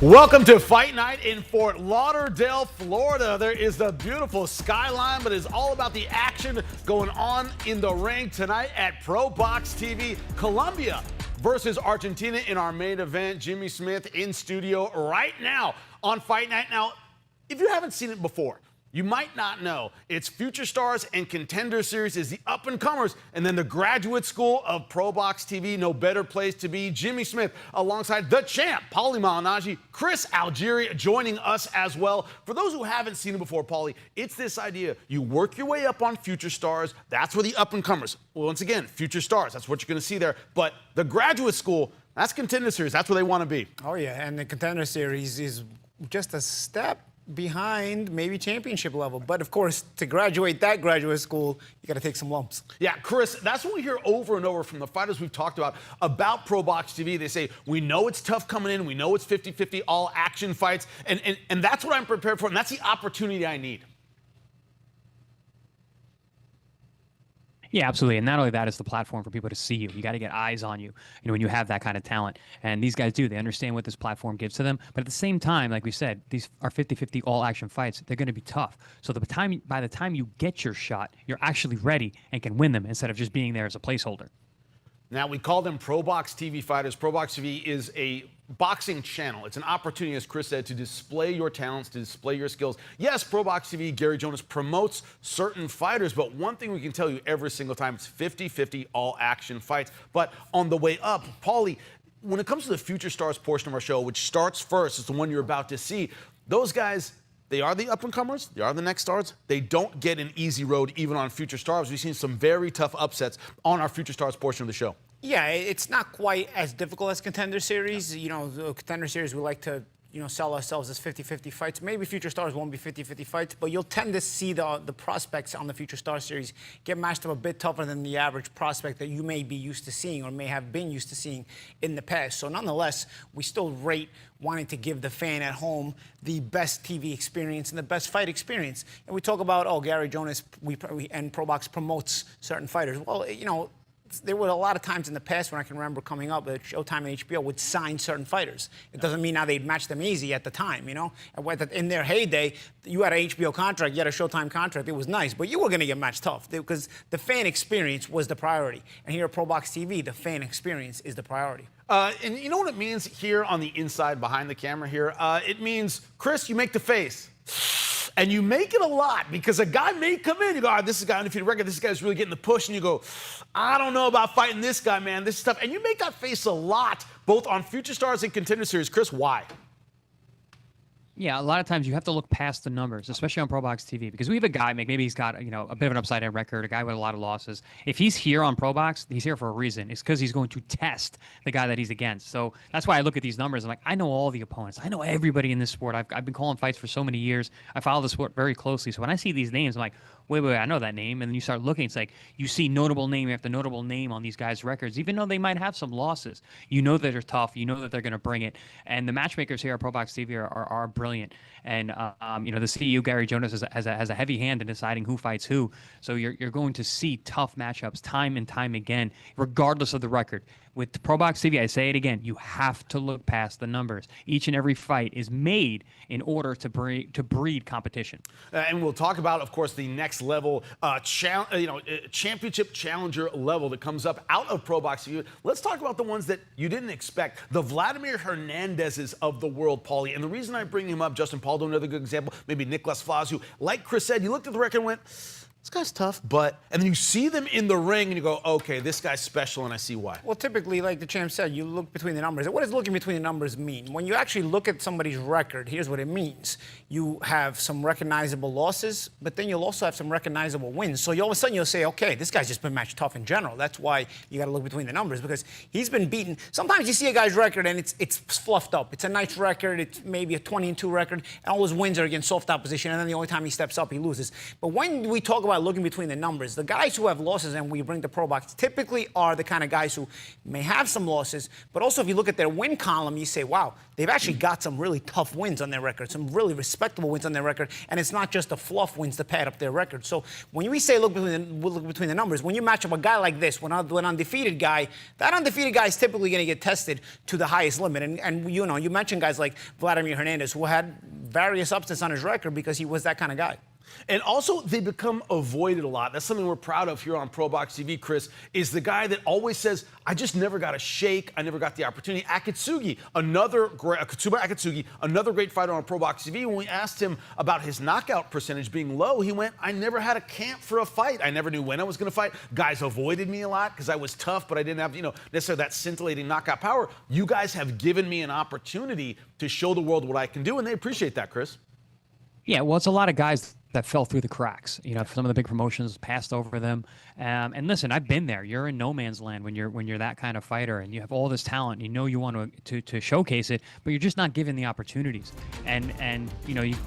Welcome to Fight Night in Fort Lauderdale, Florida. There is the beautiful skyline, but it's all about the action going on in the ring tonight at ProBox TV. Colombia versus Argentina in our main event. Jimmy Smith in studio right now on Fight Night. Now, if you haven't seen it before, you might not know. It's Future Stars and Contender Series is the up-and-comers, and then the graduate school of ProBox TV. No better place to be. Jimmy Smith alongside the champ, Paulie Malignaggi, Chris Algieri joining us as well. For those who haven't seen it before, Paulie, it's this idea. You work your way up on Future Stars. That's where the up-and-comers. Well, once again, Future Stars. That's what you're going to see there. But the graduate school, that's Contender Series. That's where they want to be. Oh, yeah, and the Contender Series is just a step behind maybe championship level. But of course, to graduate that graduate school, you got to take some lumps. Yeah, Chris, that's what we hear over and over from the fighters we've talked about ProBox TV. They say, we know it's tough coming in. We know it's 50-50 all action fights. And that's what I'm prepared for. And that's the opportunity I need. Yeah, absolutely. And not only that, it's the platform for people to see you. You got to get eyes on you, when you have that kind of talent. And these guys do. They understand what this platform gives to them. But at the same time, like we said, these are 50-50 all-action fights. They're going to be tough. So by the time you get your shot, you're actually ready and can win them instead of just being there as a placeholder. Now, we call them ProBox TV fighters. ProBox TV is a boxing channel. It's an opportunity, as Chris said, to display your talents, to display your skills. Yes, ProBox TV, Gary Jonas promotes certain fighters, but one thing we can tell you every single time, it's 50-50 all-action fights. But on the way up, Paulie, when it comes to the Future Stars portion of our show, which starts first, it's the one you're about to see, those guys, they are the up-and-comers. They are the next stars. They don't get an easy road even on Future Stars. We've seen some very tough upsets on our Future Stars portion of the show. Yeah, it's not quite as difficult as Contender Series. The Contender Series, we like to, sell ourselves as 50-50 fights. Maybe Future Stars won't be 50-50 fights, but you'll tend to see the prospects on the Future Stars Series get matched up a bit tougher than the average prospect that you may be used to seeing or may have been used to seeing in the past. So nonetheless, we still rate wanting to give the fan at home the best TV experience and the best fight experience. And we talk about, Gary Jonas and ProBox promotes certain fighters. Well, there were a lot of times in the past when I can remember coming up that Showtime and HBO would sign certain fighters. It doesn't mean now they'd match them easy at the time, And in their heyday, you had an HBO contract, you had a Showtime contract. It was nice, but you were going to get matched tough because the fan experience was the priority. And here at ProBox TV, the fan experience is the priority. And you know what it means here on the inside behind the camera here? It means, Chris, you make the face. And you make it a lot because a guy may come in, you go, this is a guy undefeated record, this guy's really getting the push, and you go, I don't know about fighting this guy, man, this is tough. And you make that face a lot, both on Future Stars and Contender Series. Chris, why? Yeah, a lot of times you have to look past the numbers, especially on ProBox TV, because we have a guy, maybe he's got, a bit of an upside-down record, a guy with a lot of losses. If he's here on ProBox, he's here for a reason. It's because he's going to test the guy that he's against. So that's why I look at these numbers. I'm like, I know all the opponents. I know everybody in this sport. I've been calling fights for so many years. I follow the sport very closely. So when I see these names, I'm like, wait, I know that name. And then you start looking, it's like you see notable name after notable name on these guys' records, even though they might have some losses. You know that they're tough. You know that they're going to bring it. And the matchmakers here at ProBox TV are brilliant. And, the CEO, Gary Jonas, has a heavy hand in deciding who fights who. So you're going to see tough matchups time and time again, regardless of the record. With ProBox TV, I say it again, you have to look past the numbers. Each and every fight is made in order to breed competition. And we'll talk about, of course, the next level, championship challenger level that comes up out of ProBox TV. Let's talk about the ones that you didn't expect. The Vladimir Hernandezes of the world, Paulie. And the reason I bring him up, Justin Paul, another good example, maybe Nicholas Flaz, who, like Chris said, you looked at the record and went, this guy's tough, and then you see them in the ring and you go, okay, this guy's special and I see why. Well, typically, like the champ said, you look between the numbers. What does looking between the numbers mean? When you actually look at somebody's record, here's what it means. You have some recognizable losses, but then you'll also have some recognizable wins. So all of a sudden you'll say, okay, this guy's just been matched tough in general. That's why you got to look between the numbers, because he's been beaten. Sometimes you see a guy's record and it's fluffed up. It's a nice record. It's maybe a 20-2 record, and all his wins are against soft opposition, and then the only time he steps up, he loses. But when we talk about about looking between the numbers. The guys who have losses and we bring to ProBox typically are the kind of guys who may have some losses, but also if you look at their win column, you say, wow, they've actually got some really tough wins on their record, some really respectable wins on their record, and it's not just the fluff wins to pad up their record. So when we say look between the numbers, when you match up a guy like this, an undefeated guy, that undefeated guy is typically going to get tested to the highest limit. And you know, you mentioned guys like Vladimir Hernandez, who had various upsets on his record because he was that kind of guy. And also, they become avoided a lot. That's something we're proud of here on ProBox TV, Chris, is the guy that always says, I just never got a shake. I never got the opportunity. Akatsugi, Katsuma Akatsugi, another great fighter on ProBox TV. When we asked him about his knockout percentage being low, he went, I never had a camp for a fight. I never knew when I was going to fight. Guys avoided me a lot because I was tough, but I didn't have, necessarily that scintillating knockout power. You guys have given me an opportunity to show the world what I can do, and they appreciate that, Chris. Yeah, well, it's a lot of guys that fell through the cracks. Some of the big promotions passed over them. And listen, I've been there. You're in no man's land when you're that kind of fighter, and you have all this talent. You know you want to showcase it, but you're just not given the opportunities. And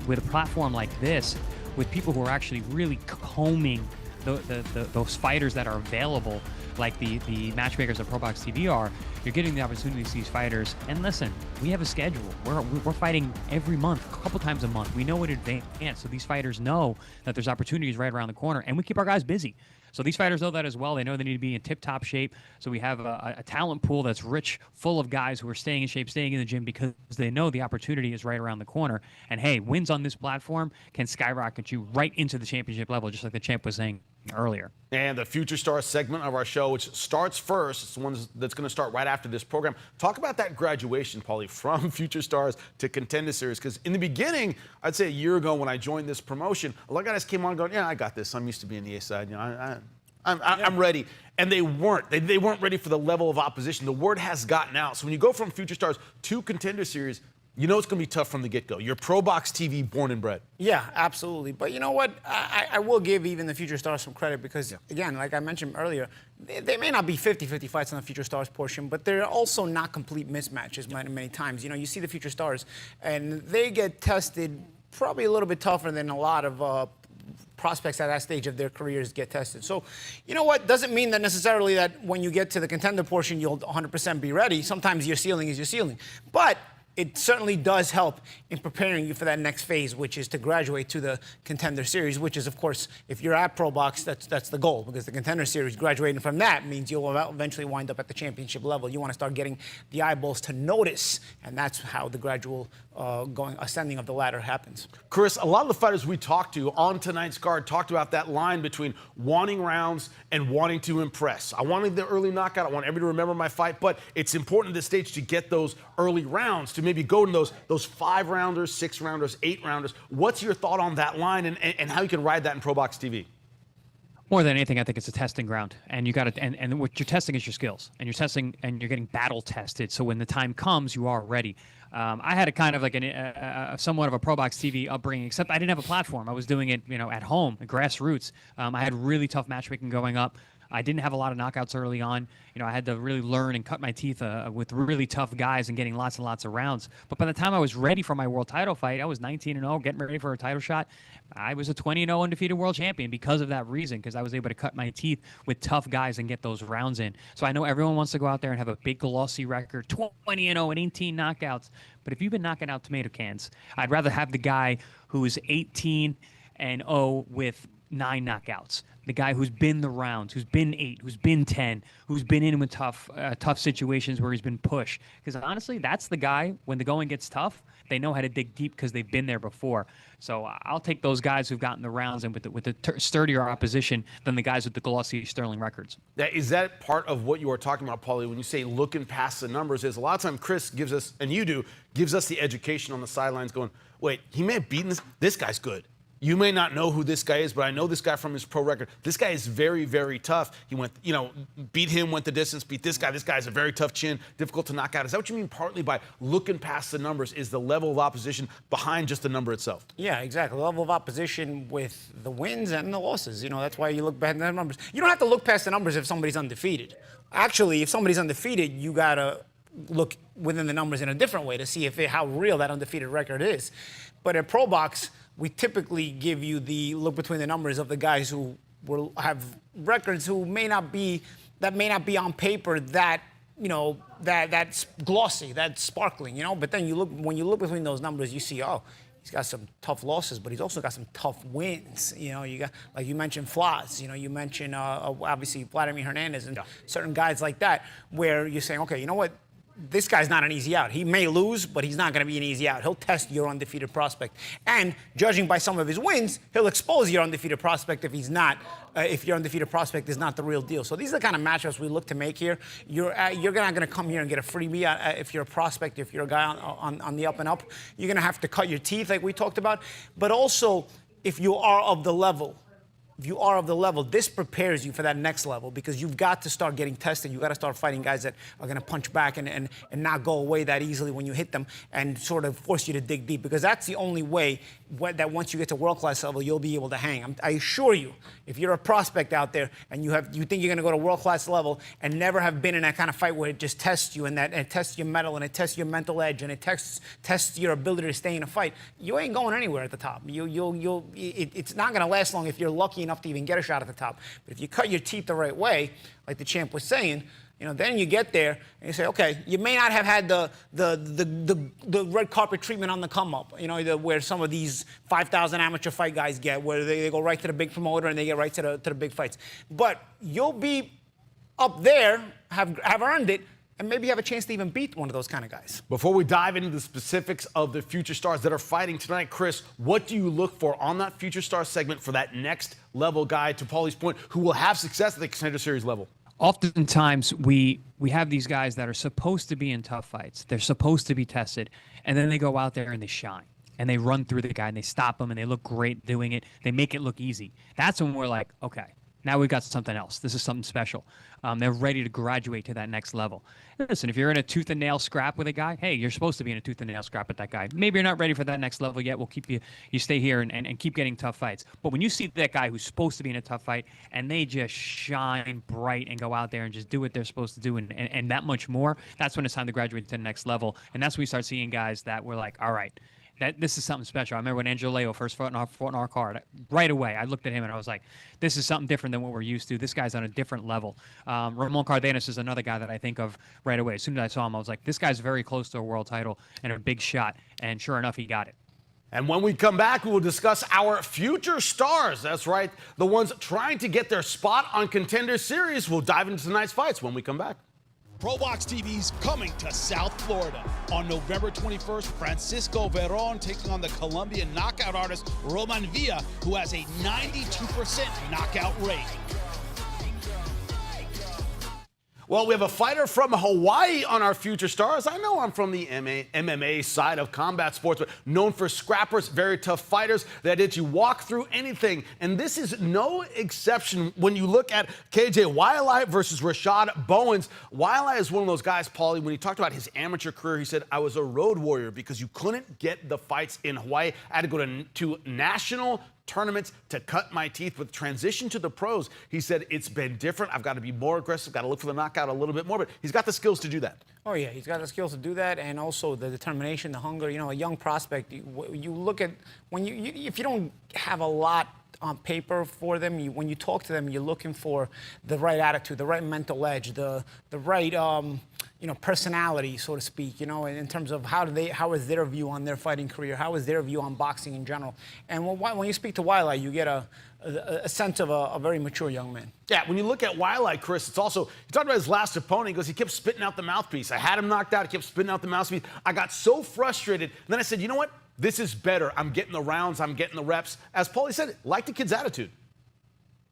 with a platform like this, with people who are actually really combing those fighters that are available, like the matchmakers at ProBox TV are, you're getting the opportunity to see these fighters. And listen, we have a schedule. We're fighting every month, a couple times a month. We know in advance, so these fighters know that there's opportunities right around the corner, and we keep our guys busy. So these fighters know that as well. They know they need to be in tip-top shape. So we have a talent pool that's rich, full of guys who are staying in shape, staying in the gym because they know the opportunity is right around the corner. And hey, wins on this platform can skyrocket you right into the championship level, just like the champ was saying earlier. And the Future Stars segment of our show, which starts first, it's the one that's going to start right after this program. Talk about that graduation, Paulie, from Future Stars to Contender Series. Because in the beginning, I'd say a year ago when I joined this promotion, a lot of guys came on going, yeah, I got this. I'm used to being the A side. I'm ready. And they weren't. They weren't ready for the level of opposition. The word has gotten out. So when you go from Future Stars to Contender Series, you know it's going to be tough from the get-go. You're ProBox TV born and bred. Yeah, absolutely. But you know what? I will give even the Future Stars some credit because, again, like I mentioned earlier, they may not be 50-50 fights on the Future Stars portion, but they're also not complete mismatches many times. You see the Future Stars, and they get tested probably a little bit tougher than a lot of prospects at that stage of their careers get tested. So, you know what? Doesn't mean that necessarily that when you get to the Contender portion, you'll 100% be ready. Sometimes your ceiling is your ceiling. But it certainly does help in preparing you for that next phase, which is to graduate to the Contender Series, which is, of course, if you're at ProBox, that's the goal, because the Contender Series, graduating from that means you'll eventually wind up at the championship level. You want to start getting the eyeballs to notice, and that's how the gradual ascending of the ladder happens. Chris, a lot of the fighters we talked to on tonight's card talked about that line between wanting rounds and wanting to impress. I wanted the early knockout. I want everybody to remember my fight, but it's important at this stage to get those early rounds, to maybe go to those 5-rounders, 6-rounders, 8-rounders. What's your thought on that line and how you can ride that in ProBox TV? More than anything, I think it's a testing ground, and you got to, and what you're testing is your skills, and you're testing, and you're getting battle tested. So when the time comes, you are ready. I had a kind of like somewhat of a ProBox TV upbringing, except I didn't have a platform. I was doing it, at home, grassroots. I had really tough matchmaking going up. I didn't have a lot of knockouts early on. I had to really learn and cut my teeth with really tough guys and getting lots and lots of rounds. But by the time I was ready for my world title fight, I was 19-0, getting ready for a title shot. I was a 20-0 undefeated world champion because of that reason, because I was able to cut my teeth with tough guys and get those rounds in. So I know everyone wants to go out there and have a big glossy record, 20-0 and 18 knockouts. But if you've been knocking out tomato cans, I'd rather have the guy who is 18-0 with 9 knockouts. The guy who's been the rounds, who's been 8, who's been 10, who's been in with tough situations where he's been pushed. Because honestly, that's the guy, when the going gets tough, they know how to dig deep because they've been there before. So I'll take those guys who've gotten the rounds and with the sturdier opposition than the guys with the glossy sterling records. Is that part of what you are talking about, Paulie, when you say looking past the numbers? Is a lot of time Chris gives us, and you do, gives us the education on the sidelines going, wait, he may have beaten this guy's good. You may not know who this guy is, but I know this guy from his pro record. This guy is very, very tough. He went, beat him, went the distance, beat this guy. This guy has a very tough chin, difficult to knock out. Is that what you mean partly by looking past the numbers, is the level of opposition behind just the number itself? Yeah, exactly. The level of opposition with the wins and the losses. That's why you look past the numbers. You don't have to look past the numbers if somebody's undefeated. Actually, if somebody's undefeated, you got to look within the numbers in a different way to see how real that undefeated record is. But at ProBox, we typically give you the look between the numbers of the guys who will have records who may not be on paper that, that's glossy, that's sparkling, But then when you look between those numbers, you see, oh, he's got some tough losses, but he's also got some tough wins. You got, like you mentioned, Floss. You mentioned obviously Vladimir Hernandez and certain guys like that, where you're saying, okay, you know what? This guy's not an easy out. He may lose, but he's not going to be an easy out. He'll test your undefeated prospect. And judging by some of his wins, he'll expose your undefeated prospect if he's not, if your undefeated prospect is not the real deal. So these are the kind of matchups we look to make here. You're not going to come here and get a freebie if you're a prospect, if you're a guy on the up and up. You're going to have to cut your teeth like we talked about. But also, if you are of the level, this prepares you for that next level, because you've got to start getting tested. You've got to start fighting guys that are going to punch back and not go away that easily when you hit them, and sort of force you to dig deep, because that's the only way that once you get to world-class level, you'll be able to hang. I assure you, if you're a prospect out there and you think you're going to go to world-class level and never have been in that kind of fight where it just tests you and it tests your mettle and it tests your mental edge and it tests your ability to stay in a fight, you ain't going anywhere at the top. It's not going to last long if you're lucky enough to even get a shot at the top. But if you cut your teeth the right way, like the champ was saying, then you get there and you say, okay, you may not have had the red carpet treatment on the come up, where some of these 5,000 amateur fight guys get, where they go right to the big promoter and they get right to the big fights. But you'll be up there, have earned it, and maybe have a chance to even beat one of those kind of guys. Before we dive into the specifics of the future stars that are fighting tonight, Chris, what do you look for on that future star segment for that next level guy, to Paulie's point, who will have success at the Contender Series level? Oftentimes, we have these guys that are supposed to be in tough fights. They're supposed to be tested, and then they go out there and they shine. And they run through the guy, and they stop him, and they look great doing it. They make it look easy. That's when we're like, okay, now we've got something else. This is something special. They're ready to graduate to that next level. Listen, if you're in a tooth and nail scrap with a guy, hey, you're supposed to be in a tooth and nail scrap with that guy. Maybe you're not ready for that next level yet. We'll keep you stay here and keep getting tough fights. But when you see that guy who's supposed to be in a tough fight and they just shine bright and go out there and just do what they're supposed to do and that much more, that's when it's time to graduate to the next level. And that's when we start seeing guys that we're like, all right, this is something special. I remember when Angelo Leo first fought in our card. Right away, I looked at him and I was like, this is something different than what we're used to. This guy's on a different level. Ramon Cardenas is another guy that I think of right away. As soon as I saw him, I was like, this guy's very close to a world title and a big shot. And sure enough, he got it. And when we come back, we will discuss our future stars. That's right, the ones trying to get their spot on Contender Series. We'll dive into tonight's fights when we come back. ProBox TV's coming to South Florida. On November 21st, Francisco Veron taking on the Colombian knockout artist Roman Villa, who has a 92% knockout rate. Well, we have a fighter from Hawaii on our future stars. I know I'm from the MMA side of combat sports, but known for scrappers, very tough fighters that let you walk through anything. And this is no exception when you look at KJ Waialae versus Rashad Bowens. Waialae is one of those guys, Paulie, when he talked about his amateur career, he said, I was a road warrior because you couldn't get the fights in Hawaii. I had to go to national tournaments to cut my teeth. With transition to the pros, he said it's been different. I've got to be more aggressive, got to look for the knockout a little bit more, but he's got the skills to do that. Oh yeah, he's got the skills to do that, and also the determination, the hunger. A young prospect, you look at, if you don't have a lot on paper for them, when you talk to them, you're looking for the right attitude, the right mental edge, the right personality, so to speak, in terms of how is their view on their fighting career, how is their view on boxing in general. And when you speak to Waialae, you get a sense of a very mature young man. Yeah, when you look at Waialae, Chris, it's also, he talked about his last opponent. He goes, he kept spitting out the mouthpiece. I had him knocked out. He kept spitting out the mouthpiece. I got so frustrated. And then I said, you know what? This is better. I'm getting the rounds. I'm getting the reps. As Paulie said, like the kid's attitude.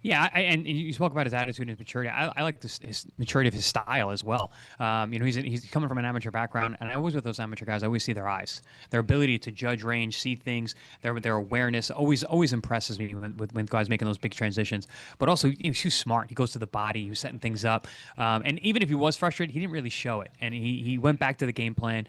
Yeah, and you spoke about his attitude and his maturity. I like his maturity of his style as well. He's coming from an amateur background, and I always with those amateur guys, I always see their eyes, their ability to judge range, see things, their awareness always impresses me when guys making those big transitions. But also, he's too smart. He goes to the body. He was setting things up, and even if he was frustrated, he didn't really show it. And he went back to the game plan,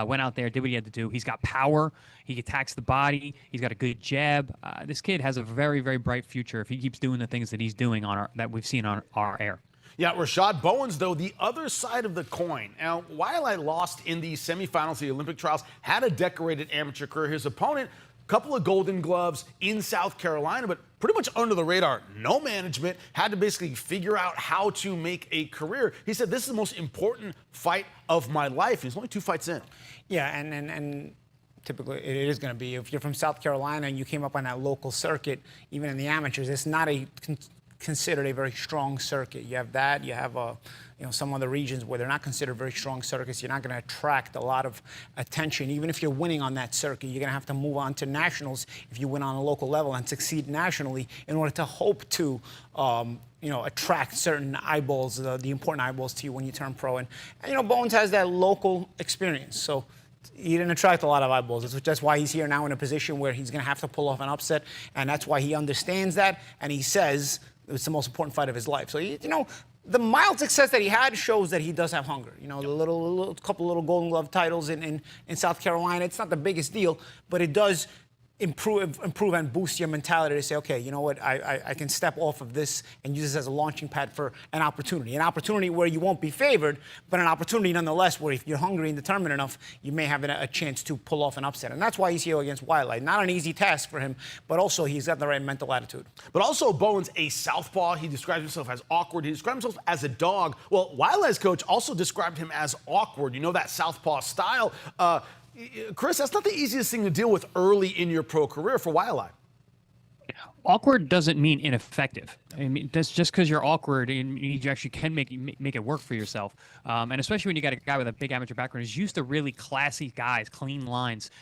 went out there, did what he had to do. He's got power. He attacks the body. He's got a good jab. This kid has a very, very bright future if he keeps doing the things that he's doing that we've seen on our air. Yeah, Rashad Bowens, though, the other side of the coin. Now, Waialae lost in the semifinals of the Olympic trials, had a decorated amateur career. His opponent couple of Golden Gloves in South Carolina, but pretty much under the radar, no management, had to basically figure out how to make a career. He said, this is the most important fight of my life. He's only 2 fights in. Yeah, and typically it is going to be. If you're from South Carolina and you came up on that local circuit, even in the amateurs, it's not considered a very strong circuit. You have that, you have some other regions where they're not considered very strong circuits. You're not going to attract a lot of attention. Even if you're winning on that circuit, you're going to have to move on to nationals if you win on a local level and succeed nationally in order to hope to attract certain eyeballs, the important eyeballs to you when you turn pro. And Bowens has that local experience. So he didn't attract a lot of eyeballs. That's why he's here now in a position where he's going to have to pull off an upset. And that's why he understands that. And he says it's the most important fight of his life. So, the mild success that he had shows that he does have hunger. The couple little Golden Glove titles in South Carolina, it's not the biggest deal, but it does improve and boost your mentality to say, okay, you know what, I can step off of this and use this as a launching pad for an opportunity where you won't be favored, but an opportunity nonetheless where if you're hungry and determined enough, you may have a chance to pull off an upset. And that's why he's here against Waialae. Not an easy task for him, but also he's got the right mental attitude. But also Bowens, a southpaw. He describes himself as awkward. He describes himself as a dog. Well, Waialae's coach also described him as awkward. That southpaw style. Chris, that's not the easiest thing to deal with early in your pro career for Waialae. Awkward doesn't mean ineffective. I mean, that's just because you're awkward and you actually can make it work for yourself. And especially when you got a guy with a big amateur background who's used to really classy guys, clean lines.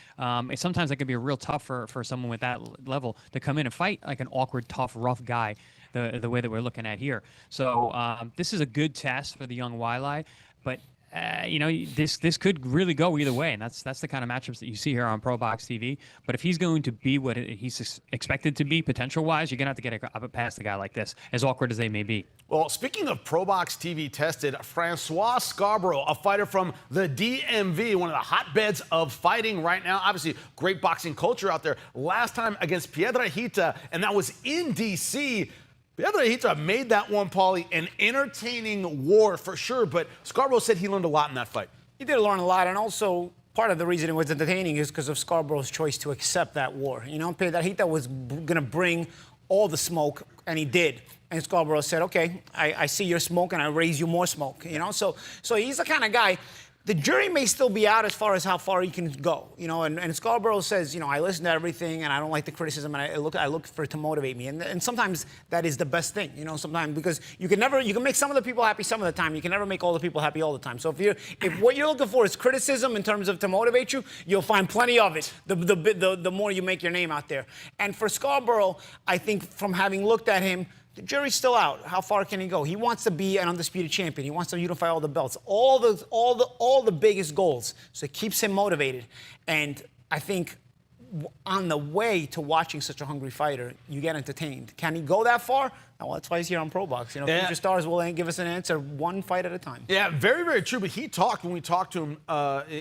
Sometimes that can be a real tough for someone with that level to come in and fight like an awkward, tough, rough guy the way that we're looking at here. So this is a good test for the young Waialae, but this could really go either way, and that's the kind of matchups that you see here on ProBox TV. But if he's going to be what he's expected to be potential-wise, you're going to have to get past a guy like this, as awkward as they may be. Well, speaking of ProBox TV tested, Francois Scarboro, a fighter from the DMV, one of the hotbeds of fighting right now. Obviously, great boxing culture out there. Last time against Piedrahita, and that was in D.C., Piedrahita made that one, Paulie, an entertaining war for sure, but Scarborough said he learned a lot in that fight. He did learn a lot, and also part of the reason it was entertaining is because of Scarborough's choice to accept that war. Piedrahita was going to bring all the smoke, and he did. And Scarborough said, okay, I see your smoke, and I raise you more smoke. So he's the kind of guy. The jury may still be out as far as how far he can go, and Scarborough says, I listen to everything and I don't like the criticism and I look for it to motivate me. And sometimes that is the best thing, sometimes because you can make some of the people happy some of the time. You can never make all the people happy all the time. So if what you're looking for is criticism in terms of to motivate you, you'll find plenty of it the more you make your name out there. And for Scarborough, I think from having looked at him, the jury's still out. How far can he go? He wants to be an undisputed champion. He wants to unify all the belts, all the biggest goals. So it keeps him motivated. And I think on the way to watching such a hungry fighter, you get entertained. Can he go that far? Well, that's why he's here on ProBox. Future stars will give us an answer one fight at a time. Yeah, very, very true. But he talked, when we talked to him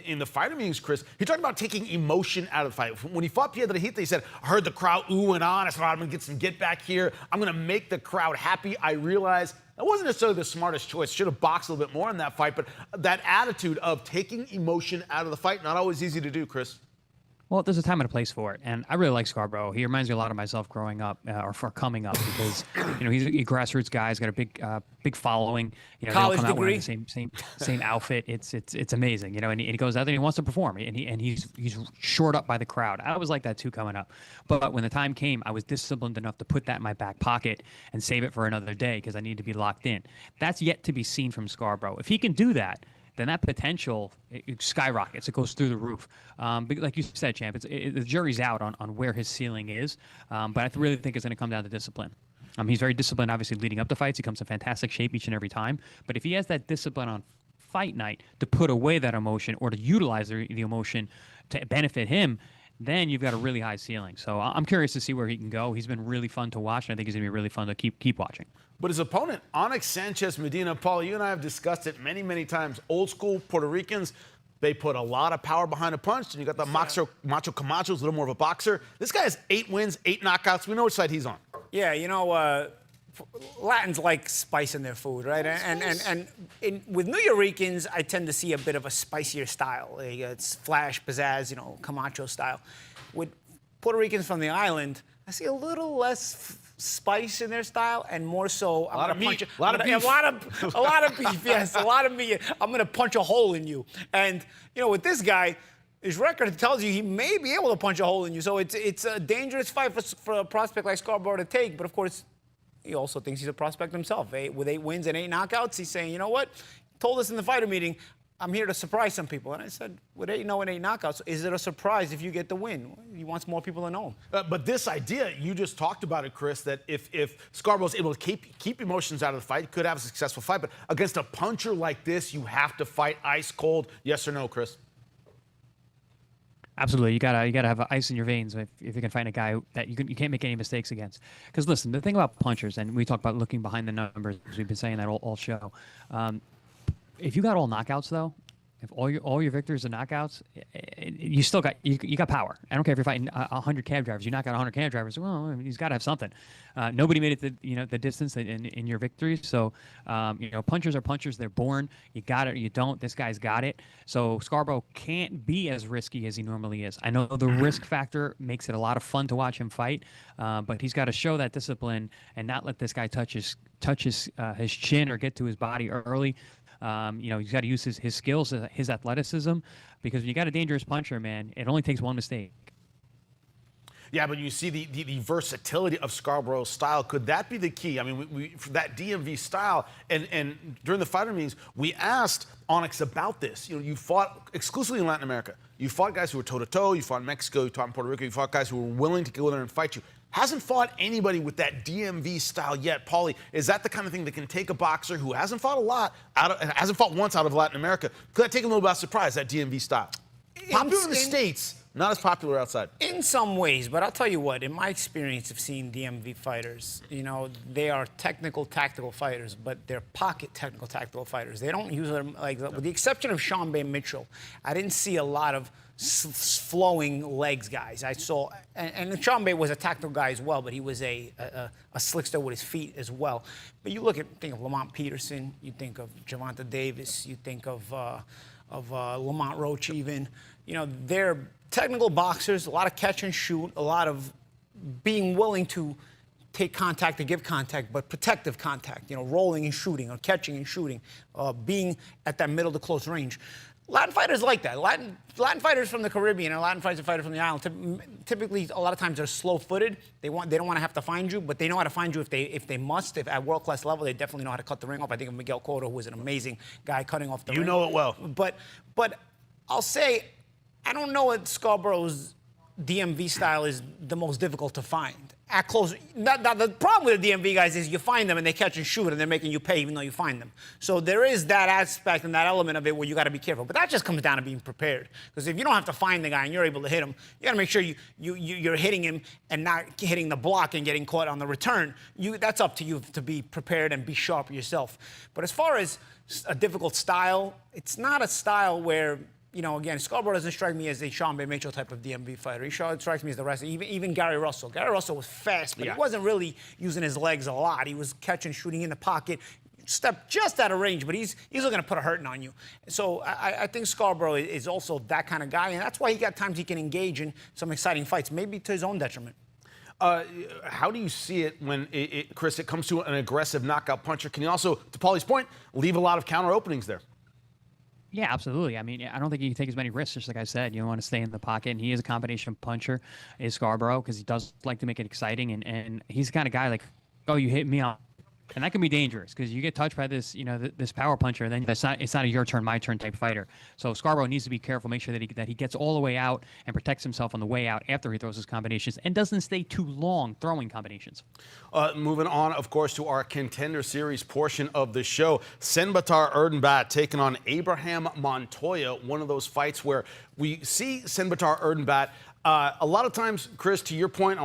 in the fighter meetings, Chris, he talked about taking emotion out of the fight. When he fought Piedrahita, he said, I heard the crowd ooh and on. I said, I'm going to get some get back here. I'm going to make the crowd happy. I realized that wasn't necessarily the smartest choice. Should have boxed a little bit more in that fight. But that attitude of taking emotion out of the fight, not always easy to do, Chris. Well, there's a time and a place for it, and I really like Scarborough. He reminds me a lot of myself growing up, or for coming up, because he's a grassroots guy. He's got a big following. College come out degree, wearing the same outfit. It's amazing, and he goes out there and he wants to perform, and he's shored up by the crowd. I was like that too coming up, but when the time came, I was disciplined enough to put that in my back pocket and save it for another day because I needed to be locked in. That's yet to be seen from Scarborough. If he can do that, then that potential it skyrockets. It goes through the roof. But like you said, Champ, the jury's out on where his ceiling is. But I really think it's going to come down to discipline. He's very disciplined, obviously, leading up to fights. He comes in fantastic shape each and every time. But if he has that discipline on fight night to put away that emotion or to utilize the emotion to benefit him, then you've got a really high ceiling. So I'm curious to see where he can go. He's been really fun to watch, and I think he's going to be really fun to keep watching. But his opponent, Onyx Sanchez-Medina, Paul, you and I have discussed it many, many times. Old school Puerto Ricans, they put a lot of power behind a punch, and you got the Macho Camacho's a little more of a boxer. This guy has 8 wins, 8 knockouts. We know which side he's on. Yeah, Latins like spice in their food, right? And with New Yorkers, I tend to see a bit of a spicier style. It's flash, pizzazz, Camacho style. With Puerto Ricans from the island, I see a little less spice in their style and more so. A lot of meat, a lot of beef. A lot of beef, yes, a lot of meat. I'm going to punch a hole in you. And, you know, with this guy, his record tells you he may be able to punch a hole in you. So it's a dangerous fight for a prospect like Scarboro to take. But, of course, he also thinks he's a prospect himself. With 8 wins and 8 knockouts, he's saying, you know what? He told us in the fighter meeting, I'm here to surprise some people. And I said, with 8-0 and 8 knockouts, is it a surprise if you get the win? He wants more people to know him. But this idea, you just talked about it, Chris, that if Scarborough's able to keep emotions out of the fight, he could have a successful fight. But against a puncher like this, you have to fight ice cold. Yes or no, Chris? Absolutely, you gotta have ice in your veins if you can find a guy that you can't make any mistakes against. Because listen, the thing about punchers, and we talk about looking behind the numbers, we've been saying that all show. If you got all knockouts though, if all your victories are knockouts, you still got you got power. I don't care if you're fighting 100 cab drivers. You knock out 100 cab drivers. Well, he's got to have something. Nobody made it the distance in your victories. So punchers are punchers. They're born. You got it or you don't. This guy's got it. So Scarborough can't be as risky as he normally is. I know the risk factor makes it a lot of fun to watch him fight, but he's got to show that discipline and not let this guy touch his chin or get to his body early. He's got to use his skills, his athleticism, because when you got a dangerous puncher, man, it only takes one mistake. Yeah, but you see the versatility of Scarborough's style. Could that be the key? I mean, we for that DMV style, and during the fighter meetings, we asked Onyx about this. You fought exclusively in Latin America. You fought guys who were toe-to-toe. You fought in Mexico. You fought in Puerto Rico. You fought guys who were willing to go there and fight you. Hasn't fought anybody with that DMV style yet. Paulie, is that the kind of thing that can take a boxer who hasn't fought hasn't fought once out of Latin America? Could that take him a little by surprise, that DMV style? Popular in the States, not as popular outside. In some ways, but I'll tell you what, in my experience of seeing DMV fighters, they are technical, tactical fighters, but they're pocket technical, tactical fighters. They don't use them, with the exception of Sean Bay Mitchell, I didn't see a lot of flowing legs guys. I saw, and Sean Bay was a tactical guy as well, but he was a slickster with his feet as well. But you think of Lamont Peterson, you think of Gervonta Davis, you think of Lamont Roach even. They're technical boxers, a lot of catch and shoot, a lot of being willing to take contact to give contact, but protective contact, rolling and shooting or catching and shooting, being at that middle to close range. Latin fighters like that. Latin fighters from the Caribbean and Latin fighters from the island, typically, a lot of times they're slow-footed. They don't want to have to find you, but they know how to find you if they must. If at world-class level, they definitely know how to cut the ring off. I think of Miguel Cotto, who was an amazing guy cutting off the ring. You know it well. But I'll say, I don't know what Scarborough's DMV style is the most difficult to find. At close, the problem with the DMV guys is you find them and they catch and shoot and they're making you pay even though you find them. So there is that aspect and that element of it where you got to be careful. But that just comes down to being prepared. Because if you don't have to find the guy and you're able to hit him, you got to make sure you're hitting him and not hitting the block and getting caught on the return. That's up to you to be prepared and be sharp yourself. But as far as a difficult style, it's not a style where, again, Scarborough doesn't strike me as a Sean Bay Mitchell type of DMV fighter. He strikes me as the rest. Even Gary Russell. Gary Russell was fast, but he wasn't really using his legs a lot. He was catching, shooting in the pocket, step just out of range, but he's looking to put a hurting on you. So I think Scarborough is also that kind of guy, and that's why he got times he can engage in some exciting fights, maybe to his own detriment. How do you see it when, Chris, it comes to an aggressive knockout puncher? Can you also, to Paulie's point, leave a lot of counter openings there? Yeah, absolutely. I mean, I don't think you can take as many risks, just like I said. You want to stay in the pocket, and he is a combination puncher, is Scarborough, because he does like to make it exciting, and he's the kind of guy like, oh, you hit me off. And that can be dangerous because you get touched by this, this power puncher, and then it's not a your turn, my turn type fighter. So Scarborough needs to be careful, make sure that he gets all the way out and protects himself on the way out after he throws his combinations and doesn't stay too long throwing combinations. Moving on, of course, to our Contender Series portion of the show. Senbatar Erdenebat taking on Abraham Montoya, one of those fights where we see Senbatar Erdenebat a lot of times, Chris, to your point,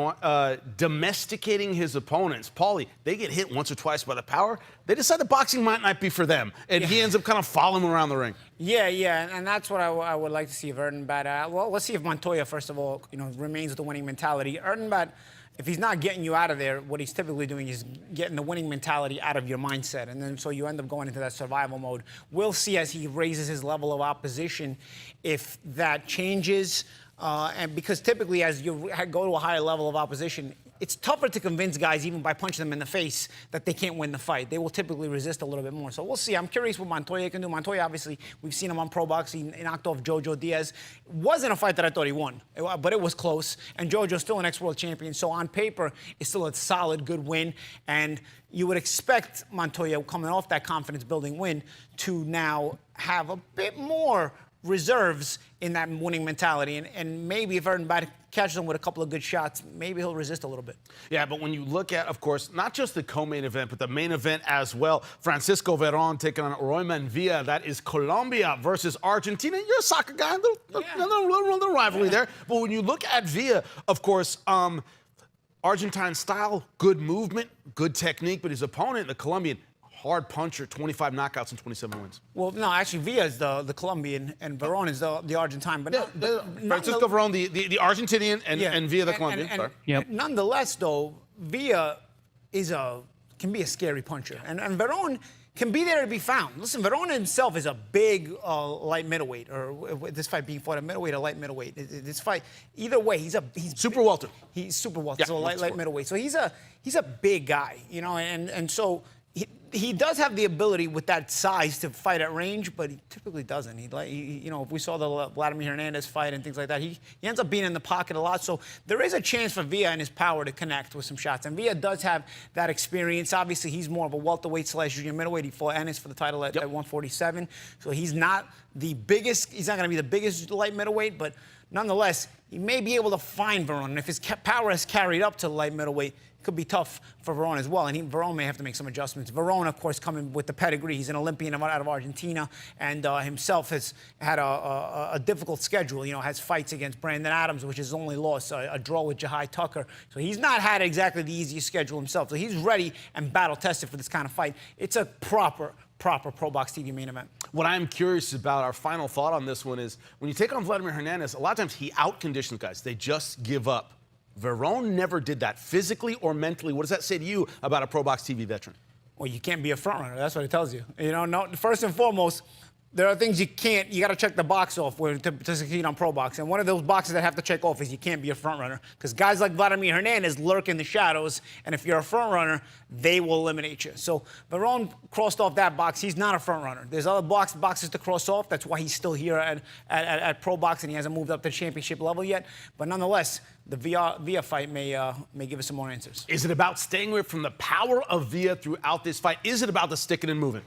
domesticating his opponents. Paulie, they get hit once or twice by the power. They decide the boxing might not be for them, and he ends up kind of following him around the ring. Yeah, and that's what I would like to see of Erdenebat. Well, let's see if Montoya, first of all, remains with the winning mentality. Erdenebat, if he's not getting you out of there, what he's typically doing is getting the winning mentality out of your mindset. And then so you end up going into that survival mode. We'll see as he raises his level of opposition if that changes. And because typically as you go to a higher level of opposition, it's tougher to convince guys, even by punching them in the face, that they can't win the fight. They will typically resist a little bit more. So we'll see. I'm curious what Montoya can do. Montoya, obviously, we've seen him on ProBox. He knocked off Jojo Diaz. It wasn't a fight that I thought he won, but it was close. And Jojo's still an ex-world champion. So on paper, it's still a solid, good win. And you would expect Montoya, coming off that confidence-building win, to now have a bit more reserves in that winning mentality. And maybe if Erdenebat catches him with a couple of good shots, maybe he'll resist a little bit. Yeah, but when you look at, of course, not just the co-main event, but the main event as well, Francisco Veron taking on Roman Villa. That is Colombia versus Argentina. You're a soccer guy, little rivalry there. But when you look at Villa, of course, Argentine style, good movement, good technique, but his opponent, the Colombian, hard puncher, 25 knockouts and 27 wins. Well, no, actually, Villa is the Colombian and Veron is the Argentine. But Francisco Veron, the Argentinian, and Villa, the Colombian. Nonetheless, though, Villa can be a scary puncher. And Veron can be there to be found. Listen, Veron himself is a big light middleweight, or this fight being fought at middleweight or light middleweight. This fight, either way, he's super welter. He's super welter, yeah, so light middleweight. So he's a big guy, you know, and so he does have the ability with that size to fight at range, but he typically doesn't. You know, if we saw the Vladimir Hernandez fight and things like that, he ends up being in the pocket a lot. So there is a chance for Villa and his power to connect with some shots. And Villa does have that experience. Obviously, he's more of a welterweight / junior middleweight. He fought Ennis for the title at 147. So he's not the biggest. He's not going to be the biggest light middleweight, but nonetheless, he may be able to find Veron. And if his power is carried up to light middleweight, could be tough for Veron as well, and Veron may have to make some adjustments. Veron, of course, coming with the pedigree. He's an Olympian out of Argentina, and himself has had a difficult schedule. You know, has fights against Brandon Adams, which is his only loss, a draw with Jahai Tucker. So he's not had exactly the easiest schedule himself. So he's ready and battle-tested for this kind of fight. It's a proper ProBox TV main event. What I'm curious about, our final thought on this one is, when you take on Vladimir Hernandez, a lot of times he out-conditions guys. They just give up. Veron never did that, physically or mentally. What does that say to you about a ProBox TV veteran? Well, you can't be a front runner. That's what it tells you. You know, no, first and foremost, there are things you got to check the box off to succeed on ProBox. And one of those boxes that have to check off is you can't be a front runner. Because guys like Vladimir Hernandez lurk in the shadows, and if you're a front runner, they will eliminate you. So Veron crossed off that box. He's not a front runner. There's other boxes to cross off. That's why he's still here at ProBox, and he hasn't moved up to championship level yet. But nonetheless, the Villa fight may give us some more answers. Is it about staying away from the power of Villa throughout this fight? Is it about the sticking and moving?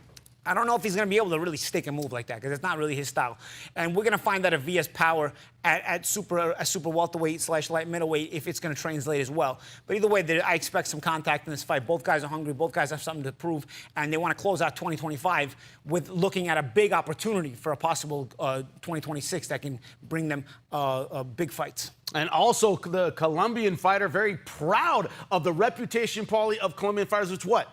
I don't know if he's going to be able to really stick and move like that, because it's not really his style. And we're going to find out if Villa's power at super welterweight / light middleweight, if it's going to translate as well. But either way, I expect some contact in this fight. Both guys are hungry. Both guys have something to prove. And they want to close out 2025 with looking at a big opportunity for a possible 2026 that can bring them big fights. And also the Colombian fighter, very proud of the reputation, Paulie, of Colombian fighters, which what?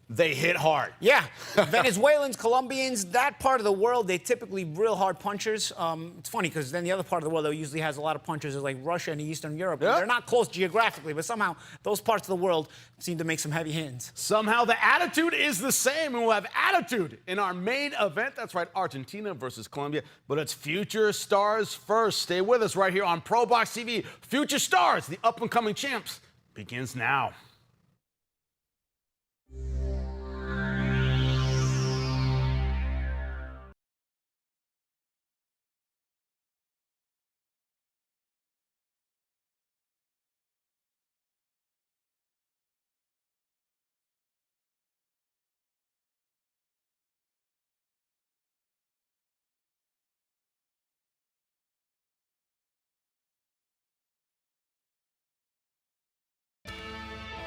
They hit hard. Yeah. Venezuelans, Colombians, that part of the world, they typically real hard punchers. It's funny because then the other part of the world that usually has a lot of punchers is like Russia and Eastern Europe. Yeah. They're not close geographically, but somehow those parts of the world seem to make some heavy hands. Somehow the attitude is the same, and we'll have attitude in our main event. That's right, Argentina versus Colombia. But it's Future Stars first. Stay with us right here on ProBox TV. Future Stars, the up-and-coming champs, begins now.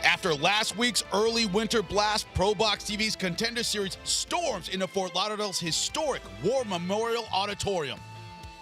After last week's early winter blast, ProBox TV's Contender Series storms into Fort Lauderdale's historic War Memorial Auditorium.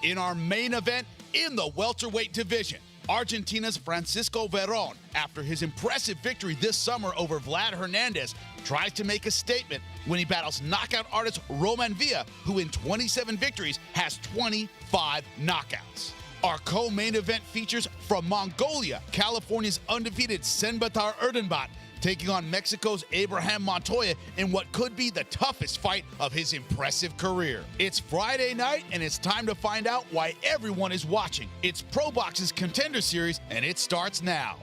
In our main event, in the welterweight division, Argentina's Francisco Veron, after his impressive victory this summer over Vlad Hernandez, tries to make a statement when he battles knockout artist Roman Villa, who in 27 victories has 25 knockouts. Our co-main event features from Mongolia, California's undefeated Senbatar Erdenebat taking on Mexico's Abraham Montoya in what could be the toughest fight of his impressive career. It's Friday night, and it's time to find out why everyone is watching. It's ProBox's Contender Series, and it starts now.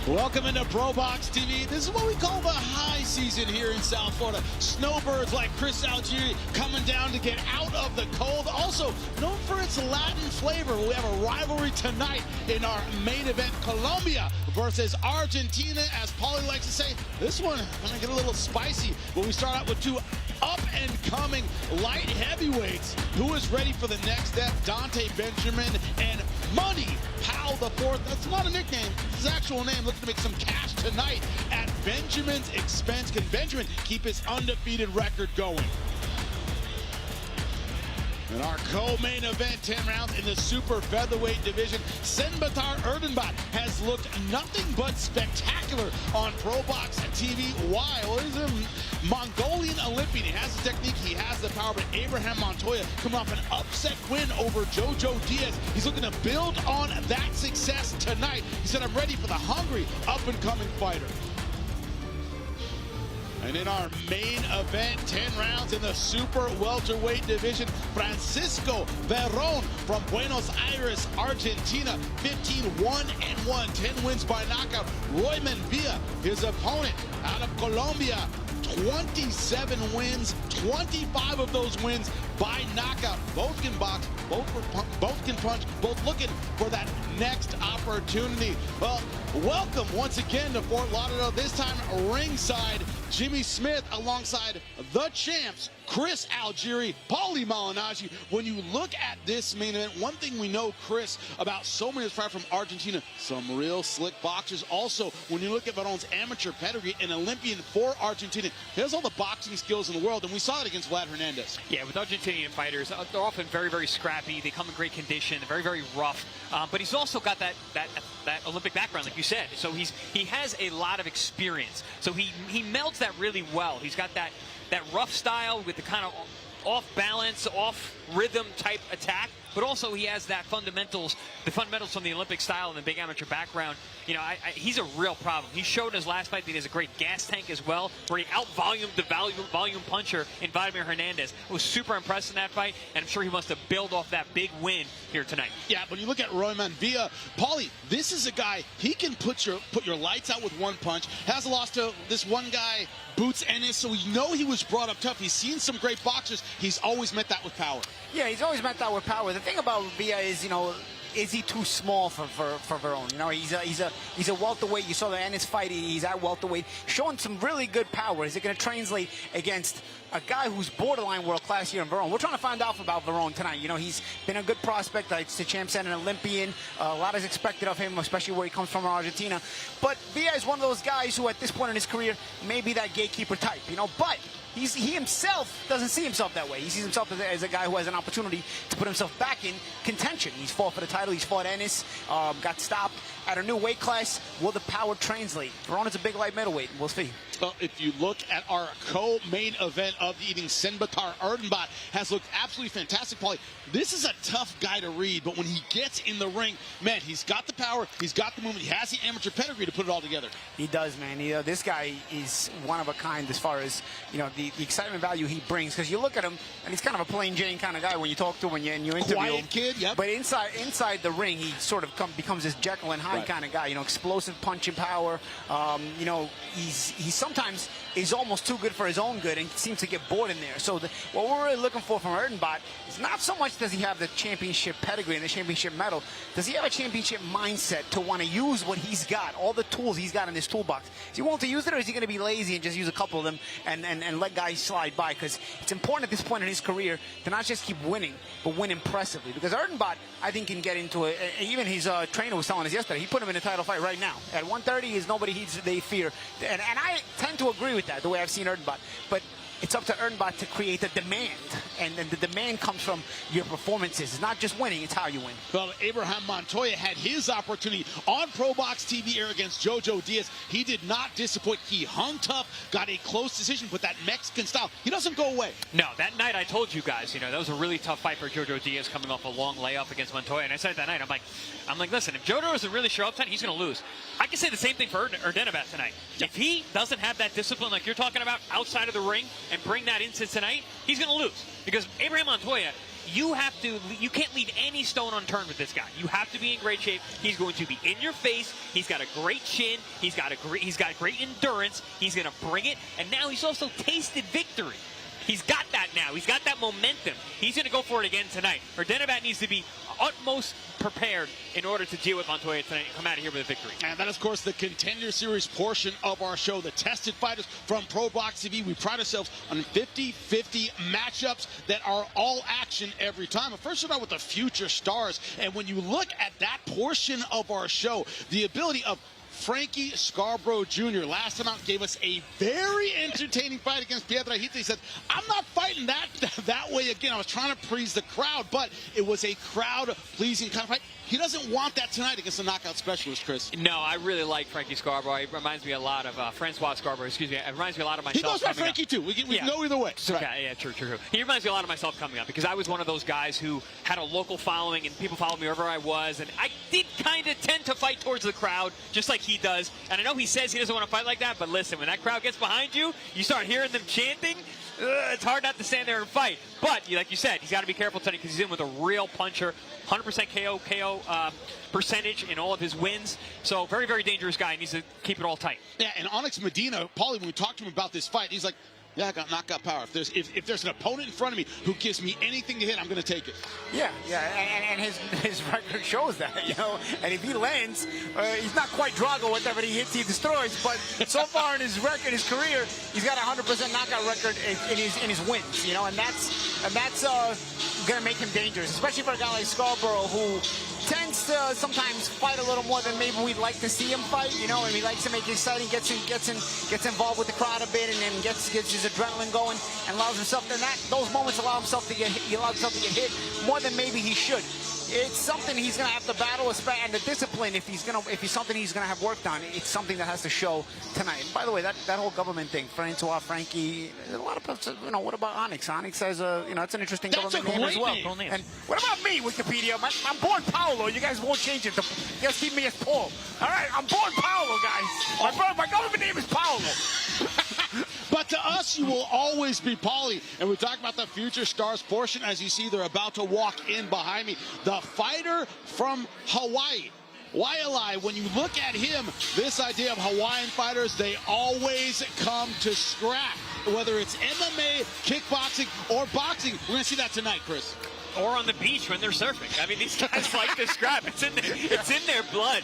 Welcome into ProBox TV. This is what we call the high season here in South Florida. Snowbirds like Chris Algieri coming down to get out of the cold. Also known for its Latin flavor. We have a rivalry tonight in our main event, Colombia versus Argentina. As Paulie likes to say, this one gonna get a little spicy. But we start out with two up-and-coming light heavyweights. Who is ready for the next step? Dante Benjamin and Money Powell IV. That's not a nickname, it's his actual name. Looking to make some cash tonight at Benjamin's expense. Can Benjamin keep his undefeated record going? In our co-main event, 10 rounds in the super featherweight division, Erdenebat has looked nothing but spectacular on ProBox TV. Why? Well, he's a Mongolian Olympian. He has the technique, he has the power, but Abraham Montoya coming off an upset win over Jojo Diaz. He's looking to build on that success tonight. He said, I'm ready for the hungry, up-and-coming fighter. And in our main event, 10 rounds in the super welterweight division, Francisco Veron from Buenos Aires, Argentina, 15-1-1, 10 wins by knockout. Royman Villa, his opponent, out of Colombia, 27 wins, 25 of those wins by knockout. Both can box, both can punch, both looking for that next opportunity. Well, welcome once again to Fort Lauderdale, this time ringside, Jimmy Smith alongside the champs, Chris Algieri, Paulie Malignaggi. When you look at this main event, one thing we know, Chris, about so many fighters from Argentina, some real slick boxers. Also, when you look at Veron's amateur pedigree, an Olympian for Argentina, he has all the boxing skills in the world, and we saw it against Vlad Hernandez. Yeah, with Argentinian fighters, they're often very, very scrappy. They come in great condition, very, very rough. But he's also got that Olympic background, like you said. So he has a lot of experience. So he melds that really well. He's got that rough style with the kind of off balance, off rhythm type attack, but also he has that fundamentals from the Olympic style and the big amateur background. You know, he's a real problem. He showed in his last fight that he has a great gas tank as well, where he out-volumed the volume puncher in Vladimir Hernandez. It was super impressed in that fight, and I'm sure he wants to build off that big win here tonight. Yeah, when you look at Royman Villa, Paulie, this is a guy, he can put your lights out with one punch. Has lost to this one guy, Boots Ennis, so we know he was brought up tough. He's seen some great boxers. He's always met that with power. Yeah, he's always met that with power. The thing about Villa is, you know, is he too small for Veron? You know, he's a welterweight. You saw the Ennis fight. He's at welterweight, showing some really good power. Is it going to translate against a guy who's borderline world class here in Veron? We're trying to find out about Veron tonight. You know, he's been a good prospect. Like the champ said, an Olympian. A lot is expected of him, especially where he comes from, Argentina. But Villa is one of those guys who, at this point in his career, may be that gatekeeper type. You know, but he himself doesn't see himself that way. He sees himself as a guy who has an opportunity to put himself back in contention. He's fought for the title. He's fought Ennis. Got stopped at a new weight class. Will the power translate? Veron is a big light middleweight. We'll see. Well, if you look at our co-main event of the evening, Erdenebat has looked absolutely fantastic, Paulie. This is a tough guy to read, but when he gets in the ring, man, he's got the power, he's got the movement, he has the amateur pedigree to put it all together. He does, man. This guy is one of a kind as far as, you know, the excitement value he brings. Because you look at him, and he's kind of a plain Jane kind of guy when you talk to him and you interview him. Quiet kid, yep. But inside the ring, he sort of becomes this Jekyll and Hyde kind of guy. You know, explosive punching power. You know, he's sometimes is almost too good for his own good and seems to get bored in there. So what we're really looking for from Erdenebat is not so much does he have the championship pedigree and the championship medal, does he have a championship mindset to want to use what he's got, all the tools he's got in his toolbox. Is he willing to use it, or is he going to be lazy and just use a couple of them and let guys slide by? Because it's important at this point in his career to not just keep winning, but win impressively. Because Erdenebat, I think, can get into it. Even his trainer was telling us yesterday, he put him in a title fight right now. At 130 is nobody they fear. And I tend to agree with that, the way I've seen Erdenebat. But it's up to Erdenebat to create the demand. And the demand comes from your performances. It's not just winning, it's how you win. Well, Abraham Montoya had his opportunity on ProBox TV air against Jojo Diaz. He did not disappoint. He hung tough, got a close decision, but that Mexican style, he doesn't go away. No, that night I told you guys, that was a really tough fight for Jojo Diaz coming off a long layup against Montoya. And I said that night, I'm like, listen, if Jojo doesn't really show up tonight, he's going to lose. I can say the same thing for Erdenebat tonight. Yep. If he doesn't have that discipline like you're talking about outside of the ring and bring that into tonight, he's going to lose. Because Abraham Montoya, you can't leave any stone unturned with this guy. You have to be in great shape. He's going to be in your face. He's got a great chin. He's got great endurance. He's going to bring it. And now he's also tasted victory. He's got that now. He's got that momentum. He's going to go for it again tonight. Erdenebat needs to be utmost prepared in order to deal with Montoya tonight and come out of here with a victory. And that is, of course, the Contender Series portion of our show. The tested fighters from ProBox TV. We pride ourselves on 50-50 matchups that are all action every time. But first, start out with the future stars. And when you look at that portion of our show, the ability of Frankie Scarboro Jr. last time out gave us a very entertaining fight against Piedrahita. He said, I'm not fighting that way again. I was trying to please the crowd, but it was a crowd-pleasing kind of fight. He doesn't want that tonight against the knockout specialist, Chris. No, I really like Frankie Scarborough. He reminds me a lot of Francois Scarborough, excuse me. It reminds me a lot of myself. He goes by Frankie, too. We know either way. So, right. Yeah, true. He reminds me a lot of myself coming up because I was one of those guys who had a local following and people followed me wherever I was. And I did kind of tend to fight towards the crowd, just like he does. And I know he says he doesn't want to fight like that, but listen, when that crowd gets behind you, you start hearing them chanting, it's hard not to stand there and fight. But, like you said, he's got to be careful tonight because he's in with a real puncher. 100% KO percentage in all of his wins. So very, very dangerous guy. He needs to keep it all tight. Yeah, and Sanchez-Medina, Paulie, when we talked to him about this fight, he's like, yeah, I got knockout power. If there's an opponent in front of me who gives me anything to hit, I'm going to take it. Yeah, and his record shows that, And if he lands, he's not quite Drago. Whatever he hits, he destroys. But so far in his record, his career, he's got a 100% knockout record in his wins. And that's going to make him dangerous, especially for a guy like Scarborough who tends to sometimes fight a little more than maybe we'd like to see him fight. And he likes to make it exciting, gets involved with the crowd a bit, and then gets his adrenaline going, and allows himself. And those moments allow himself to get hit more than maybe he should. It's something he's going to have to battle, and the discipline. If he's something he's going to have worked on, it's something that has to show tonight. And by the way, that whole government thing, Francois, Frankie, a lot of people. What about Onyx? Onyx has it's an interesting government name as well. Name. And what about me, Wikipedia? I'm born Paolo. You guys won't change it. You guys keep me as Paul. All right, I'm born Paolo, guys. My government name is Paolo. But to us, you will always be Paulie. And we talk about the future stars portion. As you see, they're about to walk in behind me. The fighter from Hawaii, Waialae. When you look at him, this idea of Hawaiian fighters, they always come to scrap. Whether it's MMA, kickboxing, or boxing. We're going to see that tonight, Chris. Or on the beach when they're surfing. I mean, these guys like to scrap. It's in their blood.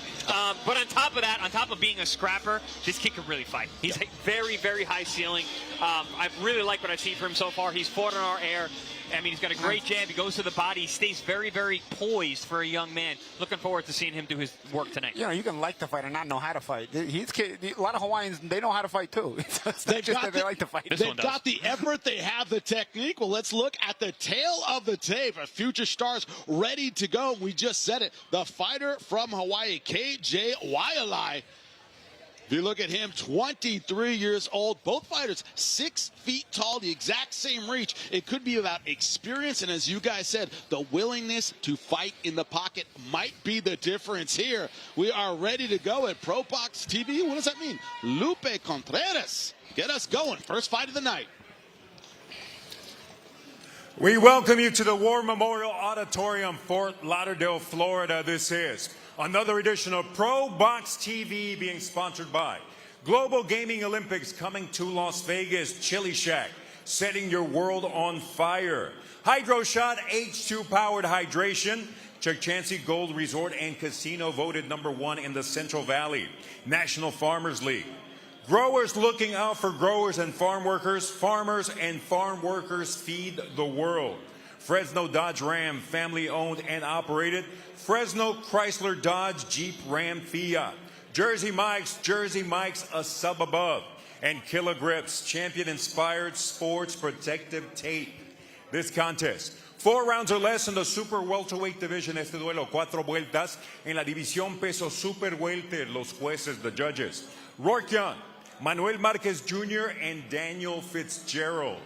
But on top of that, on top of being a scrapper, this kid can really fight. He's a very, very high ceiling. I really like what I've seen from him so far. He's fought in our air. I mean, he's got a great jab. He goes to the body. He stays very, very poised for a young man. Looking forward to seeing him do his work tonight. You can like to fight and not know how to fight. A lot of Hawaiians, they know how to fight too. They like to fight. They've got the effort. They have the technique. Well, let's look at the tail of the tape. Future stars ready to go. We just said it. The fighter from Hawaii, KJ Waialae. If you look at him, 23 years old. Both fighters 6 feet tall, the exact same reach. It could be about experience, and as you guys said, the willingness to fight in the pocket might be the difference here. We are ready to go at ProBox TV. What does that mean? Lupe Contreras, get us going. First fight of the night. We welcome you to the War Memorial Auditorium, Fort Lauderdale, Florida. This is another edition of ProBox TV being sponsored by Global Gaming Olympics coming to Las Vegas. Chili Shack, setting your world on fire. Hydro Shot H2 powered hydration. Chuck Chansey Gold Resort and Casino voted #1 in the Central Valley. National Farmers League. Growers looking out for growers and farm workers. Farmers and farm workers feed the world. Fresno Dodge Ram, family owned and operated. Fresno Chrysler Dodge Jeep Ram Fiat. Jersey Mike's, a sub above. And Killer Grips, champion inspired sports protective tape. This contest, 4 rounds or less in the super welterweight division. Este duelo, 4 vueltas en la división peso super welter. Los jueces, the judges. Rourke Young, Manuel Marquez Jr., and Daniel Fitzgerald.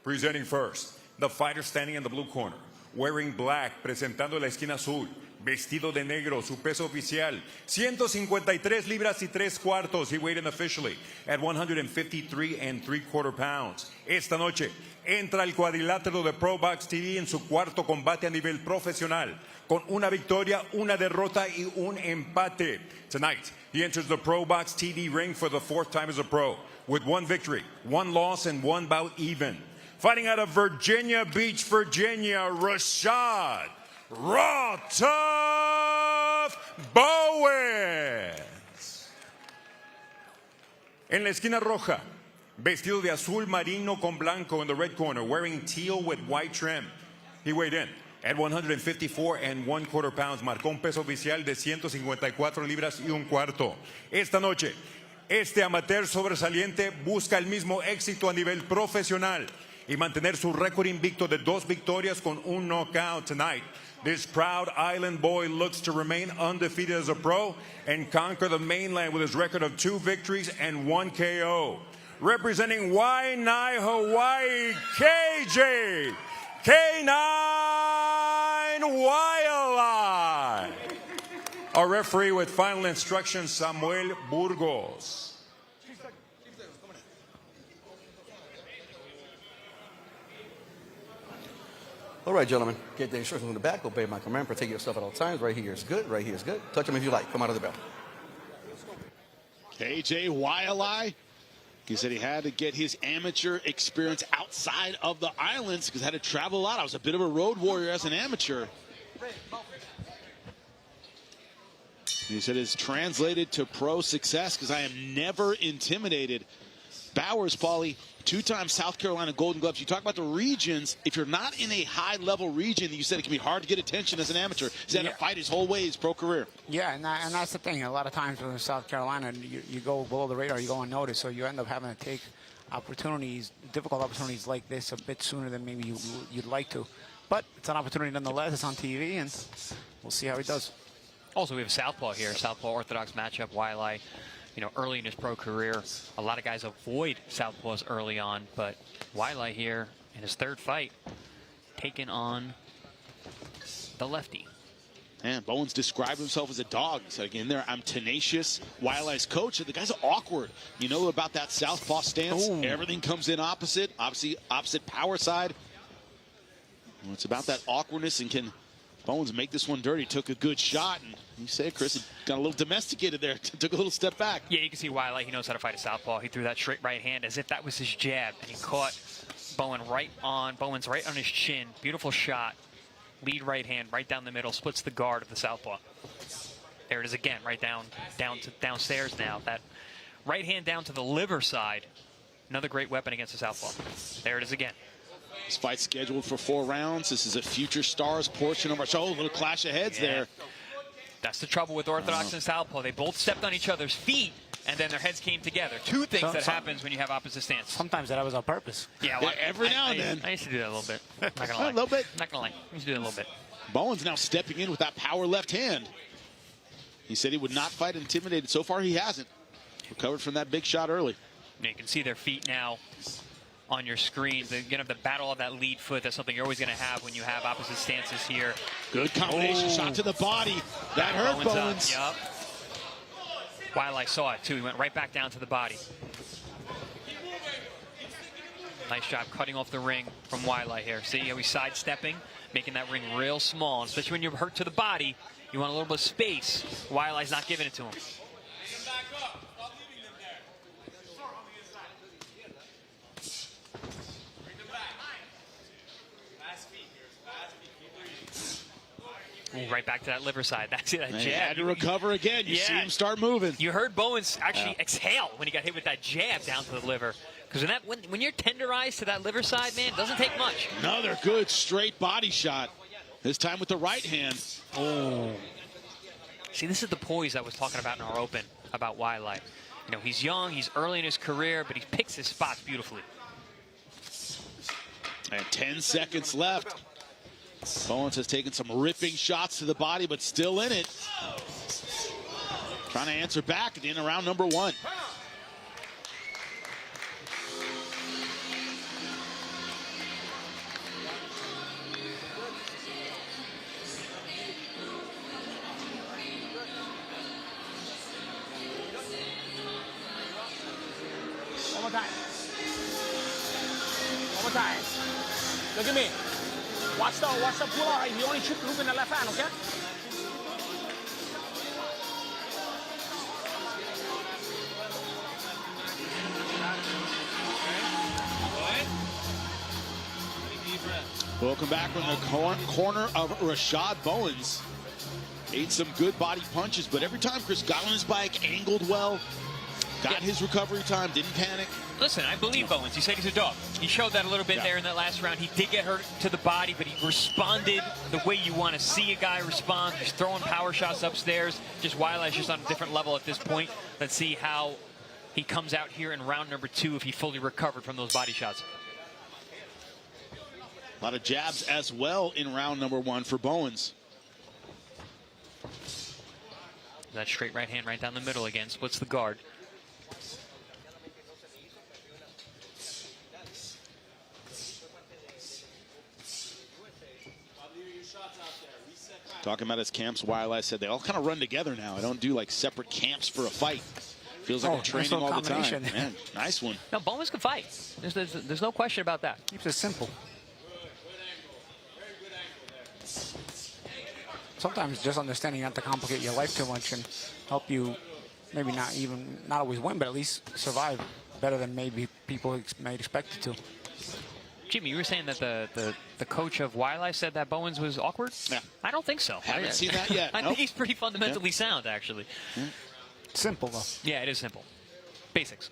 Presenting first, the fighter standing in the blue corner, wearing black, presentando la esquina azul, vestido de negro, su peso oficial, 153 libras y 3 cuartos. He weighed in officially at 153 3/4 pounds. Esta noche entra al cuadrilátero de ProBox TV en su cuarto combate a nivel profesional, con una victoria, una derrota y un empate. Tonight, he enters the ProBox TV ring for the 4th time as a pro, with 1 victory, 1 loss, and 1 bout even. Fighting out of Virginia Beach, Virginia, Rashad Raw Tough Bowens. En la esquina roja, vestido de azul marino con blanco in the red corner, wearing teal with white trim. He weighed in at 154 1/4 pounds. Marcó un peso oficial de 154 libras y un cuarto. Esta noche, este amateur sobresaliente busca el mismo éxito a nivel profesional y mantener su récord invicto de 2 victorias con un knockout. Tonight, this proud island boy looks to remain undefeated as a pro and conquer the mainland with his record of 2 victories and 1 KO. Representing Waialae, Hawaii, KJ K9 Waialae. Our referee with final instructions, Samuel Burgos. All right, gentlemen, get the instructions in the back. Obey my command. Protect yourself at all times. Right here is good. Right here is good. Touch them if you like. Come out of the bell. KJ Waialae, he said he had to get his amateur experience outside of the islands because I had to travel a lot. I was a bit of a road warrior as an amateur. He said it's translated to pro success because I am never intimidated. Bowers, Paulie, 2-time South Carolina Golden Gloves. You talk about the regions. If you're not in a high-level region, you said it can be hard to get attention as an amateur. He's had to fight his whole way, his pro career. Yeah, and that's the thing. A lot of times in South Carolina, you go below the radar, you go unnoticed, so you end up having to take opportunities, difficult opportunities like this a bit sooner than maybe you'd like to. But it's an opportunity nonetheless. It's on TV, and we'll see how he does. Also, we have Southpaw here, Southpaw Orthodox matchup. Waialae, you know, early in his pro career, a lot of guys avoid Southpaws early on, but Waialae here in his 3rd fight, taking on the lefty. And Bowens described himself as a dog. So again, there, I'm tenacious. Waialae's coach, the guy's awkward. You know about that southpaw stance. Ooh. Everything comes in opposite, obviously opposite power side. Well, it's about that awkwardness, and can Bowens make this one dirty? Took a good shot, and you say, Chris, it got a little domesticated there. Took a little step back. Yeah, you can see Waialae, he knows how to fight a southpaw. He threw that straight right hand as if that was his jab, and he caught Bowens right on his chin. Beautiful shot. Lead right hand, right down the middle, splits the guard of the southpaw. There it is again, right downstairs now. That right hand down to the liver side. Another great weapon against the southpaw. There it is again. This fight's scheduled for 4 rounds. This is a Future Stars portion of our show. A little clash of heads there. That's the trouble with Orthodox and Southpaw. They both stepped on each other's feet, and then their heads came together. 2 things that happens when you have opposite stance. Sometimes that was on purpose. Yeah, well, every now and then. I used to do that a little bit. Not gonna lie. A little bit. Not gonna lie. I used to do that a little bit. Bowens now stepping in with that power left hand. He said he would not fight intimidated. So far, he hasn't. Recovered from that big shot early. You can see their feet now on your screen. They're going to have the battle of that lead foot. That's something you're always going to have when you have opposite stances here. Good combination shot to the body. That hurt Bowens. Yep. Waialae saw it, too. He went right back down to the body. Nice job cutting off the ring from Waialae here. See how he's sidestepping, making that ring real small. Especially when you're hurt to the body, you want a little bit of space. Waialae's not giving it to him. Ooh, right back to that liver side. That's it. That And jab. he had to recover again. You see him start moving. You heard Bowens actually exhale when he got hit with that jab down to the liver. Because when you're tenderized to that liver side, man, it doesn't take much. Another good straight body shot. This time with the right hand. Oh. See, this is the poise I was talking about in our open about Waialae. You know, he's young, he's early in his career, but he picks his spots beautifully. And 10 seconds left. Bowens has taken some ripping shots to the body, but still in it. Trying to answer back at the end of round number 1. One more time. One more time. Look at me. Watch the pull out. You only shoot loop in the left hand, okay? Welcome back from the corner of Rashad Bowens. Ate some good body punches, but every time Chris got on his bike, angled well, got his recovery time, didn't panic. Listen, I believe Bowens. He said he's a dog. He showed that a little bit there in that last round. He did get hurt to the body, but he responded the way you want to see a guy respond. He's throwing power shots upstairs. Just Waialae's just on a different level at this point. Let's see how he comes out here in round number 2 if he fully recovered from those body shots. A lot of jabs as well in round number 1 for Bowens. That straight right hand right down the middle again. Splits the guard. Talking about his camps, Waialae said they all kind of run together now. I don't do like separate camps for a fight. Feels like I'm training all the time. Man, nice one. No, Bowens can fight. There's no question about that. Keeps it simple. Sometimes just understanding not to complicate your life too much and help you maybe not always win, but at least survive better than maybe people might expect it to. Jimmy, you were saying that the coach of Waialae said that Bowens was awkward? Yeah. I don't think so. Haven't seen that yet. I think he's pretty fundamentally sound, actually. Simple, though. Yeah, it is simple. Basics.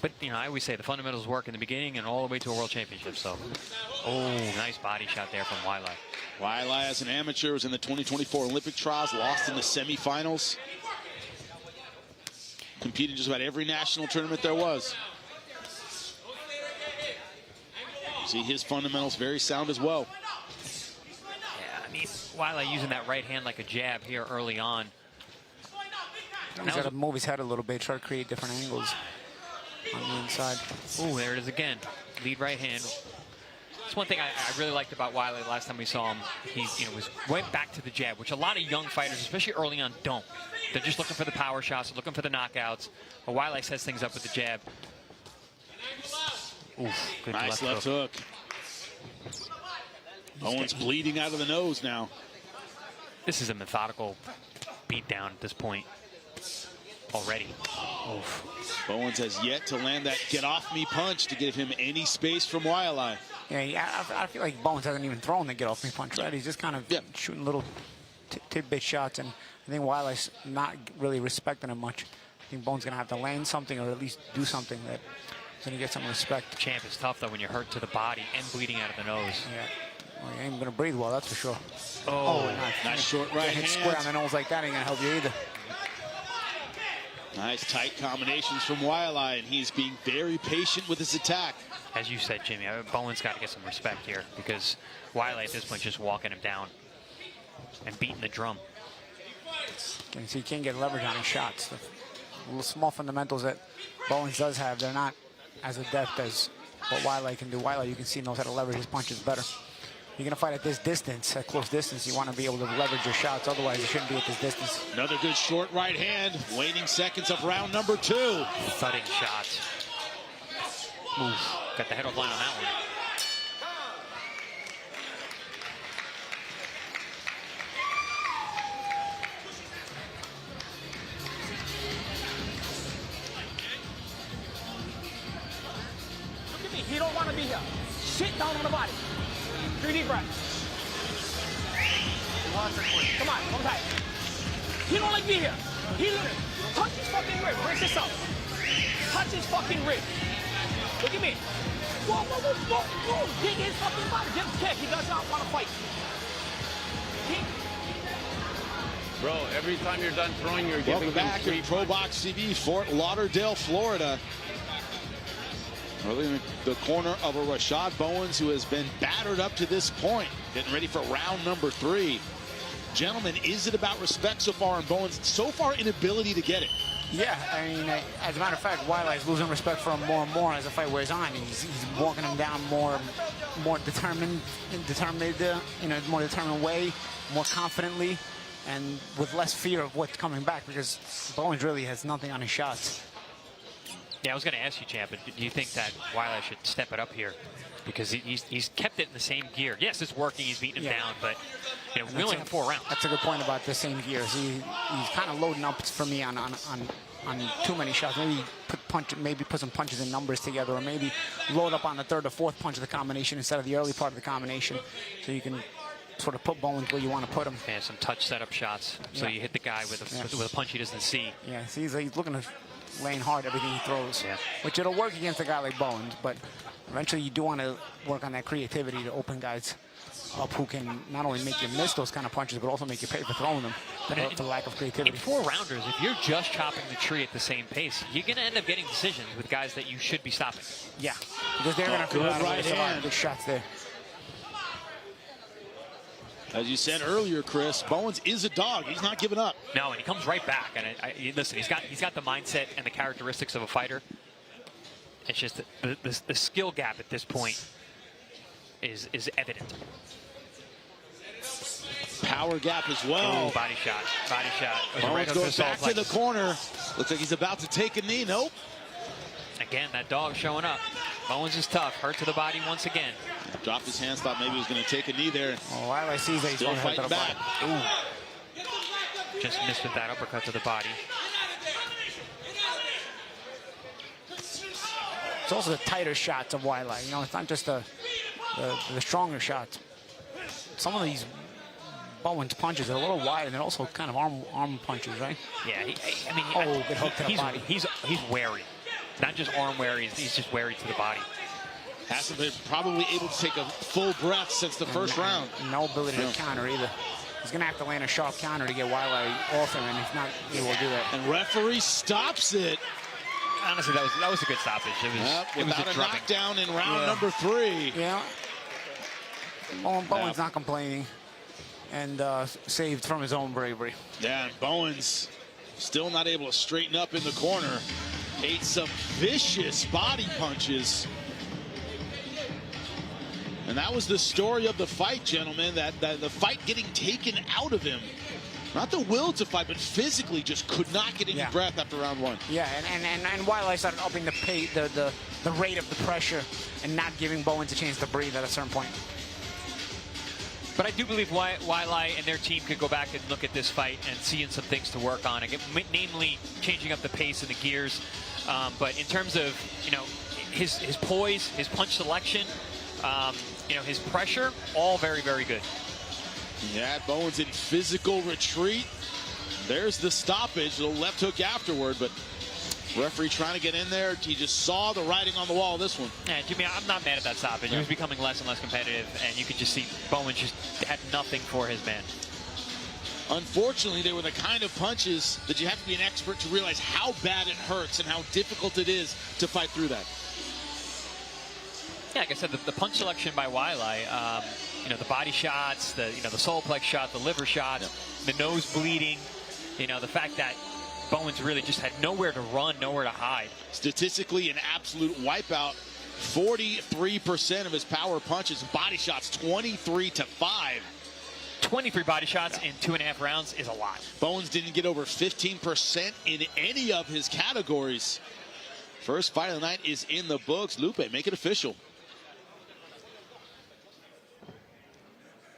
But, you know, I always say the fundamentals work in the beginning and all the way to a world championship, so. Oh, nice body shot there from Waialae. Waialae, as an amateur, was in the 2024 Olympic trials, lost in the semifinals. Competed just about every national tournament there was. See his fundamentals very sound as well. Yeah, I mean, Waialae using that right hand like a jab here early on. He's got to move his head a little bit, try to create different angles on the inside. Ooh, there it is again. Lead right hand. That's one thing I really liked about Waialae last time we saw him. He went back to the jab, which a lot of young fighters, especially early on, don't. They're just looking for the power shots, they're looking for the knockouts. But Waialae sets things up with the jab. Oof, good Nice left hook. Bowens bleeding out of the nose now. This is a methodical beatdown at this point already. Oof. Bowens has yet to land that get-off-me punch to give him any space from Waialae. Yeah, I feel like Bowens hasn't even thrown the get-off-me punch, right? He's just kind of shooting little tidbit shots, and I think Waialae's not really respecting him much. I think Bowens going to have to land something or at least do something that is going to get some respect. Champ is tough, though, when you're hurt to the body and bleeding out of the nose. Yeah. Well, he ain't going to breathe well, that's for sure. Oh, nice short right hand. Hit square on the nose like that ain't going to help you either. Nice tight combinations from Waialae, and he's being very patient with his attack. As you said, Jimmy, Bowens got to get some respect here because Waialae at this point just walking him down and beating the drum. And so he can't get leverage on his shots. The little small fundamentals that Bowens does have, they're not as adept as what Waialae can do. Waialae, you can see, knows how to leverage his punches better. You're going to fight at this distance, at close distance. You want to be able to leverage your shots. Otherwise, you shouldn't be at this distance. Another good short right hand. Waning seconds of round number 2. Thudding shots. Oof. Got the head off line on that one. Look at me. He don't want to be here. Sit down on the body. 3 deep breaths. Come on, hold tight. He don't like me here. He touch his fucking rib. Brace yourself. Touch his fucking rib. Look at me. Whoa, whoa, whoa, whoa, whoa. Kick his fucking body. Give him a kick. He does not want to fight. Kick. Bro, every time you're done throwing, you're giving Welcome back to ProBox TV, Fort Lauderdale, Florida. Early in the corner of a Rashad Bowens, who has been battered up to this point, getting ready for round number 3. Gentlemen, is it about respect so far on Bowens? So far, inability to get it. Yeah, I mean, as a matter of fact, Waialae is losing respect for him more and more as the fight wears on. He's walking him down more determined, in a more determined way, more confidently, and with less fear of what's coming back, because Bowens really has nothing on his shots. Yeah, I was going to ask you, Champ, but do you think that Waialae should step it up here? Because he's kept it in the same gear. Yes, it's working. He's beating him down, but we only have 4 rounds. That's a good point about the same gears. He's kind of loading up for me on too many shots. Maybe put some punches and numbers together, or maybe load up on the 3rd or 4th punch of the combination instead of the early part of the combination, so you can sort of put Bowens where you want to put him. And some touch setup shots, so you hit the guy with a punch he doesn't see. Yeah, see, he's looking to laying hard everything he throws, which it'll work against a guy like Bowens, but eventually you do want to work on that creativity to open guys up who can not only make you miss those kind of punches, but also make you pay for throwing them for lack of creativity. In 4 rounders, if you're just chopping the tree at the same pace, you're going to end up getting decisions with guys that you should be stopping. Yeah, because they're going to figure out a way to survive good shots there. As you said earlier, Chris, Bowens is a dog. He's not giving up. No, and he comes right back. And listen, he's got the mindset and the characteristics of a fighter. It's just the skill gap at this point is evident. Power gap as well. Ooh, body shot. Body shot. Bowens goes back to the corner. Looks like he's about to take a knee. Nope. Again, that dog showing up. Bowens is tough. Hurt to the body once again. Dropped his hands, thought maybe he was going to take a knee there. Oh, Waialae sees that he's still fighting back. Ooh. Just missed with that uppercut to the body. It's also the tighter shots of Waialae. You know, it's not just the stronger shots. Some of these Bowens punches are a little wide, and they're also kind of arm punches, right? Yeah, good hook to the body. He's wary. Not just arm wary, he's just wary to the body. Hasn't been probably able to take a full breath since the first round. No ability to counter either. He's going to have to land a sharp counter to get Waialae off him, and if not, he will do that. And referee stops it. Honestly, that was a good stoppage. It was a knockdown in round number 3. Yeah. Bowens not complaining, and saved from his own bravery. Yeah, and Bowens still not able to straighten up in the corner. Ate some vicious body punches. And that was the story of the fight, gentlemen, that the fight getting taken out of him. Not the will to fight, but physically just could not get any breath after round 1. Yeah, and Waialae started upping the rate of the pressure and not giving Bowens a chance to breathe at a certain point. But I do believe Waialae and their team could go back and look at this fight and seeing some things to work on, namely changing up the pace and the gears. But in terms of, his poise, his punch selection, his pressure, all very, very good. Yeah, Bowens in physical retreat. There's the stoppage, the left hook afterward, but referee trying to get in there. He just saw the writing on the wall, this one. Yeah, Jimmy, I'm not mad at that stoppage. It was becoming less and less competitive, and you could just see Bowens just had nothing for his man. Unfortunately, they were the kind of punches that you have to be an expert to realize how bad it hurts and how difficult it is to fight through that. Yeah, like I said, the punch selection by Waialae, the body shots, the solar plex shot, the liver shot, the nose bleeding, the fact that Bowens really just had nowhere to run, nowhere to hide. Statistically, an absolute wipeout. 43% of his power punches, body shots, 23-5. 23 body shots in 2.5 rounds is a lot. Bowens didn't get over 15% in any of his categories. First fight of the night is in the books. Lupe, make it official.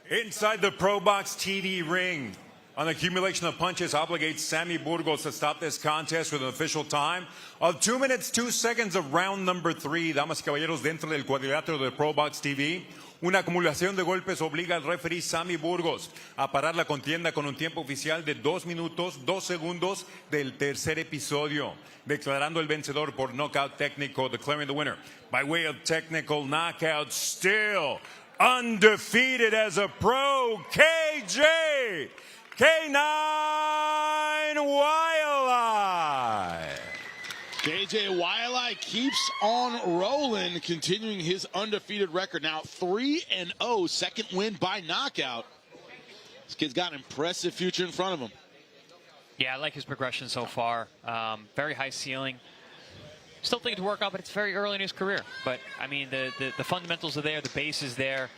Inside the ProBox TV ring, an accumulation of punches obligates Sammy Burgos to stop this contest with an official time of 2 minutes, 2 seconds of round number 3. Damas y caballeros, dentro del cuadrilátero de ProBox TV, Una acumulación de golpes obliga al referee Sammy Burgos a parar la contienda con un tiempo oficial de 2 minutos, 2 segundos del tercer episodio, declarando el vencedor por knockout técnico, declaring the winner by way of technical knockout, still undefeated as a pro, KJ K9 Waialae. KJ Waialae keeps on rolling, continuing his undefeated record. Now 3-0, second win by knockout. This kid's got an impressive future in front of him. Yeah, I like his progression so far. Very high ceiling. Still thinking to work on, but it's very early in his career. But, I mean, the fundamentals are there, the base is there.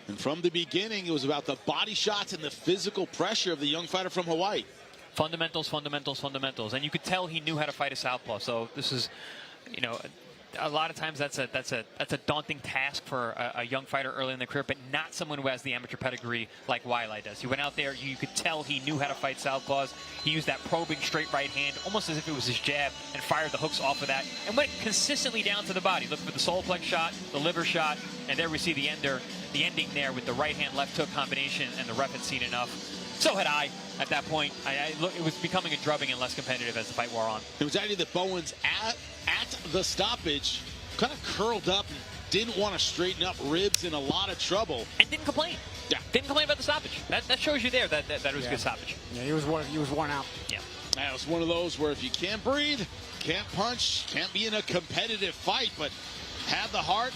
And from the beginning, it was about the body shots and the physical pressure of the young fighter from Hawaii. Fundamentals, fundamentals, fundamentals. And you could tell he knew how to fight a southpaw. So this is, you know, a lot of times that's a daunting task for a young fighter early in their career, but not someone who has the amateur pedigree like Waialae does. He went out there, you could tell he knew how to fight southpaws. He used that probing straight right hand, almost as if it was his jab, and fired the hooks off of that, and went consistently down to the body. Look for the solar plex shot, the liver shot, and there we see the ending there with the right hand left hook combination, and the ref had seen enough. So had I at that point. Look, it was becoming a drubbing and less competitive as the fight wore on. It was actually that Bowens at the stoppage kind of curled up and didn't want to straighten up, ribs in a lot of trouble. And didn't complain. Yeah. Didn't complain about the stoppage. That shows you there that it was a good stoppage. Yeah, he was worn out. Yeah. It was one of those where if you can't breathe, can't punch, can't be in a competitive fight, but had the heart,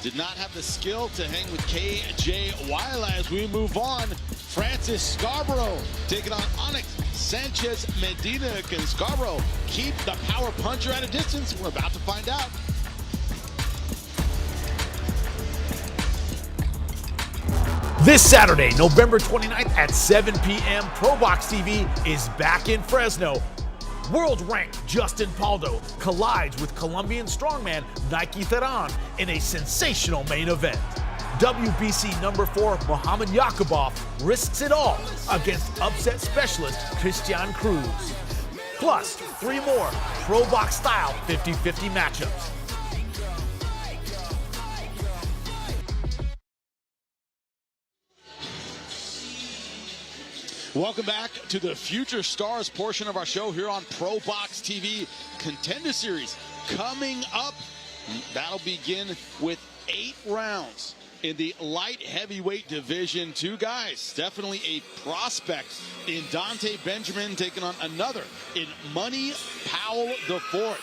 did not have the skill to hang with KJ Waialae. As we move on, Francis Scarboro taking on Onyx Sanchez-Medina. Can Scarboro keep the power puncher at a distance? We're about to find out. This Saturday, November 29th at 7 p.m., ProBox TV is back in Fresno. World-ranked Justin Paldo collides with Colombian strongman Nike Veron in a sensational main event. WBC number 4 Muhammad Yakubov risks it all against upset specialist Christian Cruz. Plus, 3 more ProBox-style 50-50 matchups. Welcome back to the Future Stars portion of our show here on ProBox TV. Contender Series coming up. That'll begin with 8 rounds in the light heavyweight division. 2 guys, definitely a prospect in Dante Benjamin taking on another in Money Powell IV.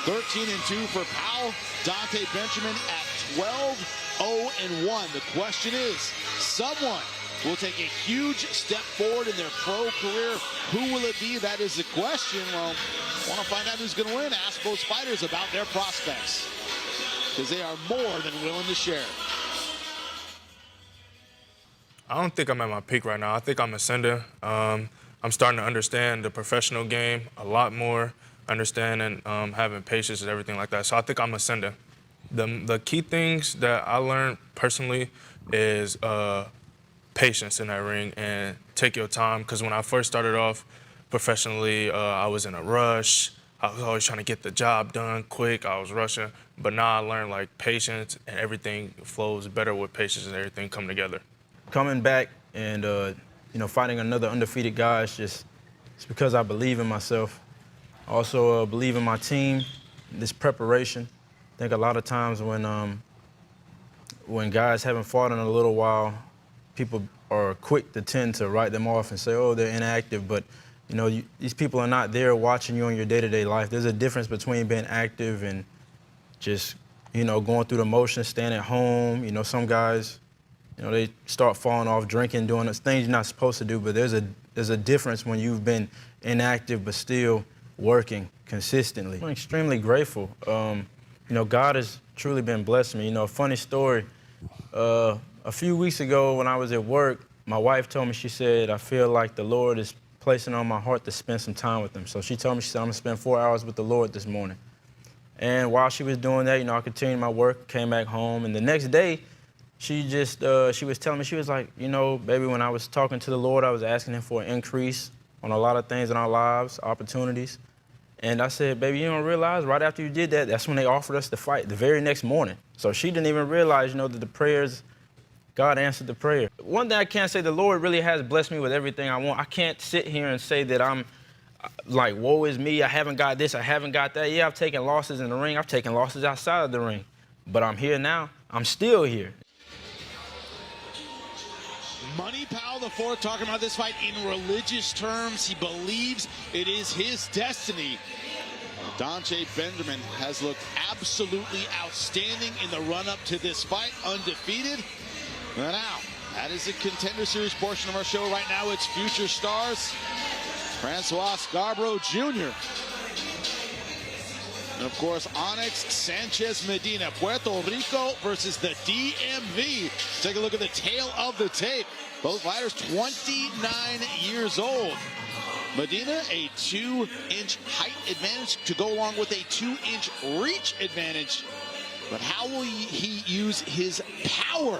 13-2 for Powell. Dante Benjamin at 12-0-1. The question is, someone will take a huge step forward in their pro career. Who will it be? That is the question. Well, want to find out who's going to win? Ask both fighters about their prospects, because they are more than willing to share. I don't think I'm at my peak right now. I think I'm ascending. I'm starting to understand the professional game a lot more, understanding having patience and everything like that. So I think I'm ascending. The key things that I learned personally is patience in that ring and take your time, because when I first started off professionally, I was in a rush. I was always trying to get the job done quick. I was rushing. But now I learned like patience, and everything flows better with patience and everything come together. Coming back and fighting another undefeated guy is it's because I believe in myself. I also believe in my team, this preparation. I think a lot of times when guys haven't fought in a little while, people are quick to tend to write them off and say, oh, they're inactive. But, these people are not there watching you in your day-to-day life. There's a difference between being active and just, going through the motions, staying at home. Some guys, they start falling off, drinking, doing things you're not supposed to do. But there's a difference when you've been inactive but still working consistently. I'm extremely grateful. God has truly been blessing me. A funny story. A few weeks ago when I was at work, my wife told me, she said, I feel like the Lord is placing on my heart to spend some time with him. So she told me, she said, I'm going to spend 4 hours with the Lord this morning. And while she was doing that, I continued my work, came back home. And the next day, she was telling me, she was like, baby, when I was talking to the Lord, I was asking him for an increase on a lot of things in our lives, opportunities. And I said, baby, you don't realize right after you did that, that's when they offered us the fight the very next morning. So she didn't even realize, that the prayers, God answered the prayer. One thing I can't say, the Lord really has blessed me with everything I want. I can't sit here and say that I'm like, woe is me, I haven't got this, I haven't got that. Yeah, I've taken losses in the ring, I've taken losses outside of the ring. But I'm here now, I'm still here. Money Powell IV talking about this fight in religious terms. He believes it is his destiny. Dante Benjamin has looked absolutely outstanding in the run-up to this fight, undefeated. And now, that is the Contender Series portion of our show. Right now, it's future stars, Francois Scarboro Jr. And of course, Onyx Sanchez-Medina, Puerto Rico versus the DMV. Take a look at the tail of the tape. Both fighters 29 years old. Medina, a 2-inch height advantage to go along with a 2-inch reach advantage. But how will he use his power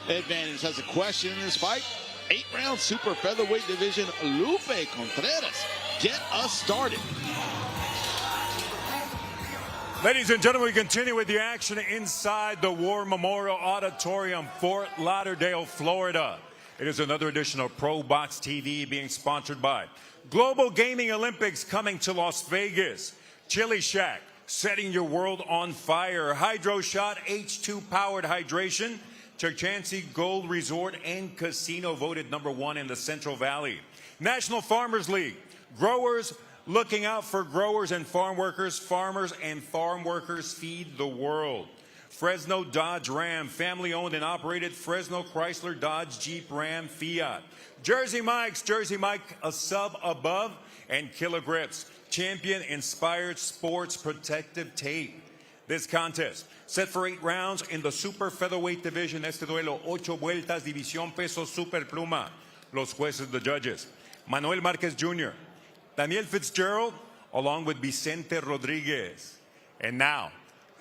advantage? That's a question in this fight. 8-round super featherweight division. Lupe Contreras, get us started. Ladies and gentlemen, we continue with the action inside the War Memorial Auditorium, Fort Lauderdale, Florida. It is another edition of ProBox TV being sponsored by Global Gaming Olympics coming to Las Vegas. Chili Shack, setting your world on fire. Hydro Shot H2 powered hydration. Chancey Gold Resort and Casino voted #1 in the Central Valley. National Farmers League, growers looking out for growers and farm workers. Farmers and farm workers feed the world. Fresno Dodge Ram, family owned and operated. Fresno Chrysler Dodge Jeep Ram Fiat. Jersey Mike's, Jersey Mike a sub above. And Killer Grips, champion inspired sports protective tape. This contest set for 8 rounds in the super featherweight division. Este duelo, 8 vueltas, división peso super pluma. Los jueces, the judges, Manuel Marquez Jr., Daniel Fitzgerald, along with Vicente Rodriguez. And now,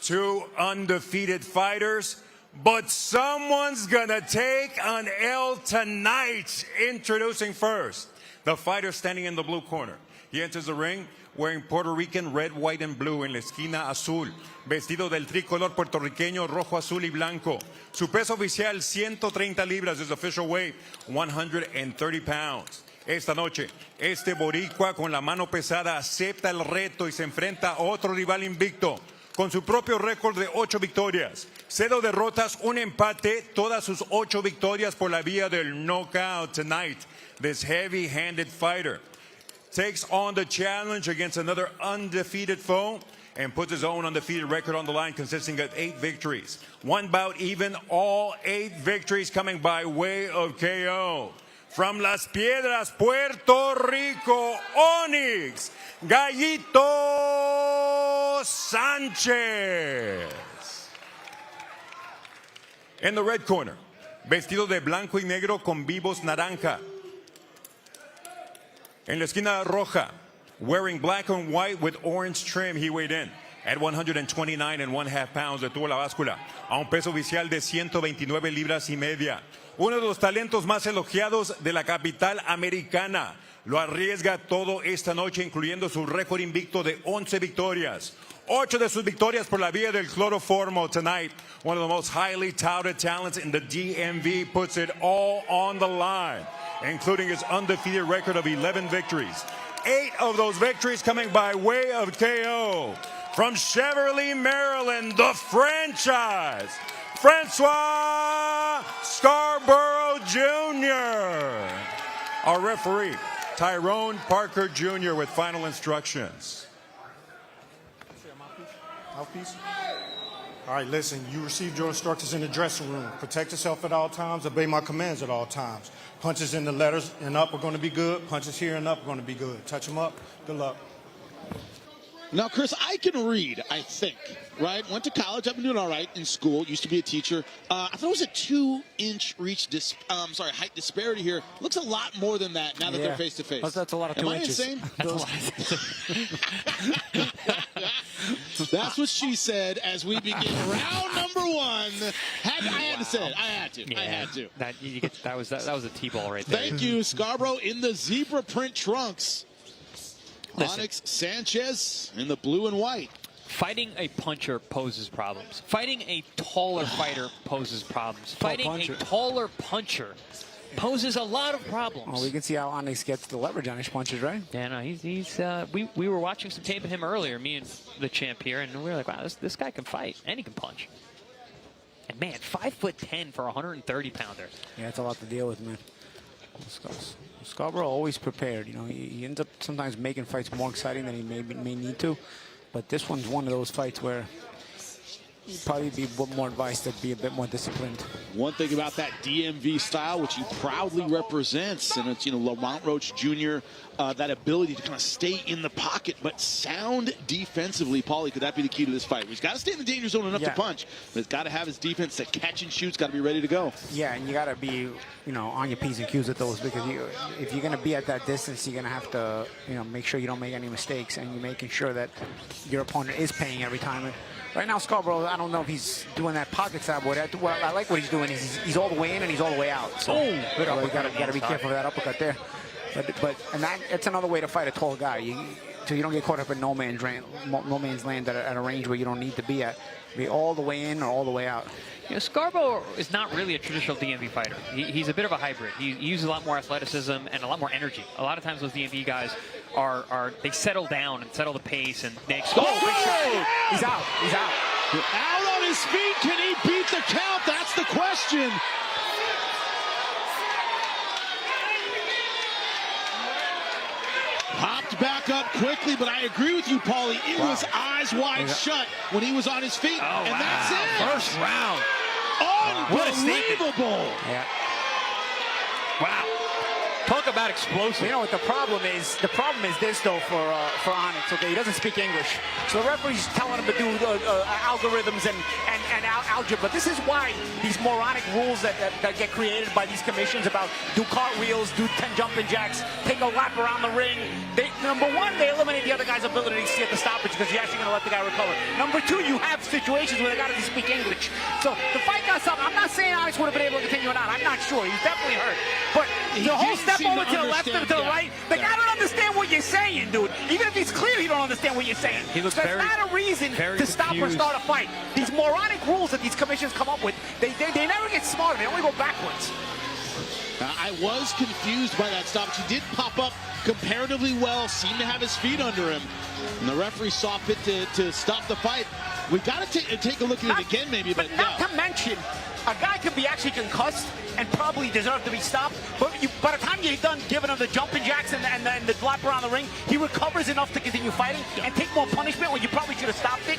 2 undefeated fighters, but someone's gonna take an L tonight. Introducing first, the fighter standing in the blue corner. He enters the ring wearing Puerto Rican red, white, and blue en la esquina azul, vestido del tricolor puertorriqueño rojo, azul y blanco. Su peso oficial, 130 libras, his official weight, 130 pounds. Esta noche, este boricua con la mano pesada acepta el reto y se enfrenta a otro rival invicto con su propio récord de 8 victorias, 0 derrotas, 1 empate, todas sus 8 victorias por la vía del knockout tonight. This heavy-handed fighter takes on the challenge against another undefeated foe and puts his own undefeated record on the line, consisting of 8 victories. 1 bout even, all 8 victories coming by way of KO. From Las Piedras, Puerto Rico, Onyx Gallito Sanchez. In the red corner, vestido de blanco y negro con vivos naranja. En la esquina roja, wearing black and white with orange trim, he weighed in at 129.5 pounds. Detuvo la báscula a un peso oficial de 129 libras y media. Uno de los talentos más elogiados de la capital americana. Lo arriesga todo esta noche, incluyendo su récord invicto de 11 victorias. 8 de sus victorias por la vía del cloroformo tonight. One of the most highly touted talents in the DMV puts it all on the line, including his undefeated record of 11 victories. 8 of those victories coming by way of KO. From Cheverly, Maryland, the franchise, Francois Scarboro Jr. Our referee, Tyrone Parker Jr. with final instructions. Mouthpiece? All right, listen, you received your instructions in the dressing room. Protect yourself at all times, obey my commands at all times. Punches in the letters and up are going to be good. Punches here and up are going to be good. Touch them up. Good luck. Now, Chris, I can read, I think, right? Went to college. I've been doing all right in school. Used to be a teacher. I thought it was a 2-inch reach, height disparity here. Looks a lot more than that now that they're face to face. That's a lot of 2 inches. Am I insane? That's what she said as we begin round number 1. I had to say it. I had to. Yeah, I had to. That was a T-ball right there. Thank you, Scarborough in the zebra print trunks. Onyx Sanchez in the blue and white. Fighting a puncher poses problems. Fighting a taller fighter poses problems. Fighting a taller puncher poses a lot of problems. Well, we can see how Onyx gets the leverage on his punches, right? Yeah, no, we were watching some tape of him earlier, me and the champ here, and we were like, wow, this guy can fight and he can punch. And man, 5'10" for a 130-pounder. Yeah, it's a lot to deal with, man. Scarboro always prepared. You know, he ends up sometimes making fights more exciting than he may need to. But this one's one of those fights where you'd probably be more advised to be a bit more disciplined. One thing about that DMV style, which he proudly represents, and it's, you know, Lamont Roach Jr., that ability to kind of stay in the pocket, but sound defensively. Paulie, could that be the key to this fight? He's got to stay in the danger zone enough to punch, but he's got to have his defense that catch and shoot's got to be ready to go. Yeah, and you got to be, you know, on your P's and Q's with those, because if you're going to be at that distance, you're going to have to, you know, make sure you don't make any mistakes, and you're making sure that your opponent is paying every time. And right now, Scarboro, I don't know if he's doing that pocket stab. What I like what he's doing is he's all the way in and he's all the way out. So you got to be careful of that uppercut there. And it's another way to fight a tall guy. So you don't get caught up in no man's land at a range where you don't need to be at. Be all the way in or all the way out. You know, Scarborough is not really a traditional DMV fighter. He's a bit of a hybrid. He uses a lot more athleticism and a lot more energy. A lot of times those DMV guys they settle down and settle the pace and they explode. He's out. He's out. Out on his feet. Can he beat the count? That's the question. Hopped back up quickly, but I agree with you, Paulie. It was eyes wide shut when he was on his feet, and that's it. First round. Unbelievable. Yeah. Wow. Talk about explosive. You know what the problem is? The problem is this, though, for Onyx. Okay, he doesn't speak English, so the referee's telling him to do algorithms and algebra. This is why these moronic rules that get created by these commissions about do cartwheels, do 10 jumping jacks, take a lap around the ring. Number one, they eliminate the other guy's ability to see at the stoppage because you're actually going to let the guy recover. Number two, you have situations where the guy doesn't speak English. So the fight got something. I'm not saying Onyx would have been able to continue or not. I'm not sure. He's definitely hurt. But the whole step over to the left and to the right, the guy don't understand what you're saying, dude. Even if he's clear, he don't understand what you're saying. That's not a reason to stop or start a fight. These moronic rules that these commissions come up with, they never get smarter. They only go backwards. I was confused by that stop. He did pop up comparatively well, seemed to have his feet under him. And the referee saw fit to stop the fight. We got to take a look at it again, maybe. But not to mention, a guy could be actually concussed and probably deserve to be stopped. But by the time you're done giving him the jumping jacks and the lap around the ring, he recovers enough to continue fighting and take more punishment when you probably should have stopped it.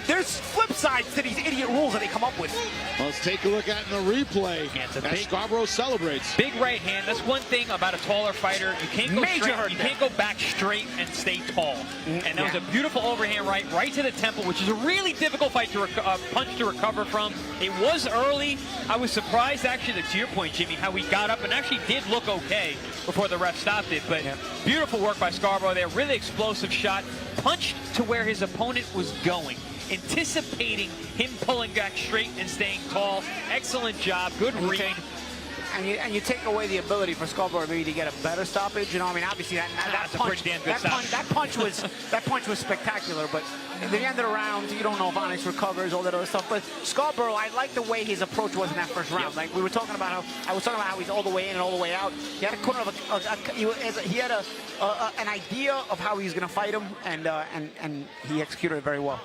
There's flip sides to these idiot rules that they come up with. Let's take a look at it in the replay. As Scarborough celebrates. Big right hand. That's one thing about a taller fighter. You can't go straight. You can't go back straight and stay tall. And that was a beautiful overhand right to the temple, which is a really difficult fight to punch to recover from. It was early. I was surprised, actually, to your point, Jimmy, how he got up and actually did look okay before the ref stopped it. But beautiful work by Scarborough there. Really explosive shot. Punched to where his opponent was going. Anticipating him pulling back straight and staying tall. Excellent job. Good read. And you take away the ability for Scarborough maybe to get a better stoppage. You know, I mean, obviously that punch was spectacular. But at the end of the round, you don't know if Onyx recovers, all that other stuff. But Scarborough, I like the way his approach was in that first round. Like we were talking about how he's all the way in and all the way out. He had a corner of he had an idea of how he was going to fight him, and he executed it very well.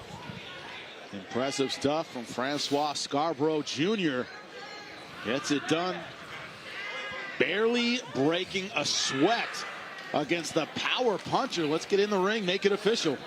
Impressive stuff from Francois Scarborough Jr. Gets it done. Barely breaking a sweat against the power puncher. Let's get in the ring, make it official.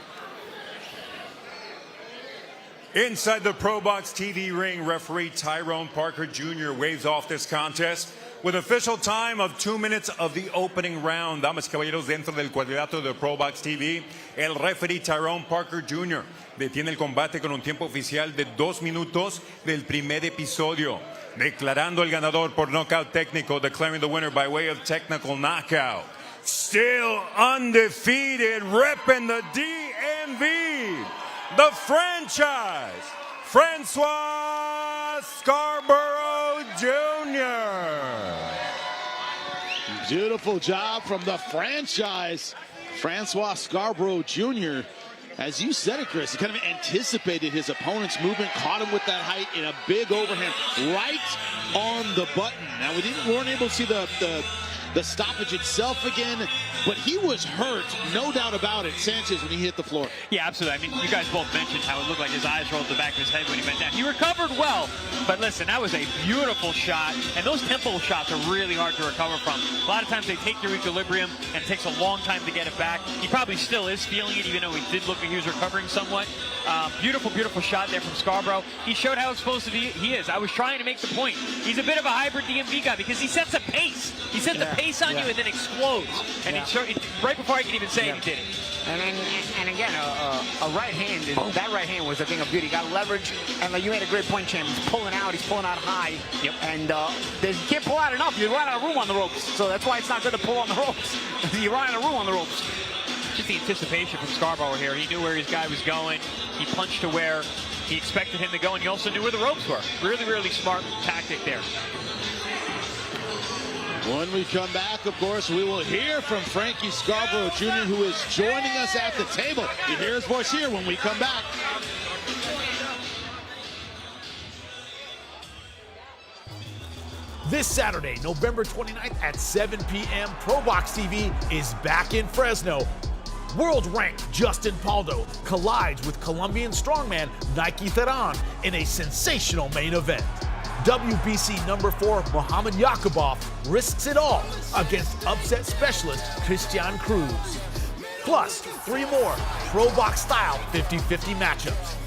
Inside the ProBox TV ring, referee Tyrone Parker Jr. waves off this contest with official time of 2 minutes of the opening round. Damas y caballeros, dentro del cuadrilátero de ProBox TV, el referee Tyrone Parker Jr. detiene el combate con un tiempo oficial de 2 minutos del primer episodio, declarando el ganador por knockout técnico, declaring the winner by way of technical knockout. Still undefeated, repping the DMV, the franchise, Francois Scarborough Jr. Beautiful job from the franchise. Francois Scarboro Jr., as you said it, Chris, he kind of anticipated his opponent's movement, caught him with that height in a big overhand right on the button. Now, we weren't able to see the stoppage itself again, but he was hurt, no doubt about it, Sanchez, when he hit the floor. Yeah, absolutely. I mean, you guys both mentioned how it looked like his eyes rolled to the back of his head when he went down. He recovered well, but listen, that was a beautiful shot, and those tempo shots are really hard to recover from. A lot of times they take your equilibrium, and it takes a long time to get it back. He probably still is feeling it, even though he did look like he was recovering somewhat. Beautiful, beautiful shot there from Scarborough. He showed how explosive he is. I was trying to make the point. He's a bit of a hybrid DMV guy because he sets a pace. He sets a pace on you and then explodes. And right before I could even say it, he did it. And again, a right hand, that right hand was a thing of beauty. He got leverage, and you made a great point, Champ. He's pulling out high. Yep. And you can't pull out enough. You run out of room on the ropes. So that's why it's not good to pull on the ropes. You run out of room on the ropes. Just the anticipation from Scarborough here. He knew where his guy was going. He punched to where he expected him to go, and he also knew where the ropes were. Really, really smart tactic there. When we come back, of course, we will hear from Frankie Scarborough Jr., who is joining us at the table. You hear his voice here when we come back. This Saturday, November 29th at 7 p.m., ProBox TV is back in Fresno. World-ranked Justin Paldo collides with Colombian strongman Nike Veron in a sensational main event. WBC number 4 Muhammad Yakubov risks it all against upset specialist Christian Cruz. Plus, 3 more ProBox-style 50-50 matchups.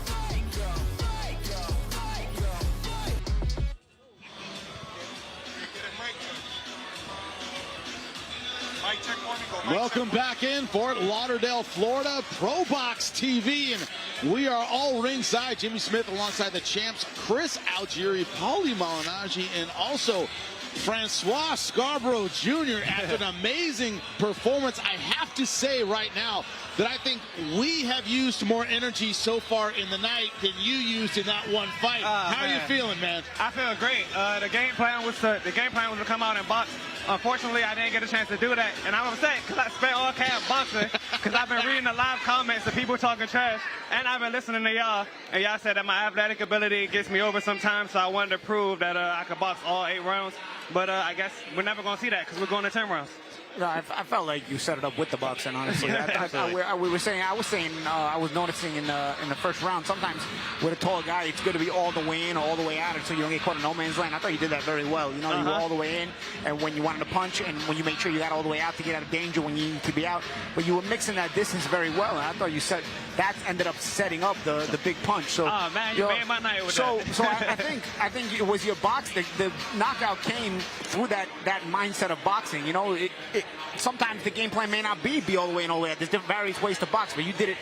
Welcome back in Fort Lauderdale, Florida, ProBox TV, and we are all ringside. Jimmy Smith alongside the champs, Chris Algieri, Paulie Malignaggi, and also Francois Scarborough Jr. after an amazing performance. I have to say right now that I think we have used more energy so far in the night than you used in that one fight. How are you feeling, man? I feel great. The game plan was to come out and box. Unfortunately, I didn't get a chance to do that, and I'm upset because I spent all camp boxing because I've been reading the live comments of people talking trash, and I've been listening to y'all, and y'all said that my athletic ability gets me over sometimes, so I wanted to prove that I could box all 8 rounds, but I guess we're never going to see that because we're going to 10 rounds. No, I felt like you set it up with the boxing, honestly. I was noticing in the first round, sometimes with a tall guy, it's good to be all the way in or all the way out so you don't get caught in no man's land. I thought you did that very well. You know, you were all the way in, and when you wanted to punch, and when you made sure you got all the way out to get out of danger when you need to be out. But you were mixing that distance very well, and I thought you said that ended up setting up the big punch. So, oh man, you made my night with that. So I think it was your box. The knockout came through that mindset of boxing. You know, sometimes the game plan may not be all the way and all the way out. There's different various ways to box, but you did it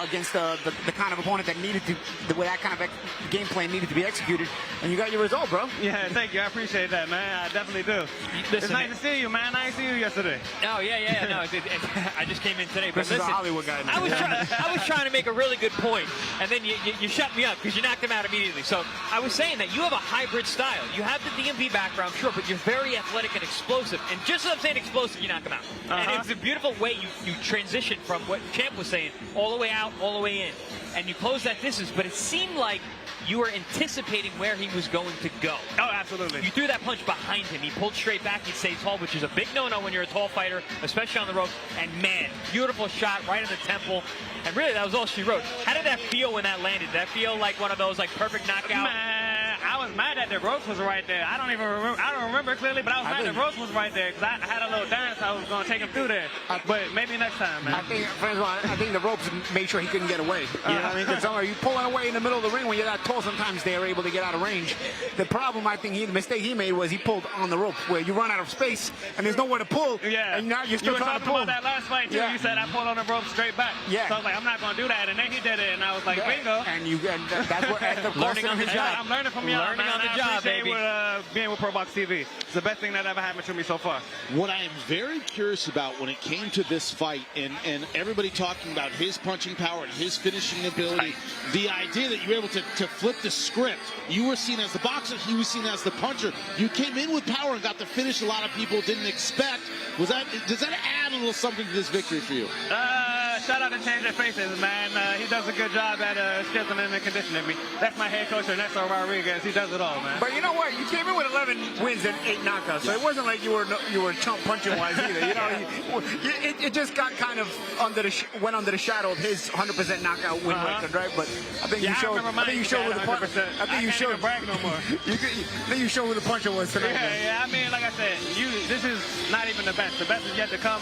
against the kind of opponent that needed to, where that kind of game plan needed to be executed, and you got your result, bro. Yeah, thank you. I appreciate that, man. I definitely do. It's nice to see you, man. I didn't see you yesterday. Oh, yeah. No, I just came in today. But this is a Hollywood guy. I was trying to make a really good point, and then you shut me up because you knocked him out immediately. So I was saying that you have a hybrid style. You have the DMV background, sure, but you're very athletic and explosive. And just as I'm saying explosive, you knock him out. And it's a beautiful way you transition from what Champ was saying, all the way out, all the way in. And you close that distance, but it seemed like you were anticipating where he was going to go. Oh, absolutely. You threw that punch behind him. He pulled straight back. He stayed tall, which is a big no-no when you're a tall fighter, especially on the ropes. And, man, beautiful shot right in the temple. And really, that was all she wrote. How did that feel when that landed? Did that feel like one of those, like, perfect knockout? Man, I was mad that the ropes was right there. I don't even remember. I don't remember clearly, but I was mad the ropes was right there because I had a little dance. I was going to take him through there. But maybe next time, man. I think the ropes made sure he couldn't get away. You know what I mean? Because you pulling away in the middle of the ring when you're that tall, sometimes they are able to get out of range. The problem, I think, the mistake he made was he pulled on the rope where you run out of space and there's nowhere to pull. Yeah. And now you're still trying to pull. You were talking about that last fight, too. Yeah. You said I pulled on the rope straight back. Yeah. So I was like, I'm not going to do that. And then he did it, and I was like, bingo. And that's what, of course, learning on the job. I'm learning from y'all. Learning on the job, baby. Being with ProBox TV. It's the best thing that ever happened to me so far. What I am very curious about when it came to this fight, and everybody talking about his punching power and his finishing ability, the idea that you were able to flip the script. You were seen as the boxer, he was seen as the puncher. You came in with power and got the finish a lot of people didn't expect. Does that add a little something to this victory for you? Shout out to Change Their Faces, man. He does a good job at strengthening and conditioning me. That's my head coach, Ernesto Rodriguez. He does it all, man. But you know what? You came in with 11 wins and 8 knockouts, so it wasn't like you were chump punching wise either. You know, it just got kind of went under the shadow of his 100% knockout win record, right? But I think you showed. I think you showed who the puncher. I think you showed. Brag no more. I think you showed who the puncher was tonight. Yeah. I mean, like I said, this is not even the best. The best is yet to come.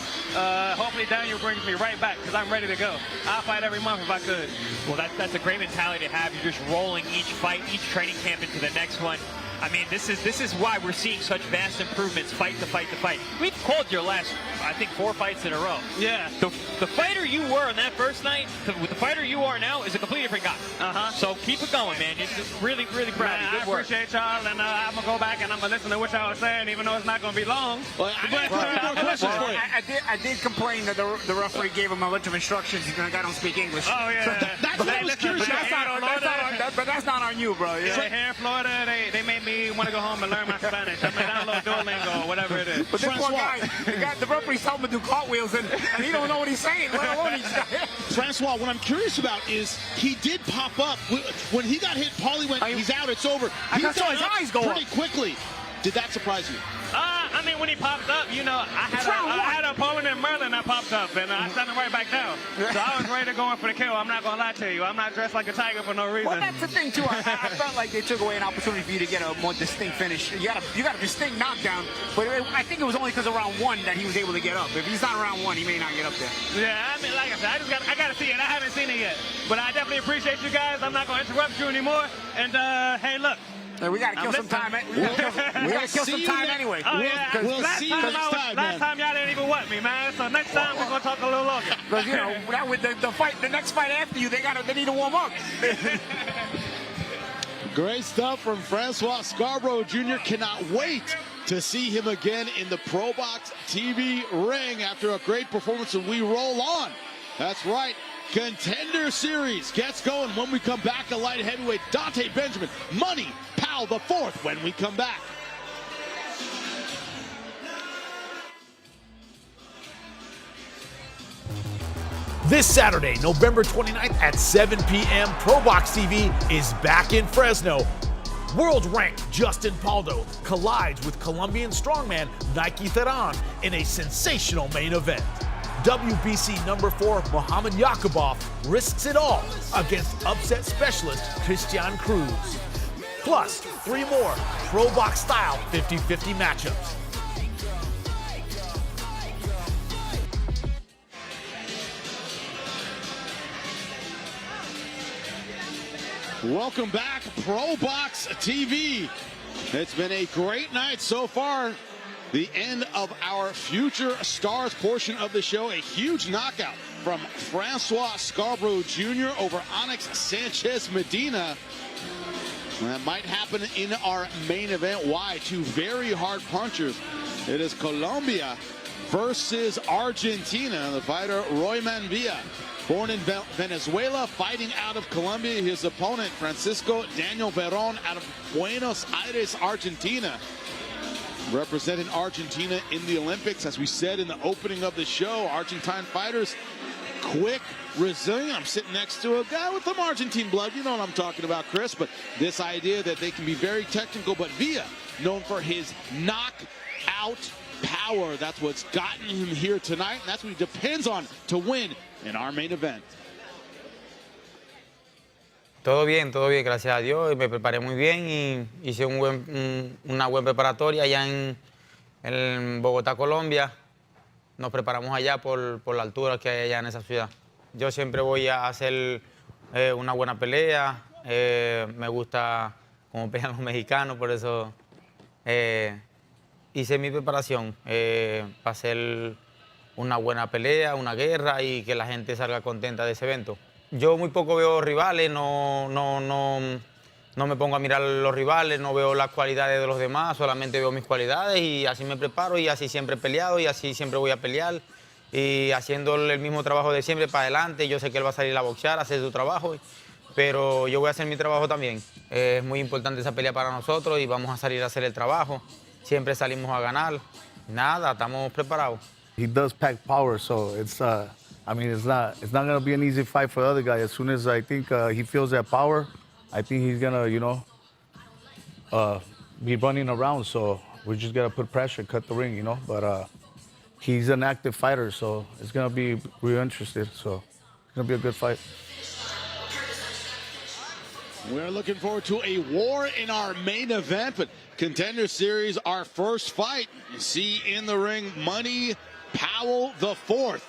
Hopefully, Daniel brings me right back because I'm ready to go. I'll fight every month if I could. Well, that's a great mentality to have. You're just rolling each fight, each training camp into the next one. I mean, this is why we're seeing such vast improvements, fight to fight to fight. We've called your last, I think, 4 fights in a row. Yeah. The fighter you were on that first night, with the fighter you are now, is a completely different guy. So keep it going, man. You're just really, really proud of you. Good work. I appreciate y'all, and I'm going to go back and I'm going to listen to what y'all are saying, even though it's not going to be long. Well, I got a couple more questions for you. I did complain that the referee gave him a bunch of instructions. The guy don't speak English. Oh, yeah. That's what I was curious about. But that's not on you, bro. Yeah. Here in Florida, they made me want to go home and learn my Spanish. I mean, download Duolingo or whatever it is. But this one guy, the referee's helping him do cartwheels, and he don't know what he's saying, let alone he's Francois, what I'm curious about is he did pop up. When he got hit, Paulie went, he's out, it's over. I saw his eyes go pretty quickly. Did that surprise you? I mean, when he popped up, you know, I had a opponent in Merlin that popped up, and I sent him right back down. So I was ready to go in for the kill. I'm not going to lie to you. I'm not dressed like a tiger for no reason. Well, that's the thing, too. I felt like they took away an opportunity for you to get a more distinct finish. You got a distinct knockdown, but I think it was only because of round 1 that he was able to get up. If he's not around 1, he may not get up there. Yeah, I mean, like I said, I got to see it. I haven't seen it yet. But I definitely appreciate you guys. I'm not going to interrupt you anymore. And, hey, look. We got to kill some time. We got to kill some time anyway. Oh, yeah. We'll see you next time, man. Last time y'all didn't even want me, man. So next time we're going to talk a little longer. Because, you know, with the next fight after you, they need to warm up. Great stuff from Francois Scarboro Jr. Cannot wait to see him again in the ProBox TV ring after a great performance, and we roll on. That's right. Contender Series gets going when we come back. A light heavyweight, Dante Benjamin, Money, Powell IV when we come back. This Saturday, November 29th at 7 p.m., ProBox TV is back in Fresno. World-ranked Justin Paldo collides with Colombian strongman Nike Theron in a sensational main event. WBC number 4 Muhammad Yakubov risks it all against upset specialist Christian Cruz. Plus, 3 more ProBox-style 50-50 matchups. Welcome back, ProBox TV. It's been a great night so far. The end of our Future Stars portion of the show. A huge knockout from Francois Scarboro Jr. over Onyx Sanchez-Medina. That might happen in our main event. Why? 2 very hard punchers. It is Colombia versus Argentina. The fighter, Royman Villa, born in Venezuela, fighting out of Colombia. His opponent, Francisco Daniel Veron, out of Buenos Aires, Argentina. Representing Argentina in the Olympics. As we said in the opening of the show, Argentine fighters, quick, resilient. I'm sitting next to a guy with some Argentine blood. You know what I'm talking about, Chris. But this idea that they can be very technical. But Villa, known for his knockout power. That's what's gotten him here tonight. And that's what he depends on to win in our main event. Todo bien, gracias a Dios. Me preparé muy bien y hice una buena preparatoria allá en Bogotá, Colombia. Nos preparamos allá por la altura que hay allá en esa ciudad. Yo siempre voy a hacer una buena pelea. Me gusta cómo pelean los mexicanos, por eso hice mi preparación para hacer una buena pelea, una guerra y que la gente salga contenta de ese evento. Yo muy poco veo rivales, no no me pongo a mirar los rivales, no veo las cualidades de los demás, solamente veo mis cualidades y así me preparo y así siempre he peleado y así siempre voy a pelear y haciendo el mismo trabajo de siempre para adelante. Yo sé que él va a salir a boxear, a hacer su trabajo, pero yo voy a hacer mi trabajo también. Es muy importante esa pelea para nosotros y vamos a salir a hacer el trabajo. Siempre salimos a ganar. Nada, estamos preparados. He does pack power, so it's I mean, it's not going to be an easy fight for the other guy. As soon as I think he feels that power, I think he's going to, you know, be running around. So we just got to put pressure, cut the ring, you know. But he's an active fighter, so it's going to be real interesting. So it's going to be a good fight. We're looking forward to a war in our main event, but Contender Series, our first fight. You see in the ring, Money Powell IV.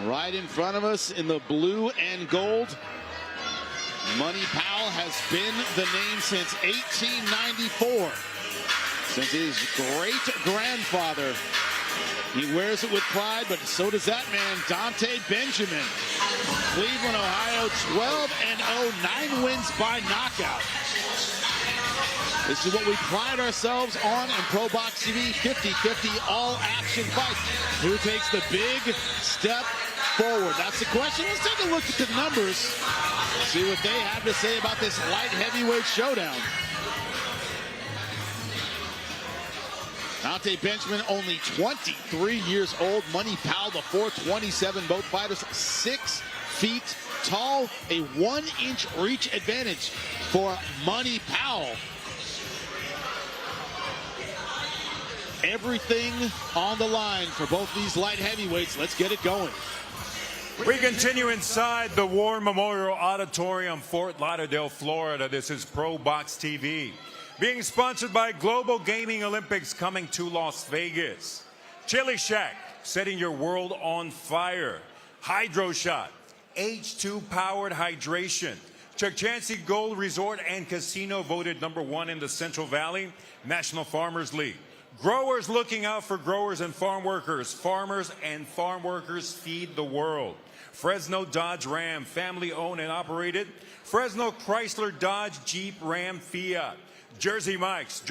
Right in front of us in the blue and gold. Money Powell has been the name since 1894. Since his great-grandfather. He wears it with pride, but so does that man, Dante Benjamin. Cleveland, Ohio, 12-0, 9 wins by knockout. This is what we pride ourselves on in ProBox TV, 50-50 all-action fights. Who takes the big step forward? That's the question. Let's take a look at the numbers, see what they have to say about this light heavyweight showdown. Dante Benjamin, only 23 years old. Money Powell, the 427. Both fighters 6 feet tall. A 1-inch reach advantage for Money Powell. Everything on the line for both these light heavyweights. Let's get it going. We continue inside the War Memorial Auditorium, Fort Lauderdale, Florida. This is ProBox TV. Being sponsored by Global Gaming Olympics coming to Las Vegas. Chili Shack, setting your world on fire. Hydro Shot, H2-powered hydration. Chuck Chansey Gold Resort and Casino voted #1 in the Central Valley National Farmers League. Growers looking out for growers and farm workers. Farmers and farm workers feed the world. Fresno Dodge Ram, family owned and operated. Fresno Chrysler Dodge Jeep Ram Fiat. Jersey Mike's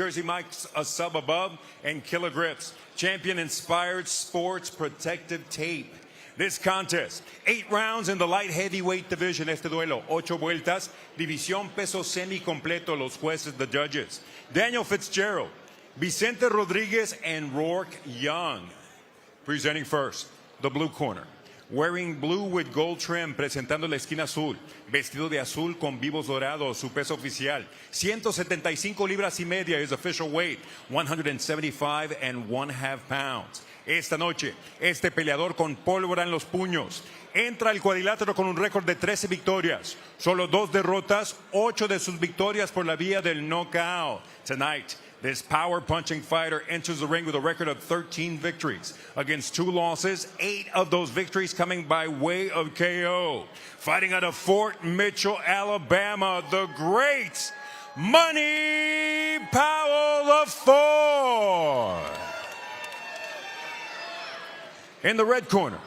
a sub above, and Killer Grips, champion-inspired sports protective tape. This contest, 8 rounds in the light heavyweight division. Este duelo, 8 vueltas, división peso semi-completo, los jueces, the judges. Daniel Fitzgerald, Vicente Rodriguez, and Rourke Young. Presenting first, the blue corner. Wearing blue with gold trim, presentando la esquina azul, vestido de azul con vivos dorados, su peso oficial, 175 libras y media, his official weight, 175.5 pounds. Esta noche, este peleador con pólvora en los puños, entra al cuadrilátero con un récord de 13 victorias, solo 2 derrotas, 8 de sus victorias por la vía del knockout. Tonight, this power-punching fighter enters the ring with a record of 13 victories against 2 losses, 8 of those victories coming by way of KO. Fighting out of Fort Mitchell, Alabama, the great Money Powell IV. In the red corner,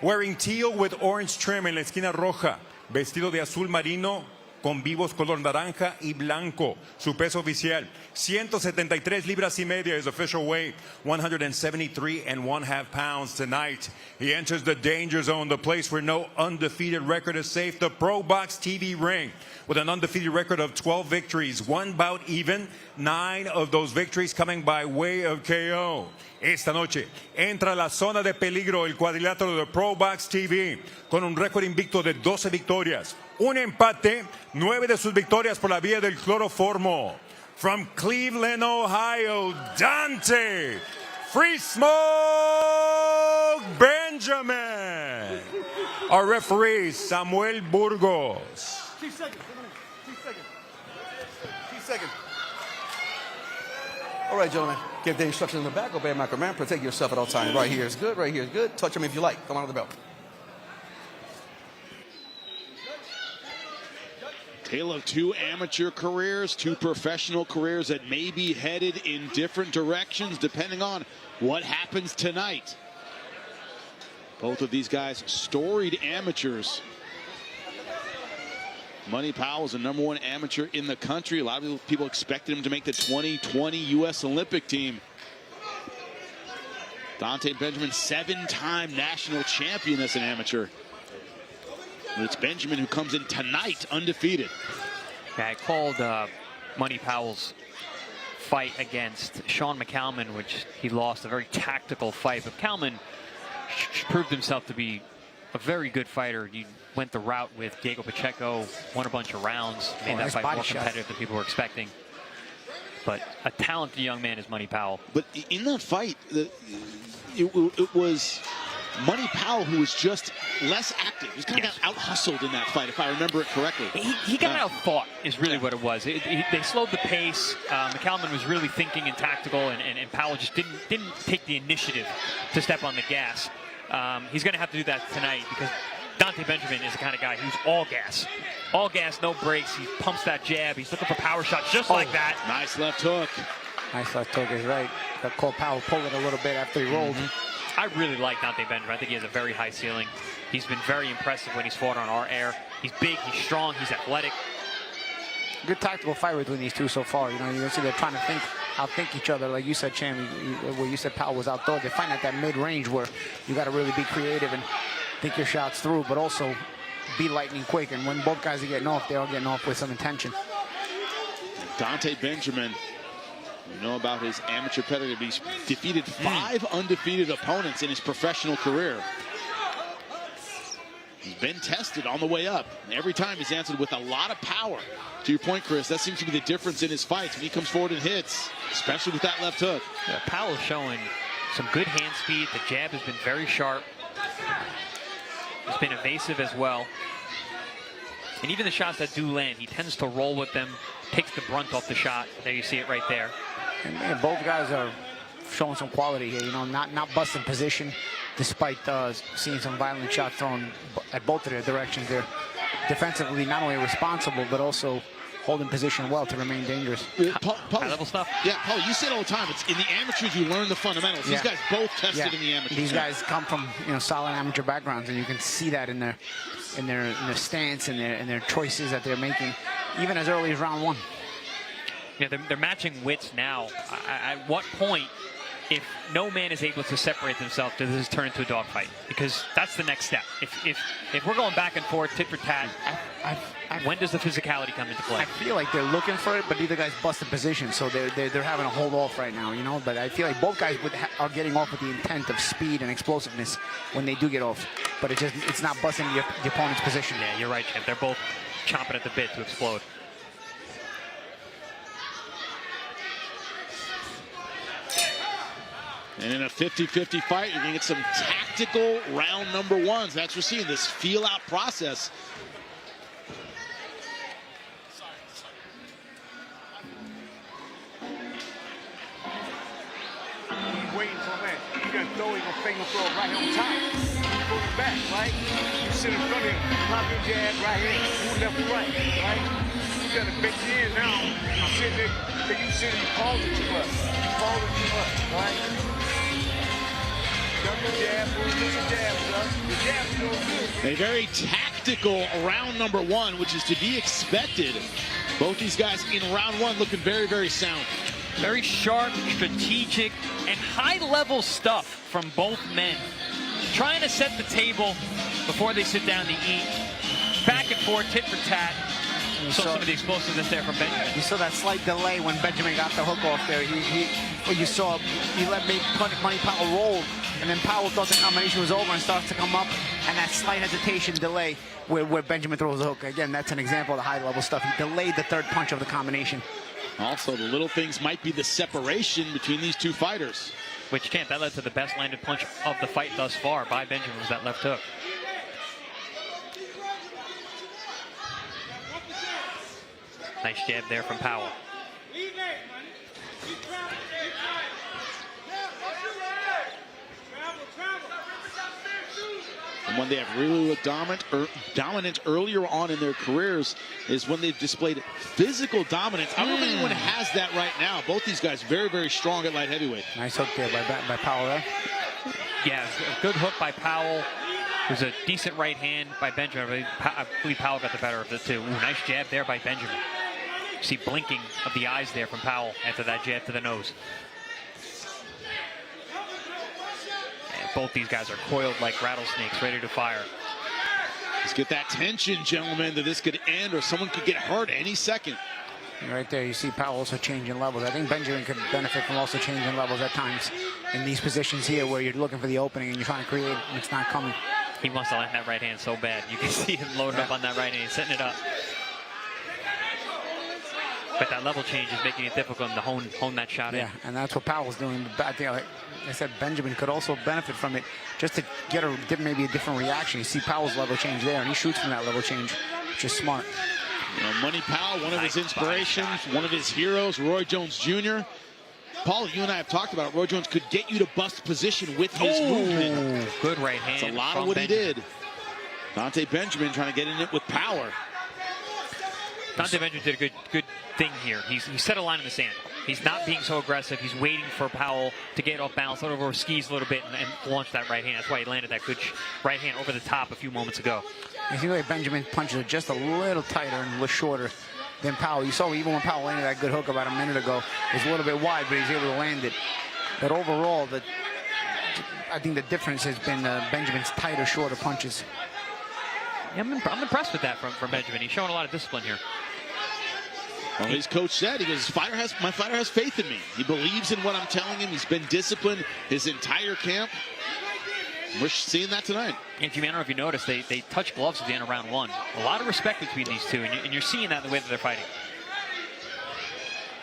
wearing teal with orange trim en la esquina roja, vestido de azul marino, con vivos color naranja y blanco. Su peso oficial, 173 libras y media, his official weight, 173.5 pounds. Tonight, he enters the danger zone, the place where no undefeated record is safe, the ProBox TV ring, with an undefeated record of 12 victories, 1 bout even, 9 of those victories coming by way of KO. Esta noche entra a la zona de peligro el cuadrilátero de ProBox TV con un récord invicto de 12 victorias, un empate, 9 de sus victorias por la vía del cloroformo. From Cleveland, Ohio, Dante Free Smoke Benjamin. Our referee, Samuel Burgos. 2 seconds. 2 seconds. 2 seconds. All right, gentlemen, give the instructions in the back. Obey my command. Protect yourself at all times. Right here is good. Right here is good. Touch them if you like. Come on to the belt. Tale of 2 amateur careers, 2 professional careers that may be headed in different directions depending on what happens tonight. Both of these guys, storied amateurs. Money Powell is the #1 amateur in the country. A lot of people expected him to make the 2020 U.S. Olympic team. Dante Benjamin, 7-time national champion as an amateur. And it's Benjamin who comes in tonight undefeated. Yeah, I called Money Powell's fight against Sean McCalman, which he lost, a very tactical fight. But McCalman proved himself to be a very good fighter. He went the route with Diego Pacheco, won a bunch of rounds, made that fight more competitive than people were expecting. But a talented young man is Money Powell. But in that fight, it was Money Powell who was just less active. He was kind of got out-hustled in that fight, if I remember it correctly. He got out-thought is really what it was. They slowed the pace. McCalman was really thinking and tactical, and Powell just didn't take the initiative to step on the gas. He's going to have to do that tonight because Dante Benjamin is the kind of guy who's all gas. All gas, no brakes. He pumps that jab. He's looking for power shots just like that. Nice left hook. Nice left hook is right. Got called Powell pull it a little bit after he rolled. I really like Dante Benjamin. I think he has a very high ceiling. He's been very impressive when he's fought on our air. He's big, he's strong, he's athletic. Good tactical fight between these two so far. You know, you can see they're trying to outthink each other. Like you said, Chan, where you said Powell was outthought. They're fighting at that mid-range where you got to really be creative and think your shots through, but also be lightning quick. And when both guys are getting off, they're all getting off with some intention. Dante Benjamin, you know about his amateur pedigree. He's defeated 5 undefeated opponents in his professional career. He's been tested on the way up. Every time he's answered with a lot of power. To your point, Chris, that seems to be the difference in his fights when he comes forward and hits, especially with that left hook. Yeah, Powell's showing some good hand speed. The jab has been very sharp. It's been evasive as well. And even the shots that do land, he tends to roll with them, takes the brunt off the shot. There you see it right there. And man, both guys are showing some quality here, you know, not busting position, despite seeing some violent shots thrown at both of their directions. They're defensively not only responsible, but also holding position well to remain dangerous. High-level stuff. Yeah, Paul, you say it all the time. It's in the amateurs you learn the fundamentals. These guys both tested in the amateurs. These guys come from, you know, solid amateur backgrounds, and you can see that in their stance and their choices that they're making, even as early as round 1. Yeah, they're matching wits now. At what point, if no man is able to separate themselves, does this turn into a dogfight? Because that's the next step. If we're going back and forth, tit for tat, when does the physicality come into play? I feel like they're looking for it, but neither guy's busted position, so they're having to hold off right now, you know. But I feel like both guys are getting off with the intent of speed and explosiveness when they do get off. But it's not busting the opponent's position. Yeah, you're right, Champ. They're both chomping at the bit to explode. And in a 50-50 fight, you're going to get some tactical round #1s. That's what we're seeing, this feel-out process. He's waiting for that. He's going to throw, he's going to finger throw right on top. He's going back, right? You sit in front of him, pop your jab right here, move left and right, right? You got to bet you in now. I'm sitting there, you sitting, you calling too much. You calling too much, right? A very tactical round #1, which is to be expected. Both these guys in round 1 looking very, very sound. Very sharp, strategic, and high-level stuff from both men. Trying to set the table before they sit down to eat. Back and forth, tit for tat. You saw some of the explosiveness there from Benjamin. You saw that slight delay when Benjamin got the hook off there. You saw he let Money Powell roll, and then Powell thought the combination was over and starts to come up, and that slight hesitation delay where Benjamin throws the hook. Again, that's an example of the high-level stuff. He delayed the third punch of the combination. Also, the little things might be the separation between these two fighters. Which, Champ, that led to the best landed punch of the fight thus far by Benjamin, was that left hook. Nice jab there from Powell. And when they have really looked dominant earlier on in their careers is when they've displayed physical dominance. I don't know if anyone has that right now. Both these guys very, very strong at light heavyweight. Nice hook there by Powell there. Yeah, a good hook by Powell. was a decent right hand by Benjamin. I believe Powell got the better of the two. Ooh, nice jab there by Benjamin. You see blinking of the eyes there from Powell after that jab to the nose. And both these guys are coiled like rattlesnakes, ready to fire. Let's get that tension, gentlemen, that this could end or someone could get hurt any second. Right there, you see Powell also changing levels. I think Benjamin could benefit from also changing levels at times in these positions here where you're looking for the opening and you're trying to create and it's not coming. He must have landed that right hand so bad. You can see him loading up on that right hand, setting it up. But that level change is making it difficult to hone that shot in. Yeah, and that's what Powell's doing. I think, like I said, Benjamin could also benefit from it just to get maybe a different reaction. You see Powell's level change there, and he shoots from that level change, which is smart. You know, Money Powell, one of his inspirations, one of his heroes, Roy Jones Jr. Paul, you and I have talked about it. Roy Jones could get you to bust position with his movement. Good right hand. It's a lot of what Benjamin. He did. Dante Benjamin trying to get in it with power. Dante Benjamin did a good thing here. He set a line in the sand. He's not being so aggressive. He's waiting for Powell to get off balance, let over his skis a little bit, and launch that right hand. That's why he landed that good right hand over the top a few moments ago. You see like Benjamin punches it just a little tighter and a little shorter than Powell. You saw even when Powell landed that good hook about a minute ago, it was a little bit wide, but he's able to land it. But overall, I think the difference has been Benjamin's tighter, shorter punches. Yeah, I'm impressed with that from Benjamin. He's showing a lot of discipline here. Well, his coach said, he goes, my fighter has faith in me. He believes in what I'm telling him. He's been disciplined his entire camp. We're seeing that tonight. And Jimmy, I don't know if you noticed, they touched gloves at the end of round one. A lot of respect between these two, and you're seeing that in the way that they're fighting.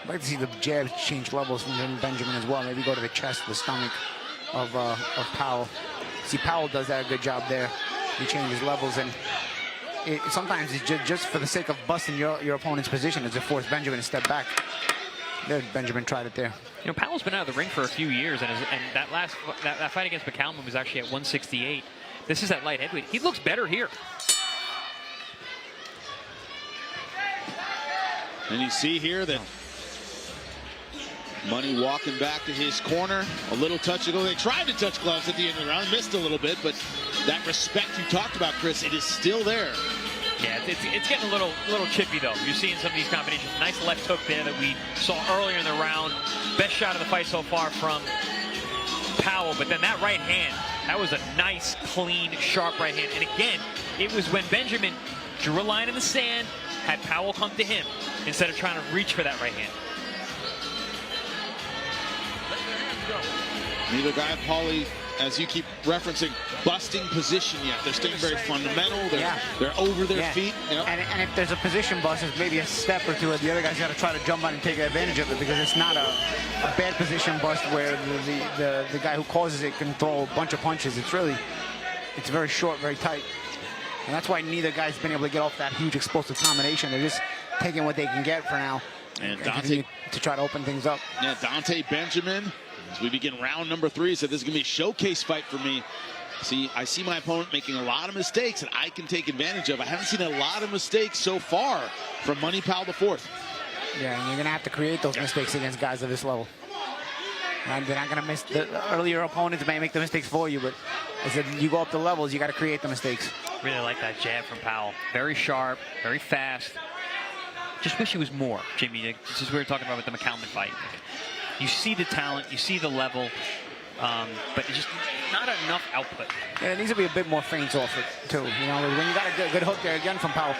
I'd like to see the jabs change levels from Benjamin as well. Maybe go to the chest, the stomach of Powell. See, Powell does that a good job there. He changes levels, and sometimes it's just for the sake of busting your opponent's position is to force Benjamin to step back. There, Benjamin tried it there. You know, Powell's been out of the ring for a few years, and that fight against McCallum was actually at 168. This is at light heavyweight. He looks better here. And you see here that Money walking back to his corner. A little touch ago. They tried to touch gloves at the end of the round. Missed a little bit, but that respect you talked about, Chris, it is still there. Yeah, it's getting a little chippy, though. You're seeing some of these combinations. Nice left hook there that we saw earlier in the round. Best shot of the fight so far from Powell. But then that right hand, that was a nice, clean, sharp right hand. And again, it was when Benjamin drew a line in the sand, had Powell come to him instead of trying to reach for that right hand. Neither guy, Paulie, as you keep referencing, busting position yet. They're staying very fundamental. They're over their feet. You know? And if there's a position bust, it's maybe a step or two. The other guy's got to try to jump on and take advantage of it because it's not a bad position bust where the guy who causes it can throw a bunch of punches. It's very short, very tight. And that's why neither guy's been able to get off that huge explosive combination. They're just taking what they can get for now and Dante to try to open things up. Yeah, Dante Benjamin, as we begin round number 3, said this is going to be a showcase fight for me. I see my opponent making a lot of mistakes that I can take advantage of. I haven't seen a lot of mistakes so far from Money Powell IV. Yeah, and you're going to have to create those mistakes against guys of this level. And they're not going to miss. The earlier opponents may make the mistakes for you, but I said you go up the levels, you got to create the mistakes. Really like that jab from Powell. Very sharp, very fast. Just wish it was more, Jimmy. This is what we were talking about with the McCallum fight. You see the talent, you see the level, but it's just not enough output. Yeah, it needs to be a bit more feints off it, too. You know, when you got a good hook there again from Powell.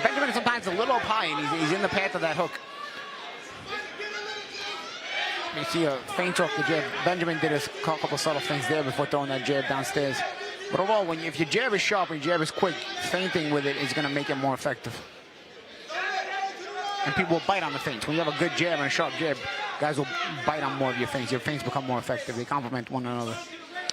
Benjamin sometimes a little up high, and he's in the path of that hook. You see a feint off the jab. Benjamin did a couple subtle things there before throwing that jab downstairs. But overall, if your jab is sharp and your jab is quick, feinting with it is going to make it more effective. And people will bite on the feints. When you have a good jab and a sharp jab, guys will bite on more of your feints. Your feints become more effective. They complement one another.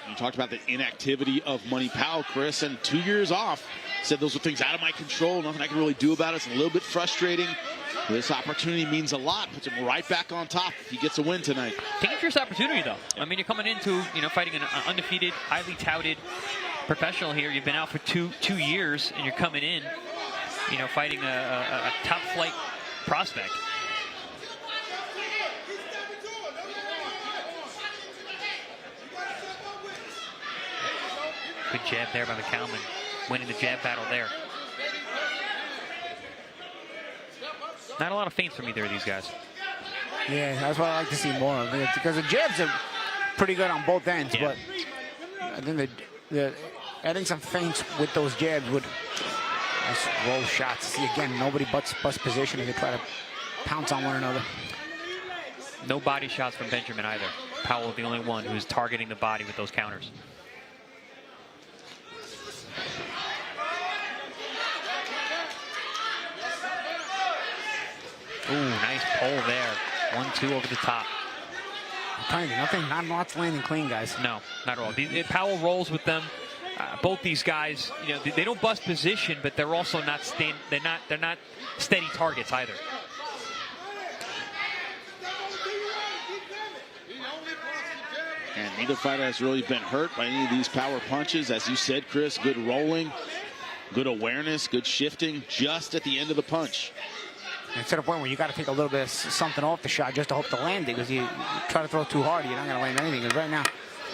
You talked about the inactivity of Money Powell, Chris, and 2 years off. Said those are things out of my control. Nothing I can really do about it. It's a little bit frustrating. This opportunity means a lot. Puts him right back on top if he gets a win tonight. Dangerous opportunity, though. I mean, you're coming into, fighting an undefeated, highly touted professional here. You've been out for two years, and you're coming in, fighting a top-flight prospect. Good jab there by McCalman, winning the jab battle there. Not a lot of feints from either of these guys. Yeah, that's what I like to see more of. Because the jabs are pretty good on both ends, Yeah. but I think adding some feints with those jabs would nice roll shots. See, again, nobody bust position as they try to pounce on one another. No body shots from Benjamin either. Powell, the only one who's targeting the body with those counters. Ooh, nice pull there. 1-2 over the top. I'm telling you, not lots landing clean, guys. No, not at all. Powell rolls with them. Both these guys, you know, they don't bust position, but they're also not they're not steady targets either. And neither fighter has really been hurt by any of these power punches. As you said, Chris, good rolling, good awareness, good shifting just at the end of the punch. It's to the point where you got to take a little bit of something off the shot just to hope to land it, because you try to throw too hard, you're not going to land anything. Because right now,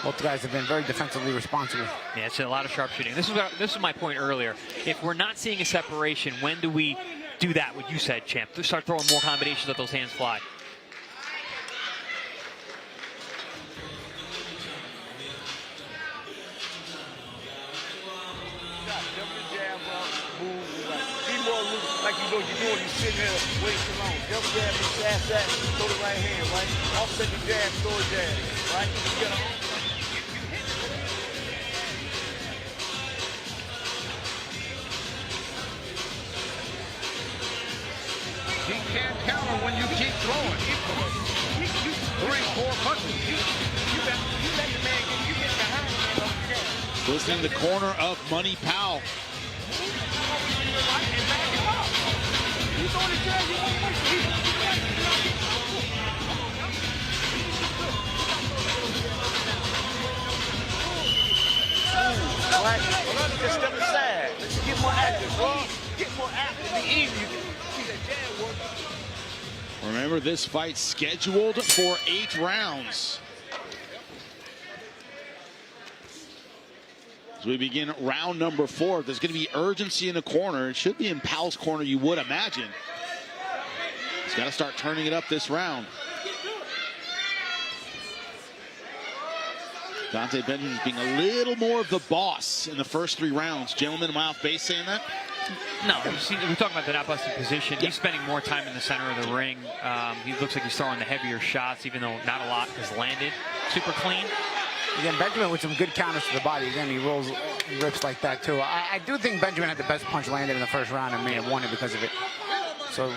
both guys have been very defensively responsible. Yeah, it's a lot of sharpshooting. This is my point earlier. If we're not seeing a separation, when do we do that? What you said, champ? To start throwing more combinations, let those hands fly. Like you know you're doing, you sitting there waiting too long. Double jab, ass that, throw the right hand, right? Offset the jab, throw a jab, right? You gotta he can't counter when you keep throwing. 3-4 punches. You let the man get behind him. Listening to the corner of Money Powell. Just step aside. Let's get more active, bro. Get more active. Be easy. See that jab work. Remember, this fight's scheduled for 8 rounds. As we begin round number 4, there's going to be urgency in the corner. It should be in Powell's corner, you would imagine. He's got to start turning it up this round. Dante Benjamin's being a little more of the boss in the first 3 rounds. Gentlemen, am I off base saying that? No, we're talking about the not busting position. Yeah. He's spending more time in the center of the ring. He looks like he's throwing the heavier shots, even though not a lot has landed. Super clean. Again, Benjamin with some good counters to the body. Again, he rolls and rips like that, too. I do think Benjamin had the best punch landed in the first round and may have won it because of it. So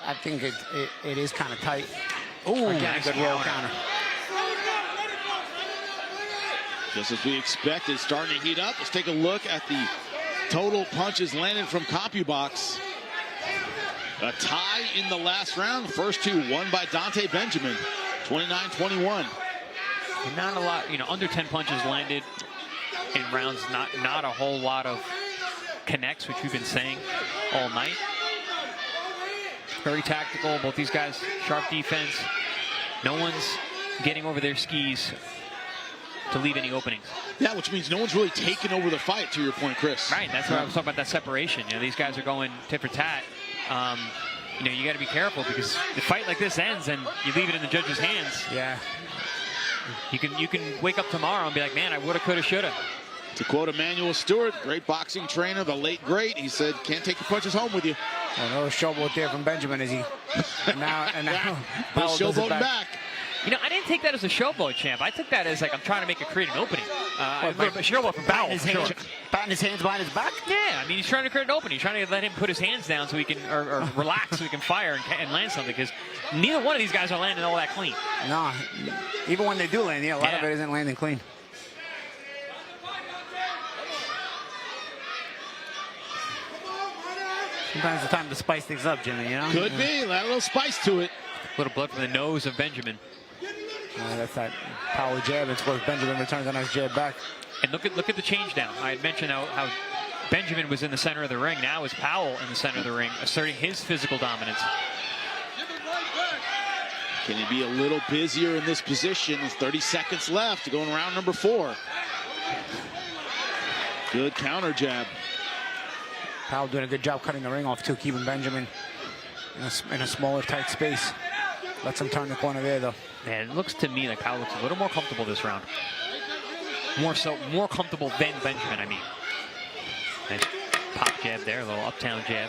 I think it is kind of tight. Ooh, again, nice a good roll counter. Just as we expected, starting to heat up. Let's take a look at the total punches landed from CompuBox. A tie in the last round. The first 2 won by Dante Benjamin, 29-21. Not a lot, you know, under 10 punches landed in rounds. Not a whole lot of connects, which we've been saying all night. Very tactical. Both these guys, sharp defense. No one's getting over their skis to leave any openings. Yeah, which means no one's really taken over the fight, to your point, Chris. Right, that's what I was talking about, that separation. You know, these guys are going tit for tat. You know, you got to be careful because the fight like this ends and you leave it in the judge's hands. Yeah. You can wake up tomorrow and be like, man, I woulda, coulda, shoulda. To quote Emmanuel Stewart, great boxing trainer, the late great, he said, can't take your punches home with you. Well, no showboat there from Benjamin as he now He's showboating back. You know, I didn't take that as a showboat, champ. I took that as like I'm trying to create an opening. A showboat from Powell. Batting his hands behind his back? Yeah, I mean, he's trying to create an opening. He's trying to let him put his hands down so he can, or relax so he can fire and land something, because neither one of these guys are landing all that clean. No, even when they do land, a lot of it isn't landing clean. Sometimes it's time to spice things up, Jimmy, you know? Could be, a little spice to it. A little blood from the nose of Benjamin. That's that power jab. It's where Benjamin returns a nice jab back. And look at the change down. I had mentioned how Benjamin was in the center of the ring. Now is Powell in the center of the ring, asserting his physical dominance. Can he be a little busier in this position? With 30 seconds left to go in round number 4. Good counter jab. Powell doing a good job cutting the ring off too, keeping Benjamin in a smaller, tight space. Lets him turn the corner there, though. Man, it looks to me like Powell looks a little more comfortable this round. More comfortable than Benjamin, I mean. Nice pop jab there, a little uptown jab.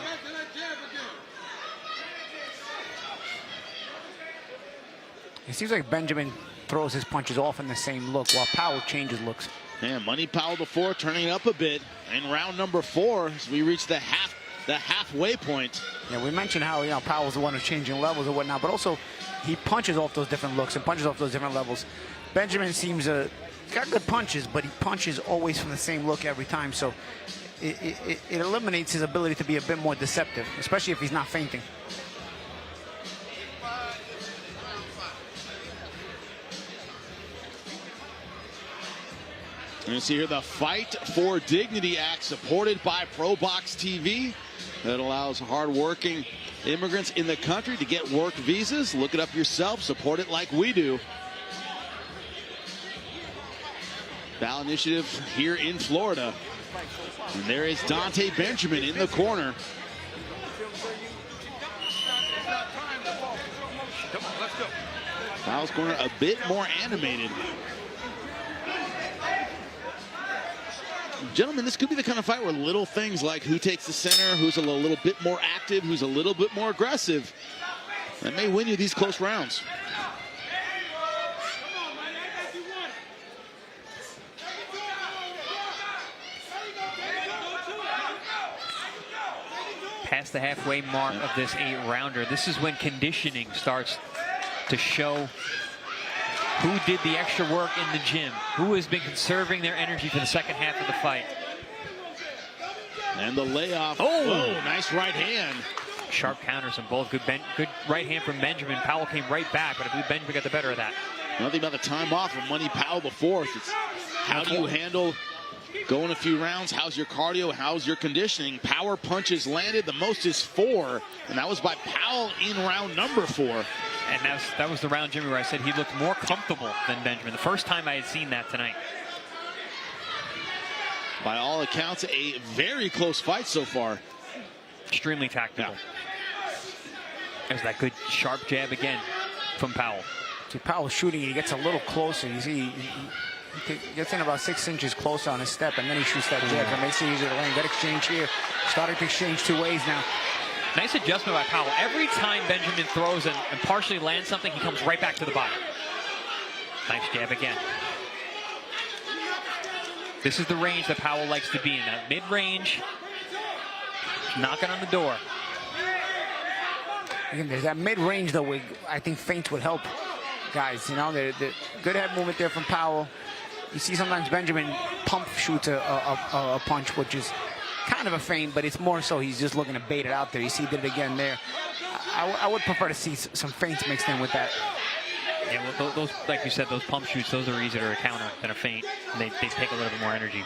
It seems like Benjamin throws his punches off in the same look, while Powell changes looks. Yeah, Money Powell IV turning it up a bit in round number 4 as we reach the halfway point. Yeah, we mentioned how Powell's the one who's changing levels and whatnot, but also he punches off those different looks and punches off those different levels. Benjamin seems he's got good punches, but he punches always from the same look every time, so it eliminates his ability to be a bit more deceptive, especially if he's not feinting. You see here the Fight for Dignity Act supported by ProBox TV that allows hardworking immigrants in the country to get work visas. Look it up yourself. Support it like we do. Ballot initiative here in Florida. And there is Dante Benjamin in the corner. Powell's corner a bit more animated. Gentlemen, this could be the kind of fight where little things like who takes the center, who's a little bit more active, who's a little bit more aggressive, that may win you these close rounds. Past the halfway mark of this 8-rounder, this is when conditioning starts to show who did the extra work in the gym, who has been conserving their energy for the second half of the fight. And the layoff. Oh, nice right hand. Sharp counters on both. Good right hand from Benjamin. Powell came right back, but I believe Benjamin got the better of that. Nothing about the time off of Money Powell IV. It's how do you handle going a few rounds? How's your cardio? How's your conditioning? Power punches landed. The most is 4, and that was by Powell in round number 4. And that was the round, Jimmy, where I said he looked more comfortable than Benjamin. The first time I had seen that tonight. By all accounts, a very close fight so far. Extremely tactical. There's that good sharp jab again from Powell. See, Powell's shooting, he gets a little closer. You see, he gets in about 6 inches closer on his step, and then he shoots that jab that makes it easier to land. Good exchange here. Starting to exchange 2 ways now. Nice adjustment by Powell. Every time Benjamin throws and partially lands something, he comes right back to the body. Nice jab again. This is the range that Powell likes to be in, that mid-range, knocking on the door. Again, there's that mid-range, though, where I think feints would help guys. You know, the good head movement there from Powell. You see sometimes Benjamin pump shoots a punch, which is kind of a feint, but it's more so he's just looking to bait it out there. You see, he did it again there. I would prefer to see some feints mixed in with that. Yeah, well, those, like you said, those pump shoots, those are easier to counter than a feint. They take a little bit more energy.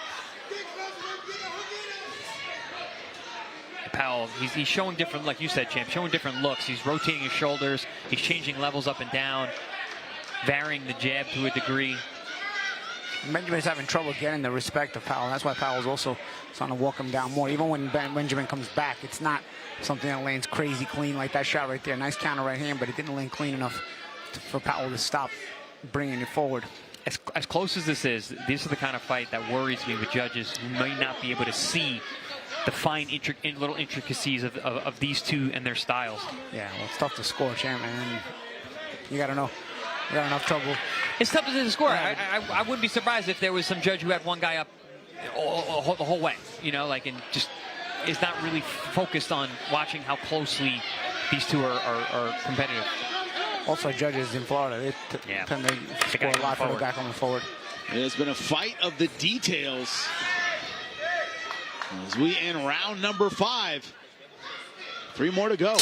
Powell, he's showing different, like you said, champ, showing different looks. He's rotating his shoulders. He's changing levels up and down, varying the jab to a degree. Benjamin's having trouble getting the respect of Powell. That's why Powell's also trying to walk him down more. Even when Benjamin comes back, it's not something that lands crazy clean like that shot right there. Nice counter right hand, but it didn't land clean enough for Powell to stop bringing it forward. As close as this is the kind of fight that worries me with judges who may not be able to see the fine little intricacies of these two and their styles. Yeah, well, it's tough to score, champ, man. You got to know. You got enough trouble. It's tough to score. I wouldn't be surprised if there was some judge who had one guy up the whole way, you know, like, and just is not really focused on watching how closely these two are competitive. Also, judges in Florida, they tend to score a lot for the guy coming forward. It has been a fight of the details as we end round number 5. 3 more to go.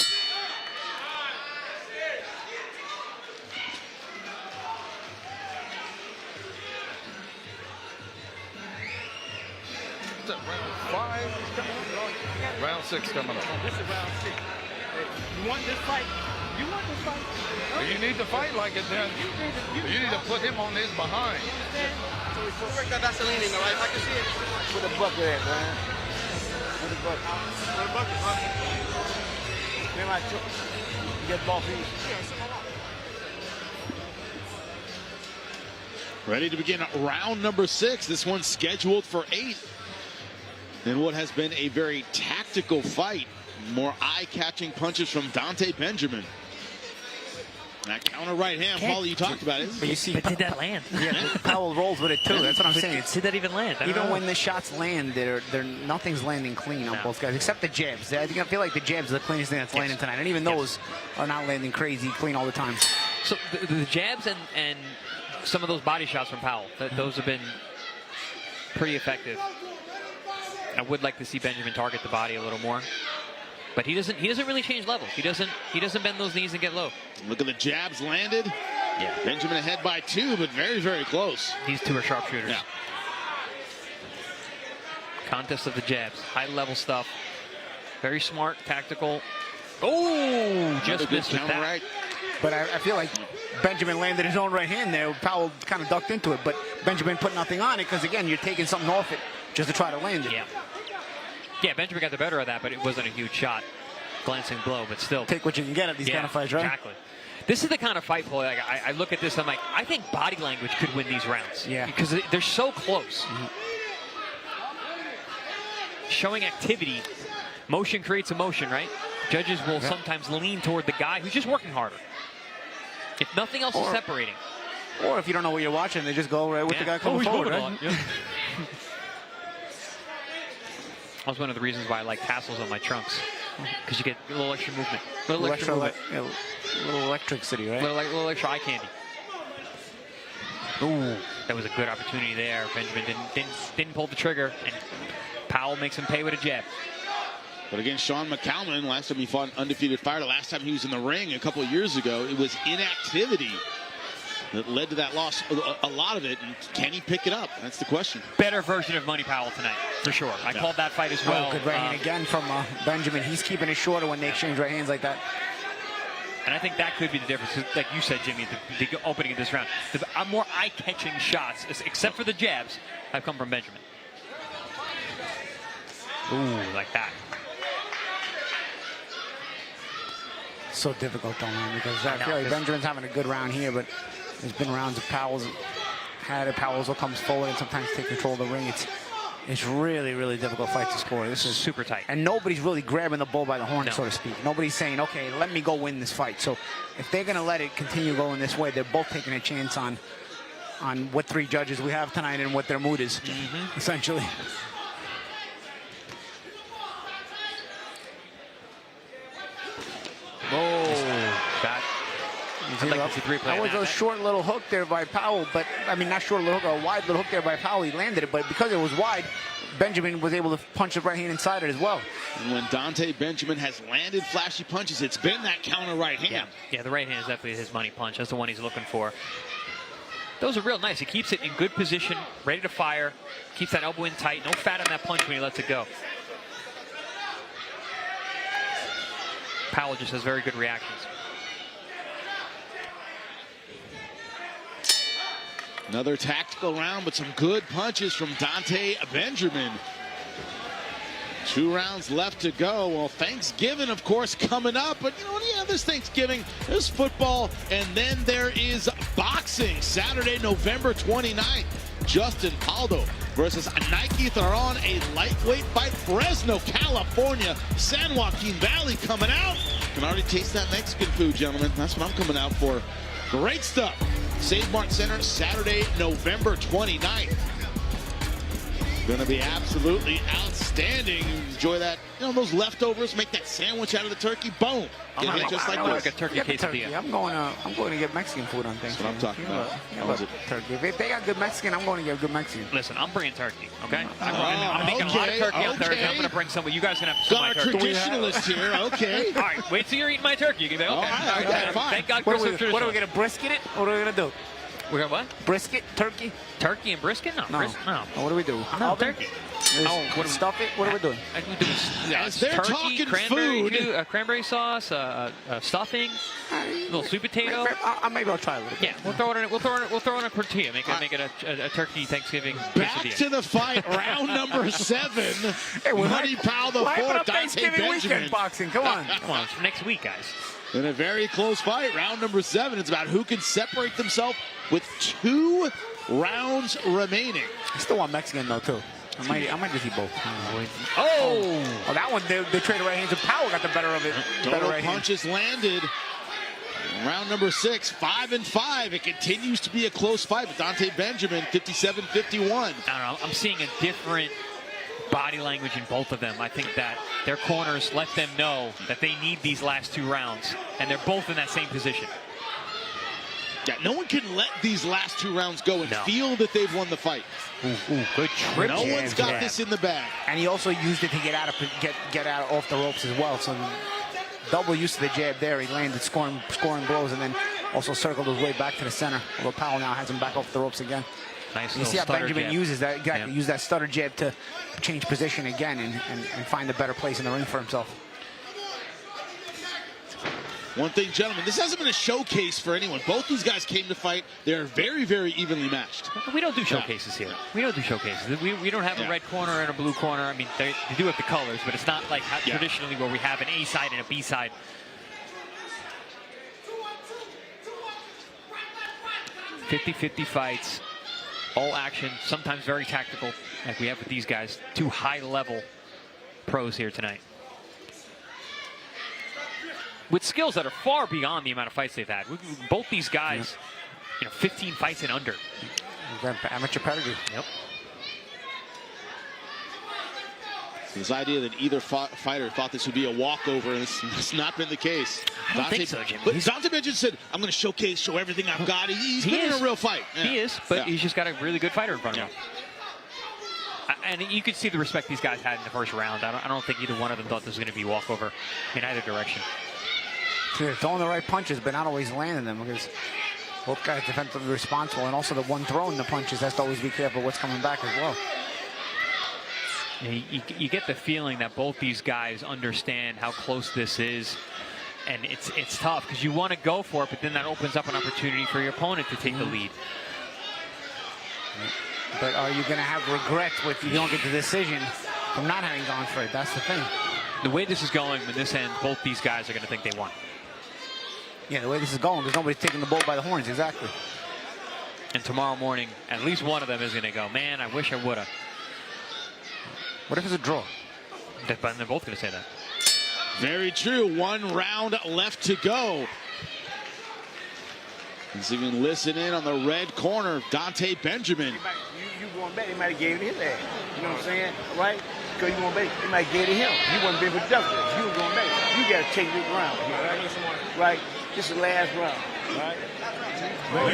Round 5 coming up. Round 6 coming up. This is round 6. You want this fight? You want to fight? You need to fight like it then. You need to put him on his behind. Break that Vaseline in the right. I can see it. With a bucket at, man. With a bucket. With a bucket, huh? Then I get ball feet. Ready to begin round number 6. This one's scheduled for 8. In what has been a very tactical fight. More eye-catching punches from Dante Benjamin. That counter right hand, Paul, you talked about it. But you see, But did that land? Yeah, Powell rolls with it too. That's what I'm saying. Did that even land? Even when the shots land, nothing's landing clean on both guys, except the jabs. I feel like the jabs are the cleanest thing that's landing tonight, and even those are not landing crazy clean all the time. So the jabs and some of those body shots from Powell, those have been pretty effective. I would like to see Benjamin target the body a little more. But he doesn't really change levels. He doesn't bend those knees and get low. Look at the jabs landed. Yeah. Benjamin ahead by 2, but very, very close. These two are sharpshooters. Yeah. Contest of the jabs. High level stuff. Very smart, tactical. Oh, just missed with that. Right. But I feel like Benjamin landed his own right hand there. Powell kind of ducked into it, but Benjamin put nothing on it because, again, you're taking something off it just to try to land it. Yeah. Yeah, Benjamin got the better of that, but it wasn't a huge shot. Glancing blow, but still. Take what you can get at these kind of fights, right? Exactly. This is the kind of fight, Paul, like, I look at this, I'm like, I think body language could win these rounds. Yeah. Because they're so close. Showing activity. Motion creates emotion, right? Judges will sometimes lean toward the guy who's just working harder. If nothing else is separating. Or if you don't know what you're watching, they just go right with the guy coming forward, right? That was one of the reasons why I like tassels on my trunks. Because you get a little extra movement. A little extra movement. Little electricity, right? Little extra eye candy. Ooh, that was a good opportunity there. Benjamin didn't pull the trigger, and Powell makes him pay with a jab. But again, Sean McCalman, last time he fought an undefeated fighter, last time he was in the ring a couple of years ago, it was inactivity that led to that loss, a lot of it. And can he pick it up? That's the question. Better version of Money Powell tonight, for sure. I called that fight as well. Good right hand again from Benjamin. He's keeping it shorter when they exchange right hands like that. And I think that could be the difference. Like you said, Jimmy, the opening of this round. The more eye-catching shots, except for the jabs, have come from Benjamin. Ooh, like that. So difficult though, man, because I feel like Benjamin's having a good round here, but there's been rounds of Powell's had it. Powell's comes forward and sometimes take control of the ring. It's really, really difficult fight to score. This is super tight. And nobody's really grabbing the bull by the horn, so to speak. Nobody's saying, okay, let me go win this fight. So if they're going to let it continue going this way, they're both taking a chance on what 3 judges we have tonight and what their mood is, essentially. That was a short little hook there by Powell, but I mean, not short little hook, a wide little hook there by Powell. He landed it, but because it was wide, Benjamin was able to punch the right hand inside it as well. And when Dante Benjamin has landed flashy punches, it's been that counter right hand. Yeah, the right hand is definitely his money punch. That's the one he's looking for. Those are real nice. He keeps it in good position, ready to fire, keeps that elbow in tight, no fat on that punch when he lets it go. Powell just has very good reactions. Another tactical round, but some good punches from Dante Benjamin. 2 rounds left to go. Well, Thanksgiving, of course, coming up. But, there's Thanksgiving, there's football, and then there is boxing. Saturday, November 29th. Justin Aldo versus Nike Theron, a lightweight fight. Fresno, California, San Joaquin Valley coming out. Can already taste that Mexican food, gentlemen. That's what I'm coming out for. Great stuff. Save Mart Center, Saturday, November 29th. Going to be absolutely outstanding. Enjoy that, those leftovers. Make that sandwich out of the turkey. Boom. Get it just like this. Like a turkey quesadilla. I'm going to get Mexican food on Thanksgiving. That's what I'm talking about. Turkey. If they got good Mexican, I'm going to get good Mexican. Listen, I'm bringing turkey, okay? I'm making a lot of turkey on Thursday. I'm going to bring some, but you guys are going to have some of my turkey. Got our traditionalist here, okay. All right, wait till you're eating my turkey. You can be okay. All right, fine. Thank God what are we going to brisket it? What are we going to do? We're going to what? Brisket? Turkey? Turkey and brisket? No. No. No. What do we do? No, turkey. Oh, what do we stuff it? What are we doing? As they're turkey, talking cranberry food. cranberry sauce, stuffing, a little sweet potato. Maybe I'll try a little bit. Yeah, we'll throw it in a tortilla. Make it a turkey Thanksgiving Back quesadilla. to the fight, round number 7. Money Powell IV, Dante Thanksgiving Benjamin. weekend boxing. Come on. Come on, it's for next week, guys. In a very close fight, round number 7. It's about who can separate themselves with 2 rounds remaining. I still want Mexican though too. I might just eat both. Oh, that one they traded right hands and Powell got the better of it. Total punches landed. Round number 6, 5-5. It continues to be a close fight with Dante Benjamin, 57-51. I don't know. I'm seeing a different body language in both of them. I think that their corners let them know that they need these last 2 rounds, and they're both in that same position. Yeah, no one can let these last 2 rounds go and feel that they've won the fight. Good trip. No one's got this in the bag. And he also used it to get out off the ropes as well. So double use of the jab there. He landed scoring blows and then also circled his way back to the center. Although Powell now has him back off the ropes again. Nice. You see how Benjamin uses that. Use that stutter jab to change position again and find a better place in the ring for himself. One thing, gentlemen, this hasn't been a showcase for anyone. Both these guys came to fight. They're very, very evenly matched. We don't do showcases here. We don't do showcases. We don't have a red corner and a blue corner. I mean, they do have the colors, but it's not like traditionally where we have an A side and a B side. .50-50 fights, all action, sometimes very tactical, like we have with these guys. 2 high-level pros here tonight, with skills that are far beyond the amount of fights they've had. Both these guys, 15 fights and under. Amateur pedigree. Yep. This idea that either fighter thought this would be a walkover, and it's not been the case. I don't think so, Jim. But Dante Benjamin said, I'm going to show everything I've got. He's been in a real fight. Yeah. He is, but he's just got a really good fighter in front of him. And you could see the respect these guys had in the first round. I don't think either one of them thought this was going to be a walkover in either direction. They're throwing the right punches, but not always landing them because both guys defensively responsible, and also the one throwing the punches has to always be careful what's coming back as well. You get the feeling that both these guys understand how close this is, and it's tough because you want to go for it, but then that opens up an opportunity for your opponent to take the lead. But are you going to have regrets if you don't get the decision from not having gone for it? That's the thing. The way this is going, when this ends, both these guys are going to think they won. Yeah, the way this is going, there's nobody taking the bull by the horns, exactly. And tomorrow morning, at least one of them is going to go, man, I wish I would have. What if it's a draw? They're both going to say that. Very true. 1 round left to go. He's even listening on the red corner, Dante Benjamin. You going back, he might have gave it his ass. You know what I'm saying? Right? Because you going back, he might have gave it to him. He wasn't being productive. You was going back. You got to take this round. Right? This is the last round. Right? One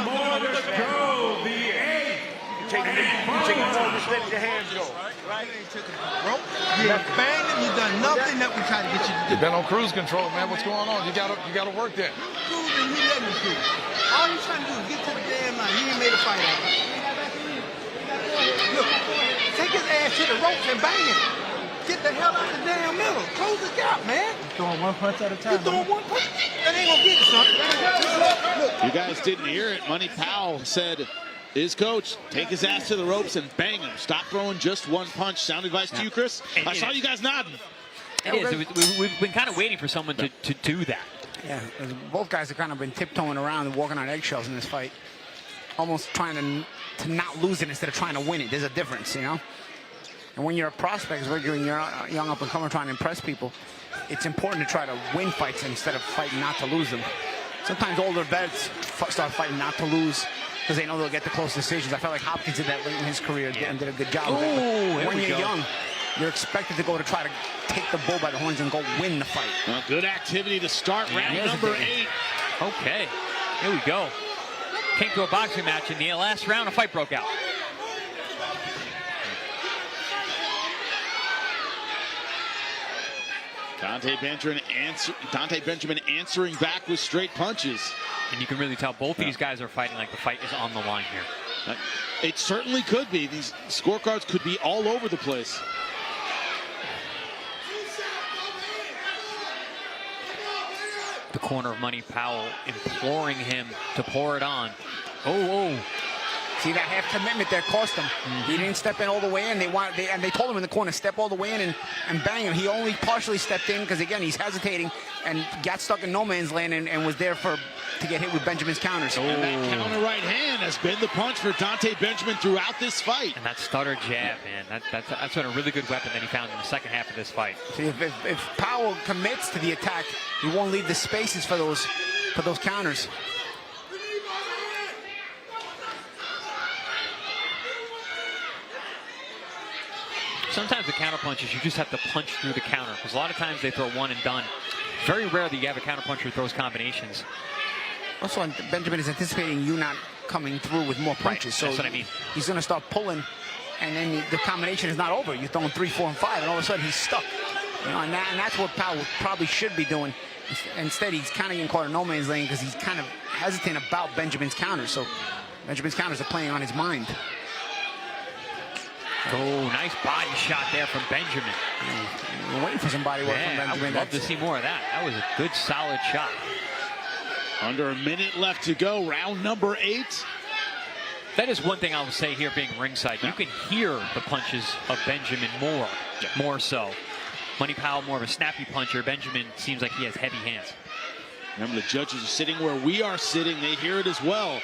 more to go. The 8th. You take it more, just let your hands go. Right? Bro, you banged him. You done nothing that we tried to get you to do. You've been on cruise control, man. What's going on? You gotta work that. Cruising, he let me cruise. All he's trying to do is get to the damn line. He ain't made a fight out of it. Look, take his ass to the ropes and bang him. Get the hell out the damn middle. Close the gap, man. You're throwing one punch at a time. You're throwing one punch. That ain't gonna get you, son. You guys didn't hear it. Money Powell said, his coach, take his ass to the ropes and bang him. Stop throwing just one punch. Sound advice to you, Chris? I saw you guys nodding. It is. We've been kind of waiting for someone to do that. Yeah, both guys have kind of been tiptoeing around and walking on eggshells in this fight. Almost trying to not lose it instead of trying to win it. There's a difference, you know? And when you're a prospect, when you're a young up-and-comer trying to impress people, it's important to try to win fights instead of fighting not to lose them. Sometimes older vets start fighting not to lose because they know they'll get the close decisions. I felt like Hopkins did that late in his career and did a good job of it. But when you're young, you're expected to go to try to take the bull by the horns and go win the fight. Well, good activity to start round number 8. Okay, here we go. Came to a boxing match in the last round, a fight broke out. Dante Benjamin answering back with straight punches. And you can really tell both these guys are fighting like the fight is on the line here. It certainly could be. These scorecards could be all over the place. The corner of Money Powell imploring him to pour it on. Oh. See, that half commitment there cost him. He didn't step in all the way in. They told him in the corner, step all the way in and bang him. He only partially stepped in because, again, he's hesitating and got stuck in no man's land and was there to get hit with Benjamin's counters. And that counter right hand has been the punch for Dante Benjamin throughout this fight. And that stutter jab, man, that's been a really good weapon that he found in the second half of this fight. See, if Powell commits to the attack, he won't leave the spaces for those counters. Sometimes the counter punches, you just have to punch through the counter, because a lot of times they throw one and done. Very rarely you have a counter puncher who throws combinations. Also, Benjamin is anticipating you not coming through with more punches. Right, that's what I mean. He's going to start pulling, and then the combination is not over. You're throwing 3, 4, and 5, and all of a sudden he's stuck. You know, and that's what Powell probably should be doing. Instead, he's kind of getting caught in no man's lane because he's kind of hesitant about Benjamin's counters. So Benjamin's counters are playing on his mind. Oh, nice body shot there from Benjamin. We're waiting for some body work from Benjamin. I would love to see more of that. That was a good, solid shot. Under a minute left to go, round number 8. That is one thing I will say here being ringside. You can hear the punches of Benjamin more so. Money Powell, more of a snappy puncher. Benjamin seems like he has heavy hands. Remember, the judges are sitting where we are sitting. They hear it as well.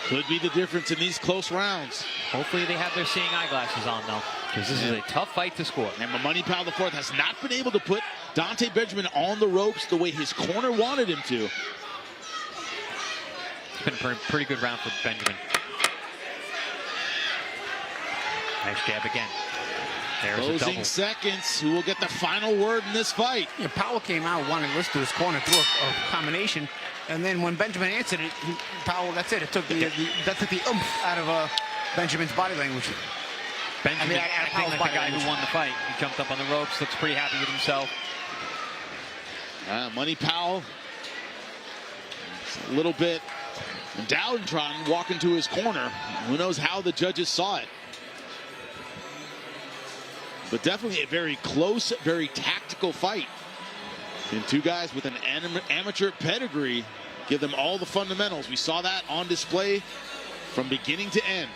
Could be the difference in these close rounds. Hopefully they have their seeing eyeglasses on, though, because this is a tough fight to score. And Money Powell IV has not been able to put Dante Benjamin on the ropes the way his corner wanted him to. It's been a pretty good round for Benjamin. Nice jab again. There's closing seconds. Who will get the final word in this fight? Yeah, Powell came out, wanted to listen to his corner, threw a combination. And then when Benjamin answered it, Powell, that's it. It took the oomph out of Benjamin's body language. Benjamin, acting like the guy who won the fight. He jumped up on the ropes, looks pretty happy with himself. Money Powell, a little bit downtrodden, walking to his corner. Who knows how the judges saw it. But definitely a very close, very tactical fight. And two guys with an amateur pedigree give them all the fundamentals. We saw that on display from beginning to end.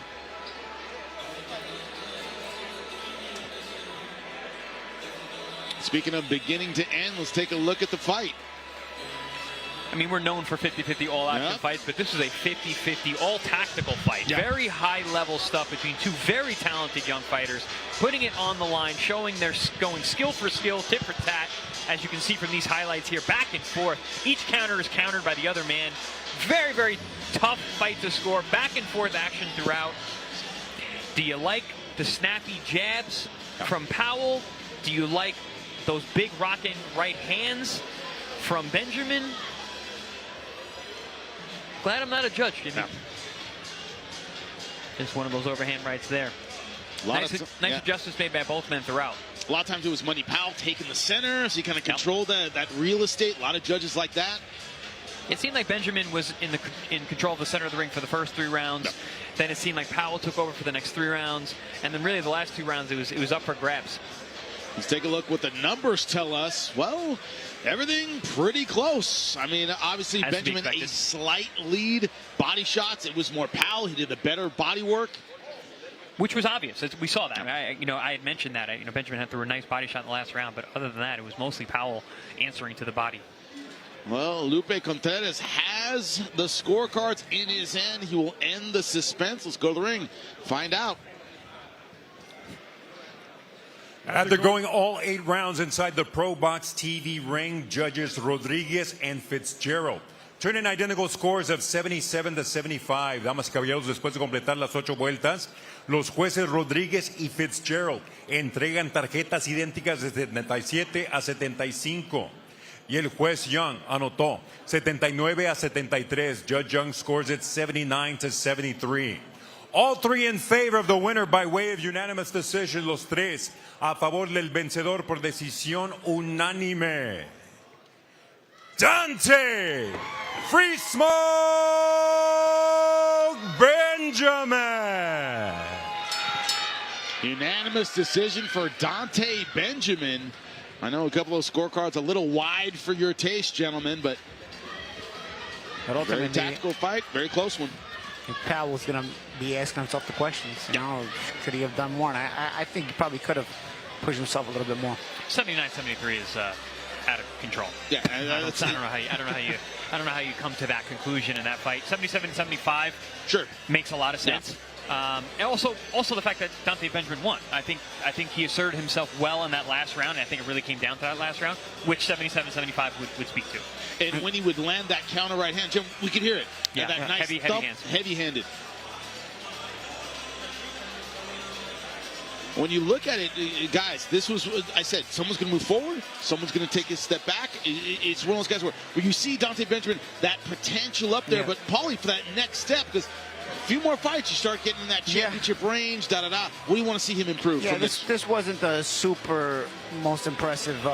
Speaking of beginning to end, let's take a look at the fight. I mean, we're known for 50-50 all-action fights, but this is a 50-50 all-tactical fight. Very high-level stuff between two very talented young fighters, putting it on the line, showing they're going skill for skill, tit for tat, as you can see from these highlights here, back and forth. Each counter is countered by the other man. Very, very tough fight to score, back and forth action throughout. Do you like the snappy jabs from Powell? Do you like those big rocking right hands from Benjamin? Glad I'm not a judge, Jimmy. Just one of those overhand rights there. Nice adjustments made by both men throughout. A lot of times it was Money Powell taking the center, so he kind of controlled that real estate. A lot of judges like that. It seemed like Benjamin was in control of the center of the ring for the first 3 rounds. Then it seemed like Powell took over for the next 3 rounds. And then really the last 2 rounds, it was up for grabs. Let's take a look what the numbers tell us. Well, everything pretty close. I mean, obviously Benjamin a slight lead. Body shots, it was more Powell. He did the better body work. Which was obvious. We saw that. I had mentioned that. Benjamin had threw a nice body shot in the last round, but other than that, it was mostly Powell answering to the body. Well, Lupe Contreras has the scorecards in his hand. He will end the suspense. Let's go to the ring, find out. After going all 8 rounds inside the ProBox TV ring, judges Rodriguez and Fitzgerald turn in identical scores of 77-75. Damas y caballeros, después de completar las 8 vueltas, los jueces Rodriguez y Fitzgerald entregan tarjetas idénticas de 77-75. Y el juez Young anotó 79-73. Judge Young scores it 79-73. All three in favor of the winner by way of unanimous decision. Los tres a favor del vencedor por decisión unánime. Dante Free Smoke Benjamin. Unanimous decision for Dante Benjamin. I know a couple of scorecards a little wide for your taste, gentlemen, but very tactical fight, very close one. Powell's going to be asking himself the questions. You know, could he have done more? And I think he probably could have pushed himself a little bit more. 79-73 is out of control. Yeah, I don't know how you come to that conclusion in that fight. 77-75 sure makes a lot of sense. And also the fact that Dante Benjamin won. I think he asserted himself well in that last round. And I think it really came down to that last round, which 77-75 would speak to. And when he would land that counter right hand, Jim, we could hear it. Yeah, that nice heavy hands. Heavy-handed. When you look at it, guys, this was, I said, someone's going to move forward, someone's going to take a step back. It's one of those guys where you see Dante Benjamin, that potential up there, but Paulie for that next step, because a few more fights, you start getting in that championship range, da-da-da. What do you want to see him improve from this? This wasn't the super most impressive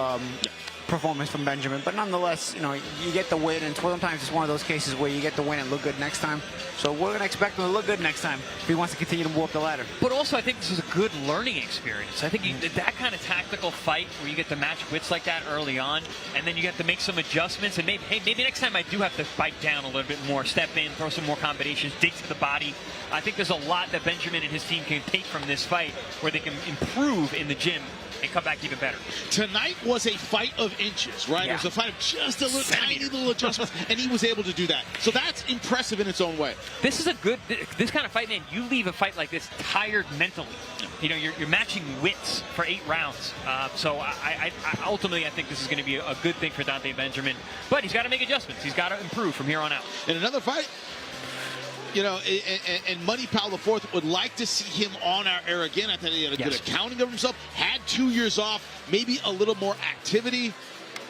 performance from Benjamin, but nonetheless, you know, you get the win, and sometimes it's one of those cases where you get the win and look good next time. So we're going to expect him to look good next time if he wants to continue to move up the ladder. But also, I think this is a good learning experience. I think that kind of tactical fight where you get to match wits like that early on, and then you get to make some adjustments, and maybe next time I do have to bite down a little bit more, step in, throw some more combinations, dig to the body. I think there's a lot that Benjamin and his team can take from this fight where they can improve in the gym and come back even better. Tonight was a fight of inches, right? Yeah. It was a fight of just a little tiny little adjustments, and he was able to do that. So that's impressive in its own way. This is this kind of fight, man, you leave a fight like this tired mentally. You know, you're matching wits for 8 rounds. So I ultimately, I think this is going to be a good thing for Dante Benjamin. But he's got to make adjustments. He's got to improve from here on out. In another fight, you know, and Money Powell IV would like to see him on our air again. I thought he had a good accounting of himself. Had 2 years off, maybe a little more activity.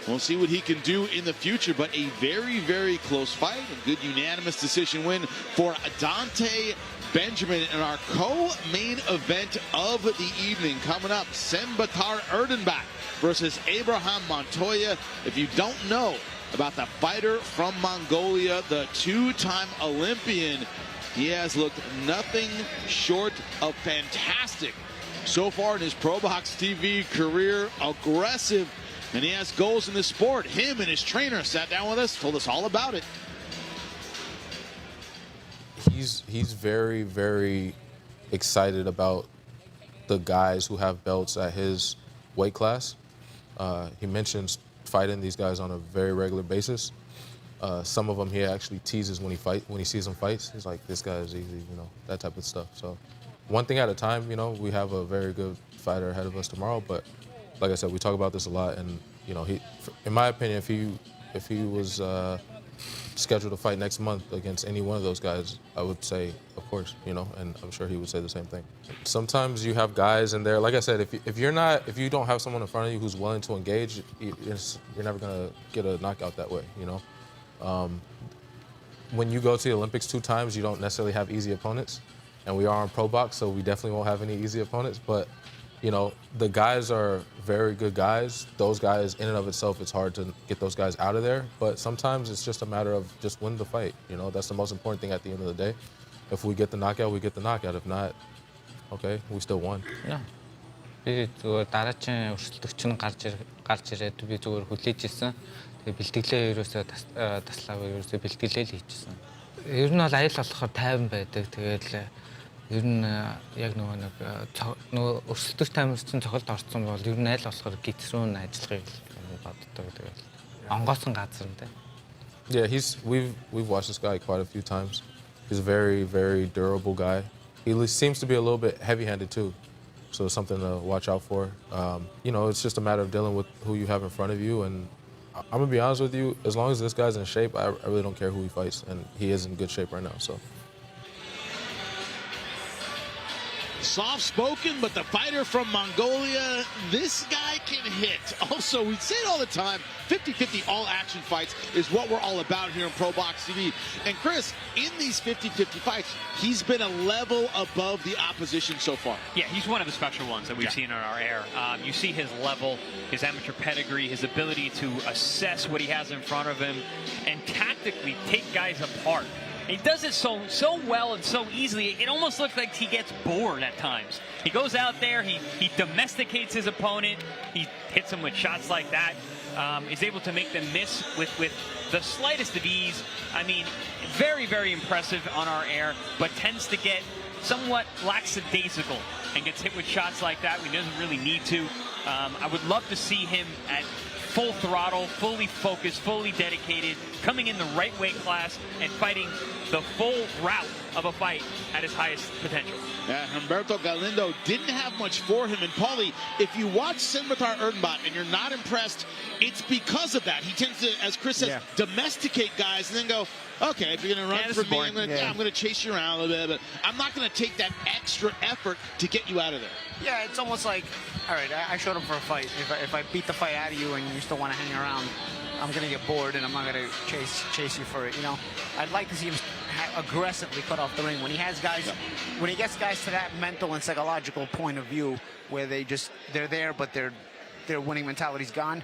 We'll see what he can do in the future, but a very, very close fight. A good unanimous decision win for Dante Benjamin in our co-main event of the evening. Coming up, Senbatar Erdenebat versus Abraham Montoya. If you don't know about the fighter from Mongolia, the 2-time Olympian, he has looked nothing short of fantastic so far in his ProBox TV career. Aggressive, and he has goals in this sport. Him and his trainer sat down with us, told us all about it. He's very, very excited about the guys who have belts at his weight class. He mentions fighting these guys on a very regular basis. Some of them he actually teases when he sees them fights. He's like, this guy is easy, you know, that type of stuff. So one thing at a time, you know, we have a very good fighter ahead of us tomorrow, but like I said, we talk about this a lot, and you know, in my opinion, if he was scheduled to fight next month against any one of those guys, I would say, of course, you know, and I'm sure he would say the same thing. Sometimes you have guys in there, like I said, if you don't have someone in front of you who's willing to engage, you're never gonna get a knockout that way, you know. When you go to the Olympics 2 times, you don't necessarily have easy opponents, and we are on ProBox, so we definitely won't have any easy opponents, but you know, the guys are very good guys. Those guys, in and of itself, it's hard to get those guys out of there. But sometimes it's just a matter of just win the fight. You know, that's the most important thing at the end of the day. If we get the knockout, we get the knockout. If not, okay, we still won. Yeah. Би зүгээр дараагийн өрсөлдөгч нь гарч ирээд би зүгээр хүлээж ирсэн. Тэгээ бэлтгэлээ ерөөсөө таслаагүй ерөөсөө бэлтгэлээ л хийчихсэн. Ер нь бол аял болохоор тайван байдаг. Тэгээд ер нь яг нөгөө өрсөлдөгч таймерс чинь цохолд орсон бол ер нь айл болохоор гидсрүүн ажиллахыг боддог. Тэгээд онгоосон газар нь тэ. Yeah, we've watched this guy quite a few times. He's a very, very durable guy. He seems to be a little bit heavy-handed too, so it's something to watch out for. You know, it's just a matter of dealing with who you have in front of you, and I'm gonna be honest with you, as long as this guy's in shape, I really don't care who he fights, and he is in good shape right now, so. Soft-spoken, but the fighter from Mongolia, this guy can hit. Also, we say it all the time, 50-50 all-action fights is what we're all about here on ProBox TV. And Chris, in these 50-50 fights, he's been a level above the opposition so far. Yeah, he's one of the special ones that we've seen on our air. You see his level, his amateur pedigree, his ability to assess what he has in front of him, and tactically take guys apart. He does it so well and so easily, it almost looks like he gets bored at times. He goes out there, he domesticates his opponent, he hits him with shots like that, is able to make them miss with the slightest of ease. I mean, very, very impressive on our air, but tends to get somewhat lackadaisical and gets hit with shots like that when he doesn't really need to. I would love to see him at full throttle, fully focused, fully dedicated, coming in the right weight class and fighting the full route of a fight at his highest potential. Yeah, Humberto Galindo didn't have much for him. And Paulie, if you watch Sanchez-Medina Erdenebat and you're not impressed, it's because of that. He tends to, as Chris says, domesticate guys and then go, okay, if you're going to run for me, I'm going to chase you around a little bit, but I'm not going to take that extra effort to get you out of there. Yeah, it's almost like, all right, I showed up for a fight. If I beat the fight out of you and you still want to hang around, I'm going to get bored and I'm not going to chase you for it. You know, I'd like to see him aggressively cut off the ring when he has guys, when he gets guys to that mental and psychological point of view where they're there, but their winning mentality's gone.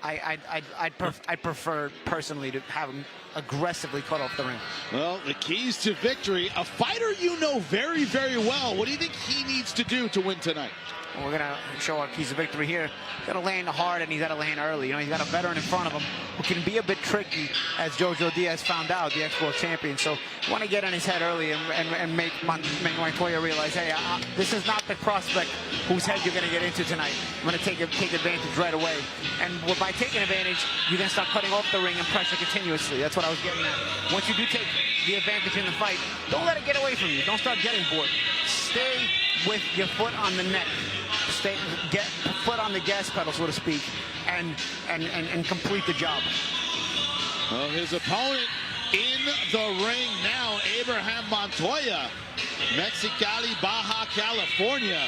I'd prefer personally to have him aggressively cut off the ring. Well, the keys to victory, a fighter you know very, very well. What do you think he needs to do to win tonight? Well, we're going to show our keys to victory here. He's got to land hard and he's got to land early. You know, he's got a veteran in front of him who can be a bit tricky, as Jojo Diaz found out, the ex-world champion. So you want to get on his head early and make Montoya realize, hey, this is not the prospect whose head you're going to get into tonight. I'm going to take advantage right away. And by taking advantage, you then start cutting off the ring and pressure continuously. That's what I was getting at. Once you do take the advantage in the fight, don't let it get away from you. Don't start getting bored. Stay with your foot on the neck. Get foot on the gas pedal, so to speak, and complete the job. Well, his opponent in the ring now, Abraham Montoya, Mexicali, Baja California,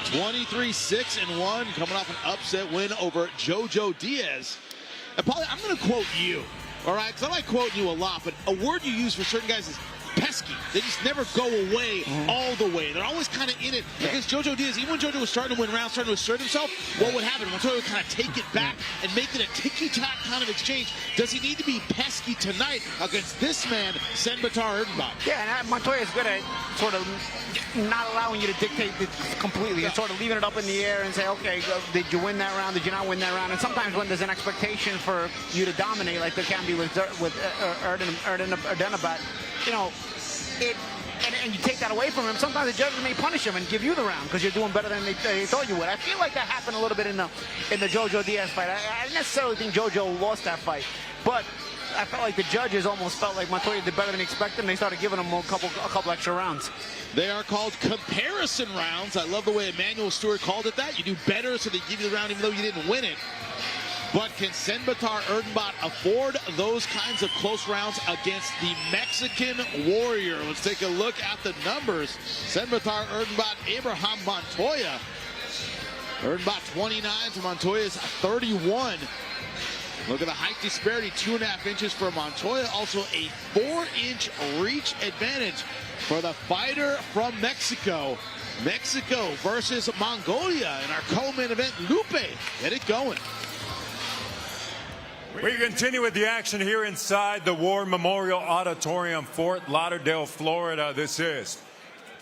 23-6-1, coming off an upset win over Jojo Diaz. And Paulie, I'm going to quote you, all right? Because I like quoting you a lot, but a word you use for certain guys is pesky. They just never go away all the way. They're always kind of in it. Because Jojo Diaz, even when Jojo was starting to win rounds, starting to assert himself, what would happen? Montoya would kind of take it back and make it a ticky-tack kind of exchange. Does he need to be pesky tonight against this man, Sanchez-Medina Erdenebat? Yeah, and Montoya is good at sort of not allowing you to dictate it completely. And sort of leaving it up in the air and say, okay, did you win that round? Did you not win that round? And sometimes when there's an expectation for you to dominate, like there can be with Erdenebat, you know, and you take that away from him, sometimes the judges may punish him and give you the round because you're doing better than they thought you would. I feel like that happened a little bit in the Jojo Diaz fight. I didn't necessarily think Jojo lost that fight, but I felt like the judges almost felt like Montoya did better than expected, and they started giving him a couple extra rounds. They are called comparison rounds. I love the way Emmanuel Stewart called it that. You do better, so they give you the round even though you didn't win it. But can Sanchez-Medina Erdenebat afford those kinds of close rounds against the Mexican warrior? Let's take a look at the numbers. Sanchez-Medina Erdenebat, Abraham Montoya. Erdenebat 29 to Montoya's 31. Look at the height disparity, 2.5 inches for Montoya. Also a 4-inch reach advantage for the fighter from Mexico. Mexico versus Mongolia in our co-main event. Lupe, get it going. We continue with the action here inside the War Memorial Auditorium, Fort Lauderdale, Florida. This is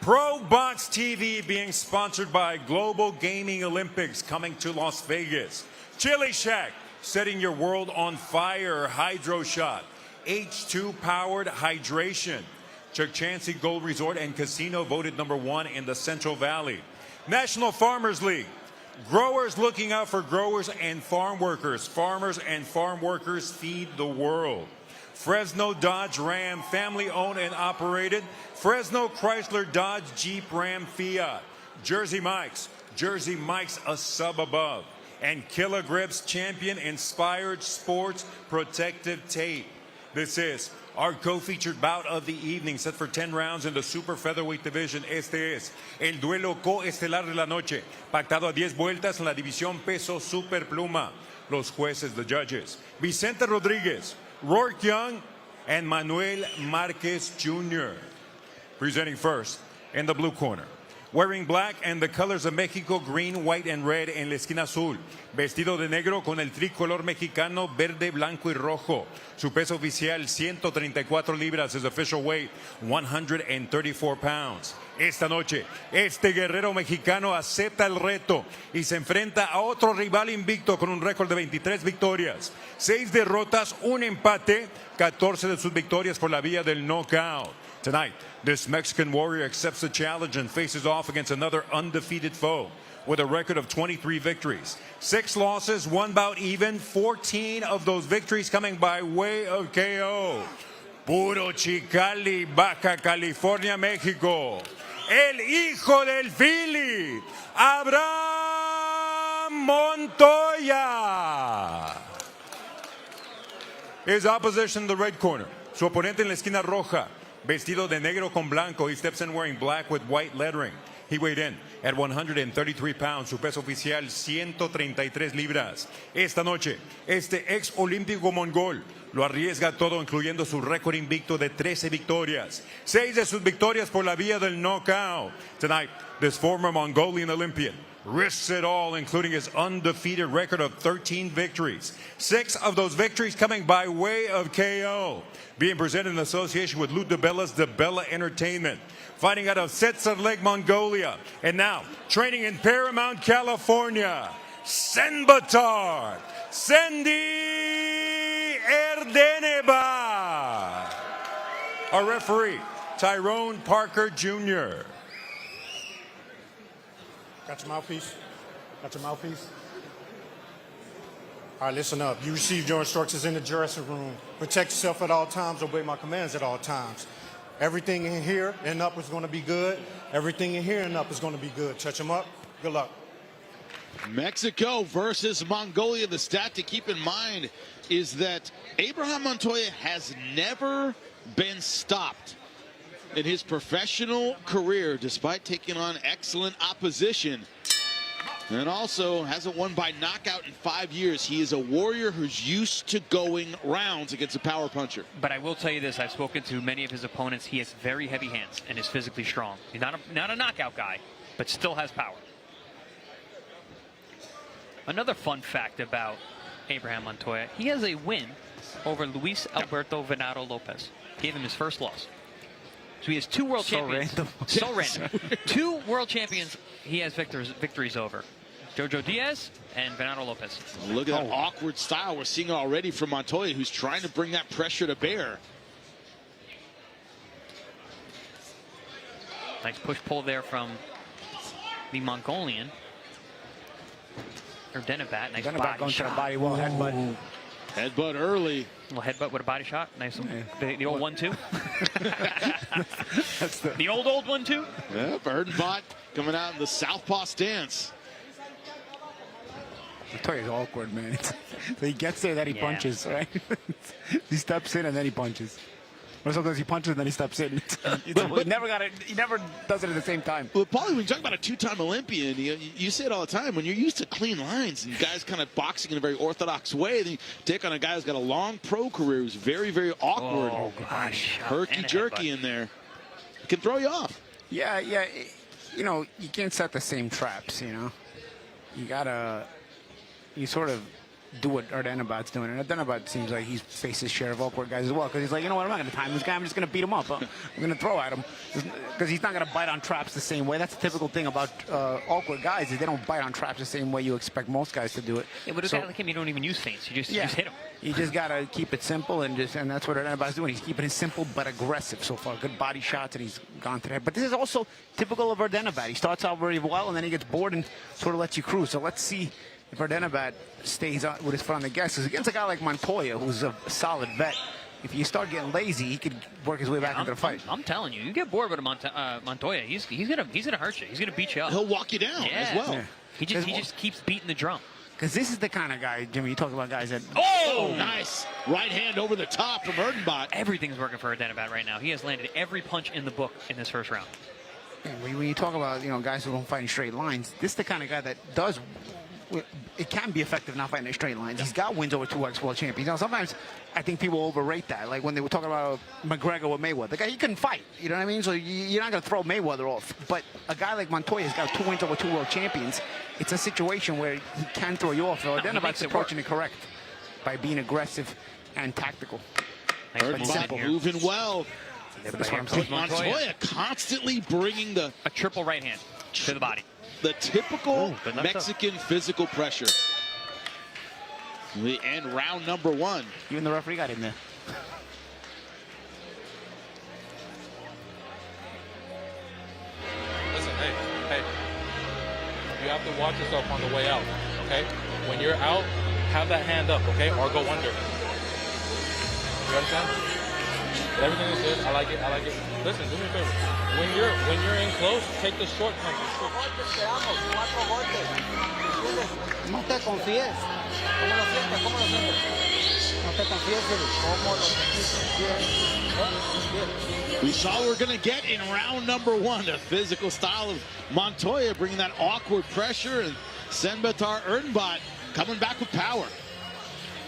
ProBox TV, being sponsored by Global Gaming Olympics, coming to Las Vegas. Chili Shack, setting your world on fire. Hydro Shot, H2 powered hydration. Chuck Chansey Gold Resort and Casino, voted #1 in the Central Valley. National Farmers League, growers looking out for growers and farm workers. Farmers and farm workers feed the world. Fresno Dodge Ram, family owned and operated. Fresno Chrysler Dodge Jeep Ram Fiat. Jersey Mike's a sub above. And Killa Grip's champion inspired sports protective tape. This is our co-featured bout of the evening, set for 10 rounds in the super featherweight division. Este es el duelo coestelar de la noche, pactado a 10 vueltas en la división peso super pluma. Los jueces, the judges, Vicente Rodriguez, Rourke Young, and Manuel Marquez Jr. Presenting first in the blue corner, wearing black and the colors of Mexico, green, white, and red en la esquina azul. Vestido de negro con el tricolor mexicano, verde, blanco y rojo. Su peso oficial, 134 libras. His official weight, 134 pounds. Esta noche, este guerrero mexicano acepta el reto y se enfrenta a otro rival invicto con un récord de 23 victorias, 6 derrotas, un empate, 14 de sus victorias por la vía del knockout. Tonight, this Mexican warrior accepts the challenge and faces off against another undefeated foe with a record of 23 victories, 6 losses, 1 bout even, 14 of those victories coming by way of KO. Puro Chicali, Baja California, México. El hijo del Philly, Abraham Montoya. His opposition in the red corner, su oponente en la esquina roja, vestido de negro con blanco. He steps in wearing black with white lettering. He weighed in at 133 pounds. Su peso oficial, 133 libras. Esta noche, este ex olímpico mongol lo arriesga todo, incluyendo su récord invicto de 13 victorias. 6 de sus victorias por la vía del knockout. Tonight, this former Mongolian Olympian risks it all, including his undefeated record of 13 victories. 6 of those victories coming by way of KO. Being presented in association with Lou DeBella's DeBella Entertainment. Fighting out of Setzer Lake, Mongolia. And now, training in Paramount, California, Senbatar, Sendi Erdenebat. Our referee, Tyrone Parker Jr. Got your mouthpiece? Got your mouthpiece? All right, listen up. You received your instructions in the dressing room. Protect yourself at all times. Obey my commands at all times. Everything in here and up is going to be good. Everything in here and up is going to be good. Touch them up. Good luck. Mexico versus Mongolia. The stat to keep in mind is that Abraham Montoya has never been stopped in his professional career, despite taking on excellent opposition. And also hasn't won by knockout in 5 years. He is a warrior who's used to going rounds against a power puncher. But I will tell you this, I've spoken to many of his opponents. He has very heavy hands and is physically strong. He's not a knockout guy, but still has power. Another fun fact about Abraham Montoya, he has a win over Luis Alberto Venado Lopez. Gave him his first loss. So he has 2 world champions. So random. 2 world champions he has victories over. Jojo Diaz and Venado Lopez. Look at that awkward style we're seeing already from Montoya, who's trying to bring that pressure to bear. Nice push-pull there from the Mongolian. Erdenebat, nice body shot. Body wall headbutt. Headbutt early. A little headbutt with a body shot. Nice. The old 1-2. The old 1-2. Yep, Erdenebat coming out in the southpaw stance. Montoya's awkward, man. So he gets there, then he punches, right? He steps in and then he punches. Or sometimes he punches and then he steps in. He never does it at the same time. Well, Paulie, when you talk about a 2-time Olympian, you say it all the time. When you're used to clean lines and guys kind of boxing in a very orthodox way, then you take on a guy who's got a long pro career who's very, very awkward. Oh, gosh. Herky-jerky in there. It can throw you off. Yeah. You know, you can't set the same traps, you know. You gotta... You sort of do what Erdenebat's doing. And Erdenebat seems like he's faced his share of awkward guys as well. Because he's like, you know what, I'm not going to time this guy. I'm just going to beat him up. I'm going to throw at him. Because he's not going to bite on traps the same way. That's the typical thing about awkward guys is they don't bite on traps the same way you expect most guys to do it. Yeah, but a guy like him, you don't even use feints. You just hit him. You just got to keep it simple. And that's what Erdenebat's doing. He's keeping it simple but aggressive so far. Good body shots and he's gone to that. But this is also typical of Erdenebat. He starts out very well and then he gets bored and sort of lets you cruise. So let's see if Erdenebat stays on with his foot on the gas. Because against a guy like Montoya, who's a solid vet, if you start getting lazy, he could work his way back into the fight. I'm telling you, you get bored with Montoya, he's gonna hurt you. He's gonna beat you up. He'll walk you down as well. Yeah. He just keeps beating the drum. Because this is the kind of guy, Jimmy, you talk about guys that... Oh, nice. Right hand over the top from Erdenebat. Everything's working for Erdenebat right now. He has landed every punch in the book in this first round. And when you talk about, guys who don't fight in straight lines, this is the kind of guy that does... It can be effective not fighting in straight lines. He's got wins over 2 world champions. Sometimes I think people overrate that. Like when they were talking about McGregor with Mayweather. The guy, he couldn't fight. You know what I mean? So you're not going to throw Mayweather off. But a guy like Montoya's got 2 wins over 2 world champions. It's a situation where he can throw you off. Erdenebat's approaching it correct by being aggressive and tactical. Erdenebat moving well. But Montoya constantly bringing a triple right hand to the body. The typical Mexican physical pressure. We end round number 1. Even the referee got in there. Listen, hey. You have to watch yourself on the way out, okay? When you're out, have that hand up, okay? Or go under. You understand? Everything is good. I like it. Listen, do me a favor. When you're in close, take the short punches. No te confíes. ¿Cómo lo sientes? ¿Cómo lo sientes? No te confíes. ¿Cómo lo sientes? We saw we're going to get in round number 1, the physical style of Montoya bringing that awkward pressure, and Sanchez-Medina Erdenebat coming back with power.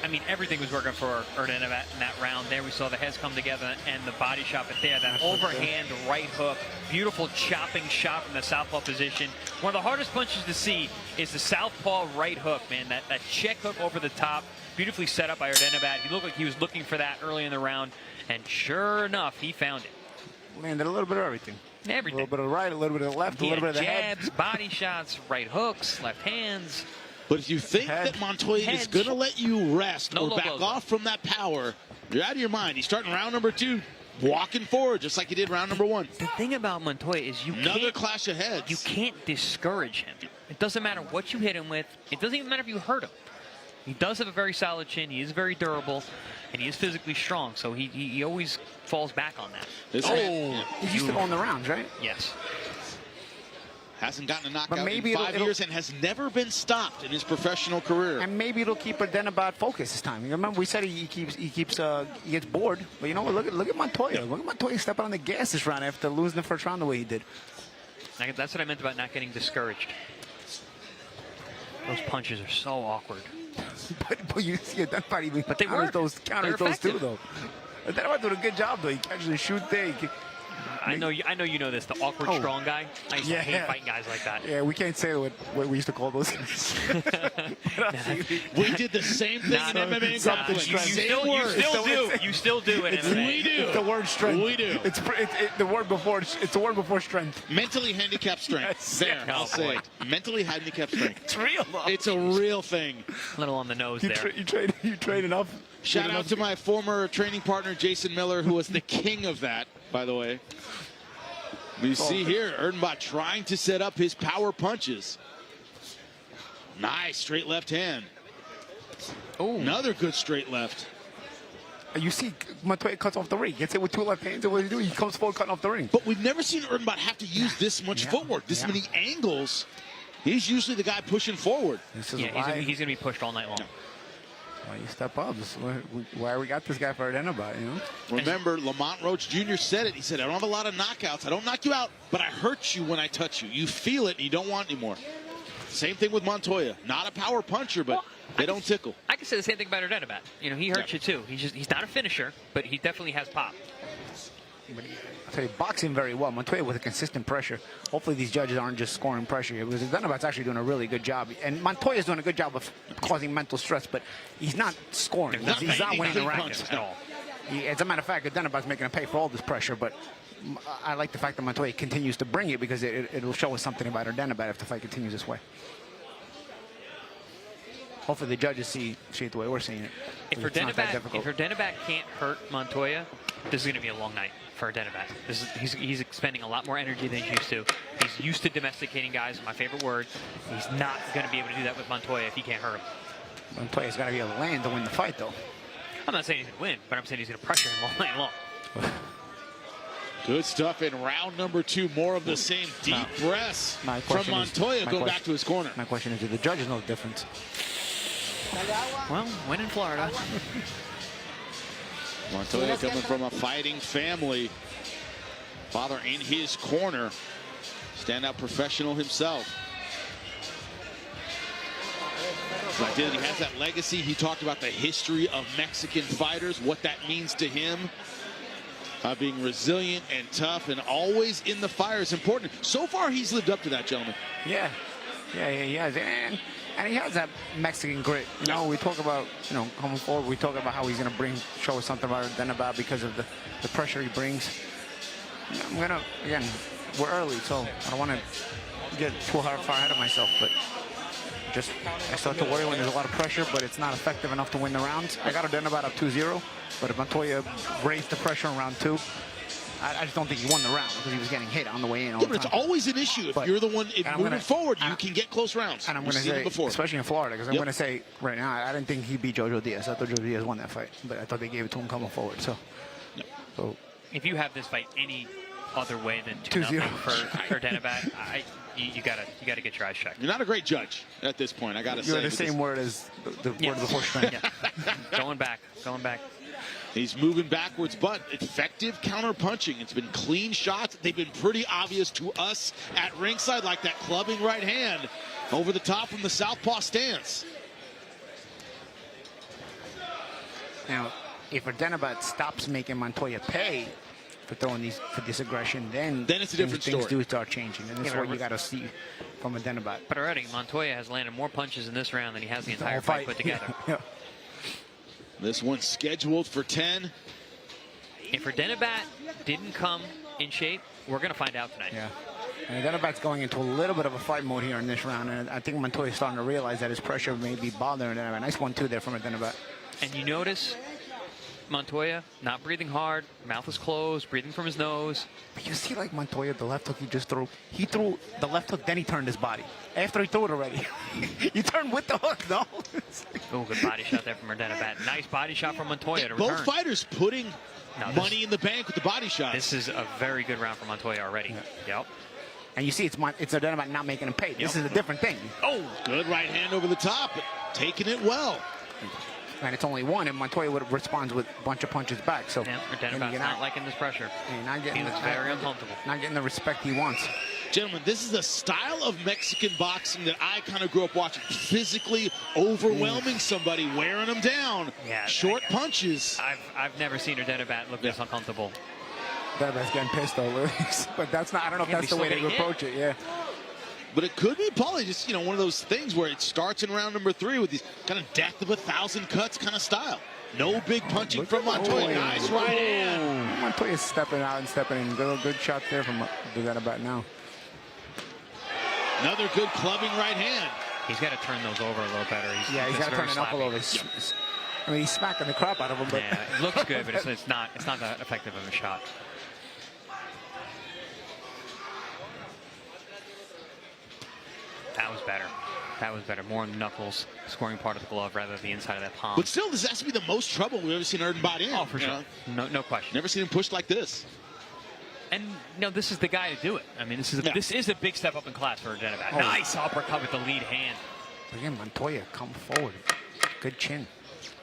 I mean, everything was working for Erdenebat in that round. There we saw the heads come together and the body shot, but there, that overhand right hook, beautiful chopping shot from the southpaw position. One of the hardest punches to see is the southpaw right hook, man. That check hook over the top, beautifully set up by Erdenebat. He looked like he was looking for that early in the round, and sure enough, he found it. Landed a little bit of everything. Everything. A little bit of the right, a little bit of the left, a little bit of the jabs, head. body shots, right hooks, left hands. But if you think that Montoya is going to let you rest or back off from that power, you're out of your mind. He's starting round number 2, walking forward just like he did round number 1. The thing about Montoya is another clash of heads. You can't discourage him. It doesn't matter what you hit him with. It doesn't even matter if you hurt him. He does have a very solid chin. He is very durable, and he is physically strong. So he always falls back on that. He's used to going the rounds, right? Yes. Hasn't gotten a knockout in 5 years and has never been stopped in his professional career. And maybe it'll keep Erdenebat focused this time. You remember we said he gets bored, but you know what? Look at Montoya. Look at Montoya stepping on the gas this round after losing the first round the way he did. That's what I meant about not getting discouraged. Those punches are so awkward. but you see Erdenebat even but they counters those too, though. Erdenebat doing a good job though. He can actually shoot there. I know you know this, the awkward strong guy. I used to hate fighting guys like that. Yeah, we can't say what we used to call those. We did the same thing in MMA and grappling. You still do it in MMA. We do. It's the word strength. We do. It's the word before strength. Mentally handicapped strength. There, I'll say it. Mentally handicapped strength. It's real. It's a real thing. A little on the nose there. You train enough. Shout out to my former training partner, Jason Miller, who was the king of that, by the way. You see here, Erdenebat trying to set up his power punches. Nice straight left hand. Oh, another good straight left. You see, Montoya cuts off the ring. Gets it with 2 left hands. And what does he do? He comes forward, cutting off the ring. But we've never seen Erdenebat have to use this much footwork, this many angles. He's usually the guy pushing forward. He's going to be pushed all night long. Well, you step up. This is why we got this guy for Erdenebat, you know? Remember, Lamont Roach Jr. said it. He said, I don't have a lot of knockouts. I don't knock you out, but I hurt you when I touch you. You feel it, and you don't want anymore. Same thing with Montoya. Not a power puncher, but they don't tickle. I can say the same thing about Erdenebat. You know, he hurts you too. He's not a finisher, but he definitely has pop. I'll tell you, boxing very well. Montoya with a consistent pressure. Hopefully these judges aren't just scoring pressure here, because Erdenebat's actually doing a really good job. And Montoya's doing a good job of causing mental stress, but he's not scoring. He's not winning the round at all. As a matter of fact, Erdenebat's making him pay for all this pressure, but I like the fact that Montoya continues to bring it, because it'll show us something about Erdenebat if the fight continues this way. Hopefully the judges see it the way we're seeing it. If Erdenebat can't hurt Montoya, this is going to be a long night for Erdenebat. He's expending a lot more energy than he's used to. He's used to domesticating guys, my favorite word. He's not going to be able to do that with Montoya if he can't hurt him. Montoya's got to be able to land to win the fight, though. I'm not saying he's going to win, but I'm saying he's going to pressure him all night long. Good stuff in round number 2. More of the same deep breaths from Montoya. Go back to his corner. My question is, do the judges know the difference? Well, win in Florida. Montoya coming from a fighting family. Father in his corner. Standout professional himself. He has that legacy. He talked about the history of Mexican fighters, what that means to him. Being resilient and tough and always in the fire is important. So far, he's lived up to that, gentlemen. Yeah, he has. And he has that Mexican grit. You know, we talk about, coming forward, we talk about how he's going to show us something about Erdenebat because of the pressure he brings. I'm going to, again, we're early, so I don't want to get too far ahead of myself, but I start to worry when there's a lot of pressure, but it's not effective enough to win the rounds. I got Erdenebat up 2-0, but if Montoya raised the pressure in round 2, I just don't think he won the round because he was getting hit on the way in all the time. But it's always an issue. If you're the one moving forward, you can get close rounds. And I'm going to say, especially in Florida, because I'm going to say right now, I didn't think he beat Jojo Diaz. I thought Jojo Diaz won that fight, but I thought they gave it to him coming forward. So if you have this fight any other way than 2-0 for Erdenebat, you gotta get your eyes checked. You're not a great judge at this point, I gotta say. You're the same word as the word of the horse train. Going back. He's moving backwards, but effective counter-punching. It's been clean shots. They've been pretty obvious to us at ringside, like that clubbing right hand over the top from the southpaw stance. Now, if Erdenebat stops making Montoya pay for throwing for this aggression, then it's a different things story. do start changing, and that's what you got to see from Erdenebat. But already, Montoya has landed more punches in this round than he has the entire fight put together. This one's scheduled for 10. If Erdenebat didn't come in shape, we're going to find out tonight. Yeah. And Erdenebat's going into a little bit of a fight mode here in this round, and I think Montoya's starting to realize that his pressure may be bothering Erdenebat. Nice 1-2 there from Erdenebat. And you notice Montoya not breathing hard, mouth is closed, breathing from his nose. But you see, like Montoya, the left hook he just threw. He threw the left hook, then he turned his body. After he threw it already. You turn with the hook, though. Oh, good body shot there from Erdenebat. Nice body shot from Montoya to return. Both fighters putting money in the bank with the body shot. This is a very good round for Montoya already. Yep. And you see, it's Erdenebat not making him pay. This is a different thing. Oh, good right hand over the top, but taking it well. And it's only one, and Montoya responds with a bunch of punches back. So Erdenebat's not liking this pressure. He's very uncomfortable. Not getting the respect he wants. Gentlemen, this is a style of Mexican boxing that I kind of grew up watching. Physically overwhelming somebody, wearing them down. Yeah, short punches. I've never seen Erdenebat look this uncomfortable. Erdenebat's getting pissed though, but that's not. I don't know if that's the way they approach it. Yeah. But it could be probably just, one of those things where it starts in round number 3 with these kind of death of 1,000 cuts kind of style. No big punching from Montoya. Nice right hand. Montoya's stepping out and stepping in. Good shot there from Erdenebat now. Another good clubbing right hand. He's got to turn those over a little better. He's got to turn the knuckle over. I mean, he's smacking the crap out of him. But yeah, it looks good, but it's not that effective of a shot. That was better. That was better. More knuckles scoring part of the glove rather than the inside of that palm. But still, this has to be the most trouble we've ever seen Erdenebat in. Oh, for sure. No question. Never seen him pushed like this. And this is the guy to do it. I mean, this is a big step up in class for Erdenebat. Nice uppercut with the lead hand. Again, Montoya, come forward. Good chin.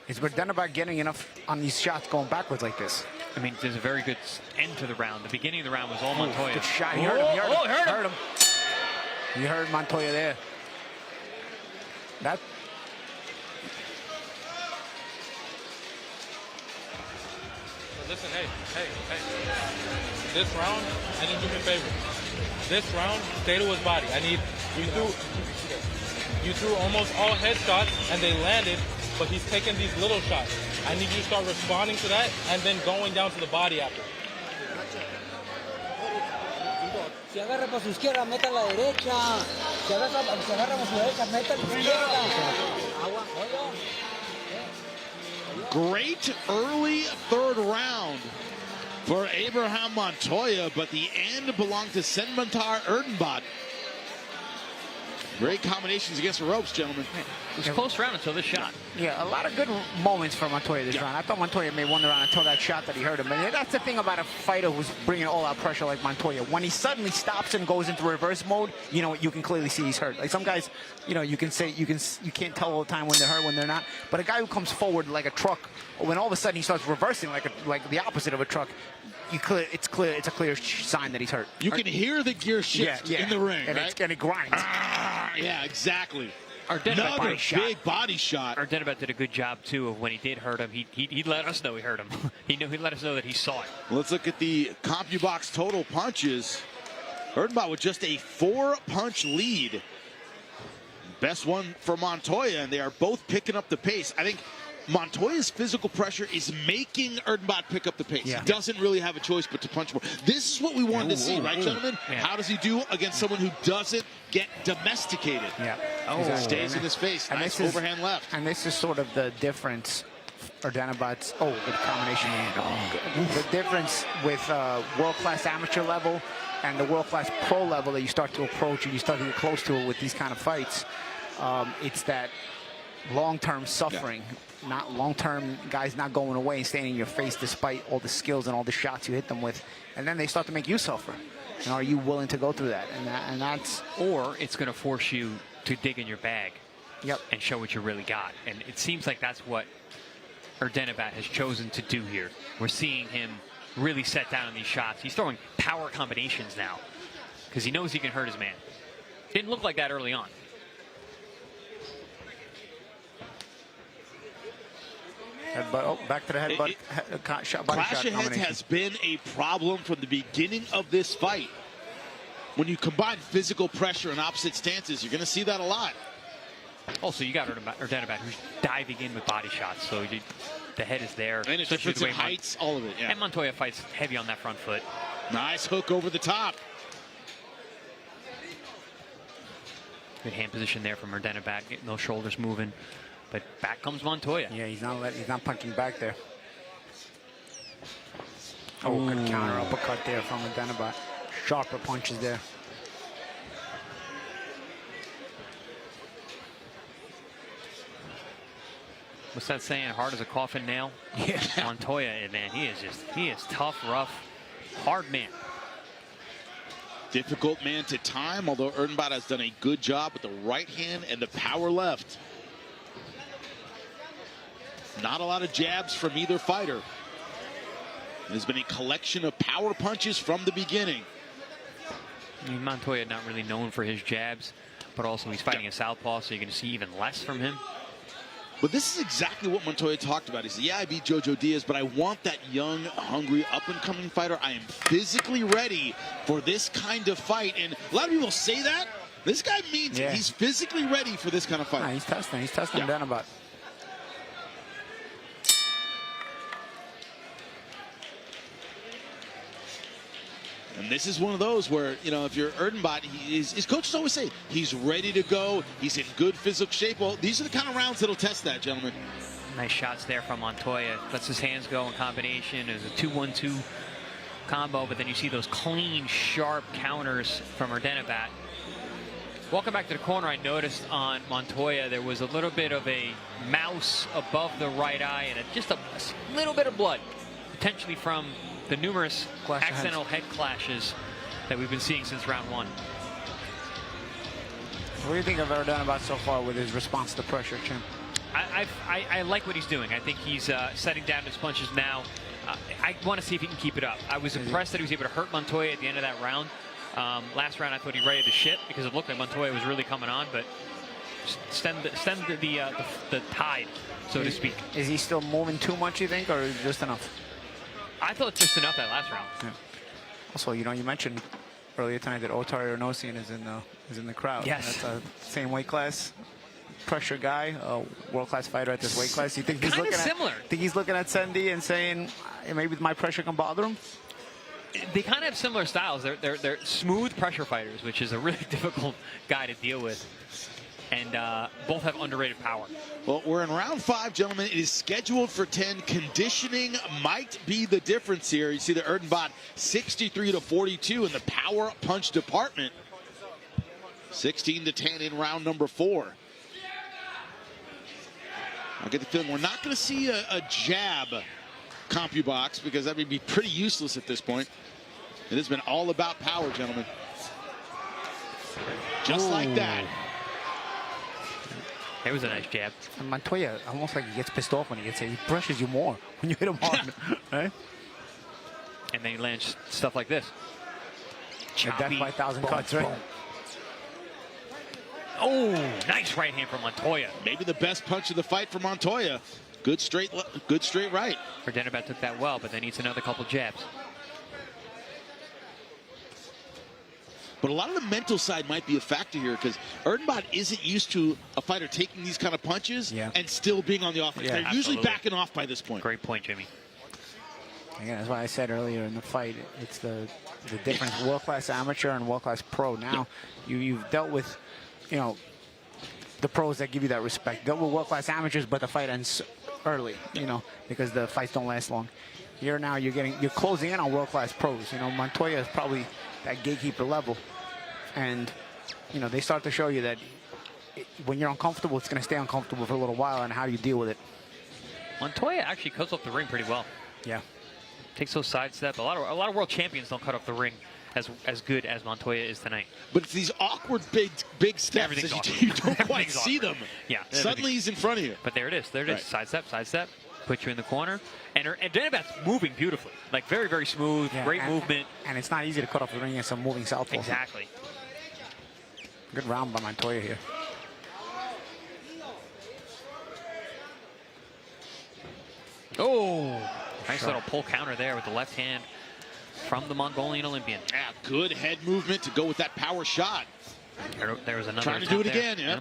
Is Erdenebat getting enough on these shots going backwards like this? I mean, there's a very good end to the round. The beginning of the round was all Montoya. Good shot. He heard him. You heard Montoya there. That. Listen, hey. This round, I need you to do me a favor. This round, stay to his body. I need you threw almost all headshots and they landed, but he's taking these little shots. I need you to start responding to that and then going down to the body after. Si agarra por su izquierda, meta a la derecha. Si agarra por su derecha, meta a la izquierda. Agua, oyo. Great early third round for Abraham Montoya, but the end belonged to Senmentar Erdenebat. Great combinations against the ropes, gentlemen. It was a close round until this shot. Yeah, a lot of good moments for Montoya this round. I thought Montoya made one round until that shot that he hurt him. And that's the thing about a fighter who's bringing all-out pressure like Montoya. When he suddenly stops and goes into reverse mode, you know, you can clearly see he's hurt. Like some guys, you know, you can't tell all the time when they're hurt, when they're not. But a guy who comes forward like a truck, when all of a sudden he starts reversing like the opposite of a truck, it's a clear sign that he's hurt. You can hear the gear shift in the ring, and right? it grinds. Yeah, exactly. Another big body shot. Erdenebat did a good job, too, of when he did hurt him. He let us know he hurt him. He let us know that he saw it. Let's look at the CompuBox total punches. Erdenebat with just a 4-punch lead. Best one for Montoya, and they are both picking up the pace. I think Montoya's physical pressure is making Erdenebat pick up the pace. Yeah. He doesn't really have a choice but to punch more. This is what we wanted to see, right, gentlemen? Yeah. How does he do against someone who doesn't get domesticated? Yeah. Stays in his face. And nice overhand left. And this is sort of the difference. Erdenebat's good combination. The difference with world-class amateur level and the world-class pro level that you start to approach and you start to get close to it with these kind of fights. It's that long-term suffering. Not long-term guys not going away and staying in your face despite all the skills and all the shots you hit them with, and then they start to make you suffer. And are you willing to go through that? And that's or it's going to force you to dig in your bag, yep, and show what you really got. And it seems like that's what Erdenebat has chosen to do here. We're seeing him really set down in these shots. He's throwing power combinations now because he knows he can hurt his man. Didn't look like that early on. Headbutt, back to the headbutt. Clash of heads has been a problem from the beginning of this fight. When you combine physical pressure and opposite stances, you're going to see that a lot. Also, you got Erdenebat who's diving in with body shots, so the head is there. And it's difference in heights, all of it, yeah. And Montoya fights heavy on that front foot. Nice hook over the top. Good hand position there from Erdenebat, getting those shoulders moving. But back comes Montoya. Yeah, he's not punching back there. Oh, good counter uppercut there from Erdenebat. Sharper punches there. What's that saying? Hard as a coffin nail? Yeah. Montoya, man, he is tough, rough, hard man. Difficult man to time, although Erdenebat has done a good job with the right hand and the power left. Not a lot of jabs from either fighter. There's been a collection of power punches from the beginning. I mean, Montoya not really known for his jabs, but also he's fighting a southpaw, so you're going to see even less from him. But this is exactly what Montoya talked about. He said, yeah, I beat Jojo Diaz, but I want that young, hungry, up-and-coming fighter. I am physically ready for this kind of fight. And a lot of people say that. This guy means it. He's physically ready for this kind of fight. Nah, he's testing Erdenebat. And this is one of those where, you know, if you're Erdenebat, his coaches always say he's ready to go. He's in good physical shape. Well, these are the kind of rounds that'll test that, gentlemen. Nice shots there from Montoya. Lets his hands go in combination. There's a 2-1-2 combo, but then you see those clean, sharp counters from Erdenebat. Walking back to the corner, I noticed on Montoya there was a little bit of a mouse above the right eye and just a little bit of blood, potentially from the numerous accidental head clashes that we've been seeing since round one. What do you think of Erdenebat so far with his response to pressure, Jim? I like what he's doing. I think he's setting down his punches now. I want to see if he can keep it up. I was impressed that he was able to hurt Montoya at the end of that round. Last round, I thought he readied the ship because it looked like Montoya was really coming on, but stemmed the tide, so to speak. Is he still moving too much, you think, or just enough? I thought just enough that last round. Yeah. Also, you know, you mentioned earlier tonight that Otari Ernosian is in the crowd. Yes. That's a same weight class, pressure guy, a world-class fighter at this weight class. You think he's looking similar? Think he's looking at Sendy and saying, maybe my pressure can bother him? They kind of have similar styles. They're smooth pressure fighters, which is a really difficult guy to deal with. And both have underrated power. Well, we're in round 5, gentlemen. It is scheduled for 10. Conditioning might be the difference here. You see the Erdenebat 63-42 in the power punch department. 16-10 in round number 4. I get the feeling we're not going to see a jab CompuBox because that would be pretty useless at this point. It has been all about power, gentlemen. Just like that. It was a nice jab. And Montoya, almost like he gets pissed off when he gets hit. He brushes you more when you hit him hard, right? And then he lands stuff like this. A death by 1,000 cuts, right? Oh, nice right hand from Montoya. Maybe the best punch of the fight for Montoya. Good straight right. Erdenebat took that well, but then needs another couple jabs. But a lot of the mental side might be a factor here because Erdenebat isn't used to a fighter taking these kind of punches and still being on the offense. Yeah, They're usually backing off by this point. Great point, Jimmy. Again, that's why I said earlier in the fight, it's the difference, world-class amateur and world-class pro. Now, you've dealt with, you know, the pros that give you that respect. Dealt with world-class amateurs, but the fight ends early, you know, because the fights don't last long. Here now, you're closing in on world-class pros. You know, Montoya is probably that gatekeeper level, and you know they start to show you that when you're uncomfortable, it's going to stay uncomfortable for a little while, and how do you deal with it? Montoya actually cuts off the ring pretty well. Yeah, takes those side steps. A lot of world champions don't cut off the ring as good as Montoya is tonight. But it's these awkward big steps that you don't quite see them. Yeah, suddenly he's in front of you. But there it is. There it is. Side step. Put you in the corner. And Erdenebat's moving beautifully. Like very, very smooth, great movement. And it's not easy to cut off the ring against some moving southpaw. Exactly. Good round by Montoya here. Oh, nice little pull counter there with the left hand from the Mongolian Olympian. Yeah, good head movement to go with that power shot. There was another trying to do it there. again, yeah.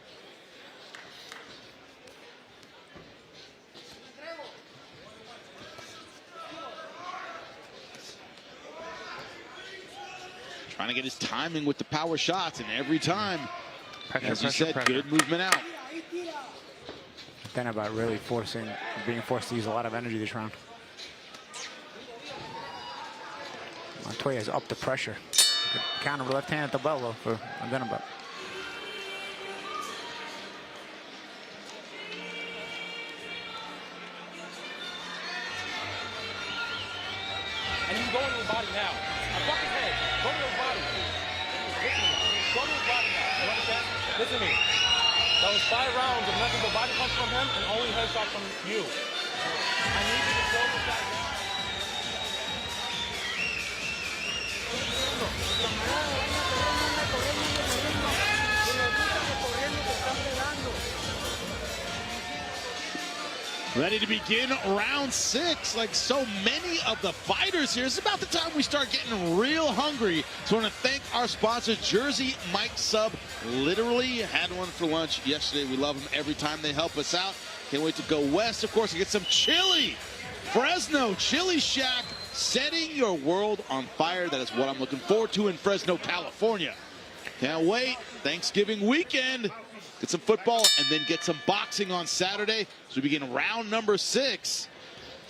Trying to get his timing with the power shots, and every time, as you said, good movement out. Erdenebat really being forced to use a lot of energy this round. Montoya's up the pressure. Good counter left hand at the bellow for Erdenebat. And you go into his body now. Fuck his head. Go to his body. Listen to me. Go to his body now. You understand? Listen to me. That was 5 rounds of nothing but body punch from him and only headshot from you. I need you to slow this guy down. Ready to begin round 6, like so many of the fighters here. It's about the time we start getting real hungry. So I want to thank our sponsor, Jersey Mike's Sub. Literally had one for lunch yesterday. We love them every time they help us out. Can't wait to go west, of course, and get some chili. Fresno Chili Shack, setting your world on fire. That is what I'm looking forward to in Fresno, California. Can't wait. Thanksgiving weekend. Get some football and then get some boxing on Saturday. So we begin round number 6.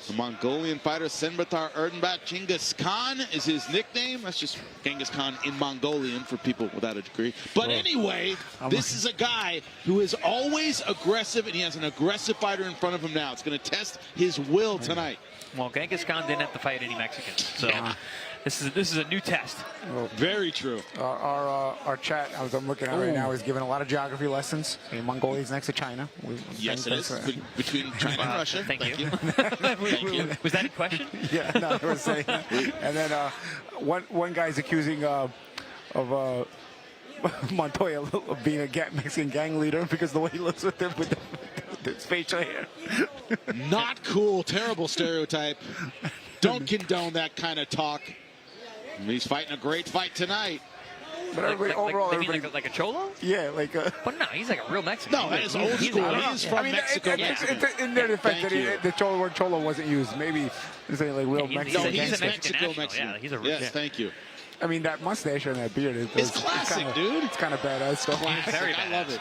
The Mongolian fighter Senbatar Erdenebat, Genghis Khan is his nickname. That's just Genghis Khan in Mongolian for people without a degree. But anyway, this is a guy who is always aggressive, and he has an aggressive fighter in front of him now. It's going to test his will tonight. Well, Genghis Khan didn't have to fight any Mexicans, so this is a new test. Well, very true. Our chat, I'm looking at right now, is giving a lot of geography lessons. Mongolia is next to China. Yes, it is. Between China and Russia. Thank you. Thank you. Was that a question? Yeah, no, I was saying. And then one guy's accusing of Montoya of being a Mexican gang leader because the way he looks with his facial hair. Not cool. Terrible stereotype. Don't condone that kind of talk. He's fighting a great fight tonight. But overall, like a cholo? Yeah, like a... But no, he's like a real Mexican. No, that is old school. He's from Mexico. It's in their defense that the word cholo wasn't used. Maybe it's like real Mexican. He's a Mexican. Yeah, he's a yes, thank you. I mean, that mustache and that beard it's classic, dude. It's kind of badass stuff. Very badass. I love it.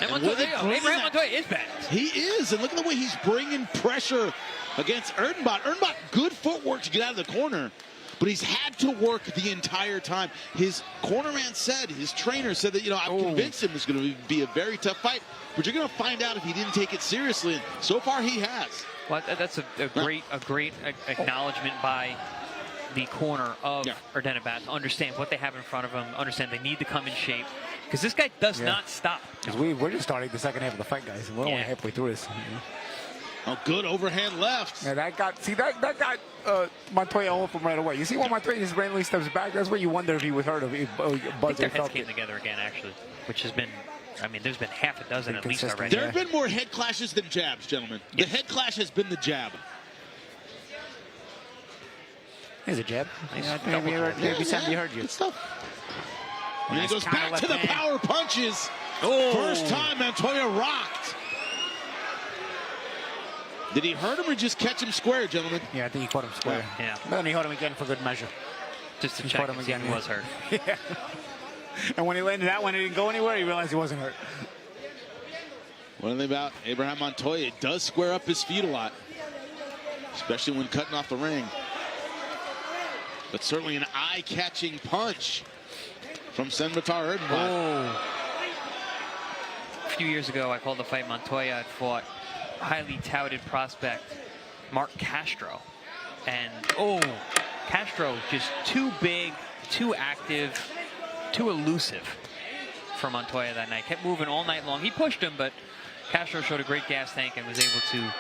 And Montoya is badass. He is, and look at the way he's bringing pressure against Erdenebat. Erdenebat, good footwork to get out of the corner. but he's had to work the entire time. His cornerman said, his trainer said that, I'm convinced him it's going to be a very tough fight, but you're going to find out if he didn't take it seriously. And so far, he has. Well, that's a great acknowledgement by the corner of Erdenebat to understand what they have in front of them, understand they need to come in shape, because this guy does not stop. Because we're just starting the second half of the fight, guys. We're only halfway through this. Oh, good overhand left. Yeah, that got Montoya off from right away. You see when Montoya just randomly steps back, that's where you wonder if he was hurt, if Buzz their heads came together again, actually, which has been, there's been half a dozen at least already. There have been more head clashes than jabs, gentlemen. The head clash has been the jab. Here's a jab. Maybe Sandy heard you. Good stuff. And he goes back to the power punches. First time Montoya rocked. Did he hurt him or just catch him square, gentlemen? Yeah, I think he caught him square. Yeah. But then he hurt him again for good measure. Just to check him again. He was hurt. Yeah. And when he landed that one, it didn't go anywhere. He realized he wasn't hurt. One thing about Abraham Montoya, it does square up his feet a lot, especially when cutting off the ring. But certainly an eye-catching punch from Sanchez-Medina. A few years ago, I called the fight Montoya had fought highly touted prospect Mark Castro. And, Castro just too big, too active, too elusive for Montoya that night. Kept moving all night long. He pushed him, but Castro showed a great gas tank and was able to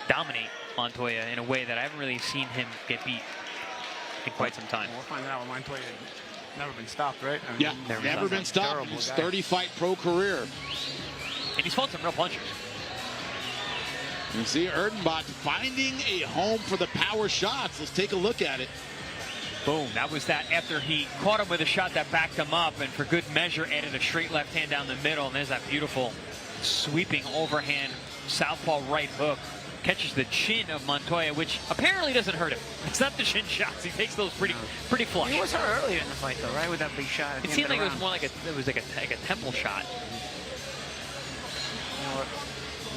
dominate Montoya in a way that I haven't really seen him get beat in quite some time. We'll find out when Montoya never been stopped, right? Never been stopped in his 30-fight pro career. And he's fought some real punchers. You see Erdenebat finding a home for the power shots. Let's take a look at it. Boom. That was that after he caught him with a shot that backed him up and for good measure added a straight left hand down the middle. And there's that beautiful sweeping overhand southpaw right hook. Catches the chin of Montoya, which apparently doesn't hurt him. It's not the chin shots. He takes those pretty flush. He was hurt earlier in the fight, though, right? With that big shot. It seemed like it was more like a temple shot. You know what?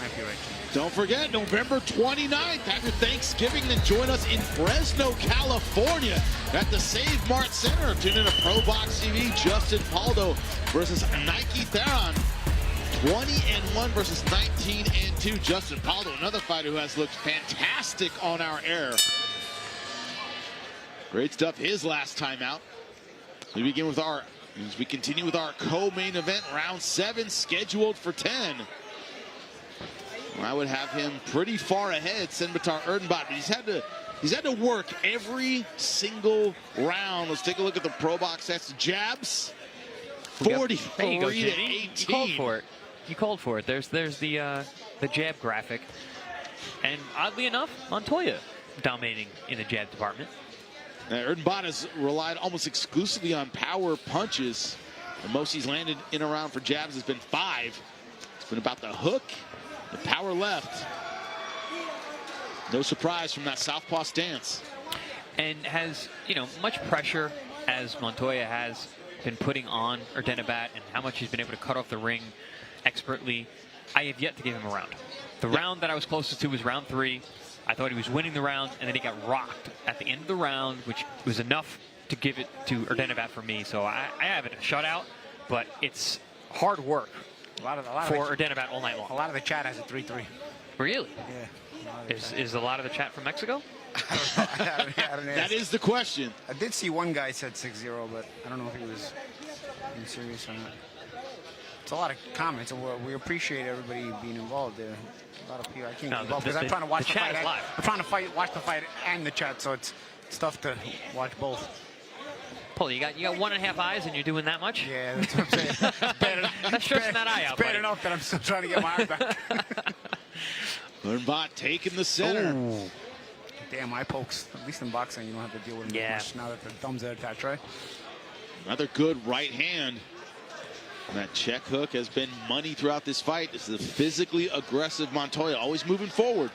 Might be right. Don't forget, November 29th, after Thanksgiving, then join us in Fresno, California at the Save Mart Center. Tune in to ProBox TV, Justin Paldo versus Nike Theron. 20-1 versus 19-2. Justin Paldo, another fighter who has looked fantastic on our air. Great stuff his last time out. We begin with as we continue with our co-main event, round 7, scheduled for 10. I would have him pretty far ahead, Sanchez-Medina Erdenebat, but he's had to work every single round. Let's take a look at the ProBox. That's jabs. 43 to 18. You called for it. You called for it. There's the jab graphic, and oddly enough, Montoya dominating in the jab department. Erdenebat has relied almost exclusively on power punches. The most he's landed in a round for jabs has been 5. It's been about the hook. The power left. No surprise from that southpaw stance. And has, much pressure as Montoya has been putting on Erdenebat and how much he's been able to cut off the ring expertly. I have yet to give him a round. The round that I was closest to was round 3. I thought he was winning the round, and then he got rocked at the end of the round, which was enough to give it to Erdenebat for me. So I have it a shutout, but it's hard work. For Erdenebat all night long. A lot of the chat has a 3-3. Really? Yeah. Is a lot of the chat from Mexico? I don't know. That is the question. I did see one guy said 6-0, but I don't know if he was being serious or not. It's a lot of comments, and we appreciate everybody being involved there. A lot of people. I can't keep up because I'm trying to watch the fight. I'm trying to watch the fight and the chat, so it's tough to watch both. Paul, you got 1.5 eyes and you're doing that much? Yeah, that's what I'm saying. That's stretching that eye out, It's bad enough that I'm still trying to get my eye back. Erdenebat taking the center. Ooh. Damn, eye pokes. At least in boxing, you don't have to deal with them much now that the thumbs are attached, right? Another good right hand. And that check hook has been money throughout this fight. This is a physically aggressive Montoya, always moving forward.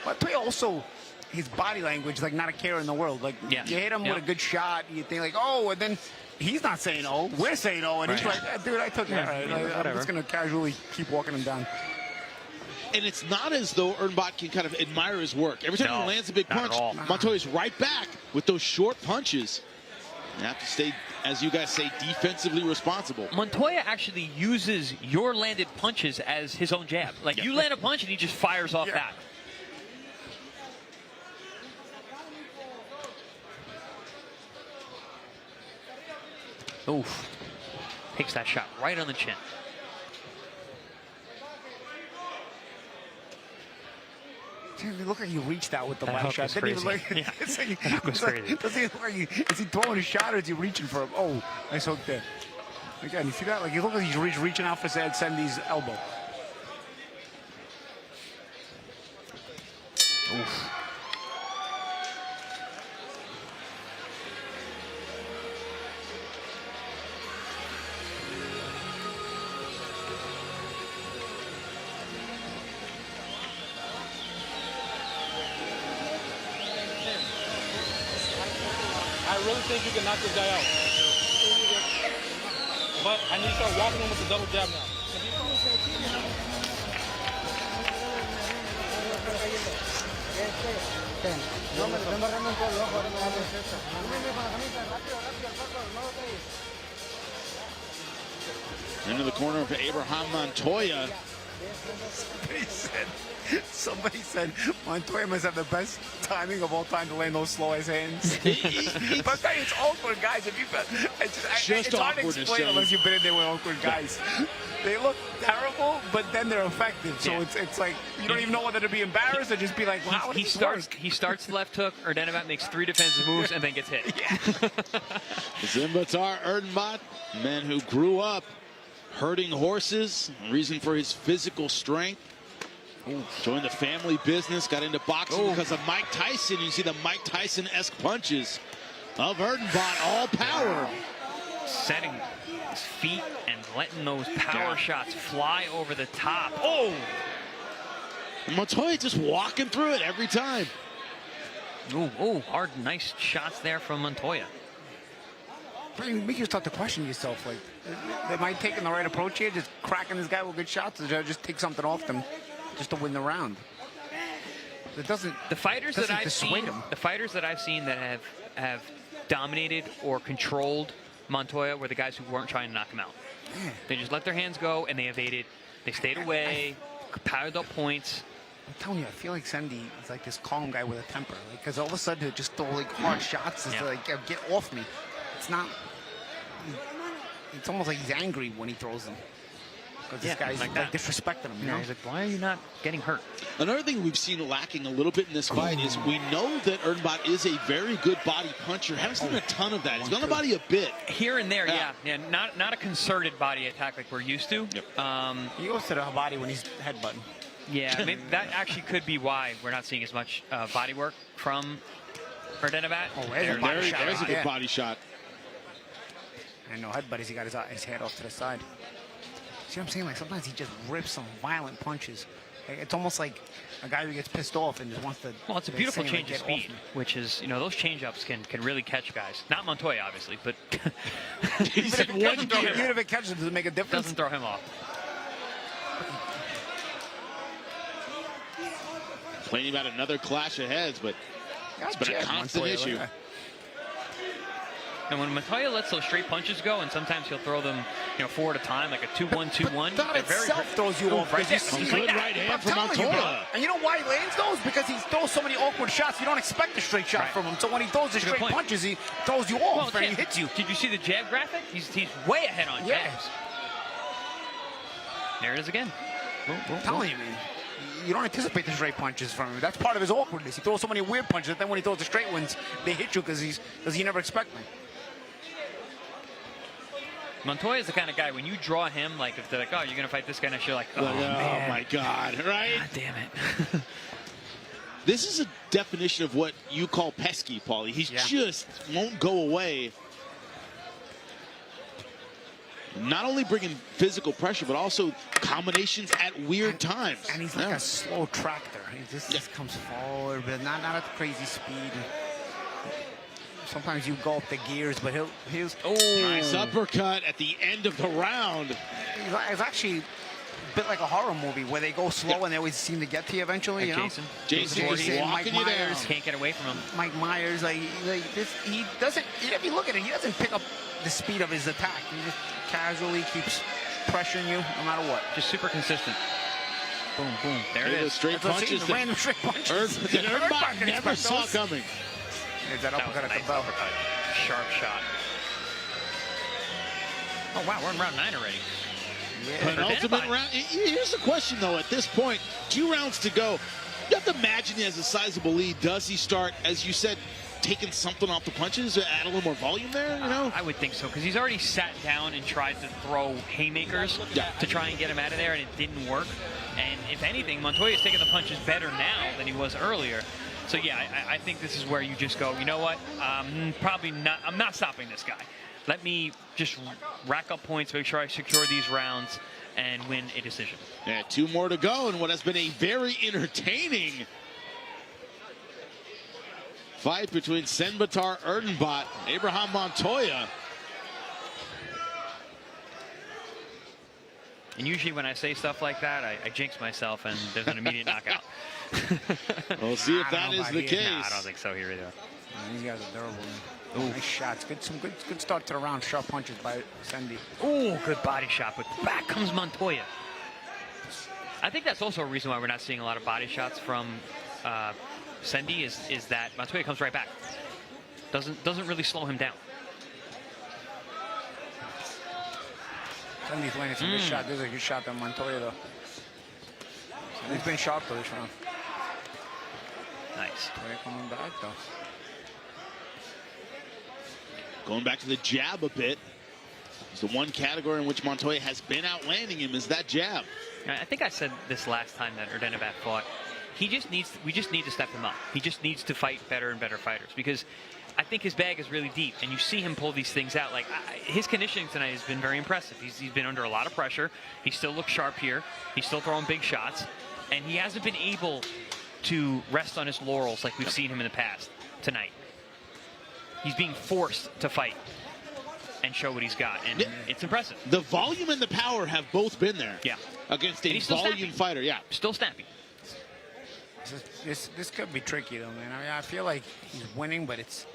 Montoya also, his body language, like not a care in the world. Like you hit him with a good shot, you think like, oh, and then he's not saying oh, we're saying oh, and he's like, dude, I took that. Right. I'm just gonna casually keep walking him down. And it's not as though Erdenebat can kind of admire his work. Every time he lands a big punch, Montoya's right back with those short punches. You have to stay, as you guys say, defensively responsible. Montoya actually uses your landed punches as his own jab. Like, you land a punch and he just fires off that. Oof. Takes that shot right on the chin. It looked like he reached out with the That left hook shot. was Didn't even crazy. look. Yeah. It's like, That was crazy. Doesn't he look like is he throwing a shot or is he reaching for him? Oh, nice hook there. Again, you see that? Like, he looks like he's reaching out for Sandy's elbow. Oof. I really think you can knock this guy out. But I need to start walking him with the double jab now. Into the corner of Abraham Montoya. Somebody said Montoya must have the best timing of all time to land those slow-ass hands. But it's awkward, guys. If it's hard to explain unless you've been in there with awkward guys. They look terrible, but then they're effective. So it's like you don't even know whether to be embarrassed or just be like, wow, he starts the left hook. Erdenebat makes 3 defensive moves and then gets hit. Zimbatar Erdenebat, man who grew up herding horses, reason for his physical strength. Joined the family business, got into boxing because of Mike Tyson. You see the Mike Tyson-esque punches of Erdenebat, all power. Setting his feet and letting those power shots fly over the top. Oh! Montoya just walking through it every time. Oh, hard, nice shots there from Montoya. I mean, make you start to question yourself. Like, am I taking the right approach here? Just cracking this guy with good shots, or just take something off them just to win the round? It doesn't. The fighters that I've dissuade seen, him. the fighters that I've seen that have dominated or controlled Montoya were the guys who weren't trying to knock him out. Yeah. They just let their hands go and they evaded. They stayed away, piled up points. I'm telling you, I feel like Sandy is like this calm guy with a temper. Because all of a sudden, he'll just throw like hard shots. It's like, get off me. It's not. It's almost like he's angry when he throws them. Because this guy's like disrespecting him. You know? He's like, why are you not getting hurt? Another thing we've seen lacking a little bit in this fight is we know that Erdenebat is a very good body puncher. Haven't seen a ton of that. He's gone to body a bit. Here and there, yeah. Not a concerted body attack like we're used to. He goes to the body when he's headbutting. Yeah, maybe that actually could be why we're not seeing as much body work from Erdenebat. Oh, there's a body shot. There's a good body shot. I know headbutties. He got his head off to the side. See what I'm saying? Like sometimes he just rips some violent punches. It's almost like a guy who gets pissed off and just wants to. Well, it's a beautiful change of speed, which is, those change-ups can really catch guys. Not Montoya, obviously, but even if it catches him, does it make a difference? Doesn't throw him off. Complaining about another clash of heads, but it's been a constant issue. And when Montoya lets those straight punches go, and sometimes he'll throw them, 4 at a time, like a 2-1-2-1. That itself throws you off, right? Good right hand from Montoya. And you know why he lands those? Because he throws so many awkward shots. You don't expect a straight shot from him. So when he throws the straight punches, he throws you off and he hits you. Did you see the jab graphic? He's way ahead on jabs. There it is again. I'm telling you, man. You don't anticipate the straight punches from him. That's part of his awkwardness. He throws so many weird punches that then when he throws the straight ones, they hit you because you never expect them. Montoya is the kind of guy, when you draw him, like if they're like, oh, you're going to fight this guy next, you're like, oh, man. Oh, my God, right? God damn it. This is a definition of what you call pesky, Paulie. He just won't go away. Not only bringing physical pressure, but also combinations at weird times. And he's like a slow tractor. He just comes forward, but not at crazy speed. Sometimes you go up the gears, but he'll nice uppercut at the end of the round. He's actually bit like a horror movie where they go slow and they always seem to get to you eventually. You know? Jason Mike Myers. Can't get away from him. Mike Myers, like this, he doesn't. If you look at it, he doesn't pick up the speed of his attack. He just casually keeps pressuring you no matter what. Just super consistent. Boom, boom. There it is. Straight punches. Random straight punches. Erdenebat never saw coming. There's that uppercut at the bell. Sharp shot. Oh, wow, we're in round 9 already. Yeah. Penultimate round. Here's the question, though. At this point, 2 rounds to go. You have to imagine he has a sizable lead. Does he start, as you said, taking something off the punches to add a little more volume there, you know? I would think so, because he's already sat down and tried to throw haymakers to try and get him out of there, and it didn't work. And if anything, Montoya's taking the punches better now than he was earlier. So, yeah, I think this is where you just go, you know what? Probably not. I'm not stopping this guy. Let me just rack up points, make sure I secure these rounds, and win a decision. Yeah, 2 more to go in what has been a very entertaining fight between Senbatar Erdenebat, Abraham Montoya. And usually when I say stuff like that, I jinx myself, and there's an immediate knockout. We'll see if that is the case. No, I don't think so here either. These guys are durable. Nice shots. Good start to the round. Sharp punches by Sendy. Oh, good body shot, but back comes Montoya. I think that's also a reason why we're not seeing a lot of body shots from Sendy is that Montoya comes right back. Doesn't really slow him down. Sendy's landing some good shot. This is a good shot by Montoya, though. Sendy's been sharp for this round. Nice. Montoya coming back, though. Going back to the jab a bit. It's the one category in which Montoya has been outlanding him is that jab. I think I said this last time that Erdenebat fought. We just need to step him up. He just needs to fight better and better fighters, because I think his bag is really deep, and you see him pull these things out. Like his conditioning tonight has been very impressive. He's been under a lot of pressure. He still looks sharp here. He's still throwing big shots, and he hasn't been able to rest on his laurels like we've seen him in the past tonight. He's being forced to fight and show what he's got, and it's impressive. The volume and the power have both been there. Yeah. Against a volume fighter, yeah. Still snappy. This could be tricky, though, man. I mean, I feel like he's winning, but it's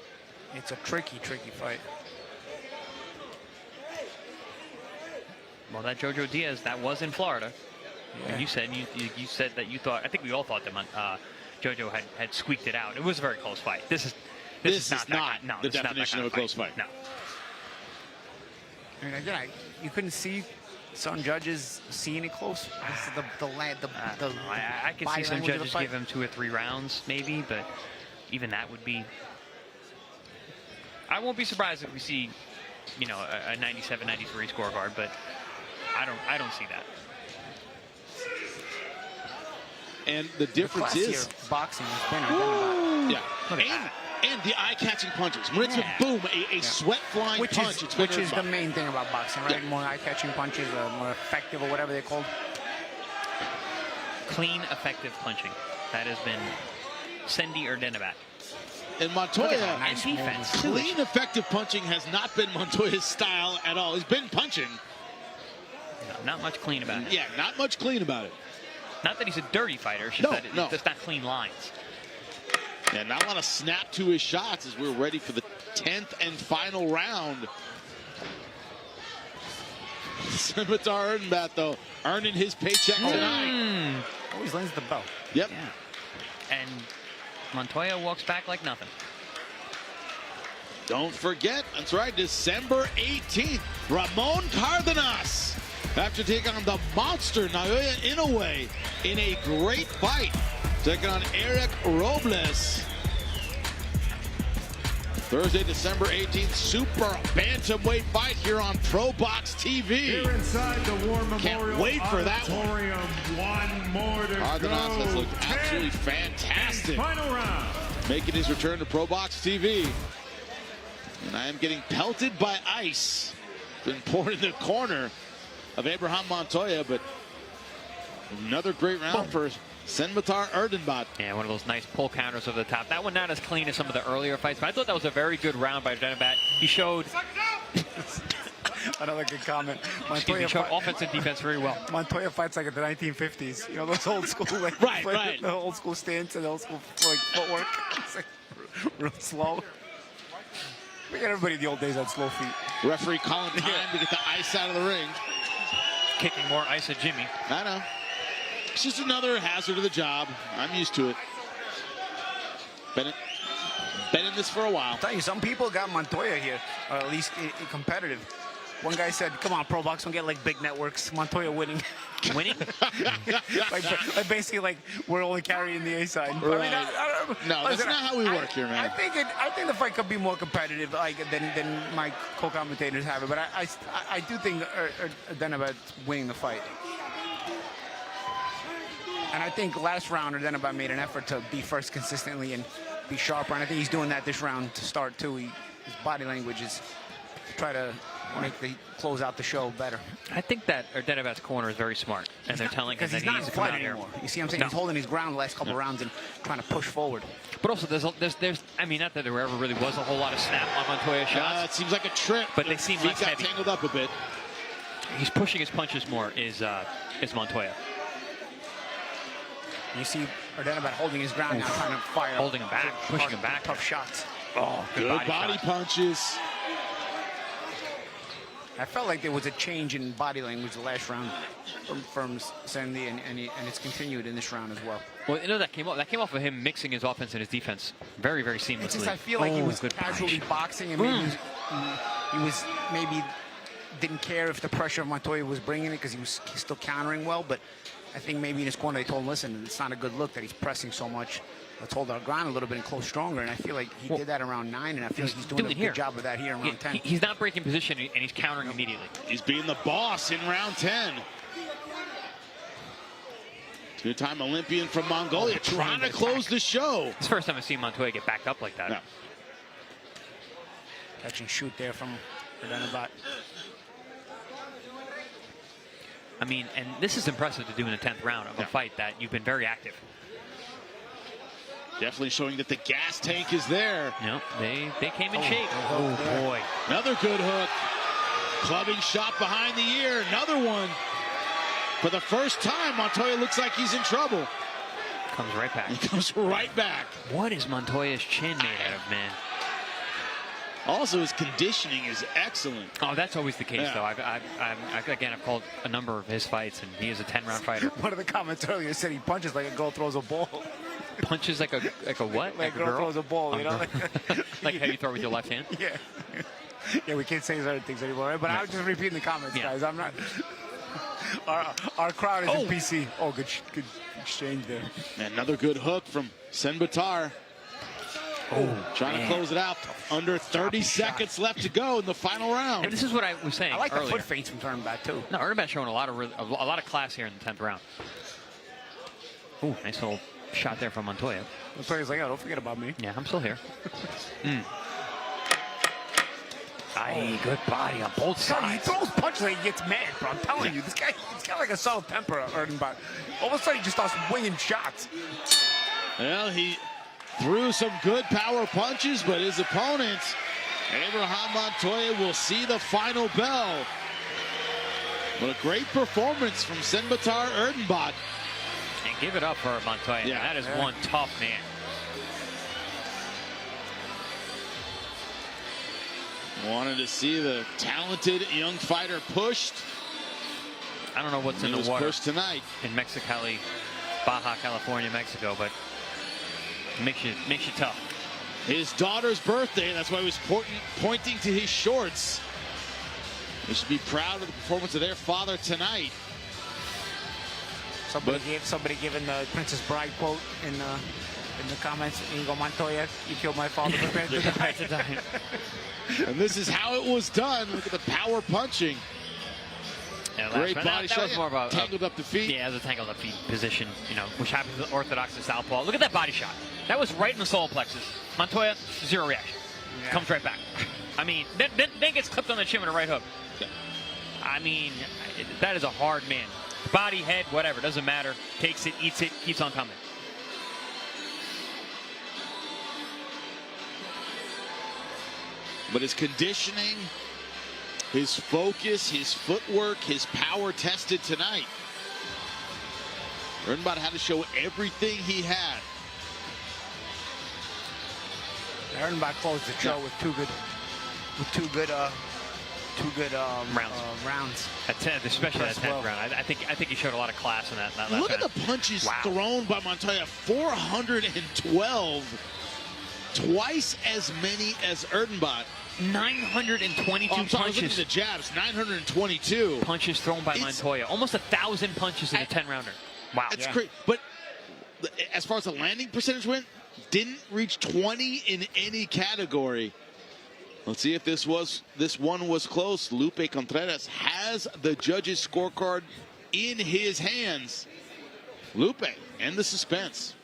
a tricky fight. Well, that Jojo Diaz, that was in Florida. Yeah. And you said that you thought, I think we all thought that Jojo had squeaked it out. It was a very close fight. This is not the definition of a close fight. No. I mean, again, you couldn't see some judges seeing it close. I can see some judges give him 2 or 3 rounds, maybe, but even that would be. I won't be surprised if we see, you know, a 97-93 scorecard, but I don't see that. And the difference is boxing has been yeah. And the eye-catching punches. When it's a boom, a sweat-flying punch, it's which is the main thing about boxing, right? More eye-catching punches, more effective, or whatever they're called. Clean, effective punching. That has been Sendy Erdenebat. And Montoya, and defense. Clean, effective punching has not been Montoya's style at all. He's been punching. No, not much clean about it. Yeah, not much clean about it. Not that he's a dirty fighter. It's just that it's not clean lines. Yeah, not a lot of snap to his shots as we're ready for the 10th and final round. Senbatar Erdenebat, though, earning his paycheck tonight. Always lands the bell. Yep. Yeah. And Montoya walks back like nothing. Don't forget, that's right, December 18th, Ramon Cardenas, after taking on the monster Naoya Inoue in a great fight, taking on Eric Robles. Thursday, December 18th, super bantamweight fight here on ProBox TV. Here inside the War Memorial Can't wait for that one. One more to Cardenas go. has looked absolutely fantastic. Final round. Making his return to ProBox TV. And I am getting pelted by ice. Been poured in the corner of Abraham Montoya, but another great round for Senbatar Erdenebat. Yeah, one of those nice pull counters over the top. That one not as clean as some of the earlier fights, but I thought that was a very good round by Erdenebat. He showed Another good comment. Offense and defense very well. Montoya fights like in the 1950s. You know, those old school, like, Right. the old school stance and the old school like footwork. It's like real slow. We got everybody in the old days had slow feet. Referee calling time to get the ice out of the ring. Kicking more ice at Jimmy. I know. It's just another hazard of the job. I'm used to it. Been in this for a while. I'll tell you, some people got Montoya here, or at least competitive. One guy said, come on, ProBox, don't get like big networks. Montoya winning. Winning? like basically like we're only carrying the A side. Right. I mean, No, that's not how we work here, man. I think the fight could be more competitive than my co-commentators have it, but I do think Erdenebat winning the fight. And I think last round Erdenebat made an effort to be first consistently and be sharper, and I think he's doing that this round to start too. His body language is try to close out the show better. I think that Erdenebat's corner is very smart, and they're telling him that he needs to come out here. You see what I'm saying? No. He's holding his ground the last couple rounds and trying to push forward. But also, there's I mean, not that there ever really was a whole lot of snap on Montoya shots. It seems like a trip, but they seem less got heavy. Tangled up a bit. He's pushing his punches more. Is Montoya? You see Erdenebat holding his ground now, trying to fire. Holding him back, pushing him back. Tough shots. Oh, good body punches. I felt like there was a change in body language the last round from Sandy, and it's continued in this round as well. Well, you know, that came off of him mixing his offense and his defense very, very seamlessly. It's just, I feel like he was casually boxing, and maybe maybe didn't care if the pressure of Montoya was bringing it because he was still countering well. But I think maybe in his corner they told him, listen, it's not a good look that he's pressing so much. Let's hold our ground a little bit and close stronger. And I feel like he did that around 9, and I feel like he's doing a good job of that here in round 10. He's not breaking position, and he's countering immediately. He's being the boss in round 10. Two-time Olympian from Mongolia, trying to close the show. It's the first time I've seen Montoya get backed up like that. No. Catch and shoot there from Erdenebat. I mean, and this is impressive to do in the 10th round of a fight that you've been very active. Definitely showing that the gas tank is there. No, they came in shape. Oh, boy. Another good hook. Clubbing shot behind the ear. Another one. For the first time, Montoya looks like he's in trouble. Comes right back. He comes right back. What is Montoya's chin made out of, man? Also, his conditioning is excellent. Oh, that's always the case, though. I've called a number of his fights, and he is a 10-round fighter. One of the comments earlier said he punches like a girl throws a ball. Punches like a what? Like a girl throws a ball, you know? Like how you throw with your left hand? Yeah. Yeah, we can't say certain things anymore, right? But I was just repeating the comments, guys. I'm not... Our crowd is in PC. Oh, good exchange there. And another good hook from Senbatar. Trying to close it out. Under 30 seconds left to go in the final round. And this is what I was saying I like earlier. the foot feints from Erdenebat, too. No, Erdenebat showing a lot of class here in the 10th round. Ooh, nice little shot there from Montoya. Montoya's like, oh, don't forget about me. Yeah, I'm still here. Aye, good body on both sides. He throws punches like he gets mad, bro. I'm telling you, this guy, he's got like a subtle temper, Erdenebat. All of a sudden, he just starts winging shots. Well, he threw some good power punches, but his opponent, Abraham Montoya, will see the final bell. What a great performance from Senbatar Erdenebat. And give it up for Montoya. Yeah, that is one tough man. Wanted to see the talented young fighter pushed. I don't know what's in the was water pushed tonight in Mexicali, Baja California, Mexico, but it makes you tough. His daughter's birthday, that's why he was pointing to his shorts. They should be proud of the performance of their father tonight. Somebody giving the Princess Bride quote in the comments. Inigo Montoya, you killed my father. Prepare to die. And this is how it was done. Look at the power punching. Yeah, great body shot. That was more of a tangled up the feet. Yeah, it was a tangled up feet position, you know, which happens with orthodox to southpaw. Look at that body shot. That was right in the solar plexus. Montoya, zero reaction. Yeah. Comes right back. I mean, then gets clipped on the chin with a right hook. I mean, that is a hard man. Body, head, whatever, doesn't matter. Takes it, eats it, keeps on coming. But his conditioning His focus, his footwork, his power tested tonight. Erdenebat had to show everything he had. Erdenebat closed the show with two good rounds. At 10, especially that 10th round. I think he showed a lot of class in that last round. Look at the punches thrown by Montoya. 412. Twice as many as Erdenebat. 922 punches. I was looking at the jabs. 922 punches thrown by Montoya. Almost 1,000 punches in a 10-rounder. Wow. That's great. But as far as the landing percentage went, didn't reach 20 in any category. Let's see if this one was close. Lupe Contreras has the judges' scorecard in his hands. Lupe, end the suspense.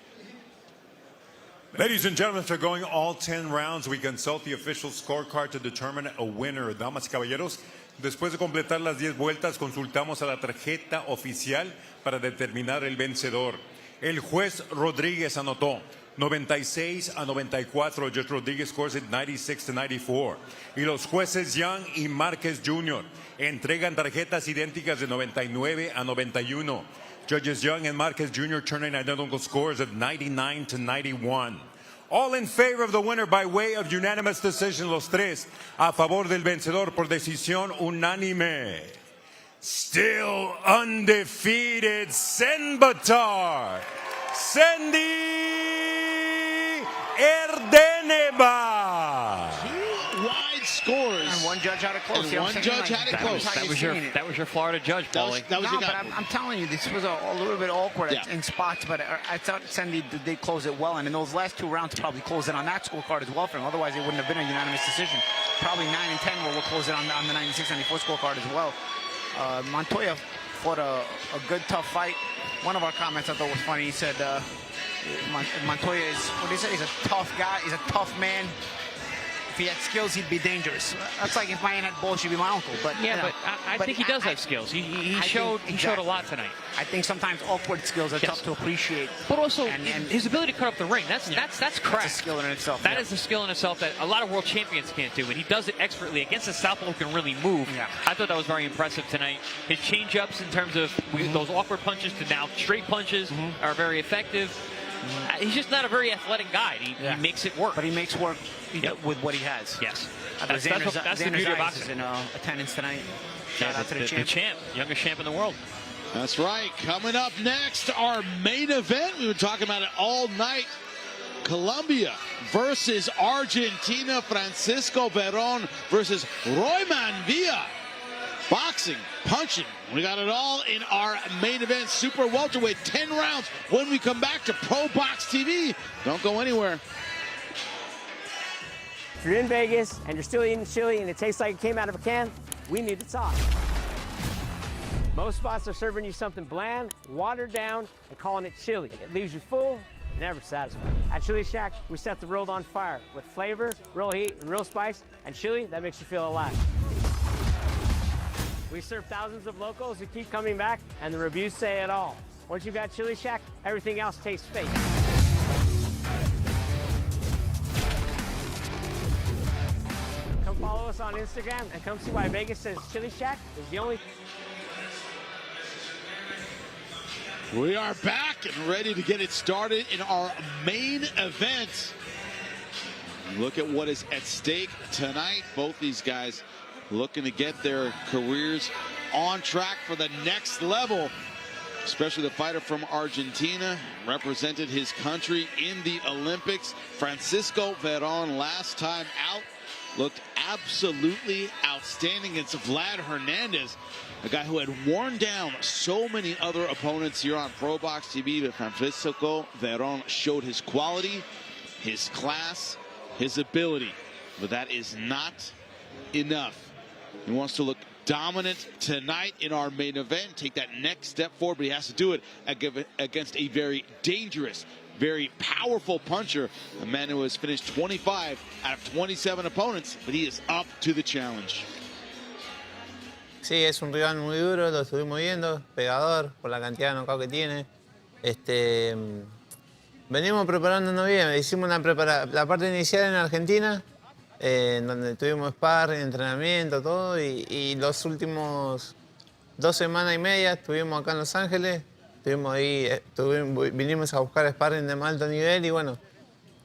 Ladies and gentlemen, after going all 10 rounds, we consult the official scorecard to determine a winner. Damas y caballeros, después de completar las 10 vueltas, consultamos a la tarjeta oficial para determinar el vencedor. El juez Rodríguez anotó 96-94. Judge Rodríguez scores it 96-94. Y los jueces Young y Márquez Jr. entregan tarjetas idénticas de 99-91. Judges Young and Márquez Jr. turn in identical scores of 99-91. All in favor of the winner by way of unanimous decision, los tres a favor del vencedor por decisión unánime. Still undefeated, Senbatar, Sandy Erdenebat. Wide scores. And one judge had it close. And one judge had it close. That was your Florida judge, Paulie. No, but I'm telling you, this was a little bit awkward in spots, but I thought Sandy did close it well, and in those last 2 rounds, probably closed it on that scorecard as well for him. Otherwise, it wouldn't have been a unanimous decision. Probably 9 and 10 will close it on the 96-94 scorecard as well. Montoya fought a good, tough fight. One of our comments I thought was funny. He said Montoya is, what did he say? He's a tough guy. He's a tough man. If he had skills, he'd be dangerous. That's like if my aunt had balls, she'd be my uncle. But yeah, I think he does have skills. He showed a lot tonight. I think sometimes awkward skills are tough to appreciate. But also and his ability to cut up the ring. That's craft. That's a skill in itself. That is a skill in itself that a lot of world champions can't do, and he does it expertly against a southpaw who can really move. I thought that was very impressive tonight. His change-ups in terms of those awkward punches to now straight punches are very effective. He's just not a very athletic guy. He makes it work. But he makes work with what he has. Yes. That's the beauty of boxing. In attendance tonight. Shout out to the champ. Youngest champ in the world. That's right. Coming up next, our main event. We've been talking about it all night. Colombia versus Argentina. Francisco Veron versus Royman Villa. Boxing, punching. We got it all in our main event, super welterweight, 10 rounds when we come back to ProBox TV. Don't go anywhere. If you're in Vegas and you're still eating chili and it tastes like it came out of a can, we need to talk. Most spots are serving you something bland, watered down, and calling it chili. It leaves you full, never satisfied. At Chili Shack, we set the world on fire with flavor, real heat, and real spice, and chili that makes you feel alive. We serve thousands of locals who keep coming back, and the reviews say it all. Once you've got Chili Shack, everything else tastes fake. Come follow us on Instagram and come see why Vegas says Chili Shack is the only. We are back and ready to get it started in our main event. Look at what is at stake tonight. Both these guys looking to get their careers on track for the next level, especially the fighter from Argentina, represented his country in the Olympics. Francisco Veron, last time out, looked absolutely outstanding against Vlad Hernandez, a guy who had worn down so many other opponents here on ProBox TV. But Francisco Veron showed his quality, his class, his ability, but that is not enough. He wants to look dominant tonight in our main event, take that next step forward, but he has to do it against a very dangerous, very powerful puncher, a man who has finished 25 out of 27 opponents, but he is up to the challenge. Sí, es un rival muy duro, lo estuvimos viendo, pegador, por la cantidad de knockout que tiene. Venimos preparándonos bien, hicimos la parte inicial en Argentina, en donde tuvimos sparring, entrenamiento, todo, y los últimos 2 semanas y media estuvimos acá en Los Ángeles, estuvimos ahí, vinimos a buscar sparring de más alto nivel y bueno,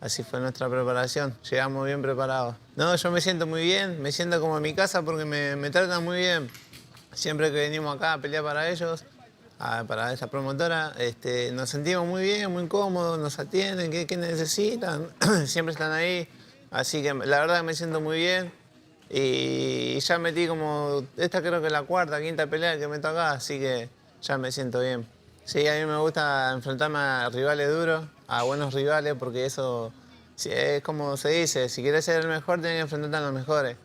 así fue nuestra preparación, llegamos bien preparados. No, yo me siento muy bien, me siento como en mi casa porque me tratan muy bien. Siempre que venimos acá a pelear para ellos, para esta promotora, nos sentimos muy bien, muy cómodos, nos atienden, ¿qué necesitan? Siempre están ahí, así que la verdad que me siento muy bien. Y ya metí como, esta creo que es la 4ª, 5ª pelea que meto acá, así que ya me siento bien. Sí, a mí me gusta enfrentarme a rivales duros, a buenos rivales, porque eso es como se dice, si quieres ser el mejor tienes que enfrentarte a los mejores.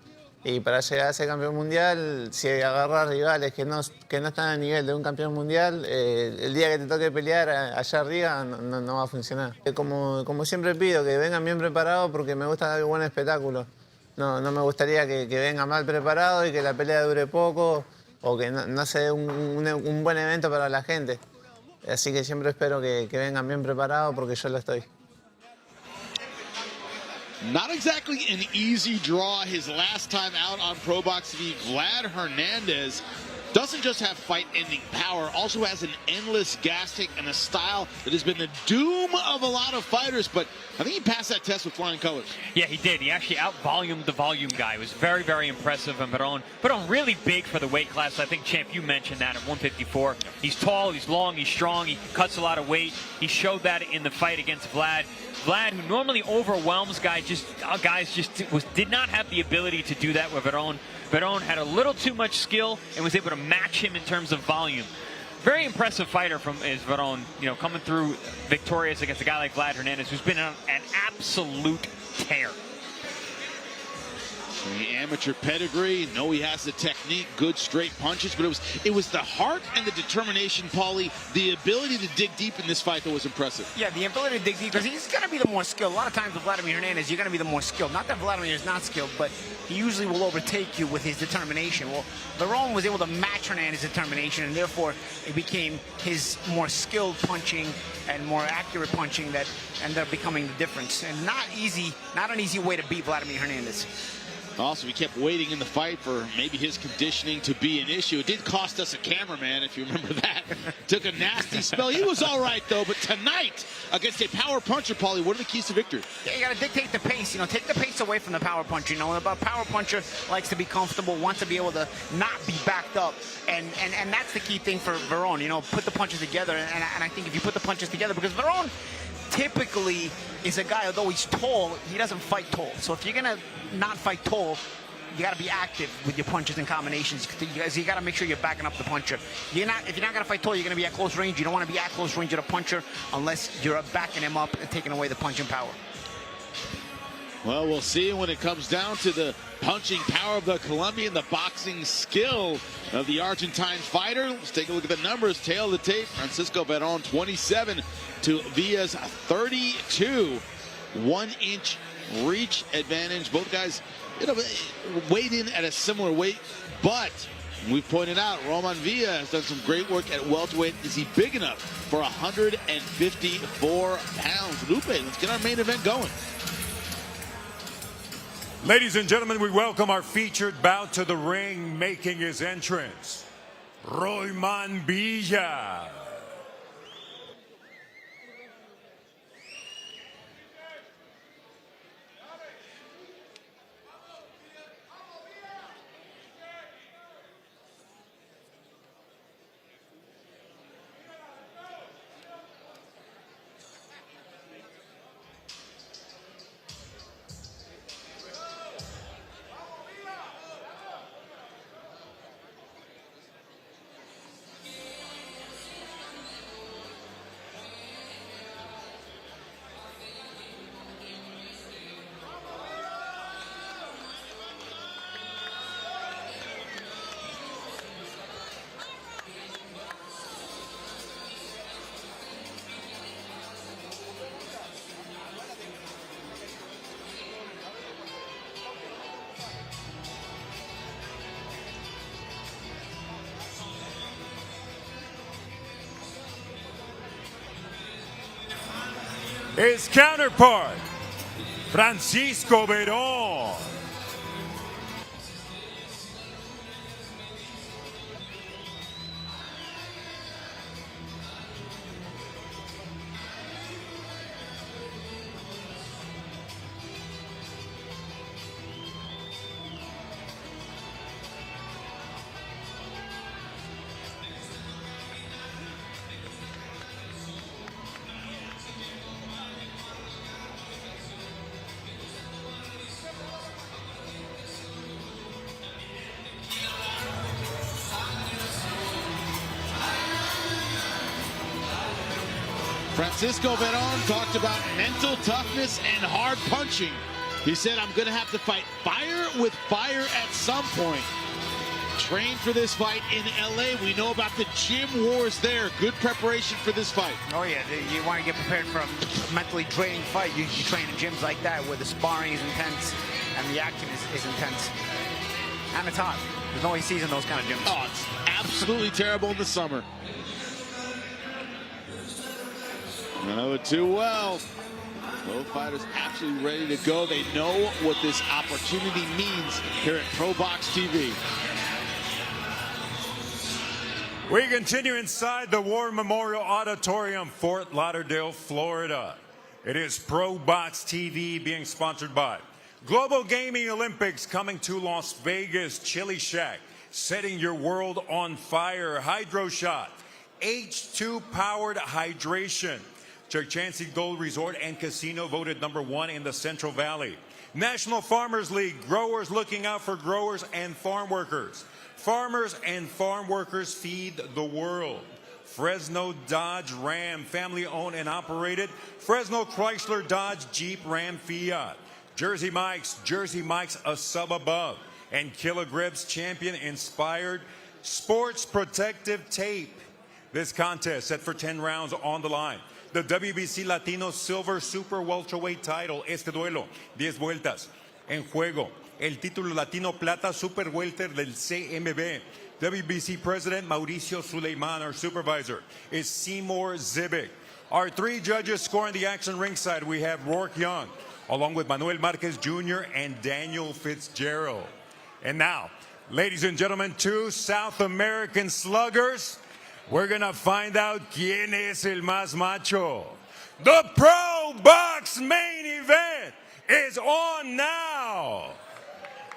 Y para llegar a ser campeón mundial, si agarras rivales que no están a nivel de un campeón mundial, el día que te toque pelear allá arriba no va a funcionar. Como siempre pido, que vengan bien preparados porque me gusta dar buen espectáculo. No me gustaría que venga mal preparado y que la pelea dure poco o que no se dé un buen evento para la gente. Así que siempre espero que vengan bien preparados porque yo lo estoy. Not exactly an easy draw his last time out on ProBox TV. Vlad Hernandez doesn't just have fight-ending power, also has an endless gas tank and a style that has been the doom of a lot of fighters, but I think he passed that test with flying colors. Yeah, he did. He actually out-volumed the volume guy. It was very, very impressive. And Veron really big for the weight class. I think, Champ, you mentioned that at 154. He's tall, he's long, he's strong, he cuts a lot of weight. He showed that in the fight against Vlad. Vlad, who normally overwhelms guys, did not have the ability to do that with Veron. Veron had a little too much skill and was able to match him in terms of volume. Very impressive fighter is Veron, coming through victorious against a guy like Vlad Hernandez, who's been on an absolute tear. The amateur pedigree, know he has the technique, good straight punches, but it was the heart and the determination, Paulie, the ability to dig deep in this fight that was impressive. Yeah, the ability to dig deep, because he's going to be the more skilled. A lot of times with Vladimir Hernandez, you're going to be the more skilled. Not that Vladimir is not skilled, but he usually will overtake you with his determination. Well, Veron was able to match Hernandez's determination, and therefore it became his more skilled punching and more accurate punching that ended up becoming the difference. And not an easy way to beat Vladimir Hernandez. Also, we kept waiting in the fight for maybe his conditioning to be an issue. It did cost us a cameraman, if you remember that. Took a nasty spell. He was all right, though. But tonight, against a power puncher, Paulie, what are the keys to victory? Yeah, you got to dictate the pace. Take the pace away from the power puncher. A power puncher likes to be comfortable, wants to be able to not be backed up. And that's the key thing for Veron. Put the punches together. And I think if you put the punches together, because Veron typically is a guy, although he's tall, he doesn't fight tall. So if you're going to not fight tall, you got to be active with your punches and combinations. You got to make sure you're backing up the puncher. If you're not going to fight tall, you're going to be at close range. You don't want to be at close range of the puncher unless you're backing him up and taking away the punching power. Well, we'll see when it comes down to the punching power of the Colombian, the boxing skill of the Argentine fighter. Let's take a look at the numbers. Tail of the tape, Francisco Veron, 27 to Villa's 32. 1-inch reach advantage. Both guys, weighed in at a similar weight, but we've pointed out Roman Villa has done some great work at welterweight. Is he big enough for 154 pounds? Lupe, let's get our main event going. Ladies and gentlemen, we welcome our featured bout to the ring, making his entrance, Roman Villa. His counterpart, Francisco Veron. Francisco Veron talked about mental toughness and hard punching. He said, I'm going to have to fight fire with fire at some point. Trained for this fight in LA. We know about the gym wars there. Good preparation for this fight. Oh yeah, you want to get prepared for a mentally draining fight. You train in gyms like that where the sparring is intense and the action is intense. And it's hot. There's no ACs in those kind of gyms. Oh, it's absolutely terrible in the summer. No, too well. Both fighters absolutely ready to go. They know what this opportunity means here at ProBox TV. We continue inside the War Memorial Auditorium, Fort Lauderdale, Florida. It is ProBox TV being sponsored by Global Gaming Olympics coming to Las Vegas, Chili Shack, setting your world on fire. Hydro Shot, H2 powered hydration. Chancey Gold Resort and Casino voted #1 in the Central Valley. National Farmers League, growers looking out for growers and farm workers. Farmers and farm workers feed the world. Fresno Dodge Ram, family owned and operated. Fresno Chrysler Dodge Jeep Ram Fiat. Jersey Mike's a sub above. And Kilogrib's champion inspired sports protective tape. This contest set for 10 rounds on the line. The WBC Latino Silver Super Welterweight title. Este duelo, 10 vueltas. En juego, el título Latino Plata Super Welter del CMB. WBC President Mauricio Suleiman, our supervisor, is Seymour Zibik. Our 3 judges scoring the action ringside, we have Rourke Young, along with Manuel Marquez Jr. and Daniel Fitzgerald. And now, ladies and gentlemen, 2 South American sluggers. We're going to find out quién es el más macho. The ProBox main event is on now.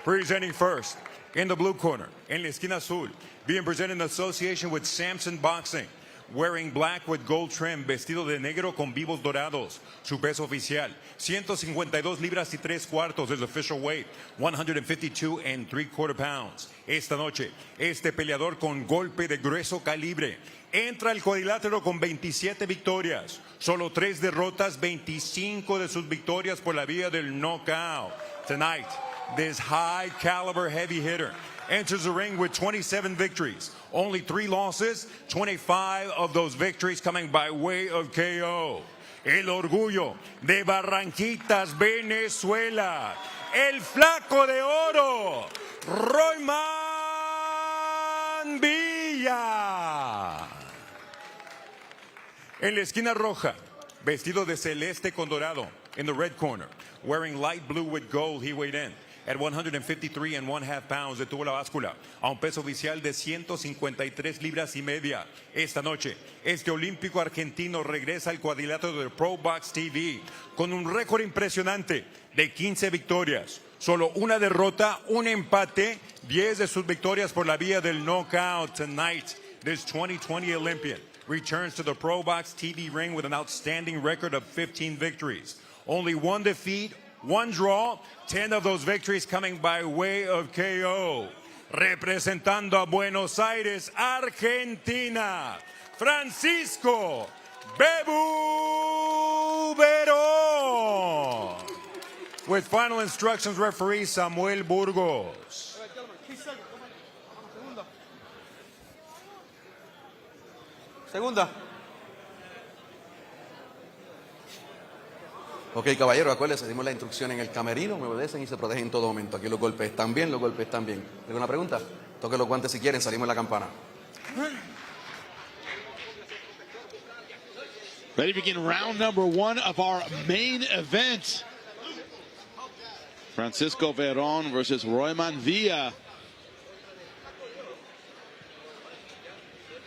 Presenting first, in the blue corner, en la esquina azul, being presented in association with Samson Boxing, wearing black with gold trim, vestido de negro con vivos dorados. Su peso oficial, 152 libras y 3/4 is official weight, 152 3/4 pounds. Esta noche, este peleador con golpe de grueso calibre entra al cuadrilátero con 27 victorias, solo 3 derrotas, 25 de sus victorias por la vía del knockout. Tonight, this high caliber heavy hitter enters the ring with 27 victories, only 3 losses, 25 of those victories coming by way of KO. El orgullo de Barranquitas, Venezuela, el flaco de oro, Royman Villa. En la esquina roja, vestido de celeste con dorado, in the red corner, wearing light blue with gold, he weighed in at 153 1/2 pounds. Detuvo la báscula a un peso oficial de 153 libras y media. Esta noche, este olímpico argentino regresa al cuadrilátero de ProBox TV con un récord impresionante de 15 victorias, solo 1 derrota, 1 empate, 10 de sus victorias por la vía del knockout. Tonight, this 2020 Olympian returns to the ProBox TV ring with an outstanding record of 15 victories. Only 1 defeat, 1 draw, 10 of those victories coming by way of KO. Representando a Buenos Aires, Argentina, Francisco Bebu Veron. With final instructions, referee Samuel Burgos. Segunda. Ok, caballero, acuérdense, dimos la instrucción en el camerino, me obedecen y se protegen en todo momento. Aquí los golpes están bien, los golpes están bien. ¿Alguna pregunta? Toquen los guantes si quieren, salimos en la campana. Ready to begin round #1 of our main event. Francisco Veron versus Royman Villa.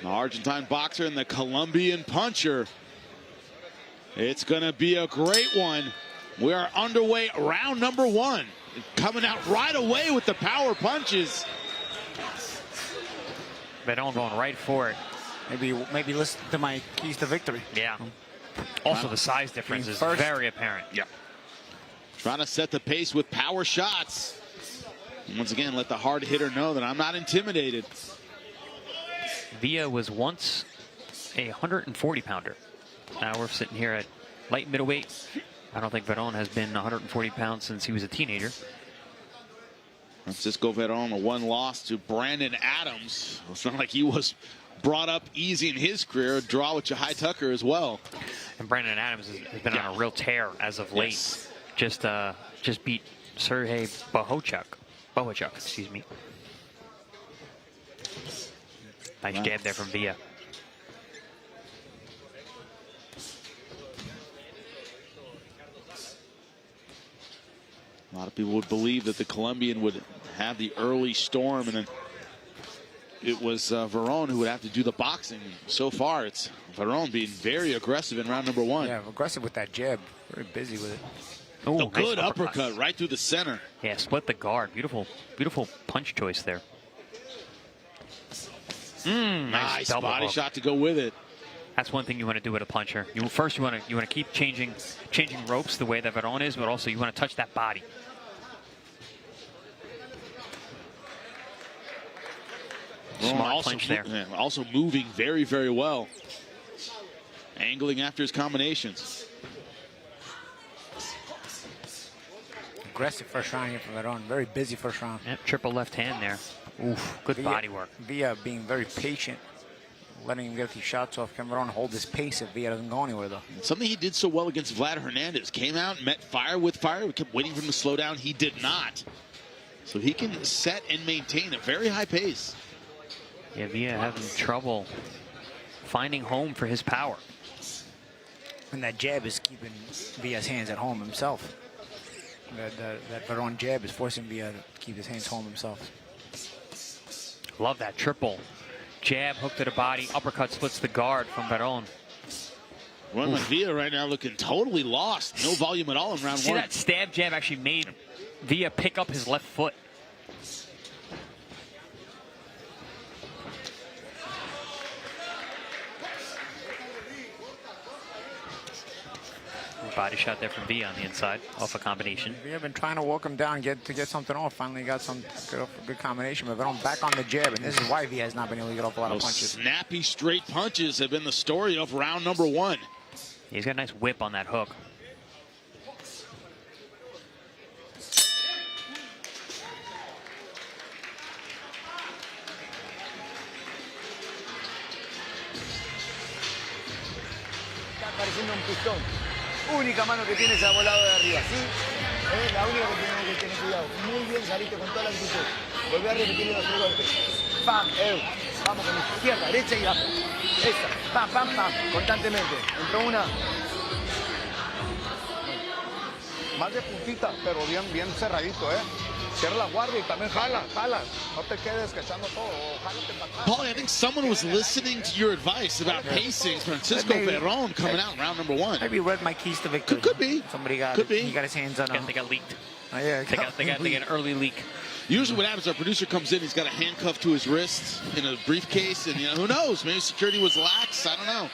The Argentine boxer and the Colombian puncher. It's going to be a great one. We are underway, round #1. Coming out right away with the power punches. Veron going right for it. Maybe listen to my keys to victory. Yeah. Also, the size difference is very apparent. Yeah. Trying to set the pace with power shots. And once again, let the hard hitter know that I'm not intimidated. Villa was once a 140-pounder. Now we're sitting here at light middleweight. I don't think Veron has been 140 pounds since he was a teenager. Francisco Veron, a one loss to Brandon Adams. It's not like he was brought up easy in his career. A draw with Jahai Tucker as well. And Brandon Adams has been on a real tear as of late. Yes. Just beat Sergey Bohachuk, excuse me. Nice jab there from Villa. A lot of people would believe that the Colombian would have the early storm, and then it was Veron who would have to do the boxing. So far, it's Veron being very aggressive in round number 1. Yeah, aggressive with that jab. Very busy with it. Oh, a good uppercut right through the center. Yeah, split the guard. Beautiful, beautiful punch choice there. Nice body hook. shot to go with it. That's one thing you want to do with a puncher. You want to keep changing ropes the way that Veron is, but also you want to touch that body. Smart punch there. Yeah, also moving very, very well. Angling after his combinations. Aggressive first round here for Veron. Very busy first round. Yep, triple left hand there. Oof, good body work. Villa being very patient, letting him get these shots off. Can Veron hold his pace if Villa doesn't go anywhere, though? Something he did so well against Vlad Hernandez. Came out, met fire with fire. We kept waiting for him to slow down. He did not. So he can set and maintain a very high pace. Yeah, Villa having trouble finding home for his power. And that jab is keeping Villa's hands at home himself. That Veron jab is forcing Villa to keep his hands home himself. Love that triple jab, hook to the body, uppercut splits the guard from Veron. Juan Villa right now looking totally lost. No volume at all in round 1. See, that stab jab actually made Villa pick up his left foot. Body shot there from Villa on the inside, off a combination. We have been trying to walk him down, get something off. Finally got some good combination, but Veron back on the jab, and this is why Villa has not been able to get off a lot of punches. Snappy straight punches have been the story of round number 1. He's got a nice whip on that hook. Está pareciendo un pistón. Única mano que tienes a volado de arriba, ¿sí? Es la única que tienes que tener cuidado. Muy bien, saliste con toda la actitud. Volví a repetir los 3 golpes. Pam, vamos con izquierda, derecha y abajo. Esa, pam, pam, pam, constantemente. Entró una. Más de puntita, pero bien cerradito, ¿eh? Cierra la guardia y también jala. No te quedes echando todo. Jálate para atrás. Paulie, I think someone was listening to your advice about pacing. Francisco Veron coming out in round number 1. Maybe read my keys to victory. Could be. Somebody got Could be. He got his hands on They got leaked. Oh, yeah, They got an early leak. Usually what happens, our producer comes in, he's got a handcuff to his wrist in a briefcase, and who knows, maybe security was lax, I don't know.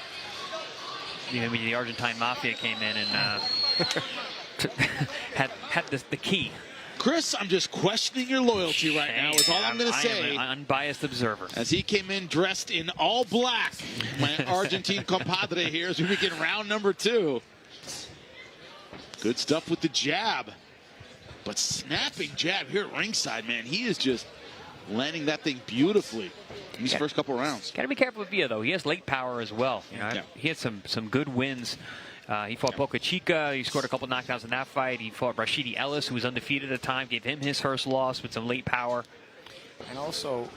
Maybe the Argentine mafia came in and had the key. Chris, I'm just questioning your loyalty right now, is all I'm going to say. I am an unbiased observer. As he came in dressed in all black, my Argentine compadre here as we begin round number 2. Good stuff with the jab. But snapping jab here at ringside, man. He is just landing that thing beautifully in these first couple rounds. Got to be careful with Villa, though. He has late power as well. He had some good wins. He fought Boca Chica. He scored a couple knockdowns in that fight. He fought Rashidi Ellis, who was undefeated at the time, gave him his first loss with some late power. And also,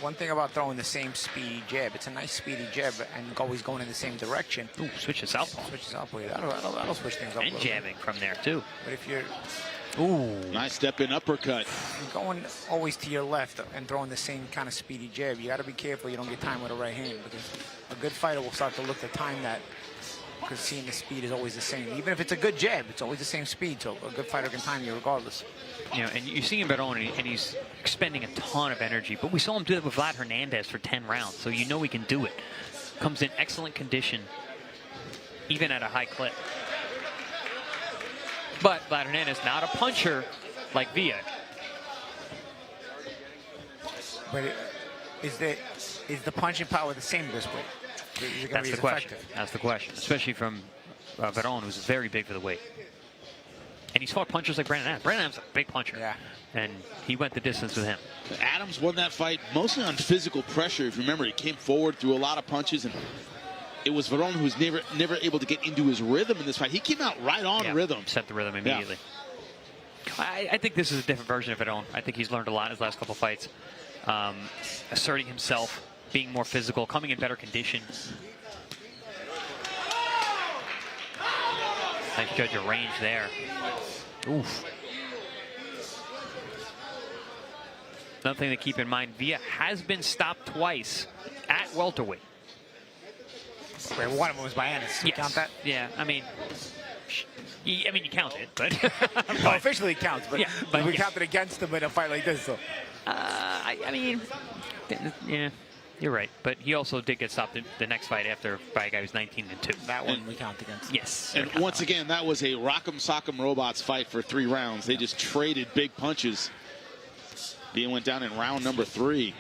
one thing about throwing the same speedy jab, it's a nice speedy jab and always going in the same direction. Ooh, switch to southpaw. Switch to southpaw. That'll switch things up. And jabbing from there, too. But if you're nice step in uppercut. Going always to your left and throwing the same kind of speedy jab, you got to be careful you don't get timed with a right hand, because a good fighter will start to look to time that, because seeing the speed is always the same. Even if it's a good jab, it's always the same speed, so a good fighter can time you regardless. And you see him Veron, and he's expending a ton of energy, but we saw him do that with Vlad Hernandez for 10 rounds, so you know he can do it. Comes in excellent condition, even at a high clip. But Vlad Hernandez, not a puncher like Villa. But is the punching power the same this way? That's the question. That's the question, especially from Veron, who's very big for the weight. And he's fought punchers like Brandon Adams. Brandon Adams is a big puncher. Yeah. And he went the distance with him. Adams won that fight mostly on physical pressure. If you remember, he came forward, threw a lot of punches, and it was Veron who was never able to get into his rhythm in this fight. He came out right on rhythm. Set the rhythm immediately. Yeah. I think this is a different version of Veron. I think he's learned a lot in his last couple fights. Asserting himself, being more physical, coming in better condition. Nice judge of range there. Oof. Another thing to keep in mind, Villa has been stopped twice at welterweight. Wait, one of them was by Ennis. You count that? Yeah, I mean, you count it, but... No, officially it counts, but, we count it against him in a fight like this, so... I mean, yeah, you're right. But he also did get stopped in the next fight after by a guy who's 19-2. That one we count against. Yes. And once again, that was a Rock'em Sock'em Robots fight for 3 rounds. They just traded big punches. Villa went down in round number 3.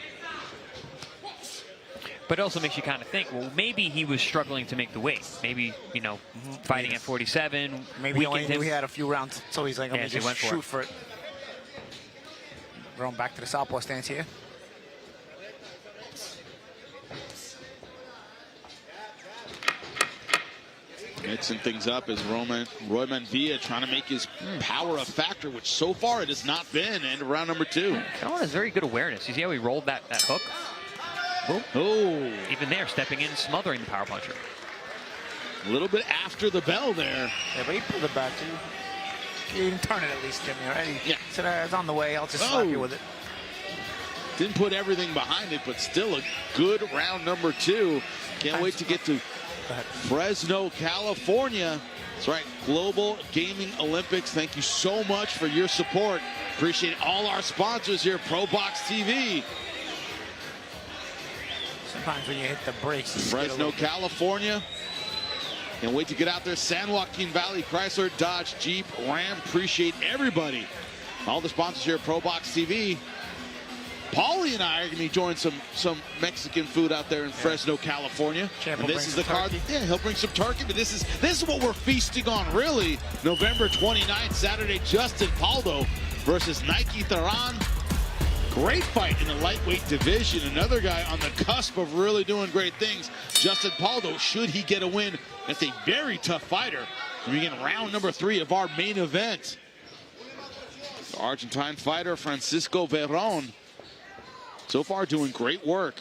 But it also makes you kind of think, well, maybe he was struggling to make the weight. Maybe, you know, fighting at 47. Maybe he only knew he had a few rounds, so he's like, I'm going to just shoot for it. Going back to the southpaw stance here. Mixing things up as Royman Villa trying to make his power a factor, which so far it has not been. End of round number 2. Veron has very good awareness. You see how he rolled that hook? Oh. Even there, stepping in, smothering the power puncher. A little bit after the bell there. Yeah, but he pulled it back too. You can turn it at least, Jimmy, right? Yeah. So it's on the way. I'll just slap you with it. Didn't put everything behind it, but still a good round number 2. Can't wait to get to Fresno, California. That's right, Global Gaming Olympics. Thank you so much for your support. Appreciate all our sponsors here, ProBox TV. Sometimes when you hit the brakes. Fresno, California. Can't wait to get out there. San Joaquin Valley, Chrysler, Dodge, Jeep, Ram. Appreciate everybody. All the sponsors here at ProBox TV. Paulie and I are going to be enjoying some Mexican food out there in Fresno, California. Champ and this is the card. Yeah, he'll bring some turkey, but this is what we're feasting on, really. November 29th, Saturday, Justin Paldo versus Nike Theron. Great fight in the lightweight division. Another guy on the cusp of really doing great things. Justin Paldo, should he get a win, that's a very tough fighter. We begin round number 3 of our main event. The Argentine fighter, Francisco Veron, so far doing great work.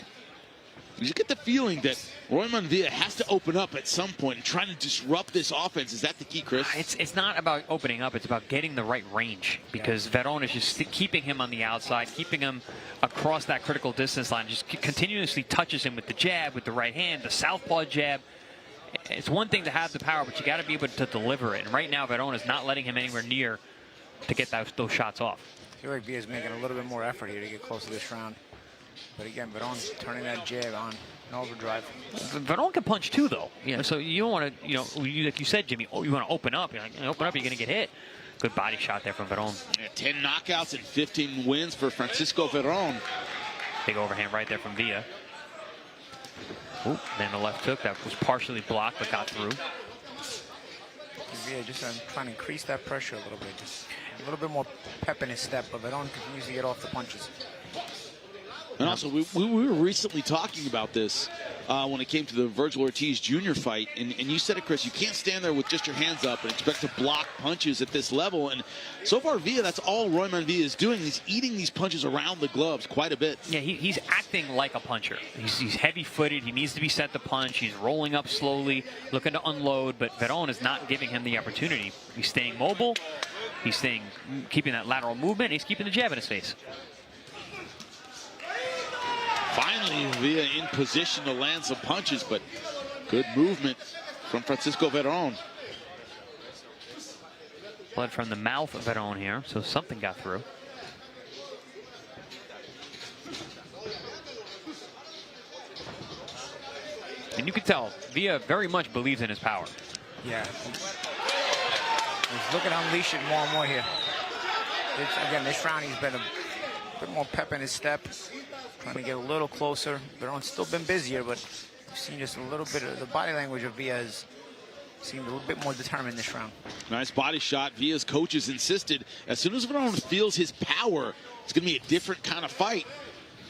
You just get the feeling that Royman Villa has to open up at some point and trying to disrupt this offense. Is that the key, Chris? It's not about opening up. It's about getting the right range, because Veron is just keeping him on the outside, keeping him across that critical distance line, just continuously touches him with the jab, with the right hand, the southpaw jab. It's one thing to have the power, but you got to be able to deliver it. And right now, Veron is not letting him anywhere near to get those shots off. I feel like Villa's making a little bit more effort here to get close to this round. But again, Veron's turning that jab on an overdrive. Veron can punch too, though. So you don't want to, like you said, Jimmy, you want to open up. You're like, open up, you're going to get hit. Good body shot there from Veron. 10 knockouts and 15 wins for Francisco Veron. Big overhand right there from Villa. Ooh, then the left hook that was partially blocked but got through. Villa just trying to increase that pressure a little bit. Just a little bit more pep in his step, but Veron continues to get off the punches. And also, we were recently talking about this when it came to the Virgil Ortiz Jr. fight. And you said it, Chris, you can't stand there with just your hands up and expect to block punches at this level. And so far, Villa, that's all Royman Villa is doing. He's eating these punches around the gloves quite a bit. Yeah, he's acting like a puncher. He's heavy-footed. He needs to be set to punch. He's rolling up slowly, looking to unload. But Veron is not giving him the opportunity. He's staying mobile. He's keeping that lateral movement. He's keeping the jab in his face. Finally, Villa in position to land some punches, but good movement from Francisco Veron. Blood from the mouth of Veron here, so something got through. And you can tell, Villa very much believes in his power. Yeah. He's looking to unleash it more and more here. Again, this round he's been a bit more pep in his step. Trying to get a little closer. Veron's still been busier, but seen just a little bit of the body language of Villa's seemed a little bit more determined this round. Nice body shot. Villa's coaches insisted as soon as Veron feels his power, it's going to be a different kind of fight.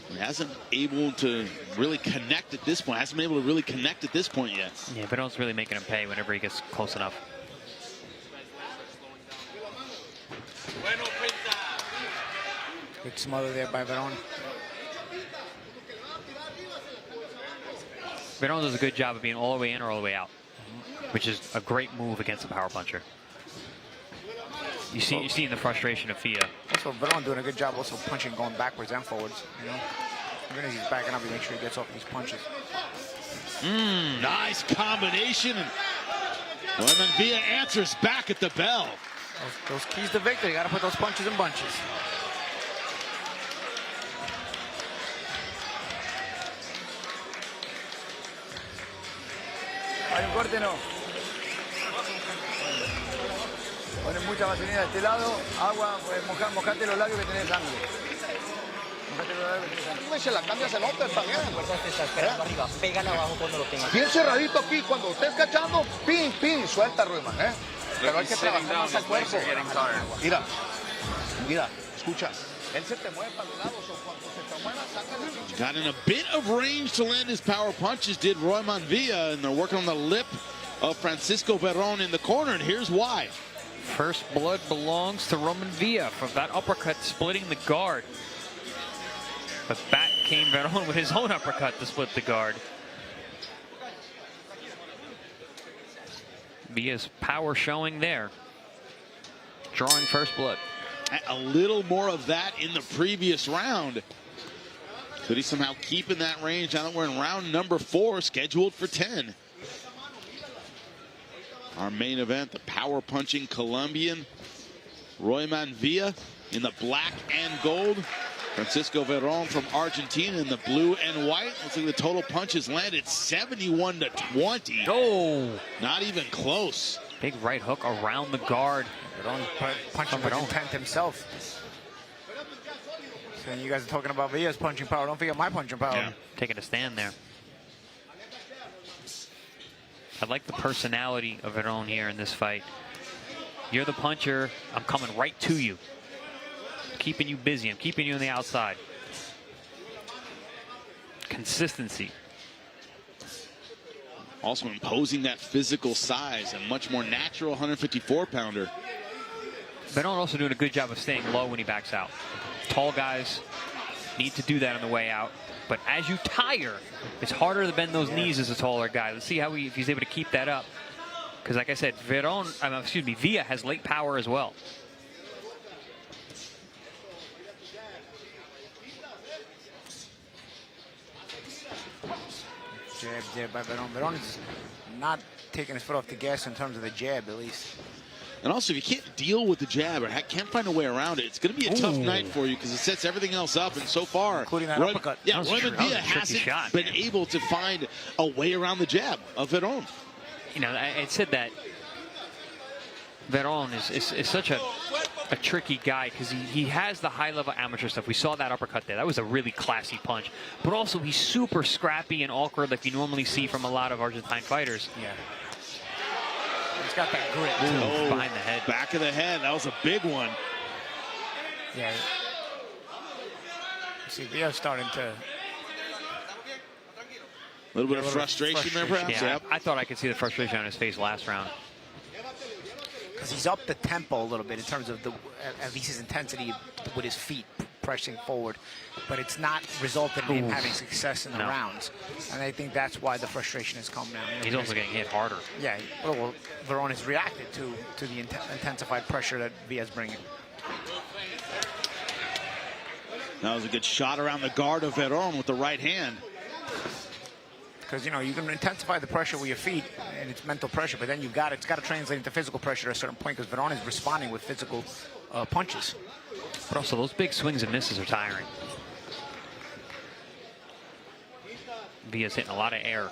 He hasn't able to really connect at this point. Hasn't been able to really connect at this point yet. Yeah, Veron's really making him pay whenever he gets close enough. Good smother there by Veron. Veron does a good job of being all the way in or all the way out, which is a great move against a power puncher. You're seeing the frustration of Villa. Also, Veron doing a good job also punching going backwards and forwards. You know, even as he's backing up, he makes sure he gets off these punches. Nice combination. And then Villa answers back at the bell. Those keys to victory. You got to put those punches in bunches. Hay un corte, no. Ponen mucha vaselina de este lado, agua, pues mojate los labios que tenés sangre. Mojate los labios que tenés sangre. Se la cambias el otro también. Está esperando arriba, pégale abajo cuando lo tengas. Bien cerradito aquí, cuando estés cachando, pin, pin, suelta, Rueman, ¿eh? Pero hay que trabajar más al cuerpo. Mira, mira, escucha. Él se te mueve para los lados, o cuando se te mueva, sácale el pinche. Got in a bit of range to land his power punches, did Royman Villa, and they're working on the lip of Francisco Veron in the corner, and here's why. First blood belongs to Roman Villa from that uppercut splitting the guard. But back came Veron with his own uppercut to split the guard. Villa's power showing there. Drawing first blood. A little more of that in the previous round. Could he somehow keep in that range now that we're in round number 4, scheduled for 10? Our main event, the power punching Colombian Royman Villa in the black and gold. Francisco Veron from Argentina in the blue and white. Looks like the total punches landed 71-20. Oh! Not even close. Big right hook around the guard. Veron punching with intent himself. So you guys are talking about Villa's punching power. Don't forget my punching power. Yeah. Taking a stand there. I like the personality of Veron here in this fight. You're the puncher. I'm coming right to you. Keeping you busy. I'm keeping you on the outside. Consistency. Also imposing that physical size, a much more natural 154-pounder. Veron also doing a good job of staying low when he backs out. Tall guys need to do that on the way out. But as you tire, it's harder to bend those knees as a taller guy. Let's see how if he's able to keep that up. Because like I said, Villa has late power as well. Jab by Veron. Veron is not taking his foot off the gas in terms of the jab, at least. And also, if you can't deal with the jab or can't find a way around it, it's going to be a tough night for you because it sets everything else up. And so far, including that uppercut. Yeah, Royman Villa hasn't been able to find a way around the jab of Veron. You know, I said that Veron is such a tricky guy because he has the high-level amateur stuff. We saw that uppercut there. That was a really classy punch. But also, he's super scrappy and awkward like you normally see from a lot of Argentine fighters. Yeah. He's got that grit. Oh, behind the head. Back of the head. That was a big one. Yeah. See, Villa's starting to... A little bit of frustration there, perhaps? Yeah, I thought I could see the frustration on his face last round. Because he's up the tempo a little bit in terms of at least his intensity with his feet pressing forward, but it's not resulted in him having success in the rounds. And I think that's why the frustration has come now. He's also getting hit harder. Yeah, well, Veron has reacted to the intensified pressure that Villa's bringing. That was a good shot around the guard of Veron with the right hand. Because, you know, you can intensify the pressure with your feet, and it's mental pressure, but then it's got to translate into physical pressure at a certain point, because Veron is responding with physical punches. But also, those big swings and misses are tiring. Villa's hitting a lot of air.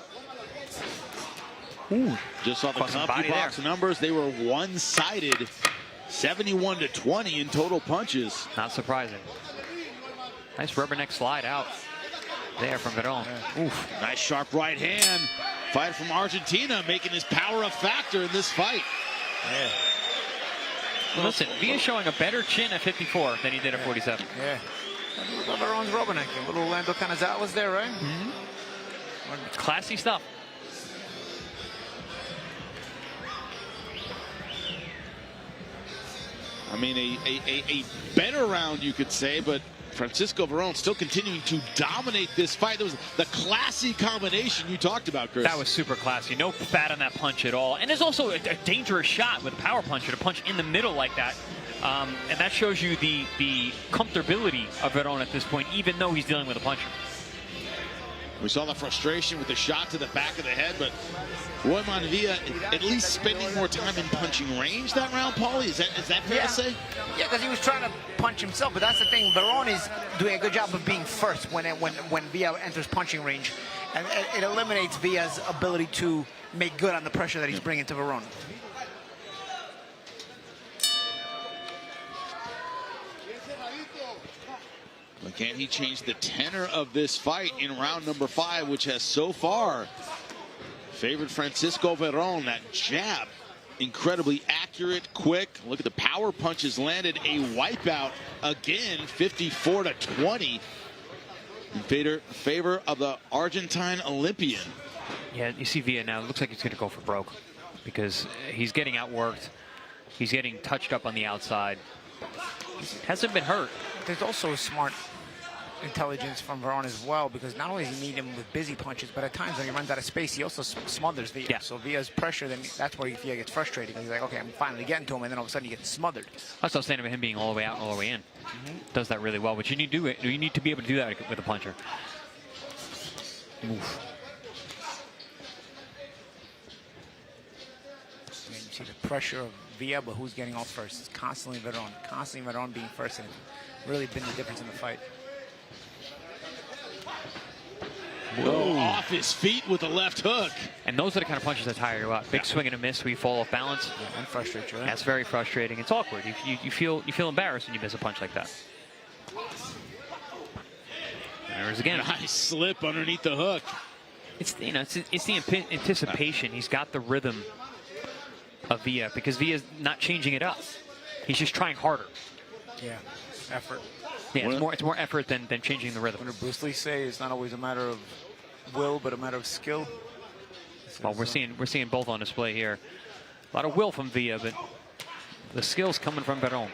Ooh. Just off the CompuBox numbers, they were one-sided, 71-20 in total punches. Not surprising. Nice rubberneck slide out. there from Veron. Oof. Nice sharp right hand. Fighter from Argentina making his power a factor in this fight. Well, listen, Villa's showing a better chin at 54 than he did at 47. Yeah. Veron's rubbernecking. Little Orlando Canizawas there, right? Classy stuff. I mean, a better round, you could say, but Francisco Veron still continuing to dominate this fight. There was the classy combination you talked about, Chris. That was super classy. No fat on that punch at all. And there's also a dangerous shot with a power puncher to punch in the middle like that. And that shows you the comfortability of Veron at this point, even though he's dealing with a puncher. We saw the frustration with the shot to the back of the head, but Roy Montoya at least spending more time in punching range that round, Paulie? Is that fair to say? Yeah, because he was trying to punch himself, but that's the thing. Veron is doing a good job of being first when Villa enters punching range, and it eliminates Villa's ability to make good on the pressure that he's bringing to Veron. But can he change the tenor of this fight in round number 5, which has so far favored Francisco Veron? That jab, incredibly accurate, quick. Look at the power punches landed. A wipeout again, 54-20 in favor of the Argentine Olympian. Yeah, you see Villa now. It looks like he's going to go for broke because he's getting outworked. He's getting touched up on the outside. Hasn't been hurt. There's also a smart intelligence from Veron as well, because not only does he need him with busy punches, but at times when he runs out of space, he also smothers Villa. Yeah. So Villa's pressure, then that's where Villa gets frustrated, because he's like, okay, I'm finally getting to him, and then all of a sudden he gets smothered. That's what I was saying about him being all the way out and all the way in. Does that really well, but you need to be able to do that with a puncher. Oof. And you see the pressure of Villa, but who's getting off first? It's constantly Veron being first, and it's really been the difference in the fight. Whoa. Off his feet with a left hook. And those are the kind of punches that tire you out. Big swing and a miss where you fall off balance. Yeah, and frustrate you. Right? That's very frustrating. It's awkward. You feel embarrassed when you miss a punch like that. There's again. Nice slip underneath the hook. It's the anticipation. He's got the rhythm of Villa, because Villa's not changing it up. He's just trying harder. Yeah, effort. Yeah, it's more effort than changing the rhythm. What did Bruce Lee say? It's not always a matter of will, but a matter of skill. Well, we're seeing both on display here. A lot of will from Villa, but the skills coming from Veron.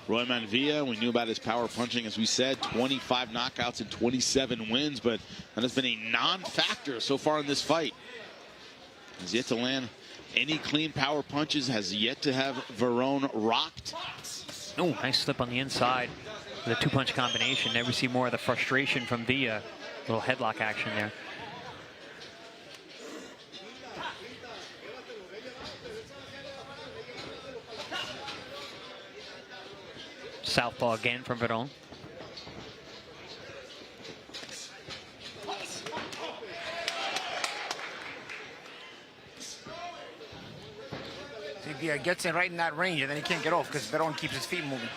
Roy Montoya, we knew about his power punching, as we said, 25 knockouts and 27 wins, but that has been a non-factor so far in this fight. Has yet to land any clean power punches, has yet to have Veron rocked. Oh, nice slip on the inside with a two-punch combination. There we see more of the frustration from Villa. Little headlock action there. Southpaw again from Veron. Villa gets in right in that range, and then he can't get off because Veron keeps his feet moving.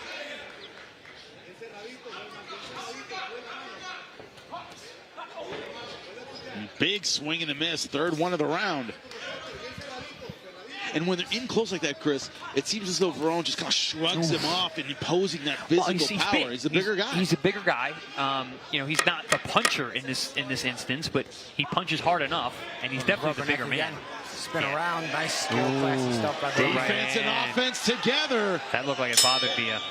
Big swing and a miss, third one of the round. And when they're in close like that, Chris, it seems as though Veron just kind of shrugs him off and imposing that physical power. He's a bigger guy. He's a bigger guy. You know, he's not the puncher in this instance, but he punches hard enough, and he's definitely the bigger man. Spin around, nice skill, classy stuff by Veron. Defense and offense together. That looked like it bothered Villa.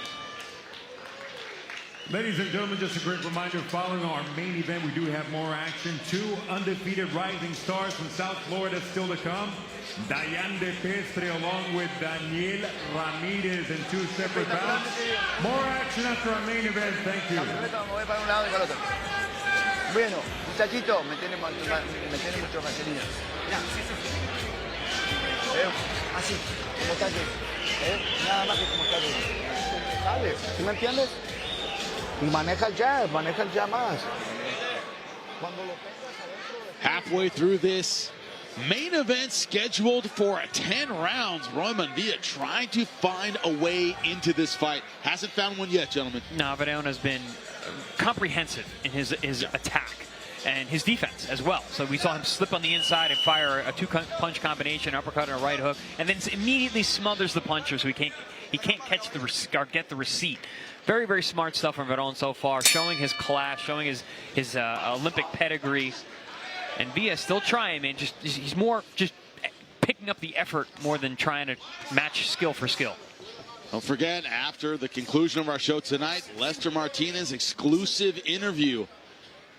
Ladies and gentlemen, just a great reminder, following our main event, we do have more action. 2 undefeated rising stars from South Florida still to come. Dayan De Pestre along with Daniel Ramirez in 2 separate bouts. More action after our main event. Thank you. Bueno, muchachito, me tiene mucho vaselina. Así, como está aquí. Nada más que como está aquí. ¿Sabes? ¿Sí me entiendes? Y maneja el jab más. Halfway through this Main event scheduled for 10 rounds. Roy Montoya trying to find a way into this fight. Hasn't found one yet, gentlemen. No, Veron has been comprehensive in his attack and his defense as well. So we saw him slip on the inside and fire a two-punch combination, uppercut and a right hook, and then immediately smothers the puncher, so he can't catch or get the receipt. Very, very smart stuff from Veron so far, showing his class, showing his Olympic pedigree. And Villa's still trying, man. He's more just picking up the effort more than trying to match skill for skill. Don't forget, after the conclusion of our show tonight, Lester Martinez exclusive interview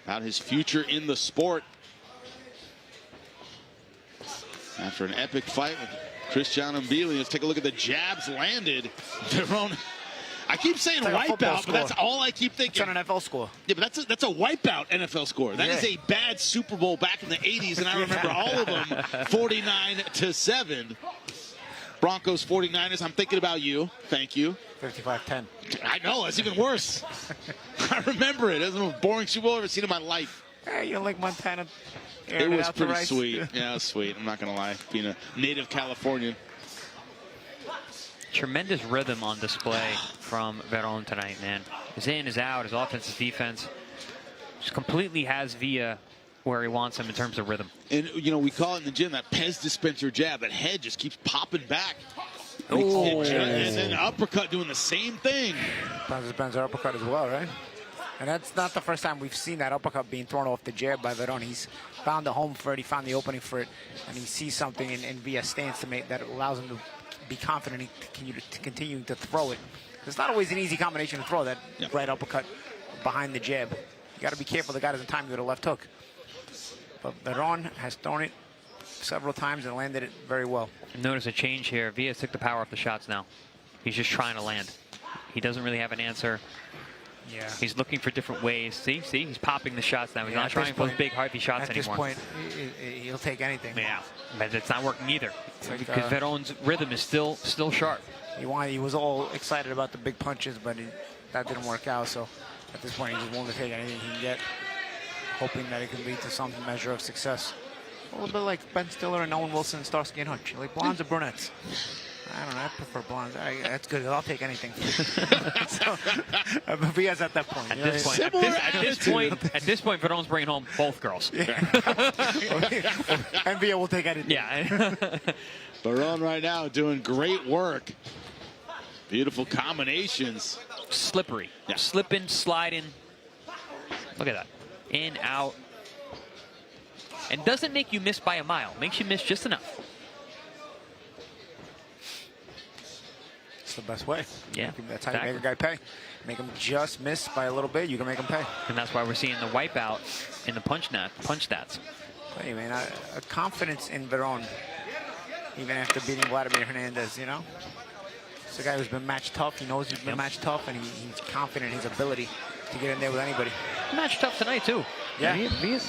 about his future in the sport. After an epic fight with Cristiano Mbili, let's take a look at the jabs landed. Veron, I keep saying like wipeout, but that's all I keep thinking. It's an NFL score. Yeah, but that's a wipeout NFL score. That is a bad Super Bowl back in the 80s, and I remember all of them 49-7. Broncos 49ers, I'm thinking about you. Thank you. 55-10. I know, it's even worse. I remember it. It was the most boring Super Bowl I've ever seen in my life. Hey, you like Montana? It was pretty sweet. Yeah, it was sweet. I'm not going to lie. Being a native Californian. Tremendous rhythm on display from Veron tonight, man. His in, his out, his offense, his defense. Just completely has Villa where he wants him in terms of rhythm. And, you know, we call it in the gym that Pez dispenser jab. That head just keeps popping back. Oh. And then uppercut doing the same thing. Pez dispenser uppercut as well, right? And that's not the first time we've seen that uppercut being thrown off the jab by Veron. He's found the home for it. He found the opening for it. And he sees something in Villa's stance to make that allows him to be confident to continue to throw it. It's not always an easy combination to throw, that right uppercut behind the jab. You got to be careful the guy doesn't time you with a left hook. But Veron has thrown it several times and landed it very well. Notice a change here. Villa took the power off the shots now. He's just trying to land. He doesn't really have an answer. Yeah. He's looking for different ways. See, he's popping the shots now. He's not trying for those big, heavy shots anymore. At this point, he'll take anything. Yeah, but it's not working either. Like, because Veron's rhythm is still sharp. He was all excited about the big punches, but that didn't work out. So at this point, he's just willing to take anything he can get, hoping that it can lead to some measure of success. A little bit like Ben Stiller and Owen Wilson and Starsky and Hutch. Like blondes or brunettes? I don't know. I prefer blondes. That's good. I'll take anything. So, Villa's at that point. At this point, Veron's bringing home both girls. Yeah. And Villa will take anything. Yeah. Veron right now doing great work. Beautiful combinations. Slippery. Yeah. Slipping, sliding. Look at that. In, out. And doesn't make you miss by a mile. Makes you miss just enough. It's the best way. Yeah. That's how you make a guy pay. Make him just miss by a little bit, you can make him pay. And that's why we're seeing the wipeout in the punch stats. Hey, man, a confidence in Veron, even after beating Vladimir Hernandez, you know? It's a guy who's been match tough. He knows he's been match tough, and he's confident in his ability to get in there with anybody. Match tough tonight, too. Yeah. He is.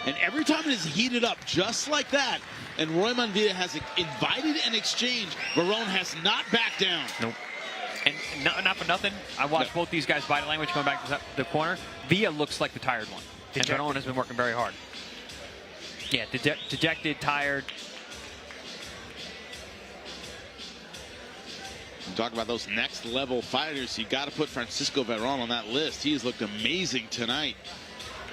And every time it is heated up just like that, and Roy Montoya has invited an exchange, Veron has not backed down. Nope. And not for nothing, I watched both these guys' body language going back to the corner. Villa looks like the tired one. And Veron has been working very hard. Yeah, dejected, tired. Talk about those next level fighters. You got to put Francisco Veron on that list. He has looked amazing tonight.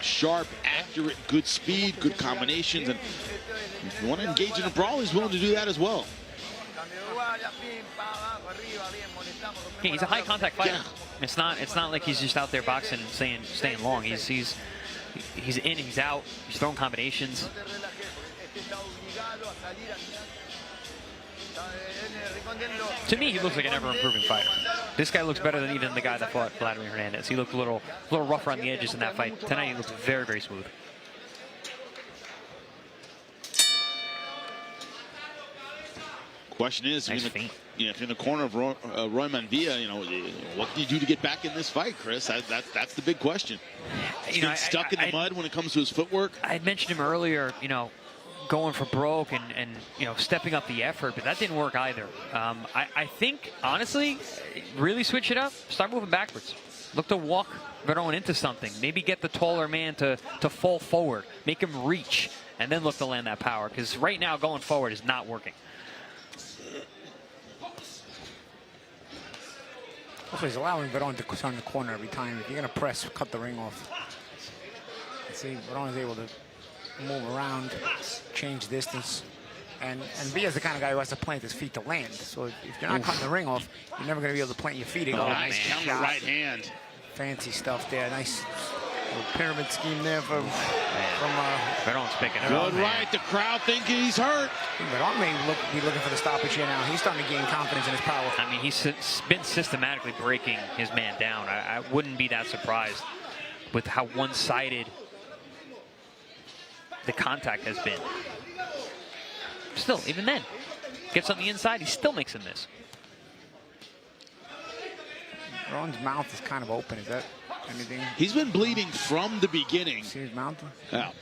Sharp, accurate, good speed, good combinations, and if you want to engage in a brawl, he's willing to do that as well. Yeah, he's a high contact fighter. Yeah. It's not like he's just out there boxing and staying long. He's in, he's out, he's throwing combinations. To me, he looks like an ever-improving fighter. This guy looks better than even the guy that fought Vladimir Hernandez. He looked a little rougher on the edges in that fight. Tonight, he looks very, very smooth. Question is, nice if you're in the corner of Roy Montoya, what do you do to get back in this fight, Chris? That's the big question. He's been stuck in the mud when it comes to his footwork. I had mentioned him earlier, going for broke and stepping up the effort, but that didn't work either. I think, honestly, really switch it up. Start moving backwards. Look to walk Veron into something. Maybe get the taller man to fall forward. Make him reach and then look to land that power, because right now going forward is not working. Also, he's allowing Veron to turn the corner every time. If you're going to press, cut the ring off. See, Veron is able to move around, change distance. And Villa's the kind of guy who has to plant his feet to land. So if you're not cutting the ring off, you're never going to be able to plant your feet. Nice counter right hand. Fancy stuff there. Nice little pyramid scheme there from Veron's picking it Good up. right. The crowd thinking he's hurt. Veron may be looking for the stoppage here now. He's starting to gain confidence in his power. I mean, he's been systematically breaking his man down. I wouldn't be that surprised with how one-sided the contact has been. Still, even then, gets on the inside, he still makes him miss. Veron's mouth is kind of open. Is that anything? He's been bleeding from the beginning. See his mouth? Yeah.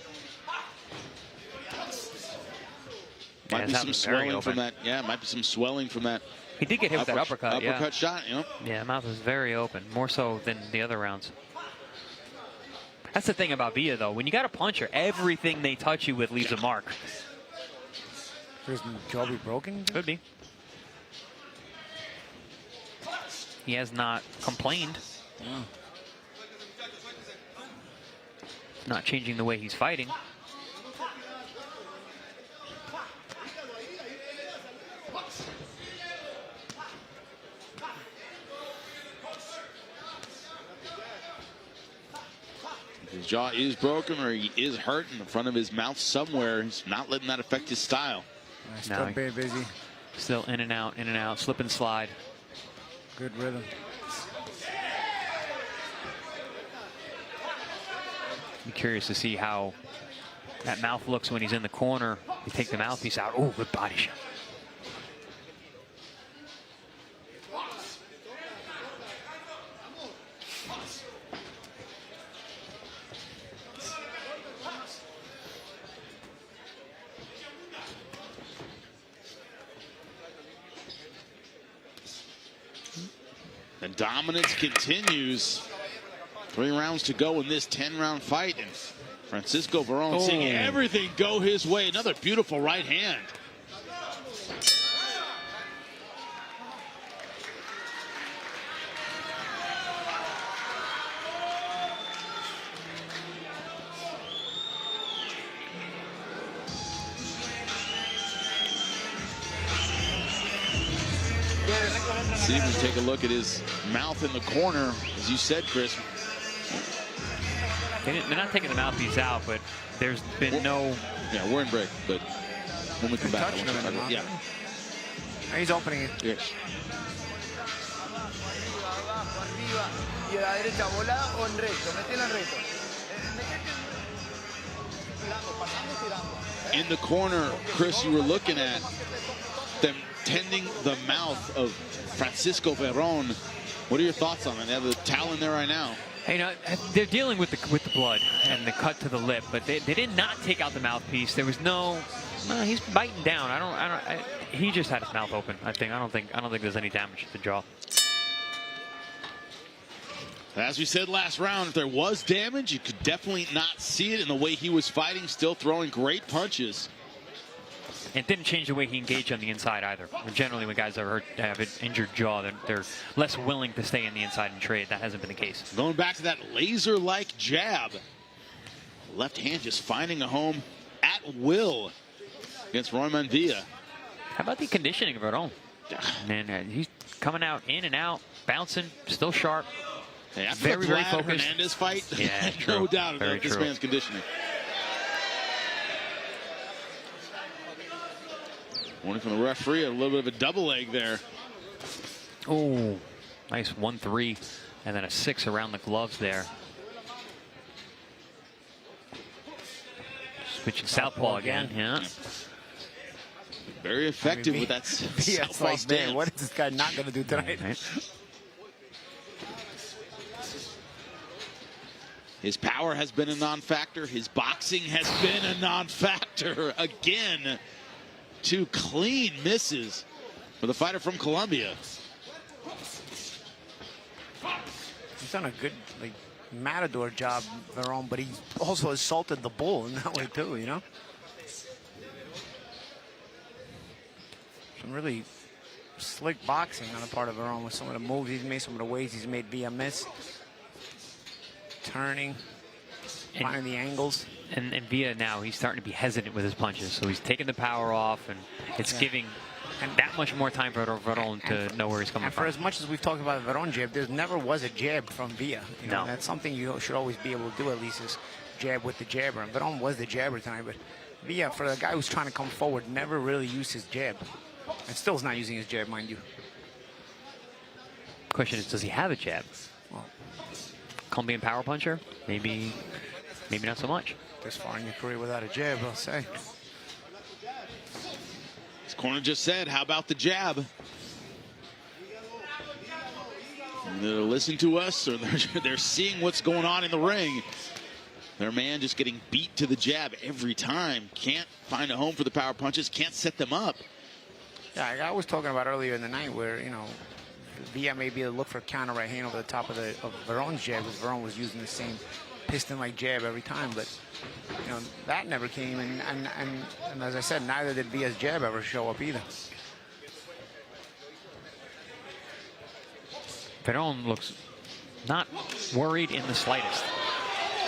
Might be some swelling from that. Yeah, might be some swelling from that. He did get hit with that uppercut. Uppercut shot, you know? Yeah, mouth is very open, more so than the other rounds. That's the thing about Villa, though. When you got a puncher, everything they touch you with leaves a mark. His jaw be broken? Could be. He has not complained. Yeah. Not changing the way he's fighting. His jaw is broken, or he is hurt in the front of his mouth somewhere. He's not letting that affect his style. Still very busy. Still in and out, slip and slide. Good rhythm. I'm curious to see how that mouth looks when he's in the corner. You take the mouthpiece out. Oh, good body shot. The dominance continues. 3 rounds to go in this 10-round fight, and Francisco Veron seeing everything go his way. Another beautiful right hand. See if we take a look at his mouth in the corner, as you said, Chris. They're not taking the mouthpiece out, but there's been no... Yeah, we're in break, but when we come back, I want to talk about it. Yeah. He's opening it. Yes. In the corner, Chris, you were looking at them tending the mouth of Francisco Veron. What are your thoughts on it? They have the towel in there right now. You know, they're dealing with the blood and the cut to the lip, but they did not take out the mouthpiece. There was no, he's biting down. He just had his mouth open. I don't think there's any damage to the jaw. As we said last round, if there was damage, you could definitely not see it in the way he was fighting, still throwing great punches. It didn't change the way he engaged on the inside either. Generally, when guys are hurt, have an injured jaw, they're less willing to stay in the inside and trade. That hasn't been the case. Going back to that laser-like jab. Left hand just finding a home at will against Roman Villa. How about the conditioning of Veron? Man, he's coming out, in and out, bouncing, still sharp. Hey, after the very Vlad focused. Hernandez fight, Yeah, no doubt very about this true. man's conditioning. Warning from the referee, a little bit of a double leg there. Oh, nice 1-3, and then a 6 around the gloves there. Switching southpaw again, yeah. Very effective with that southpaw stance. What is this guy not going to do tonight? His power has been a non-factor. His boxing has been a non-factor. Again, 2 clean misses for the fighter from Colombia. He's done a good matador job, Veron, but he also assaulted the bull in that way too, you know? Some really slick boxing on the part of Veron with some of the moves he's made, some of the ways he's made Villa miss. Turning, finding the angles. And Villa now, he's starting to be hesitant with his punches. So he's taking the power off, and it's giving that much more time for Veron to know where he's coming from. For as much as we've talked about the Veron jab, there never was a jab from Villa. You know, that's something you should always be able to do, at least, is jab with the jabber. And Veron was the jabber tonight, but Villa, for the guy who's trying to come forward, never really used his jab. And still is not using his jab, mind you. Question is, does he have a jab? Well, Colombian power puncher? Maybe not so much. This far in your career without a jab, I'll say. This corner just said, how about the jab? They're listening to us, or they're seeing what's going on in the ring. Their man just getting beat to the jab every time. Can't find a home for the power punches, can't set them up. Yeah, I was talking about earlier in the night where, you know, Villa may be able to look for a counter right hand over the top of Veron's jab, because Veron was using the same piston-like jab every time, but, you know, that never came, and as I said, neither did Villa's jab ever show up either. Veron looks not worried in the slightest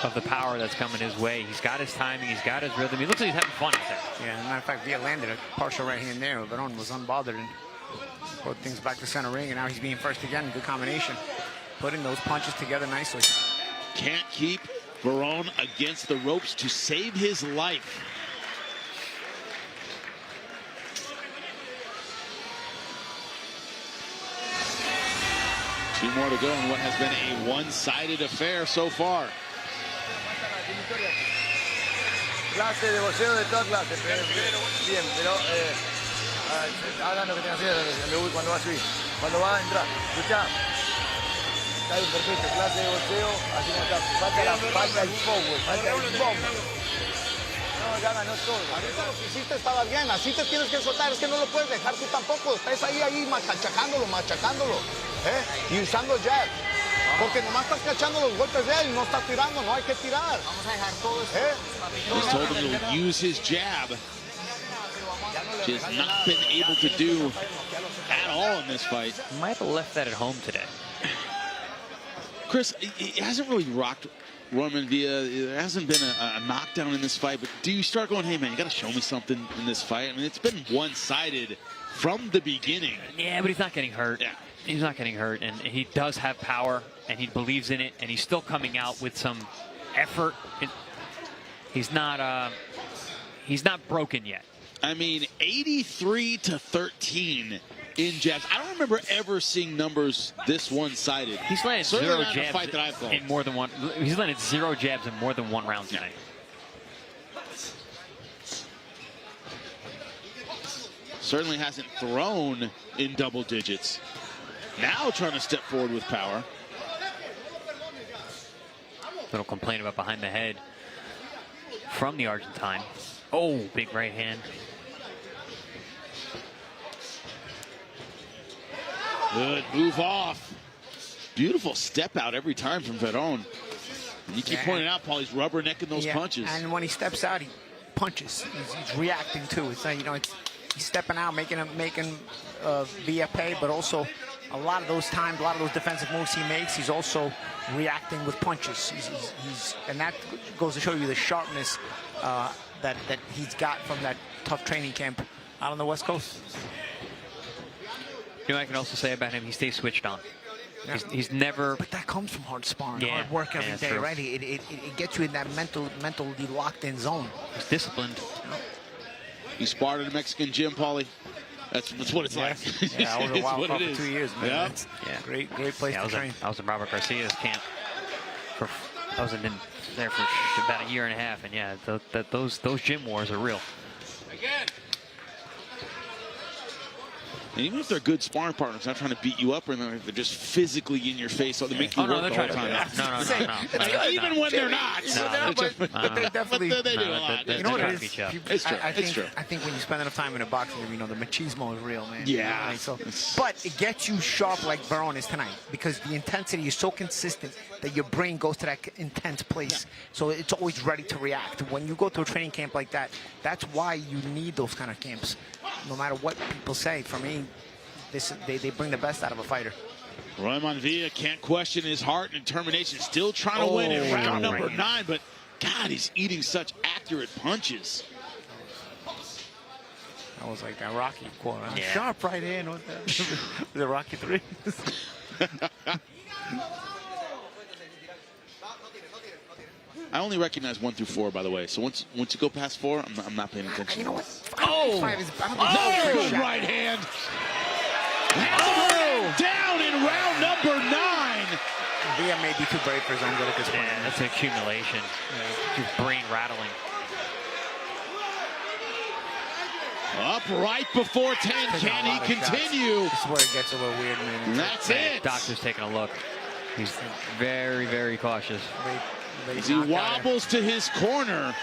of the power that's coming his way. He's got his timing, he's got his rhythm. He looks like he's having fun out there. Yeah, as a matter of fact, Villa landed a partial right hand there. Veron was unbothered and put things back to center ring, and now he's being first again. Good combination. Putting those punches together nicely. Can't keep Veron against the ropes to save his life. Two more to go in what has been a one-sided affair so far. Clase de boxeo de toda clase, bien, pero hagan lo que tengan que hacer cuando va a subir, cuando va a entrar. Escucha, está bien, perfecto, clase de boxeo, así como está, falta el power, falta el bombo. No, ya ganó todo. Ahorita lo que hiciste estaba bien, así te tienes que soltar, es que no lo puedes dejar tú tampoco, estás ahí machacándolo, y usando jab. Porque nomás estás cachando los golpes de él, no está tirando, no hay que tirar. Vamos a dejar todo eso. He's told him to use his jab, which has not been able to do at all in this fight. Might have left that at home today. Chris, it hasn't really rocked Roman Villa. There hasn't been a knockdown in this fight, but do you start going, hey man, you got to show me something in this fight? I mean, it's been one-sided from the beginning. Yeah, but he's not getting hurt. Yeah. He's not getting hurt, and he does have power, and he believes in it, and he's still coming out with some effort. He's not broken yet. I mean, 83-13 in jabs. I don't remember ever seeing numbers this one-sided. He's landed Certainly zero jabs fight that I've in more than one. He's landed 0 jabs in more than one round tonight. Certainly hasn't thrown in double digits. Now trying to step forward with power. Little complaint about behind the head from the Argentine. Oh, big right hand. Good move off. Beautiful step out every time from Veron. And you keep pointing out, Paul, he's rubbernecking those punches. And when he steps out, he punches. He's reacting too. It's like, you know, he's stepping out, making Villa pay, but also a lot of those times, a lot of those defensive moves he makes, he's also reacting with punches. And that goes to show you the sharpness that he's got from that tough training camp out on the West Coast. You know, I can also say about him, he stays switched on. He's never. But that comes from hard sparring, hard work every day, true. right? It gets you in that mentally locked-in zone. He's disciplined. He sparred in a Mexican gym, Paulie. That's what it's like. Yeah, I was a wild card for 2 years, man. Yeah. Great place to train. I was in Robert Garcia's camp. I was there for about a year and a half, and yeah, those gym wars are real. Again. And even if they're good sparring partners, not trying to beat you up, or they're just physically in your face, so they make you work all the time. No. Even when they're not. But they definitely they do a lot. You know what it is? It's true. I think when you spend enough time in a boxing, you know, the machismo is real, man. Yeah. Right? So, but it gets you sharp like Veron is tonight, because the intensity is so consistent. that your brain goes to that intense place. So it's always ready to react. When you go to a training camp like that, that's why you need those kind of camps. No matter what people say, for me, they bring the best out of a fighter. Roy Montoya can't question his heart and determination. Still trying to win in round number 9, but God, he's eating such accurate punches. That was like a Rocky quote. Yeah. Sharp right hand. What the Rocky 3? I only recognize 1 through 4, by the way. So once you go past 4, I'm not paying attention. You know what? Oh! Right hand. Down in round number 9. Villa may be too brave for his own good at this point. Yeah, that's an accumulation. Just brain rattling. Up right before 10. Can he continue? This is where it gets a little weird, man. That's it. Doctor's taking a look. He's very, very cautious. As he wobbles to his corner.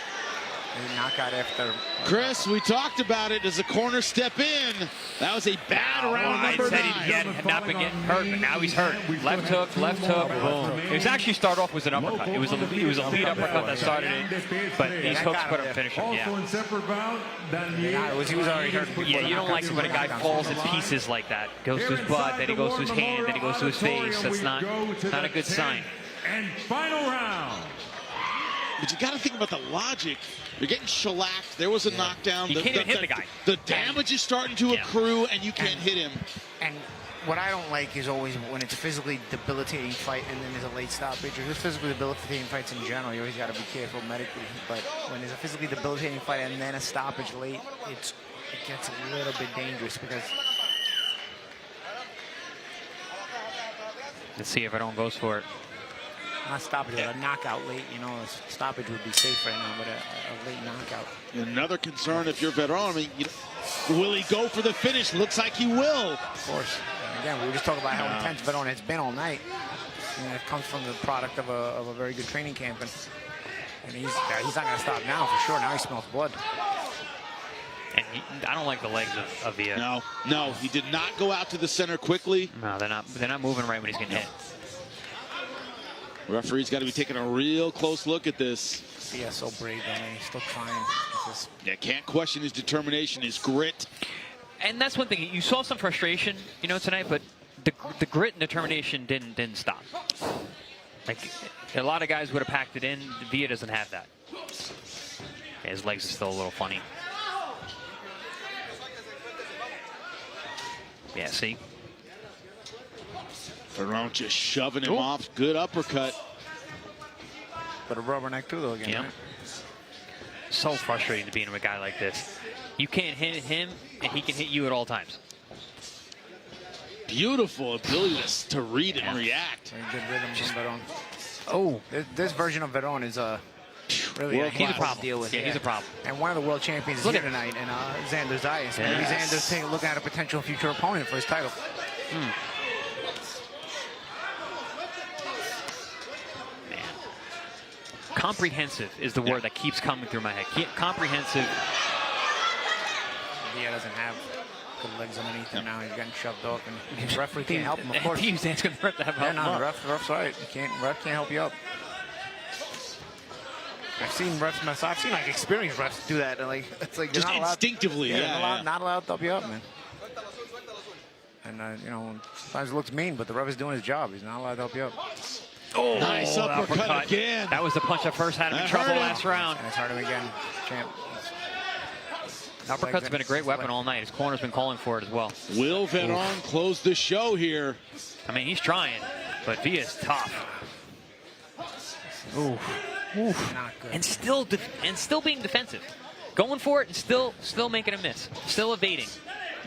Knockout after. Chris, we talked about it. Does the corner step in? That was a bad round number 9. Had not been getting hurt, but now he's hurt. Left hook, boom. It was actually start off with an uppercut. It was a lead uppercut that started it, but these hooks put him finish him. Yeah. He was already hurt. Yeah, you don't like it when a guy falls in pieces like that. Goes to his butt, then he goes to his hand, then he goes to his face. That's not a good sign. And final round. But you got to think about the logic. You're getting shellacked. There was a knockdown. You can't even hit the guy. The damage is starting to accrue, and you can't hit him. And what I don't like is always when it's a physically debilitating fight and then there's a late stoppage. Or just physically debilitating fights in general, you always got to be careful medically. But when there's a physically debilitating fight and then a stoppage late, it gets a little bit dangerous because. Let's see if Veron goes for it. Not stoppage, but a knockout late. You know, a stoppage would be safe right now, but a late knockout. Another concern if you're Veron. I mean, will he go for the finish? Looks like he will. Of course. And again, we were just talking about how intense Veron has been all night. And it comes from the product of a very good training camp. And he's not going to stop now for sure. Now he smells blood. And I don't like the legs of Villa. No, he did not go out to the center quickly. No, they're not moving right when he's getting hit. Referee's got to be taking a real close look at this. Yeah, so brave, man. He's still trying. Yeah, can't question his determination, his grit. And that's one thing. You saw some frustration, tonight, but the grit and determination didn't stop. Like a lot of guys would have packed it in. Villa doesn't have that. Yeah, his legs are still a little funny. Yeah, see. Veron just shoving him off. Good uppercut. But a rubberneck too, though, again. Yeah. Right? So frustrating to be in with a guy like this. You can't hit him, and he can hit you at all times. Beautiful ability to read and react. Very good rhythm from Veron. Oh, this version of Veron is really he's a problem. Deal with. Yeah, he's a problem. And one of the world champions is here tonight, and Xander Zayas. Maybe Xander's looking at a potential future opponent for his title. Comprehensive is the word that keeps coming through my head. Comprehensive. He doesn't have good legs underneath him now. He's getting shoved off, and the referee can't help him, of course. He's asking the ref to help him the up. ref's right. Ref can't help you up. I've seen refs mess up. I've seen like experienced refs do that. And like it's like just not instinctively, not allowed to help you up, man. And sometimes it looks mean, but the ref is doing his job. He's not allowed to help you up. Oh, nice uppercut again. That was the punch that first had him in trouble last round. And it's hurt him again, champ. Uppercut's been a great weapon all night. His corner's been calling for it as well. Will Veron close the show here? I mean, he's trying, but Villa's tough. Ooh. Not good. And still being defensive. Going for it and still making a miss. Still evading.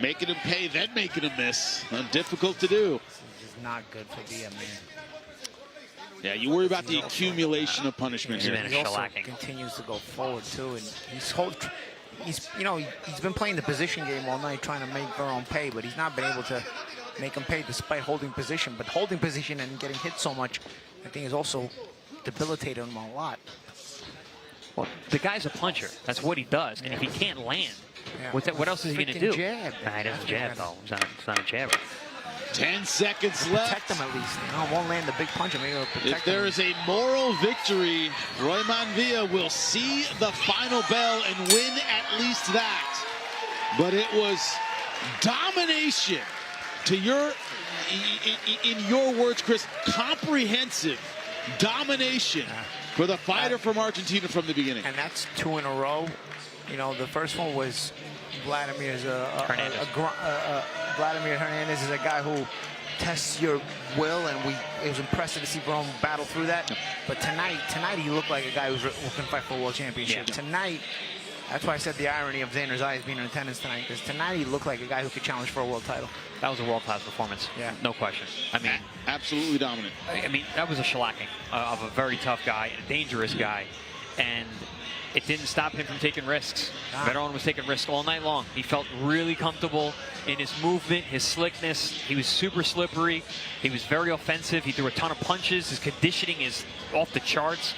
Making him pay, then making him miss. Difficult to do. This is not good for Villa, man. Yeah, you worry about the accumulation of punishment here. He also continues to go forward too, and he's been playing the position game all night, trying to make Veron pay, but he's not been able to make him pay despite holding position. But holding position and getting hit so much, I think, is also debilitated him a lot. Well, the guy's a puncher. That's what he does, and if he can't land, what else is he going to do? Jab. Nah, he doesn't jab though. It's not a jabber. 10 seconds left. Protect him at least. You know, won't land the big punch. Maybe it'll protect If there him. is a moral victory, Royman Villa will see the final bell and win at least that. But it was domination, to your, in your words, Chris, comprehensive domination for the fighter from Argentina from the beginning. And that's 2 in a row. You know, the first one was Vladimir Hernandez is a guy who tests your will, and it was impressive to see Veron battle through that. But tonight he looked like a guy who can fight for a world championship. Tonight, that's why I said the irony of Xander Zayas being in attendance tonight, because tonight he looked like a guy who could challenge for a world title. That was a world-class performance. Yeah, no question. I mean, absolutely dominant. I mean, that was a shellacking of a very tough guy, a dangerous guy, and it didn't stop him from taking risks. Veron was taking risks all night long. He felt really comfortable in his movement, his slickness. He was super slippery. He was very offensive. He threw a ton of punches. His conditioning is off the charts.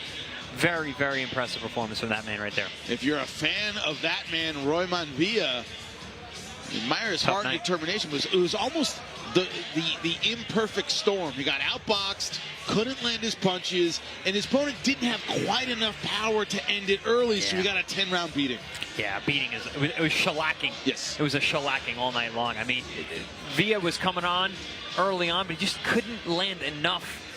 Very, very impressive performance from that man right there. If you're a fan of that man, Royman Villa, admire his heart and determination. It was almost the imperfect storm. He got outboxed, couldn't land his punches, and his opponent didn't have quite enough power to end it early, so he got a 10-round beating. Yeah, beating it was shellacking. Yes. It was a shellacking all night long. I mean, Villa was coming on early on, but he just couldn't land enough.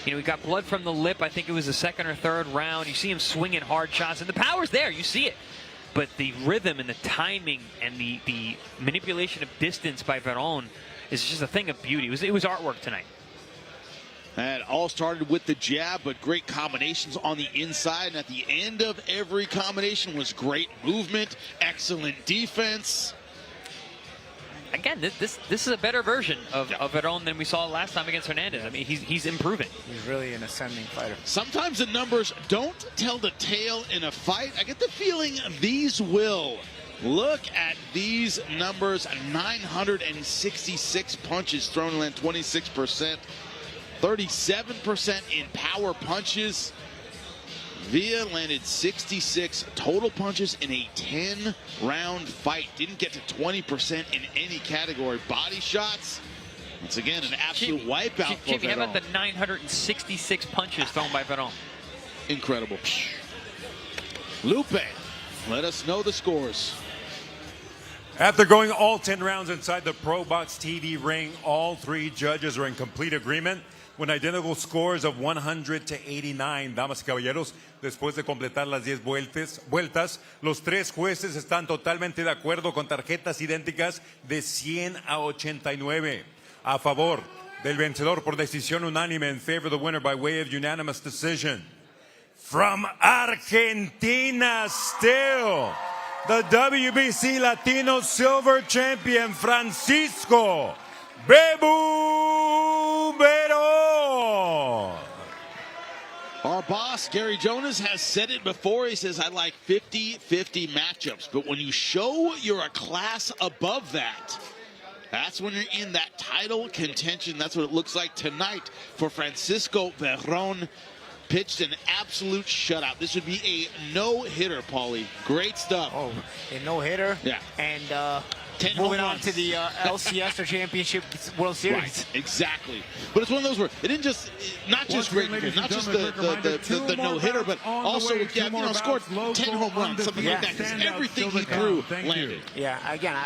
You know, he got blood from the lip. I think it was the 2nd or 3rd round. You see him swinging hard shots, and the power's there. You see it. But the rhythm and the timing and the manipulation of distance by Veron is just a thing of beauty. It was artwork tonight. And all started with the jab, but great combinations on the inside. And at the end of every combination was great movement, excellent defense. Again, this is a better version of Veron than we saw last time against Hernandez. I mean, he's improving. He's really an ascending fighter. Sometimes the numbers don't tell the tale in a fight. I get the feeling these will. Look at these numbers. 966 punches thrown, land 26%. 37% in power punches. Villa landed 66 total punches in a 10-round fight. Didn't get to 20% in any category. Body shots, once again, an absolute wipeout for Jimmy, how Veron. about the 966 punches thrown by Veron? Incredible. Lupe, let us know the scores. After going all 10 rounds inside the ProBox TV ring, all 3 judges are in complete agreement with identical scores of 100 to 89. Damas y caballeros, después de completar las 10 vueltas, los 3 jueces están totalmente de acuerdo con tarjetas idénticas de 100 a 89. A favor del vencedor por decisión unánime, in favor of the winner by way of unanimous decision. From Argentina still, the WBC Latino Silver Champion, Francisco Bebu Veron. Our boss, Gary Jonas, has said it before. He says, I like 50-50 matchups. But when you show you're a class above that, that's when you're in that title contention. That's what it looks like tonight for Francisco Veron. Pitched an absolute shutout. This would be a no-hitter, Paulie. Great stuff. Oh, a no-hitter? Yeah. And 10 moving home on runs. to the LCS or Championship World Series. Right, exactly. But it's one of those where it didn't just, not just great, not just the no-hitter, but also, scored 10 home runs, something like that. Because everything he threw landed. Yeah, again,